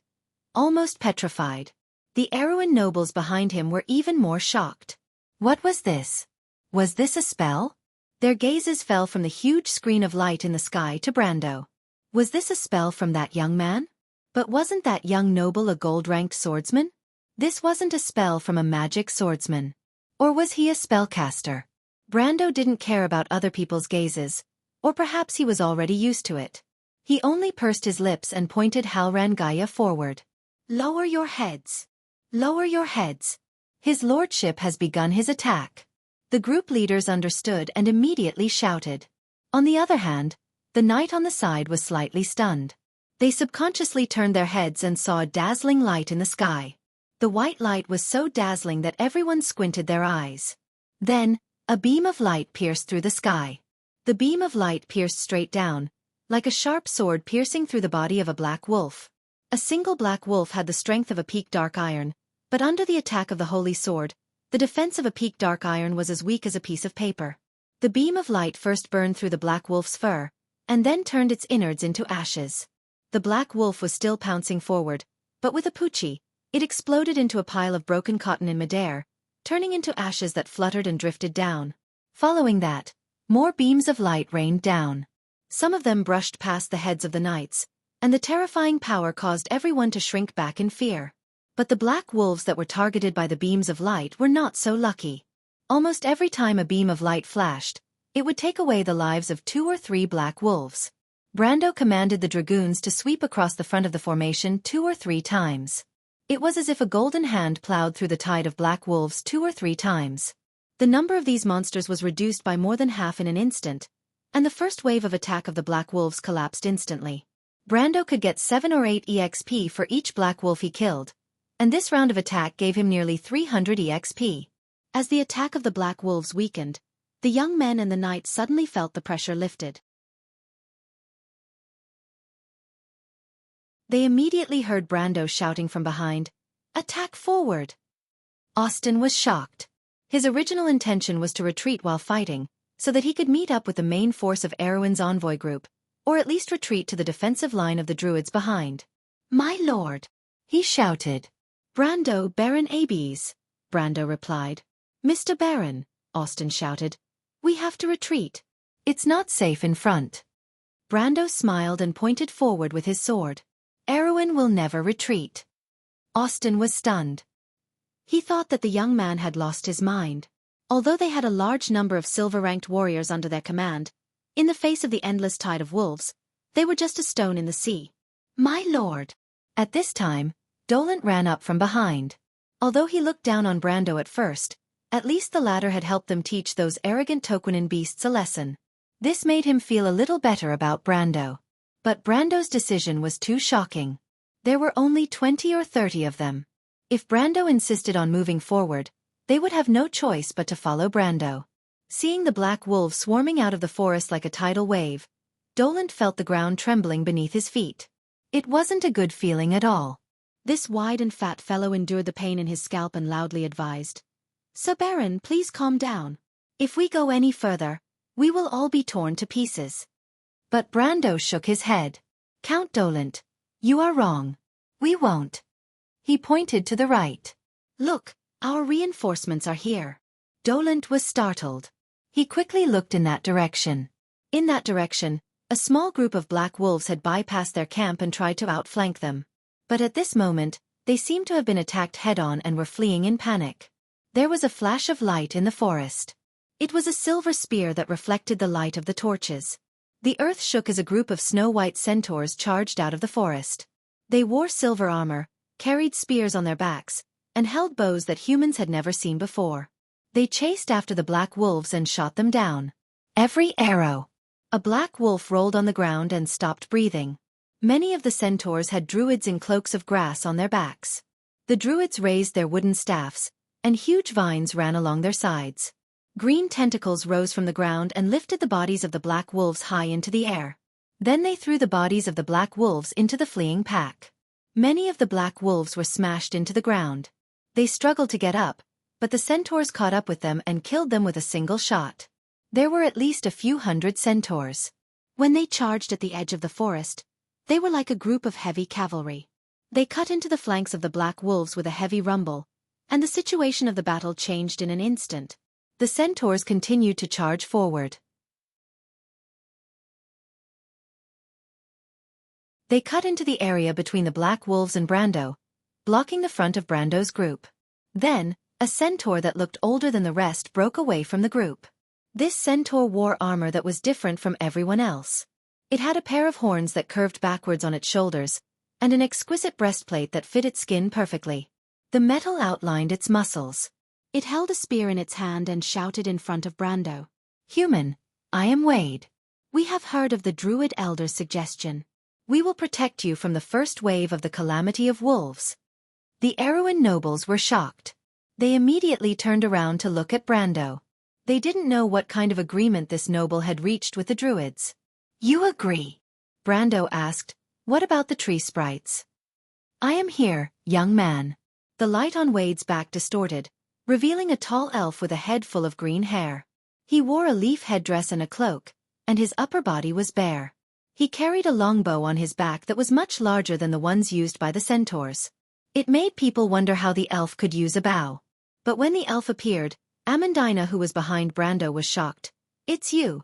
almost petrified. The Erwin nobles behind him were even more shocked. What was this? Was this a spell? Their gazes fell from the huge screen of light in the sky to Brando. Was this a spell from that young man? But wasn't that young noble a gold-ranked swordsman? This wasn't a spell from a magic swordsman. Or was he a spellcaster? Brando didn't care about other people's gazes, or perhaps he was already used to it. He only pursed his lips and pointed Halrangaya forward. Lower your heads. Lower your heads. His lordship has begun his attack. The group leaders understood and immediately shouted. On the other hand, the knight on the side was slightly stunned. They subconsciously turned their heads and saw a dazzling light in the sky. The white light was so dazzling that everyone squinted their eyes. Then, a beam of light pierced through the sky. The beam of light pierced straight down, like a sharp sword piercing through the body of a black wolf. A single black wolf had the strength of a peak dark iron, but under the attack of the holy sword, the defense of a peak dark iron was as weak as a piece of paper. The beam of light first burned through the black wolf's fur, and then turned its innards into ashes. The black wolf was still pouncing forward, but with a poochie, it exploded into a pile of broken cotton in midair, turning into ashes that fluttered and drifted down. Following that, more beams of light rained down. Some of them brushed past the heads of the knights, and the terrifying power caused everyone to shrink back in fear. But the black wolves that were targeted by the beams of light were not so lucky. Almost every time a beam of light flashed, it would take away the lives of 2 or 3 black wolves. Brando commanded the dragoons to sweep across the front of the formation 2 or 3 times. It was as if a golden hand plowed through the tide of black wolves 2 or 3 times. The number of these monsters was reduced by more than half in an instant, and the first wave of attack of the black wolves collapsed instantly. Brando could get 7 or 8 EXP for each black wolf he killed, and this round of attack gave him nearly 300 EXP. As the attack of the black wolves weakened, the young men and the knight suddenly felt the pressure lifted. They immediately heard Brando shouting from behind, "Attack forward!" Austin was shocked. His original intention was to retreat while fighting, so that he could meet up with the main force of Erwin's envoy group, or at least retreat to the defensive line of the druids behind. "My lord!" he shouted. "Brando Baron Abes," Brando replied. "Mr. Baron, Austin shouted. "We have to retreat." "It's not safe in front." Brando smiled and pointed forward with his sword. "Erwin will never retreat." Austin was stunned. He thought that the young man had lost his mind. Although they had a large number of silver-ranked warriors under their command, in the face of the endless tide of wolves, they were just a stone in the sea. "My lord!" At this time, Dolent ran up from behind. Although he looked down on Brando at first, at least the latter had helped them teach those arrogant Toquinen beasts a lesson. This made him feel a little better about Brando. But Brando's decision was too shocking. There were only 20 or 30 of them. If Brando insisted on moving forward, they would have no choice but to follow Brando. Seeing the black wolves swarming out of the forest like a tidal wave, Dolent felt the ground trembling beneath his feet. It wasn't a good feeling at all. This wide and fat fellow endured the pain in his scalp and loudly advised, "Sir Baron, please calm down. If we go any further, we will all be torn to pieces." But Brando shook his head. "Count Dolent, you are wrong. We won't." He pointed to the right. "Look, our reinforcements are here." Dolent was startled. He quickly looked in that direction. In that direction, a small group of black wolves had bypassed their camp and tried to outflank them. But at this moment, they seemed to have been attacked head-on and were fleeing in panic. There was a flash of light in the forest. It was a silver spear that reflected the light of the torches. The earth shook as a group of snow-white centaurs charged out of the forest. They wore silver armor, carried spears on their backs, and held bows that humans had never seen before. They chased after the black wolves and shot them down. Every arrow. A black wolf rolled on the ground and stopped breathing. Many of the centaurs had druids in cloaks of grass on their backs. The druids raised their wooden staffs, and huge vines ran along their sides. Green tentacles rose from the ground and lifted the bodies of the black wolves high into the air. Then they threw the bodies of the black wolves into the fleeing pack. Many of the black wolves were smashed into the ground. They struggled to get up, but the centaurs caught up with them and killed them with a single shot. There were at least a few hundred centaurs. When they charged at the edge of the forest, they were like a group of heavy cavalry. They cut into the flanks of the black wolves with a heavy rumble, and the situation of the battle changed in an instant. The centaurs continued to charge forward. They cut into the area between the black wolves and Brando, blocking the front of Brando's group. Then, a centaur that looked older than the rest broke away from the group. This centaur wore armor that was different from everyone else. It had a pair of horns that curved backwards on its shoulders, and an exquisite breastplate that fit its skin perfectly. The metal outlined its muscles. It held a spear in its hand and shouted in front of Brando. "Human, I am Wade. We have heard of the Druid Elder's suggestion. We will protect you from the first wave of the calamity of wolves." The Erwin nobles were shocked. They immediately turned around to look at Brando. They didn't know what kind of agreement this noble had reached with the druids. "You agree?" Brando asked. "What about the tree sprites?" "I am here, young man." The light on Wade's back distorted, revealing a tall elf with a head full of green hair. He wore a leaf headdress and a cloak, and his upper body was bare. He carried a longbow on his back that was much larger than the ones used by the centaurs. It made people wonder how the elf could use a bow. But when the elf appeared, Amandina, who was behind Brando, was shocked. "It's you."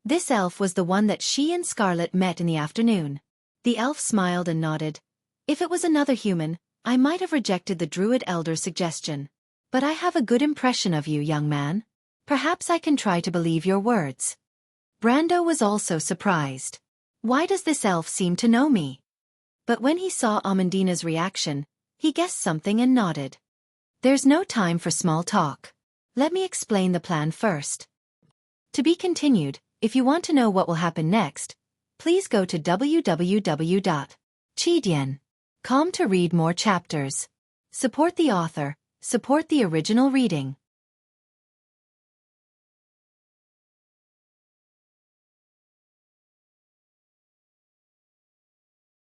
This elf was the one that she and Scarlet met in the afternoon. The elf smiled and nodded. "If it was another human, I might have rejected the Druid Elder's suggestion. But I have a good impression of you, young man. Perhaps I can try to believe your words." Brando was also surprised. Why does this elf seem to know me? But when he saw Amandina's reaction, he guessed something and nodded. "There's no time for small talk. Let me explain the plan first." To be continued. If you want to know what will happen next, please go to www.chidian.com to read more chapters. Support the author, support the original reading.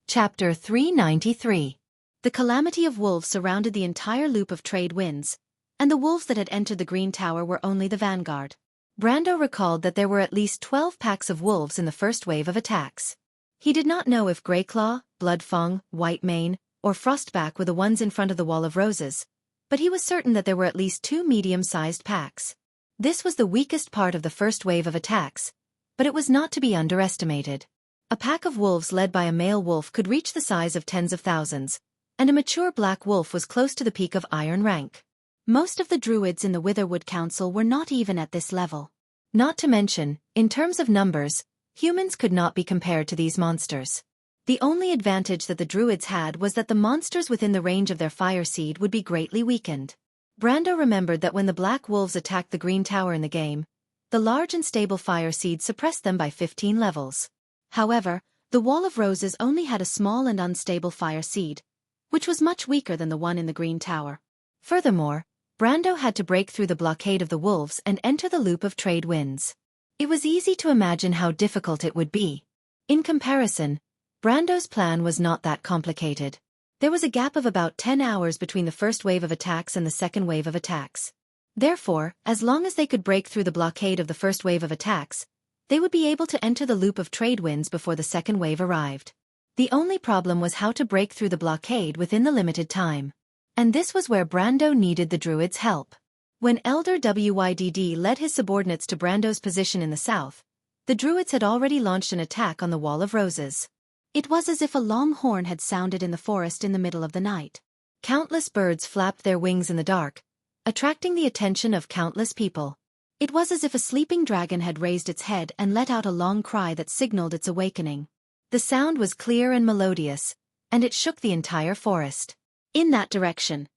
Chapter 393. The calamity of wolves surrounded the entire loop of trade winds, and the wolves that had entered the Green Tower were only the vanguard. Brando recalled that there were at least 12 packs of wolves in the first wave of attacks. He did not know if Greyclaw, Bloodfang, Whitemane, or Frostback were the ones in front of the Wall of Roses, but he was certain that there were at least 2 medium-sized packs. This was the weakest part of the first wave of attacks, but it was not to be underestimated. A pack of wolves led by a male wolf could reach the size of tens of thousands, and a mature black wolf was close to the peak of iron rank. Most of the druids in the Witherwood Council were not even at this level. Not to mention, in terms of numbers, humans could not be compared to these monsters. The only advantage that the druids had was that the monsters within the range of their fire seed would be greatly weakened. Brando remembered that when the black wolves attacked the green tower in the game, the large and stable fire seed suppressed them by 15 levels. However, the Wall of Roses only had a small and unstable fire seed, which was much weaker than the one in the green tower. Furthermore, Brando had to break through the blockade of the wolves and enter the loop of trade winds. It was easy to imagine how difficult it would be. In comparison, Brando's plan was not that complicated. There was a gap of about 10 hours between the first wave of attacks and the second wave of attacks. Therefore, as long as they could break through the blockade of the first wave of attacks, they would be able to enter the loop of trade winds before the second wave arrived. The only problem was how to break through the blockade within the limited time. And this was where Brando needed the druid's help. When Elder Wydd led his subordinates to Brando's position in the south, the druids had already launched an attack on the Wall of Roses. It was as if a long horn had sounded in the forest in the middle of the night. Countless birds flapped their wings in the dark, attracting the attention of countless people. It was as if a sleeping dragon had raised its head and let out a long cry that signaled its awakening. The sound was clear and melodious, and it shook the entire forest. In that direction,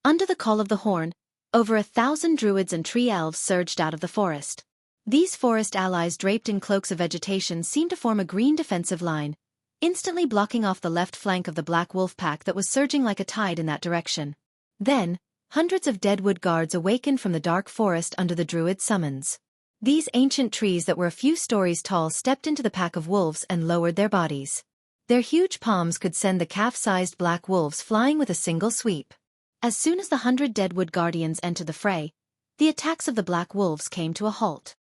under the call of the horn, over 1,000 druids and tree elves surged out of the forest. These forest allies draped in cloaks of vegetation seemed to form a green defensive line, instantly blocking off the left flank of the black wolf pack that was surging like a tide in that direction. Then, hundreds of deadwood guards awakened from the dark forest under the druid's summons. These ancient trees that were a few stories tall stepped into the pack of wolves and lowered their bodies. Their huge palms could send the calf-sized black wolves flying with a single sweep. As soon as the 100 deadwood guardians entered the fray, the attacks of the black wolves came to a halt.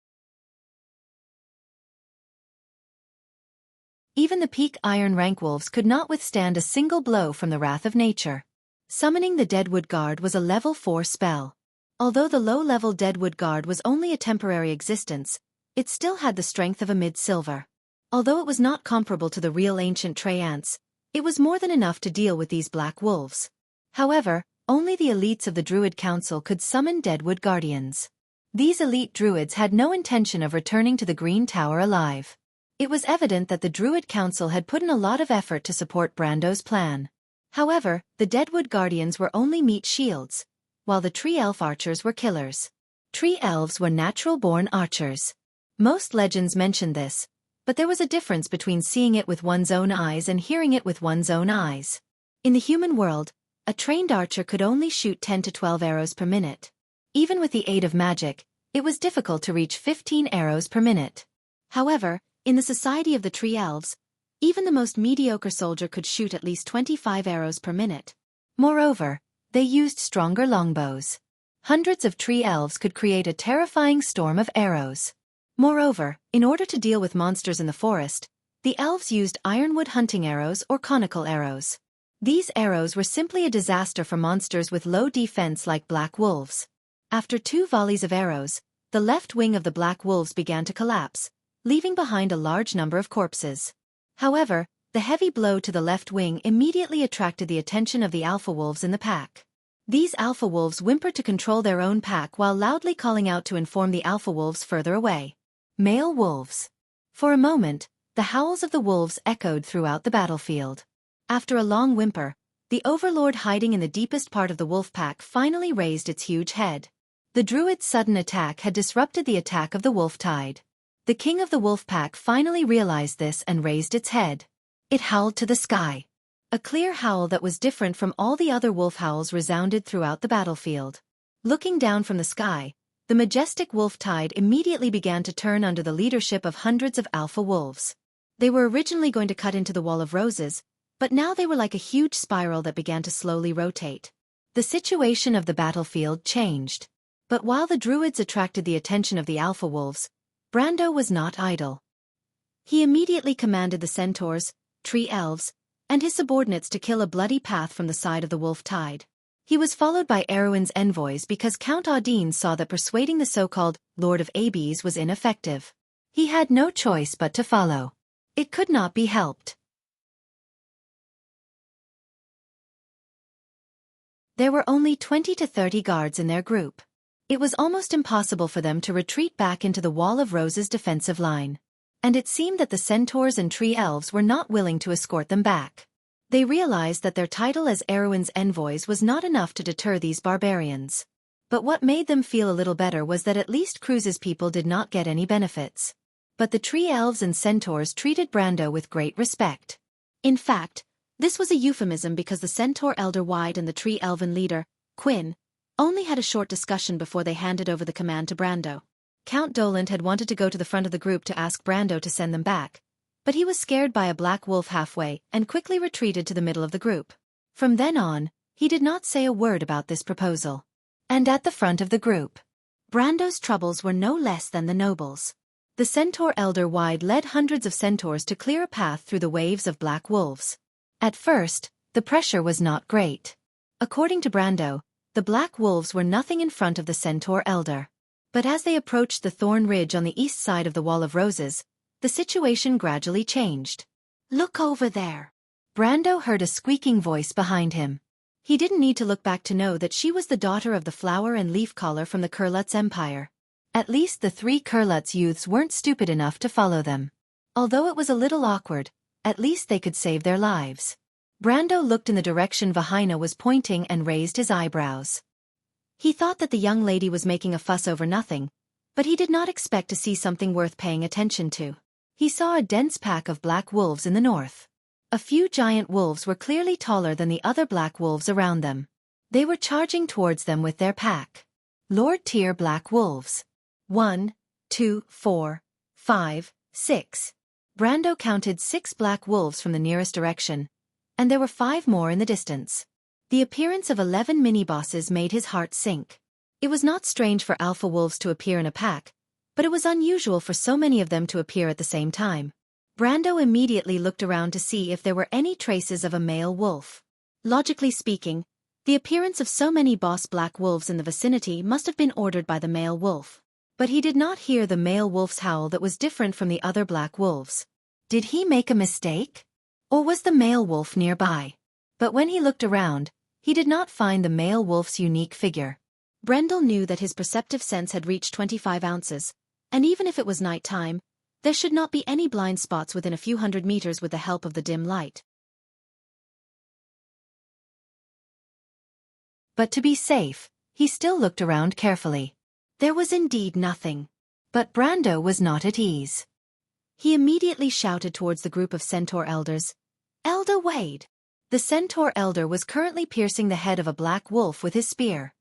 Even the peak iron rank wolves could not withstand a single blow from the wrath of nature. Summoning the Deadwood Guard was a level 4 spell. Although the low-level Deadwood Guard was only a temporary existence, it still had the strength of a mid-silver. Although it was not comparable to the real ancient Trey ants, it was more than enough to deal with these black wolves. However, only the elites of the Druid Council could summon Deadwood Guardians. These elite druids had no intention of returning to the Green Tower alive. It was evident that the Druid Council had put in a lot of effort to support Brando's plan. However, the Deadwood Guardians were only meat shields, while the Tree Elf archers were killers. Tree Elves were natural-born archers. Most legends mentioned this, but there was a difference between seeing it with one's own eyes and hearing it with one's own eyes. In the human world, a trained archer could only shoot 10 to 12 arrows per minute. Even with the aid of magic, it was difficult to reach 15 arrows per minute. However, in the society of the Tree Elves, even the most mediocre soldier could shoot at least 25 arrows per minute. Moreover, they used stronger longbows. Hundreds of Tree Elves could create a terrifying storm of arrows. Moreover, in order to deal with monsters in the forest, the elves used ironwood hunting arrows or conical arrows. These arrows were simply a disaster for monsters with low defense like black wolves. After 2 volleys of arrows, the left wing of the black wolves began to collapse, leaving behind a large number of corpses. However, the heavy blow to the left wing immediately attracted the attention of the alpha wolves in the pack. These alpha wolves whimpered to control their own pack while loudly calling out to inform the alpha wolves further away. Male wolves. For a moment, the howls of the wolves echoed throughout the battlefield. After a long whimper, the overlord hiding in the deepest part of the wolf pack finally raised its huge head. The druid's sudden attack had disrupted the attack of the wolf tide. The king of the wolf pack finally realized this and raised its head. It howled to the sky. A clear howl that was different from all the other wolf howls resounded throughout the battlefield. Looking down from the sky, the majestic wolf tide immediately began to turn under the leadership of hundreds of alpha wolves. They were originally going to cut into the Wall of Roses, but now they were like a huge spiral that began to slowly rotate. The situation of the battlefield changed. But while the druids attracted the attention of the alpha wolves, Brando was not idle. He immediately commanded the centaurs, Tree Elves, and his subordinates to kill a bloody path from the side of the wolf tide. He was followed by Erwin's envoys because Count Audine saw that persuading the so-called Lord of Abes was ineffective. He had no choice but to follow. It could not be helped. There were only 20 to 30 guards in their group. It was almost impossible for them to retreat back into the Wall of Roses defensive line. And it seemed that the centaurs and tree elves were not willing to escort them back. They realized that their title as Erwin's envoys was not enough to deter these barbarians. But what made them feel a little better was that at least Cruz's people did not get any benefits. But the tree elves and centaurs treated Brando with great respect. In fact, this was a euphemism because the centaur elder Wide and the tree elven leader, Quinn, only had a short discussion before they handed over the command to Brando. Count Doland had wanted to go to the front of the group to ask Brando to send them back, but he was scared by a black wolf halfway and quickly retreated to the middle of the group. From then on, he did not say a word about this proposal. And at the front of the group, Brando's troubles were no less than the nobles. The centaur elder Wide led hundreds of centaurs to clear a path through the waves of black wolves. At first, the pressure was not great. According to Brando, the black wolves were nothing in front of the centaur elder. But as they approached the thorn ridge on the east side of the Wall of Roses, the situation gradually changed. "Look over there." Brando heard a squeaking voice behind him. He didn't need to look back to know that she was the daughter of the flower and leaf caller from the Kurlutz Empire. At least the 3 Kurlutz youths weren't stupid enough to follow them. Although it was a little awkward, at least they could save their lives. Brando looked in the direction Vahina was pointing and raised his eyebrows. He thought that the young lady was making a fuss over nothing, but he did not expect to see something worth paying attention to. He saw a dense pack of black wolves in the north. A few giant wolves were clearly taller than the other black wolves around them. They were charging towards them with their pack. Lord-tier black wolves. 1, 2, 4, 5, 6. Brando counted 6 black wolves from the nearest direction, and there were 5 more in the distance. The appearance of 11 mini-bosses made his heart sink. It was not strange for alpha wolves to appear in a pack, but it was unusual for so many of them to appear at the same time. Brando immediately looked around to see if there were any traces of a male wolf. Logically speaking, the appearance of so many boss black wolves in the vicinity must have been ordered by the male wolf. But he did not hear the male wolf's howl that was different from the other black wolves. Did he make a mistake? Or was the male wolf nearby? But when he looked around, he did not find the male wolf's unique figure. Brendel knew that his perceptive sense had reached 25 ounces, and even if it was night time, there should not be any blind spots within a few hundred meters with the help of the dim light. But to be safe, he still looked around carefully. There was indeed nothing. But Brando was not at ease. He immediately shouted towards the group of centaur elders, "Elder Wade!" The centaur elder was currently piercing the head of a black wolf with his spear.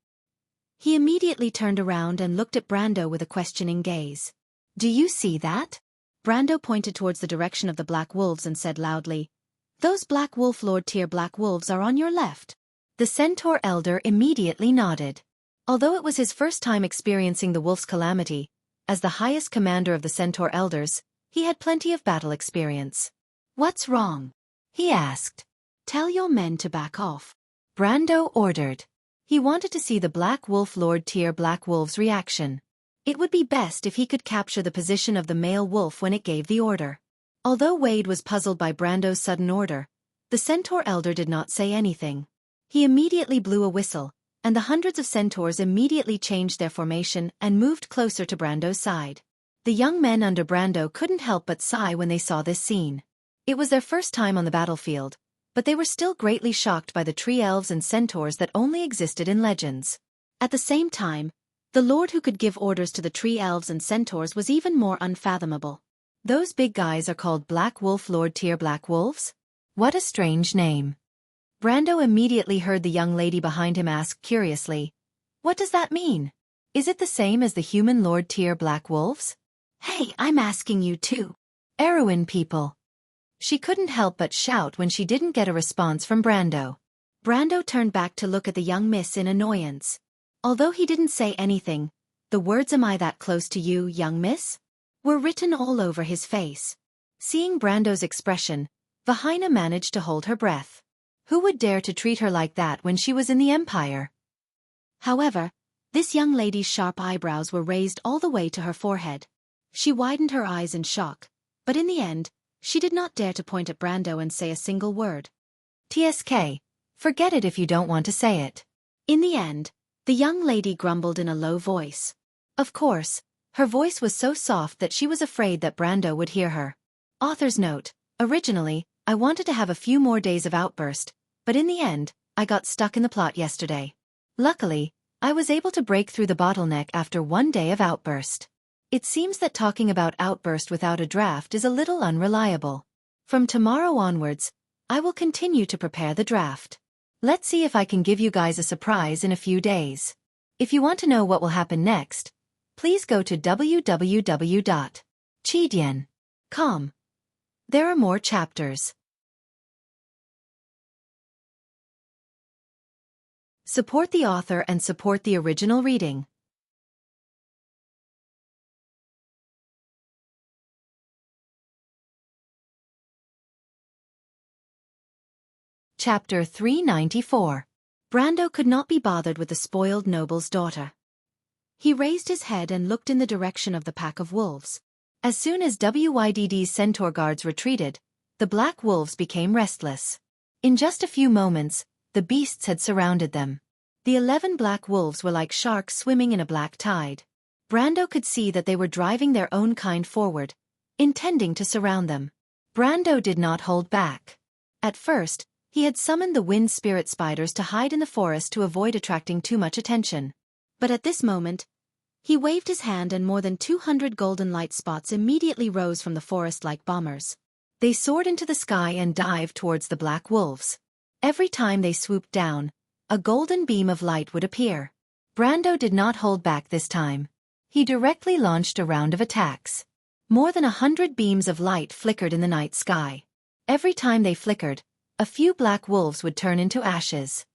He immediately turned around and looked at Brando with a questioning gaze. "Do you see that?" Brando pointed towards the direction of the black wolves and said loudly, "Those black wolf lord-tier black wolves are on your left." The centaur elder immediately nodded. Although it was his first time experiencing the wolf's calamity, as the highest commander of the centaur elders, he had plenty of battle experience. "What's wrong?" he asked. "Tell your men to back off," Brando ordered. He wanted to see the black wolf lord-tier black wolf's reaction. It would be best if he could capture the position of the male wolf when it gave the order. Although Wade was puzzled by Brando's sudden order, the centaur elder did not say anything. He immediately blew a whistle, and the hundreds of centaurs immediately changed their formation and moved closer to Brando's side. The young men under Brando couldn't help but sigh when they saw this scene. It was their first time on the battlefield, but they were still greatly shocked by the tree elves and centaurs that only existed in legends. At the same time, the lord who could give orders to the tree elves and centaurs was even more unfathomable. Those big guys are called Black Wolf Lord-tier Black Wolves? What a strange name. Brando immediately heard the young lady behind him ask curiously, "What does that mean? Is it the same as the human Lord-tier Black Wolves?" "Hey, I'm asking you too." Erwin people. She couldn't help but shout when she didn't get a response from Brando. Brando turned back to look at the young miss in annoyance. Although he didn't say anything, the words "Am I that close to you, young miss?" were written all over his face. Seeing Brando's expression, Vahina managed to hold her breath. Who would dare to treat her like that when she was in the Empire? However, this young lady's sharp eyebrows were raised all the way to her forehead. She widened her eyes in shock, but in the end, she did not dare to point at Brando and say a single word. TSK. Forget it if you don't want to say it. In the end, the young lady grumbled in a low voice. Of course, her voice was so soft that she was afraid that Brando would hear her. Author's note: originally, I wanted to have a few more days of outburst, but in the end, I got stuck in the plot yesterday. Luckily, I was able to break through the bottleneck after one day of outburst. It seems that talking about outburst without a draft is a little unreliable. From tomorrow onwards, I will continue to prepare the draft. Let's see if I can give you guys a surprise in a few days. If you want to know what will happen next, please go to www.chidian.com. There are more chapters. Support the author and support the original reading. Chapter 394. Brando could not be bothered with the spoiled noble's daughter. He raised his head and looked in the direction of the pack of wolves. As soon as WYDD's centaur guards retreated, the black wolves became restless. In just a few moments, the beasts had surrounded them. The 11 black wolves were like sharks swimming in a black tide. Brando could see that they were driving their own kind forward, intending to surround them. Brando did not hold back. At first, he had summoned the wind spirit spiders to hide in the forest to avoid attracting too much attention. But at this moment, he waved his hand and more than 200 golden light spots immediately rose from the forest like bombers. They soared into the sky and dived towards the black wolves. Every time they swooped down, a golden beam of light would appear. Brando did not hold back this time. He directly launched a round of attacks. More than 100 beams of light flickered in the night sky. Every time they flickered, a few black wolves would turn into ashes.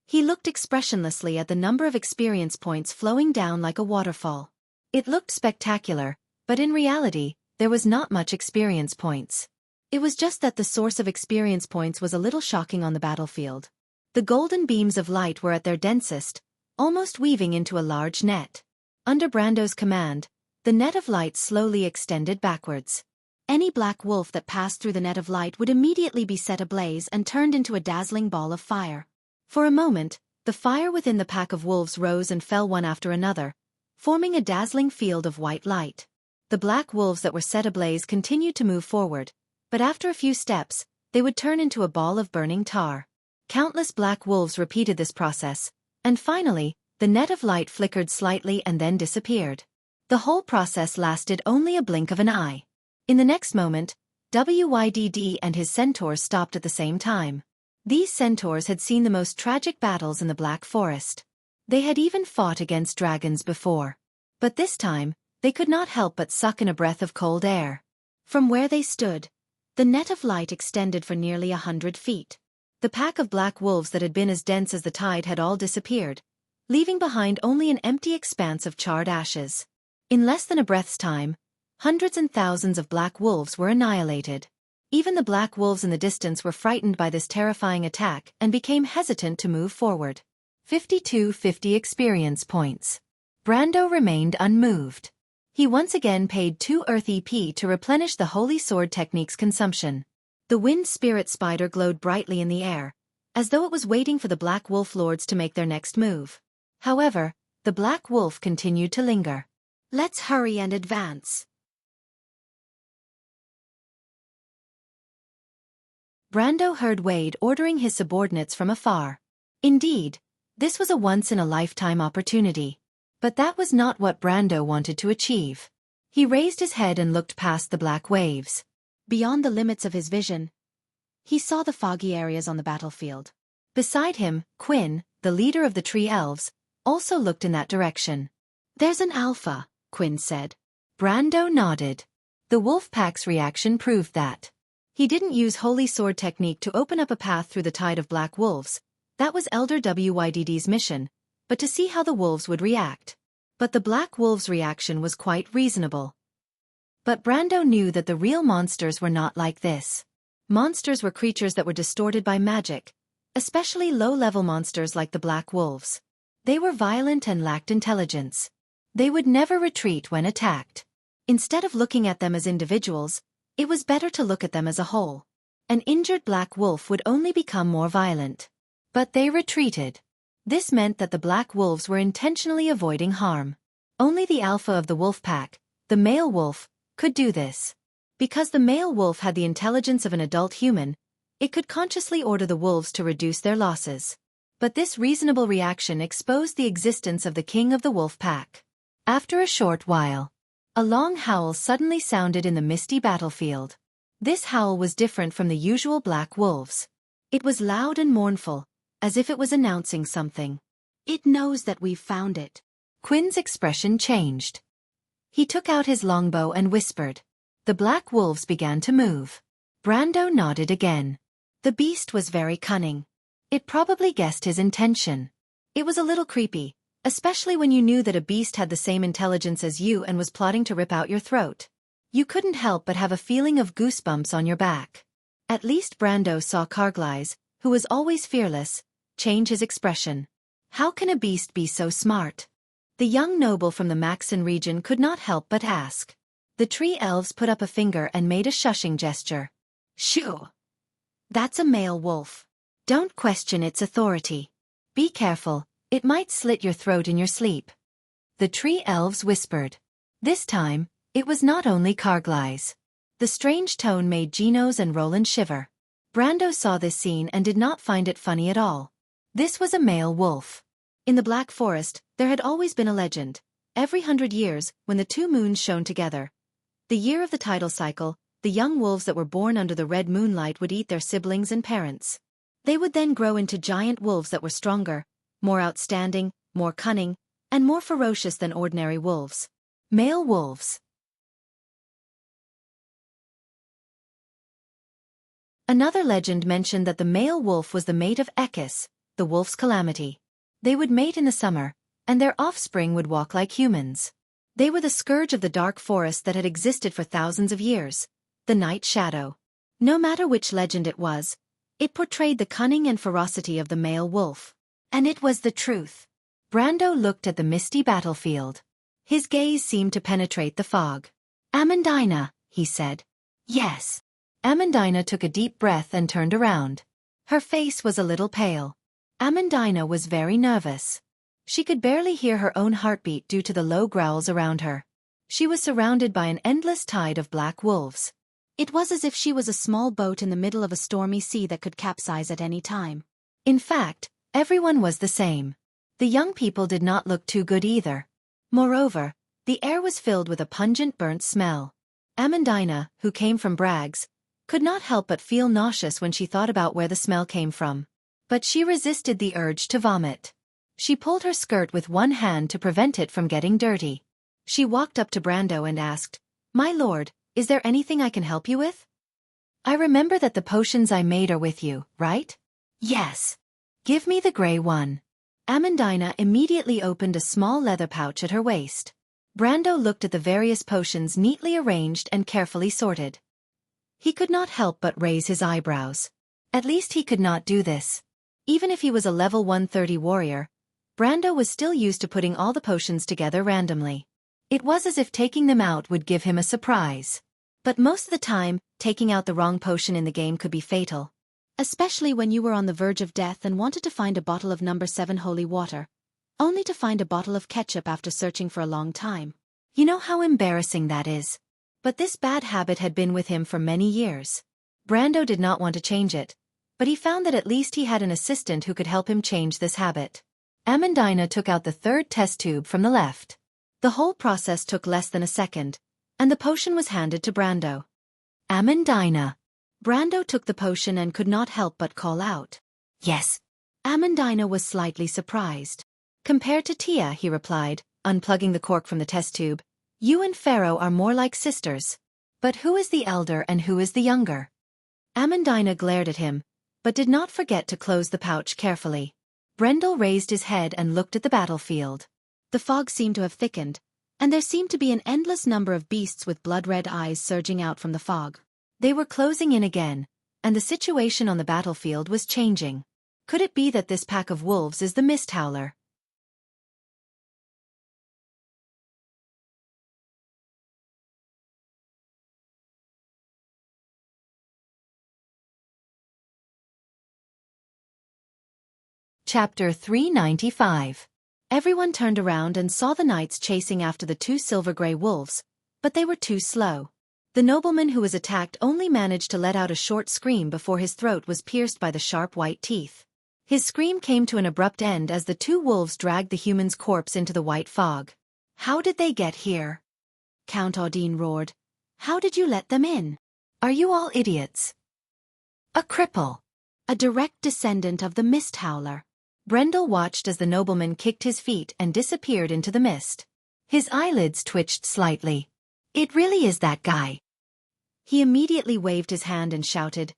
He looked expressionlessly at the number of experience points flowing down like a waterfall. It looked spectacular, but in reality, there was not much experience points. It was just that the source of experience points was a little shocking on the battlefield. The golden beams of light were at their densest, almost weaving into a large net. Under Brando's command, the net of light slowly extended backwards. Any black wolf that passed through the net of light would immediately be set ablaze and turned into a dazzling ball of fire. For a moment, the fire within the pack of wolves rose and fell one after another, forming a dazzling field of white light. The black wolves that were set ablaze continued to move forward, but after a few steps, they would turn into a ball of burning tar. Countless black wolves repeated this process, and finally, the net of light flickered slightly and then disappeared. The whole process lasted only a blink of an eye. In the next moment, WYDD and his centaurs stopped at the same time. These centaurs had seen the most tragic battles in the Black Forest. They had even fought against dragons before. But this time, they could not help but suck in a breath of cold air. From where they stood, the net of light extended for nearly 100 feet. The pack of black wolves that had been as dense as the tide had all disappeared, leaving behind only an empty expanse of charred ashes. In less than a breath's time, hundreds and thousands of black wolves were annihilated. Even the black wolves in the distance were frightened by this terrifying attack and became hesitant to move forward. 5250 experience points. Brando remained unmoved. He once again paid 2 Earth EP to replenish the Holy Sword Technique's consumption. The wind spirit spider glowed brightly in the air, as though it was waiting for the black wolf lords to make their next move. However, the black wolf continued to linger. Let's hurry and advance. Brando heard Wade ordering his subordinates from afar. Indeed, this was a once-in-a-lifetime opportunity. But that was not what Brando wanted to achieve. He raised his head and looked past the black waves. Beyond the limits of his vision, he saw the foggy areas on the battlefield. Beside him, Quinn, the leader of the tree elves, also looked in that direction. "There's an alpha," Quinn said. Brando nodded. The wolf pack's reaction proved that. He didn't use Holy Sword Technique to open up a path through the tide of black wolves. That was Elder WYDD's mission, but to see how the wolves would react. But the black wolves' reaction was quite reasonable. But Brando knew that the real monsters were not like this. Monsters were creatures that were distorted by magic, especially low-level monsters like the black wolves. They were violent and lacked intelligence. They would never retreat when attacked. Instead of looking at them as individuals, it was better to look at them as a whole. An injured black wolf would only become more violent. But they retreated. This meant that the black wolves were intentionally avoiding harm. Only the alpha of the wolf pack, the male wolf, could do this. Because the male wolf had the intelligence of an adult human, it could consciously order the wolves to reduce their losses. But this reasonable reaction exposed the existence of the king of the wolf pack. After a short while, a long howl suddenly sounded in the misty battlefield. This howl was different from the usual black wolves. It was loud and mournful, as if it was announcing something. It knows that we've found it. Quinn's expression changed. He took out his longbow and whispered. The black wolves began to move. Brando nodded again. The beast was very cunning. It probably guessed his intention. It was a little creepy, especially when you knew that a beast had the same intelligence as you and was plotting to rip out your throat. You couldn't help but have a feeling of goosebumps on your back. At least Brando saw Carglass, who was always fearless, change his expression. How can a beast be so smart? The young noble from the Maxon region could not help but ask. The tree elves put up a finger and made a shushing gesture. Shoo! That's a male wolf. Don't question its authority. Be careful, it might slit your throat in your sleep. The tree elves whispered. This time, it was not only Carglass. The strange tone made Genos and Roland shiver. Brando saw this scene and did not find it funny at all. This was a male wolf. In the Black Forest, there had always been a legend. Every 100 years, when the two moons shone together, the year of the tidal cycle, the young wolves that were born under the red moonlight would eat their siblings and parents. They would then grow into giant wolves that were stronger, more outstanding, more cunning, and more ferocious than ordinary wolves. Male wolves. Another legend mentioned that the male wolf was the mate of Ekis, the wolf's calamity. They would mate in the summer, and their offspring would walk like humans. They were the scourge of the dark forest that had existed for thousands of years, the night shadow. No matter which legend it was, it portrayed the cunning and ferocity of the male wolf. And it was the truth. Brando looked at the misty battlefield. His gaze seemed to penetrate the fog. Amandina, he said. Yes. Amandina took a deep breath and turned around. Her face was a little pale. Amandina was very nervous. She could barely hear her own heartbeat due to the low growls around her. She was surrounded by an endless tide of black wolves. It was as if she was a small boat in the middle of a stormy sea that could capsize at any time. In fact, everyone was the same. The young people did not look too good either. Moreover, the air was filled with a pungent burnt smell. Amandina, who came from Bragg's, could not help but feel nauseous when she thought about where the smell came from. But she resisted the urge to vomit. She pulled her skirt with one hand to prevent it from getting dirty. She walked up to Brando and asked, "My lord, is there anything I can help you with? I remember that the potions I made are with you, right?" "Yes." "Give me the gray one." Amandina immediately opened a small leather pouch at her waist. Brando looked at the various potions neatly arranged and carefully sorted. He could not help but raise his eyebrows. At least he could not do this. Even if he was a level 130 warrior, Brando was still used to putting all the potions together randomly. It was as if taking them out would give him a surprise. But most of the time, taking out the wrong potion in the game could be fatal. Especially when you were on the verge of death and wanted to find a bottle of number 7 holy water, only to find a bottle of ketchup after searching for a long time. You know how embarrassing that is. But this bad habit had been with him for many years. Brando did not want to change it, but he found that at least he had an assistant who could help him change this habit. Amandina took out the third test tube from the left. The whole process took less than a second, and the potion was handed to Brando. Amandina. Brando took the potion and could not help but call out. Yes. Amandina was slightly surprised. Compared to Tia, he replied, unplugging the cork from the test tube, you and Pharaoh are more like sisters. But who is the elder and who is the younger? Amandina glared at him, but did not forget to close the pouch carefully. Brendel raised his head and looked at the battlefield. The fog seemed to have thickened, and there seemed to be an endless number of beasts with blood-red eyes surging out from the fog. They were closing in again, and the situation on the battlefield was changing. Could it be that this pack of wolves is the Mist Howler? Chapter 395. Everyone turned around and saw the knights chasing after the two silver-gray wolves, but they were too slow. The nobleman who was attacked only managed to let out a short scream before his throat was pierced by the sharp white teeth. His scream came to an abrupt end as the two wolves dragged the human's corpse into the white fog. "How did they get here?" Count Audine roared. "How did you let them in? Are you all idiots?" "A cripple. A direct descendant of the Mist Howler." Brendel watched as the nobleman kicked his feet and disappeared into the mist. His eyelids twitched slightly. "It really is that guy." He immediately waved his hand and shouted,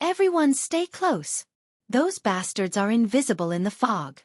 "Everyone stay close. Those bastards are invisible in the fog."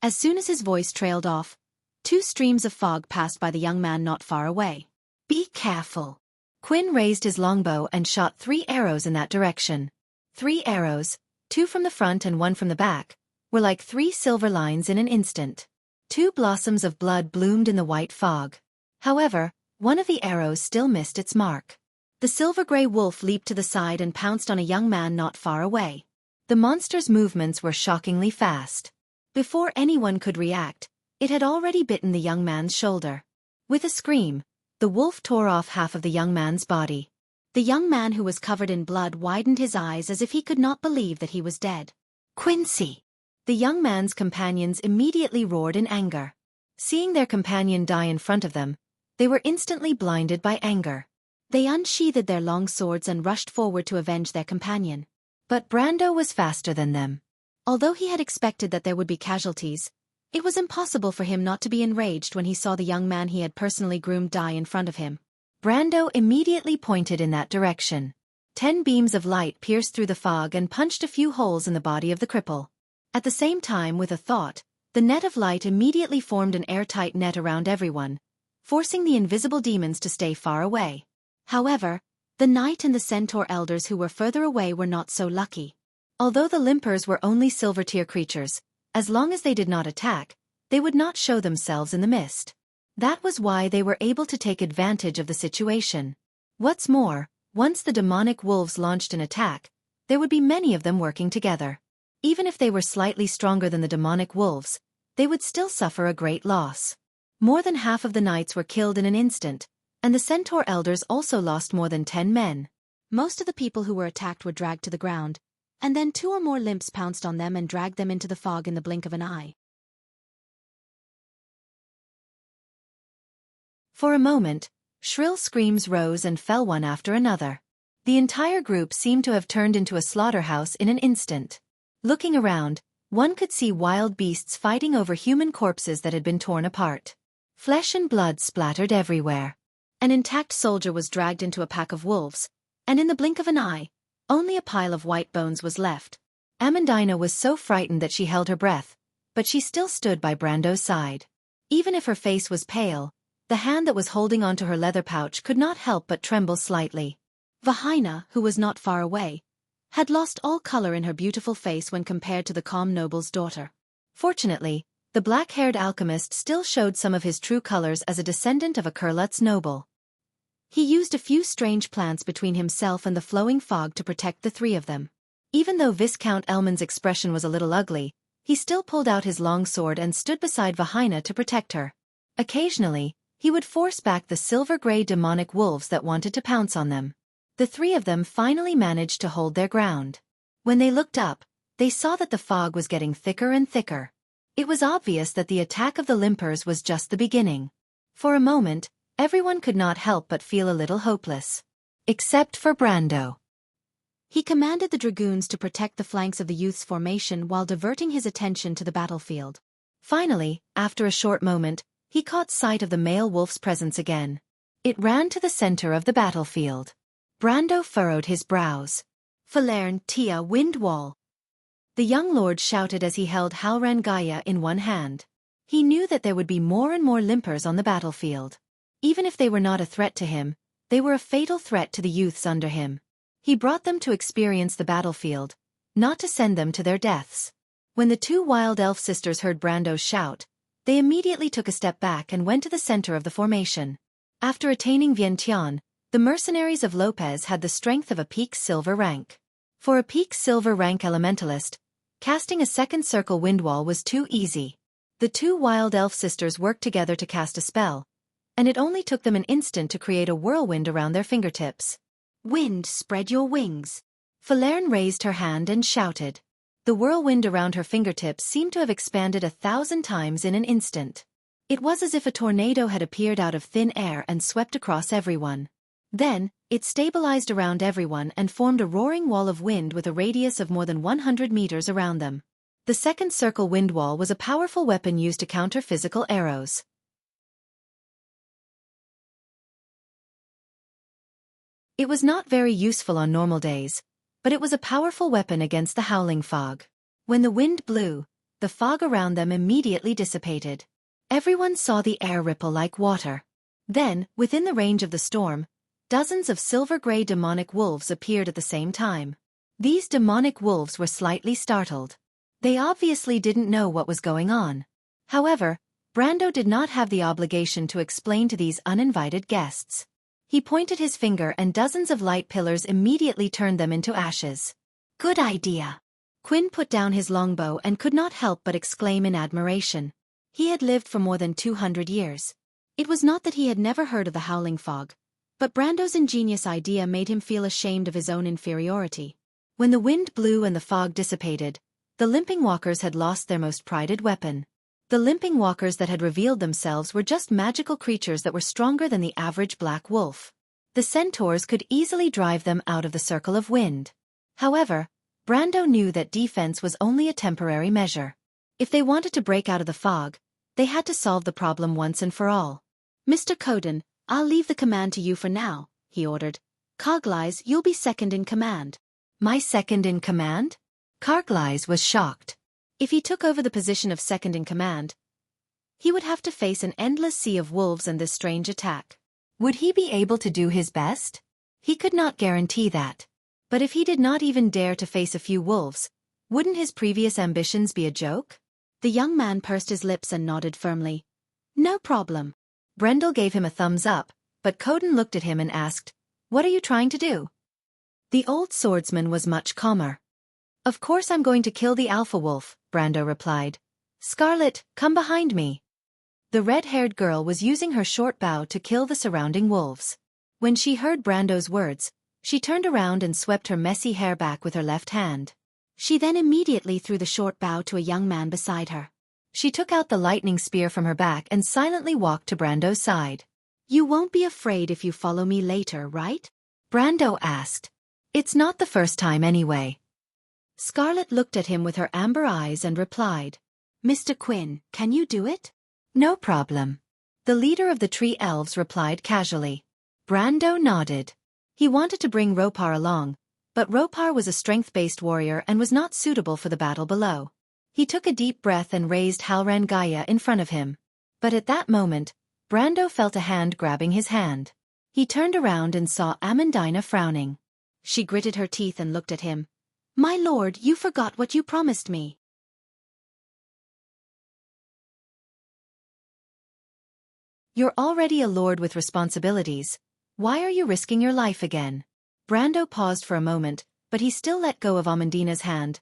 As soon as his voice trailed off, two streams of fog passed by the young man not far away. "Be careful." Quinn raised his longbow and shot 3 arrows in that direction. 3 arrows, 2 from the front and 1 from the back, were like 3 silver lines in an instant. 2 blossoms of blood bloomed in the white fog. However, one of the arrows still missed its mark. The silver-gray wolf leaped to the side and pounced on a young man not far away. The monster's movements were shockingly fast. Before anyone could react, it had already bitten the young man's shoulder. With a scream, the wolf tore off half of the young man's body. The young man who was covered in blood widened his eyes as if he could not believe that he was dead. "Quincy!" The young man's companions immediately roared in anger. Seeing their companion die in front of them, they were instantly blinded by anger. They unsheathed their long swords and rushed forward to avenge their companion. But Brando was faster than them. Although he had expected that there would be casualties, it was impossible for him not to be enraged when he saw the young man he had personally groomed die in front of him. Brando immediately pointed in that direction. 10 beams of light pierced through the fog and punched a few holes in the body of the cripple. At the same time, with a thought, the net of light immediately formed an airtight net around everyone, forcing the invisible demons to stay far away. However, the knight and the centaur elders who were further away were not so lucky. Although the limpers were only silver-tier creatures, as long as they did not attack, they would not show themselves in the mist. That was why they were able to take advantage of the situation. What's more, once the demonic wolves launched an attack, there would be many of them working together. Even if they were slightly stronger than the demonic wolves, they would still suffer a great loss. More than half of the knights were killed in an instant, and the centaur elders also lost more than 10 men. Most of the people who were attacked were dragged to the ground, and then 2 or more limps pounced on them and dragged them into the fog in the blink of an eye. For a moment, shrill screams rose and fell one after another. The entire group seemed to have turned into a slaughterhouse in an instant. Looking around, one could see wild beasts fighting over human corpses that had been torn apart. Flesh and blood splattered everywhere. An intact soldier was dragged into a pack of wolves, and in the blink of an eye, only a pile of white bones was left. Amandina was so frightened that she held her breath, but she still stood by Brando's side. Even if her face was pale, the hand that was holding onto her leather pouch could not help but tremble slightly. Vahina, who was not far away, had lost all color in her beautiful face when compared to the calm noble's daughter. Fortunately, the black-haired alchemist still showed some of his true colors as a descendant of a Kurlutz noble. He used a few strange plants between himself and the flowing fog to protect the 3 of them. Even though Viscount Elman's expression was a little ugly, he still pulled out his long sword and stood beside Vahina to protect her. Occasionally, he would force back the silver-gray demonic wolves that wanted to pounce on them. The 3 of them finally managed to hold their ground. When they looked up, they saw that the fog was getting thicker and thicker. It was obvious that the attack of the limpers was just the beginning. For a moment, everyone could not help but feel a little hopeless. Except for Brando. He commanded the dragoons to protect the flanks of the youth's formation while diverting his attention to the battlefield. Finally, after a short moment, he caught sight of the male wolf's presence again. It ran to the center of the battlefield. Brando furrowed his brows. "Falern Tia Windwall!" The young lord shouted as he held Halran Gaia in one hand. He knew that there would be more and more limpers on the battlefield. Even if they were not a threat to him, they were a fatal threat to the youths under him. He brought them to experience the battlefield, not to send them to their deaths. When the two wild elf sisters heard Brando's shout, they immediately took a step back and went to the center of the formation. After attaining Vientiane, the mercenaries of Lopez had the strength of a peak silver rank. For a peak silver rank elementalist, casting a second circle wind wall was too easy. The two wild elf sisters worked together to cast a spell, and it only took them an instant to create a whirlwind around their fingertips. "Wind, spread your wings." Falerne raised her hand and shouted. The whirlwind around her fingertips seemed to have expanded 1,000 times in an instant. It was as if a tornado had appeared out of thin air and swept across everyone. Then, it stabilized around everyone and formed a roaring wall of wind with a radius of more than 100 meters around them. The second circle wind wall was a powerful weapon used to counter physical arrows. It was not very useful on normal days, but it was a powerful weapon against the howling fog. When the wind blew, the fog around them immediately dissipated. Everyone saw the air ripple like water. Then, within the range of the storm, dozens of silver-gray demonic wolves appeared at the same time. These demonic wolves were slightly startled. They obviously didn't know what was going on. However, Brando did not have the obligation to explain to these uninvited guests. He pointed his finger and dozens of light pillars immediately turned them into ashes. "Good idea." Quinn put down his longbow and could not help but exclaim in admiration. He had lived for more than 200 years. It was not that he had never heard of the howling fog, but Brando's ingenious idea made him feel ashamed of his own inferiority. When the wind blew and the fog dissipated, the limping walkers had lost their most prided weapon. The limping walkers that had revealed themselves were just magical creatures that were stronger than the average black wolf. The centaurs could easily drive them out of the circle of wind. However, Brando knew that defense was only a temporary measure. If they wanted to break out of the fog, they had to solve the problem once and for all. "Mr. Coden, I'll leave the command to you for now," he ordered. "Carglass, you'll be second in command." "My second in command?" Carglass was shocked. If he took over the position of second in command, he would have to face an endless sea of wolves and this strange attack. Would he be able to do his best? He could not guarantee that. But if he did not even dare to face a few wolves, wouldn't his previous ambitions be a joke? The young man pursed his lips and nodded firmly. "No problem." Brendel gave him a thumbs up, but Coden looked at him and asked, "What are you trying to do?" The old swordsman was much calmer. "Of course I'm going to kill the alpha wolf," Brando replied. "Scarlet, come behind me." The red-haired girl was using her short bow to kill the surrounding wolves. When she heard Brando's words, she turned around and swept her messy hair back with her left hand. She then immediately threw the short bow to a young man beside her. She took out the lightning spear from her back and silently walked to Brando's side. "You won't be afraid if you follow me later, right?" Brando asked. "It's not the first time anyway." Scarlet looked at him with her amber eyes and replied, "Mr. Quinn, can you do it?" "No problem." The leader of the tree elves replied casually. Brando nodded. He wanted to bring Ropar along, but Ropar was a strength-based warrior and was not suitable for the battle below. He took a deep breath and raised Halran Gaia in front of him. But at that moment, Brando felt a hand grabbing his hand. He turned around and saw Amandina frowning. She gritted her teeth and looked at him. "My lord, you forgot what you promised me." "You're already a lord with responsibilities. Why are you risking your life again?" Brando paused for a moment, but he still let go of Amandina's hand.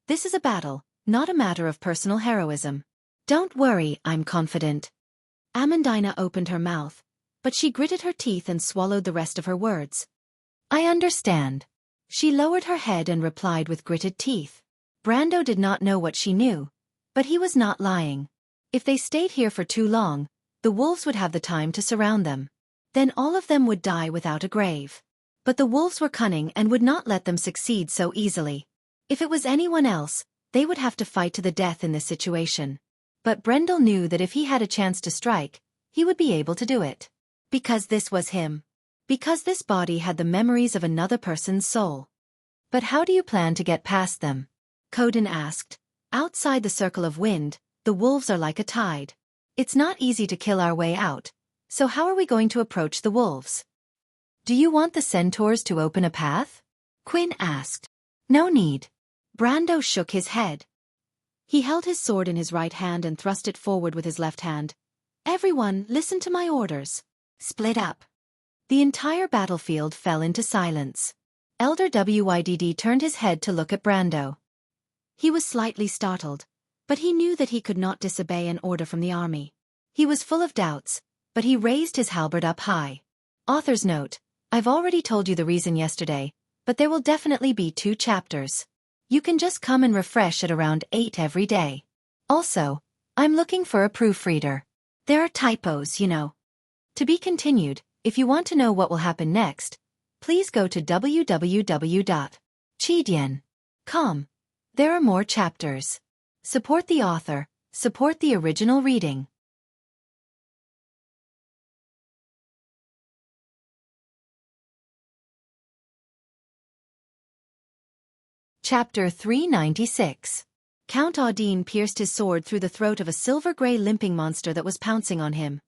"This is a battle, not a matter of personal heroism. Don't worry, I'm confident." Amandina opened her mouth, but she gritted her teeth and swallowed the rest of her words. "I understand." She lowered her head and replied with gritted teeth. Brando did not know what she knew, but he was not lying. If they stayed here for too long, the wolves would have the time to surround them. Then all of them would die without a grave. But the wolves were cunning and would not let them succeed so easily. If it was anyone else, they would have to fight to the death in this situation. But Brendel knew that if he had a chance to strike, he would be able to do it. Because this was him. Because this body had the memories of another person's soul. "But how do you plan to get past them?" Coden asked. "Outside the circle of wind, the wolves are like a tide. It's not easy to kill our way out, so how are we going to approach the wolves?" "Do you want the centaurs to open a path?" Quinn asked. "No need." Brando shook his head. He held his sword in his right hand and thrust it forward with his left hand. "Everyone, listen to my orders. Split up." The entire battlefield fell into silence. Elder Wydd turned his head to look at Brando. He was slightly startled, but he knew that he could not disobey an order from the army. He was full of doubts, but he raised his halberd up high. Author's note: I've already told you the reason yesterday, but there will definitely be 2 chapters. You can just come and refresh at around 8 every day. Also, I'm looking for a proofreader. There are typos, you know. To be continued. If you want to know what will happen next, please go to www.chidian.com. There are more chapters. Support the author, support the original reading. Chapter 396. Count Audin pierced his sword through the throat of a silver-gray limping monster that was pouncing on him.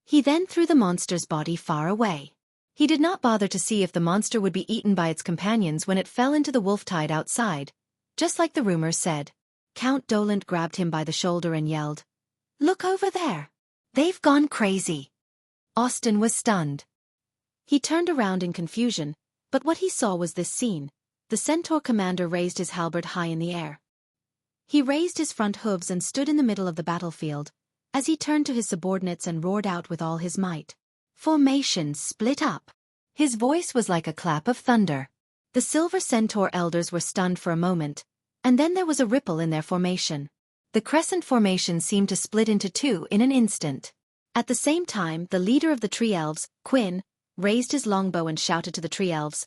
He then threw the monster's body far away. He did not bother to see if the monster would be eaten by its companions when it fell into the wolf-tide outside, just like the rumors said. Count Dolent grabbed him by the shoulder and yelled, "Look over there! They've gone crazy!" Austin was stunned. He turned around in confusion, but what he saw was this scene. The centaur commander raised his halberd high in the air. He raised his front hooves and stood in the middle of the battlefield, as he turned to his subordinates and roared out with all his might, "Formation, split up!" His voice was like a clap of thunder. The silver centaur elders were stunned for a moment, and then there was a ripple in their formation. The crescent formation seemed to split into 2 in an instant. At the same time, the leader of the tree elves, Quinn, raised his longbow and shouted to the tree elves,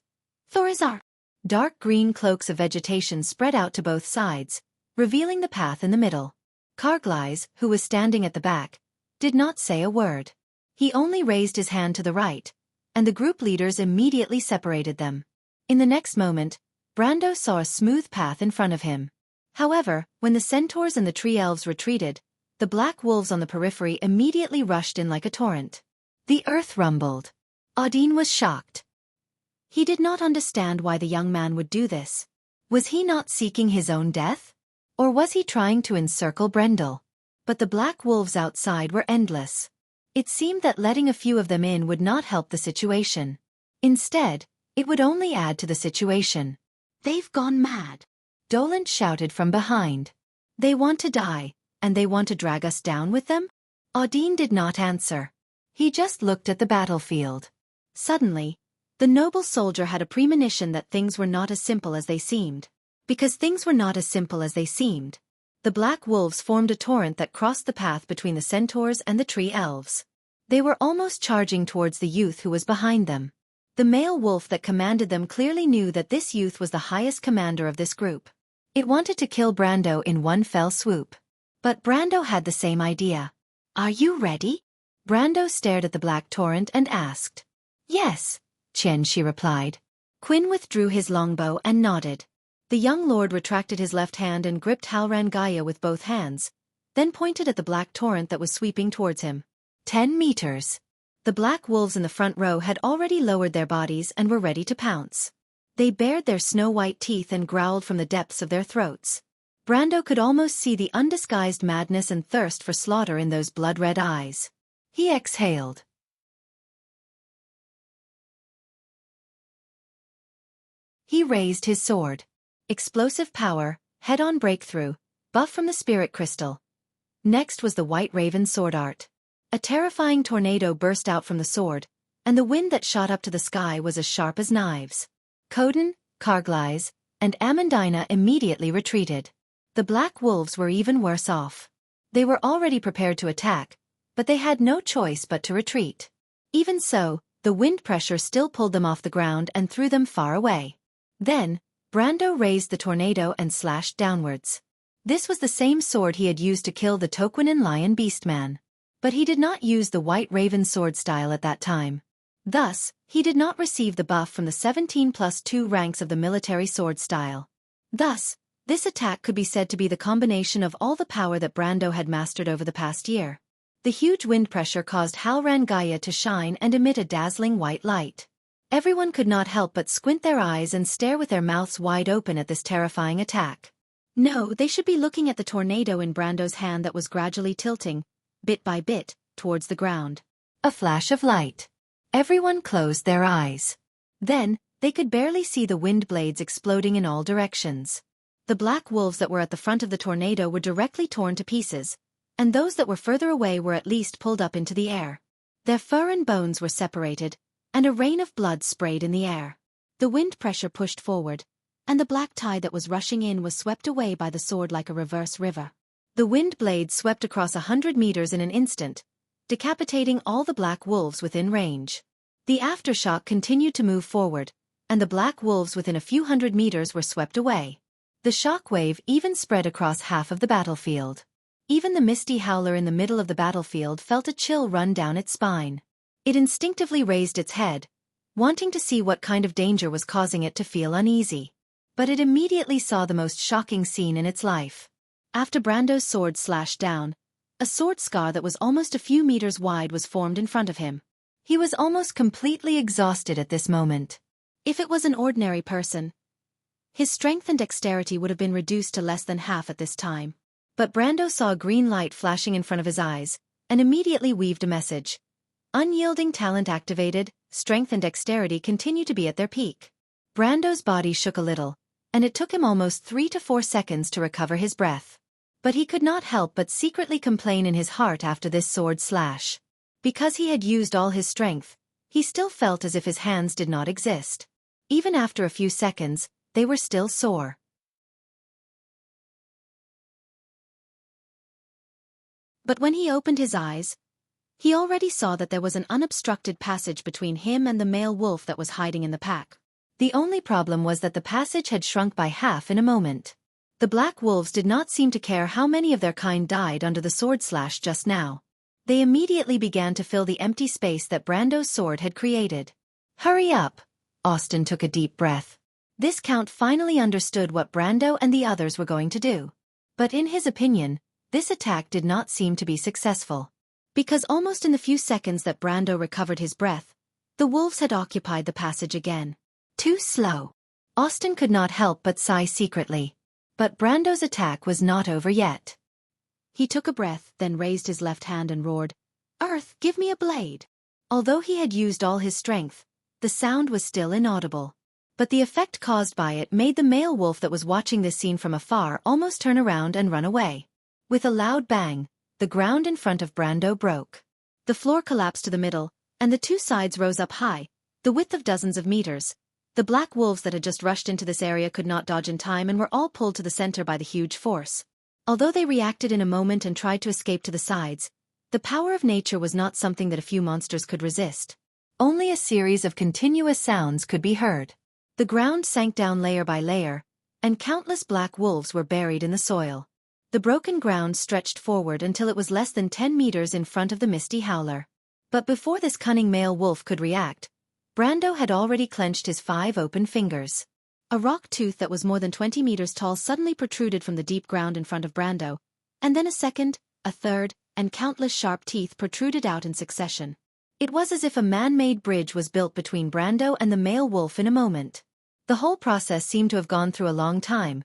"Thorazar!" Dark green cloaks of vegetation spread out to both sides, revealing the path in the middle. Carglass, who was standing at the back, did not say a word. He only raised his hand to the right, and the group leaders immediately separated them. In the next moment, Brando saw a smooth path in front of him. However, when the centaurs and the tree elves retreated, the black wolves on the periphery immediately rushed in like a torrent. The earth rumbled. Audin was shocked. He did not understand why the young man would do this. Was he not seeking his own death? Or was he trying to encircle Brendel? But the black wolves outside were endless. It seemed that letting a few of them in would not help the situation. Instead, it would only add to the situation. "They've gone mad," Dolent shouted from behind. "They want to die, and they want to drag us down with them?" Audin did not answer. He just looked at the battlefield. Suddenly, the noble soldier had a premonition that things were not as simple as they seemed. Because things were not as simple as they seemed, the black wolves formed a torrent that crossed the path between the centaurs and the tree elves. They were almost charging towards the youth who was behind them. The male wolf that commanded them clearly knew that this youth was the highest commander of this group. It wanted to kill Brando in one fell swoop. But Brando had the same idea. "Are you ready?" Brando stared at the black torrent and asked. "Yes," Xianxia replied. Quinn withdrew his longbow and nodded. The young lord retracted his left hand and gripped Halran Gaia with both hands, then pointed at the black torrent that was sweeping towards him. 10 meters. The black wolves in the front row had already lowered their bodies and were ready to pounce. They bared their snow-white teeth and growled from the depths of their throats. Brando could almost see the undisguised madness and thirst for slaughter in those blood-red eyes. He exhaled. He raised his sword. Explosive power, head-on breakthrough, buff from the spirit crystal. Next was the White Raven sword art. A terrifying tornado burst out from the sword, and the wind that shot up to the sky was as sharp as knives. Coden, Carglass, and Amandina immediately retreated. The black wolves were even worse off. They were already prepared to attack, but they had no choice but to retreat. Even so, the wind pressure still pulled them off the ground and threw them far away. Then, Brando raised the tornado and slashed downwards. This was the same sword he had used to kill the Toquinen lion beastman. But he did not use the White Raven sword style at that time. Thus, he did not receive the buff from the 17+2 ranks of the military sword style. Thus, this attack could be said to be the combination of all the power that Brando had mastered over the past year. The huge wind pressure caused Halran Gaia to shine and emit a dazzling white light. Everyone could not help but squint their eyes and stare with their mouths wide open at this terrifying attack. No, they should be looking at the tornado in Brando's hand that was gradually tilting, bit by bit, towards the ground. A flash of light. Everyone closed their eyes. Then, they could barely see the wind blades exploding in all directions. The black wolves that were at the front of the tornado were directly torn to pieces, and those that were further away were at least pulled up into the air. Their fur and bones were separated, and a rain of blood sprayed in the air. The wind pressure pushed forward, and the black tide that was rushing in was swept away by the sword like a reverse river. The wind blades swept across 100 meters in an instant, decapitating all the black wolves within range. The aftershock continued to move forward, and the black wolves within a few hundred meters were swept away. The shockwave even spread across half of the battlefield. Even the misty howler in the middle of the battlefield felt a chill run down its spine. It instinctively raised its head, wanting to see what kind of danger was causing it to feel uneasy. But it immediately saw the most shocking scene in its life. After Brando's sword slashed down, a sword scar that was almost a few meters wide was formed in front of him. He was almost completely exhausted at this moment. If it was an ordinary person, his strength and dexterity would have been reduced to less than half at this time. But Brando saw a green light flashing in front of his eyes, and immediately weaved a message. Unyielding talent activated, strength and dexterity continue to be at their peak. Brando's body shook a little, and it took him almost 3 to 4 seconds to recover his breath. But he could not help but secretly complain in his heart after this sword slash. Because he had used all his strength, he still felt as if his hands did not exist. Even after a few seconds, they were still sore. But when he opened his eyes, he already saw that there was an unobstructed passage between him and the male wolf that was hiding in the pack. The only problem was that the passage had shrunk by half in a moment. The black wolves did not seem to care how many of their kind died under the sword slash just now. They immediately began to fill the empty space that Brando's sword had created. Hurry up! Austin took a deep breath. This count finally understood what Brando and the others were going to do. But in his opinion, this attack did not seem to be successful. Because almost in the few seconds that Brando recovered his breath, the wolves had occupied the passage again. Too slow. Austin could not help but sigh secretly. But Brando's attack was not over yet. He took a breath, then raised his left hand and roared, "Earth, give me a blade!" Although he had used all his strength, the sound was still inaudible. But the effect caused by it made the male wolf that was watching this scene from afar almost turn around and run away. With a loud bang, the ground in front of Brando broke. The floor collapsed to the middle, and the two sides rose up high, the width of dozens of meters. The black wolves that had just rushed into this area could not dodge in time and were all pulled to the center by the huge force. Although they reacted in a moment and tried to escape to the sides, the power of nature was not something that a few monsters could resist. Only a series of continuous sounds could be heard. The ground sank down layer by layer, and countless black wolves were buried in the soil. The broken ground stretched forward until it was less than 10 meters in front of the misty howler. But before this cunning male wolf could react, Brando had already clenched his 5 open fingers. A rock tooth that was more than 20 meters tall suddenly protruded from the deep ground in front of Brando, and then a second, a third, and countless sharp teeth protruded out in succession. It was as if a man-made bridge was built between Brando and the male wolf in a moment. The whole process seemed to have gone through a long time,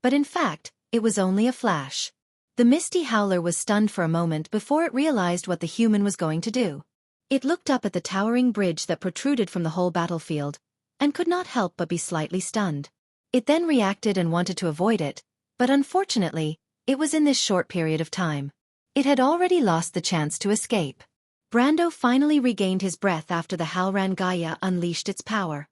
but in fact, it was only a flash. The misty howler was stunned for a moment before it realized what the human was going to do. It looked up at the towering bridge that protruded from the whole battlefield, and could not help but be slightly stunned. It then reacted and wanted to avoid it, but unfortunately, it was in this short period of time. It had already lost the chance to escape. Brando finally regained his breath after the Halran Gaia unleashed its power.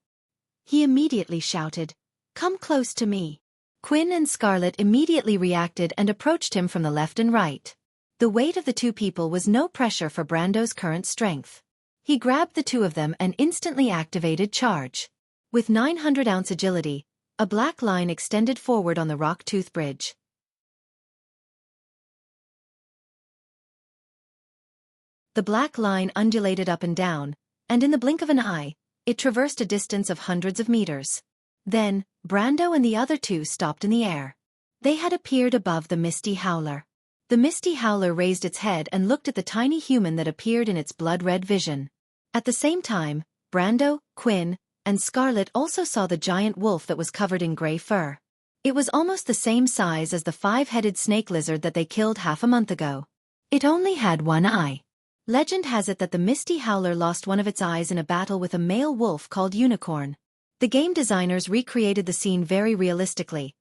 He immediately shouted, "Come close to me." Quinn and Scarlet immediately reacted and approached him from the left and right. The weight of the two people was no pressure for Brando's current strength. He grabbed the two of them and instantly activated charge. With 900-ounce agility, a black line extended forward on the rock tooth bridge. The black line undulated up and down, and in the blink of an eye, it traversed a distance of hundreds of meters. Then, Brando and the other two stopped in the air. They had appeared above the misty howler. The misty howler raised its head and looked at the tiny human that appeared in its blood-red vision. At the same time, Brando, Quinn, and Scarlet also saw the giant wolf that was covered in gray fur. It was almost the same size as the 5-headed snake lizard that they killed half a month ago. It only had one eye. Legend has it that the Misty Howler lost one of its eyes in a battle with a male wolf called Unicorn. The game designers recreated the scene very realistically,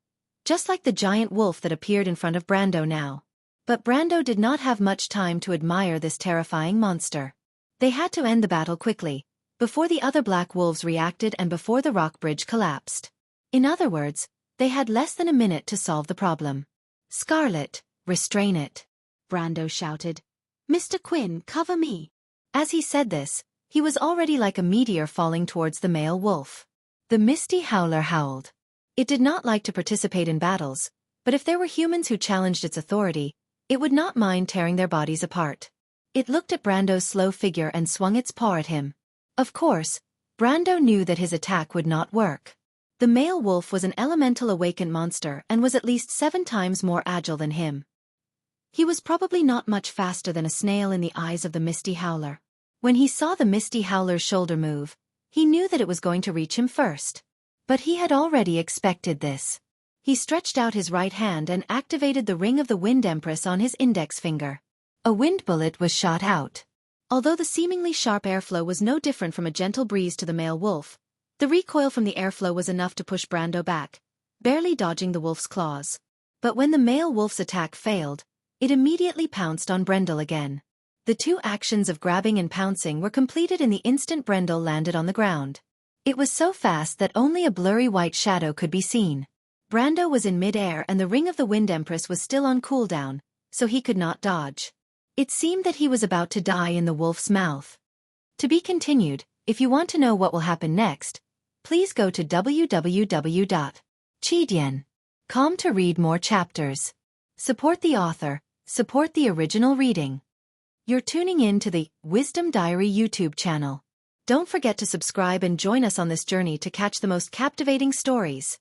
just like the giant wolf that appeared in front of Brando now. But Brando did not have much time to admire this terrifying monster. They had to end the battle quickly, before the other black wolves reacted and before the rock bridge collapsed. In other words, they had less than a minute to solve the problem. "Scarlet, restrain it," Brando shouted. "Mr. Quinn, cover me." As he said this, he was already like a meteor falling towards the male wolf. The Misty Howler howled. It did not like to participate in battles, but if there were humans who challenged its authority, it would not mind tearing their bodies apart. It looked at Brando's slow figure and swung its paw at him. Of course, Brando knew that his attack would not work. The male wolf was an elemental awakened monster and was at least 7 times more agile than him. He was probably not much faster than a snail in the eyes of the Misty Howler. When he saw the Misty Howler's shoulder move, he knew that it was going to reach him first. But he had already expected this. He stretched out his right hand and activated the ring of the Wind Empress on his index finger. A wind bullet was shot out. Although the seemingly sharp airflow was no different from a gentle breeze to the male wolf, the recoil from the airflow was enough to push Brando back, barely dodging the wolf's claws. But when the male wolf's attack failed, it immediately pounced on Brendel again. The 2 actions of grabbing and pouncing were completed in the instant Brendel landed on the ground. It was so fast that only a blurry white shadow could be seen. Brando was in mid-air and the ring of the Wind Empress was still on cooldown, so he could not dodge. It seemed that he was about to die in the wolf's mouth. To be continued. If you want to know what will happen next, please go to www.chidian.com to read more chapters. Support the author, support the original reading. You're tuning in to the Wisdom Diary YouTube channel. Don't forget to subscribe and join us on this journey to catch the most captivating stories.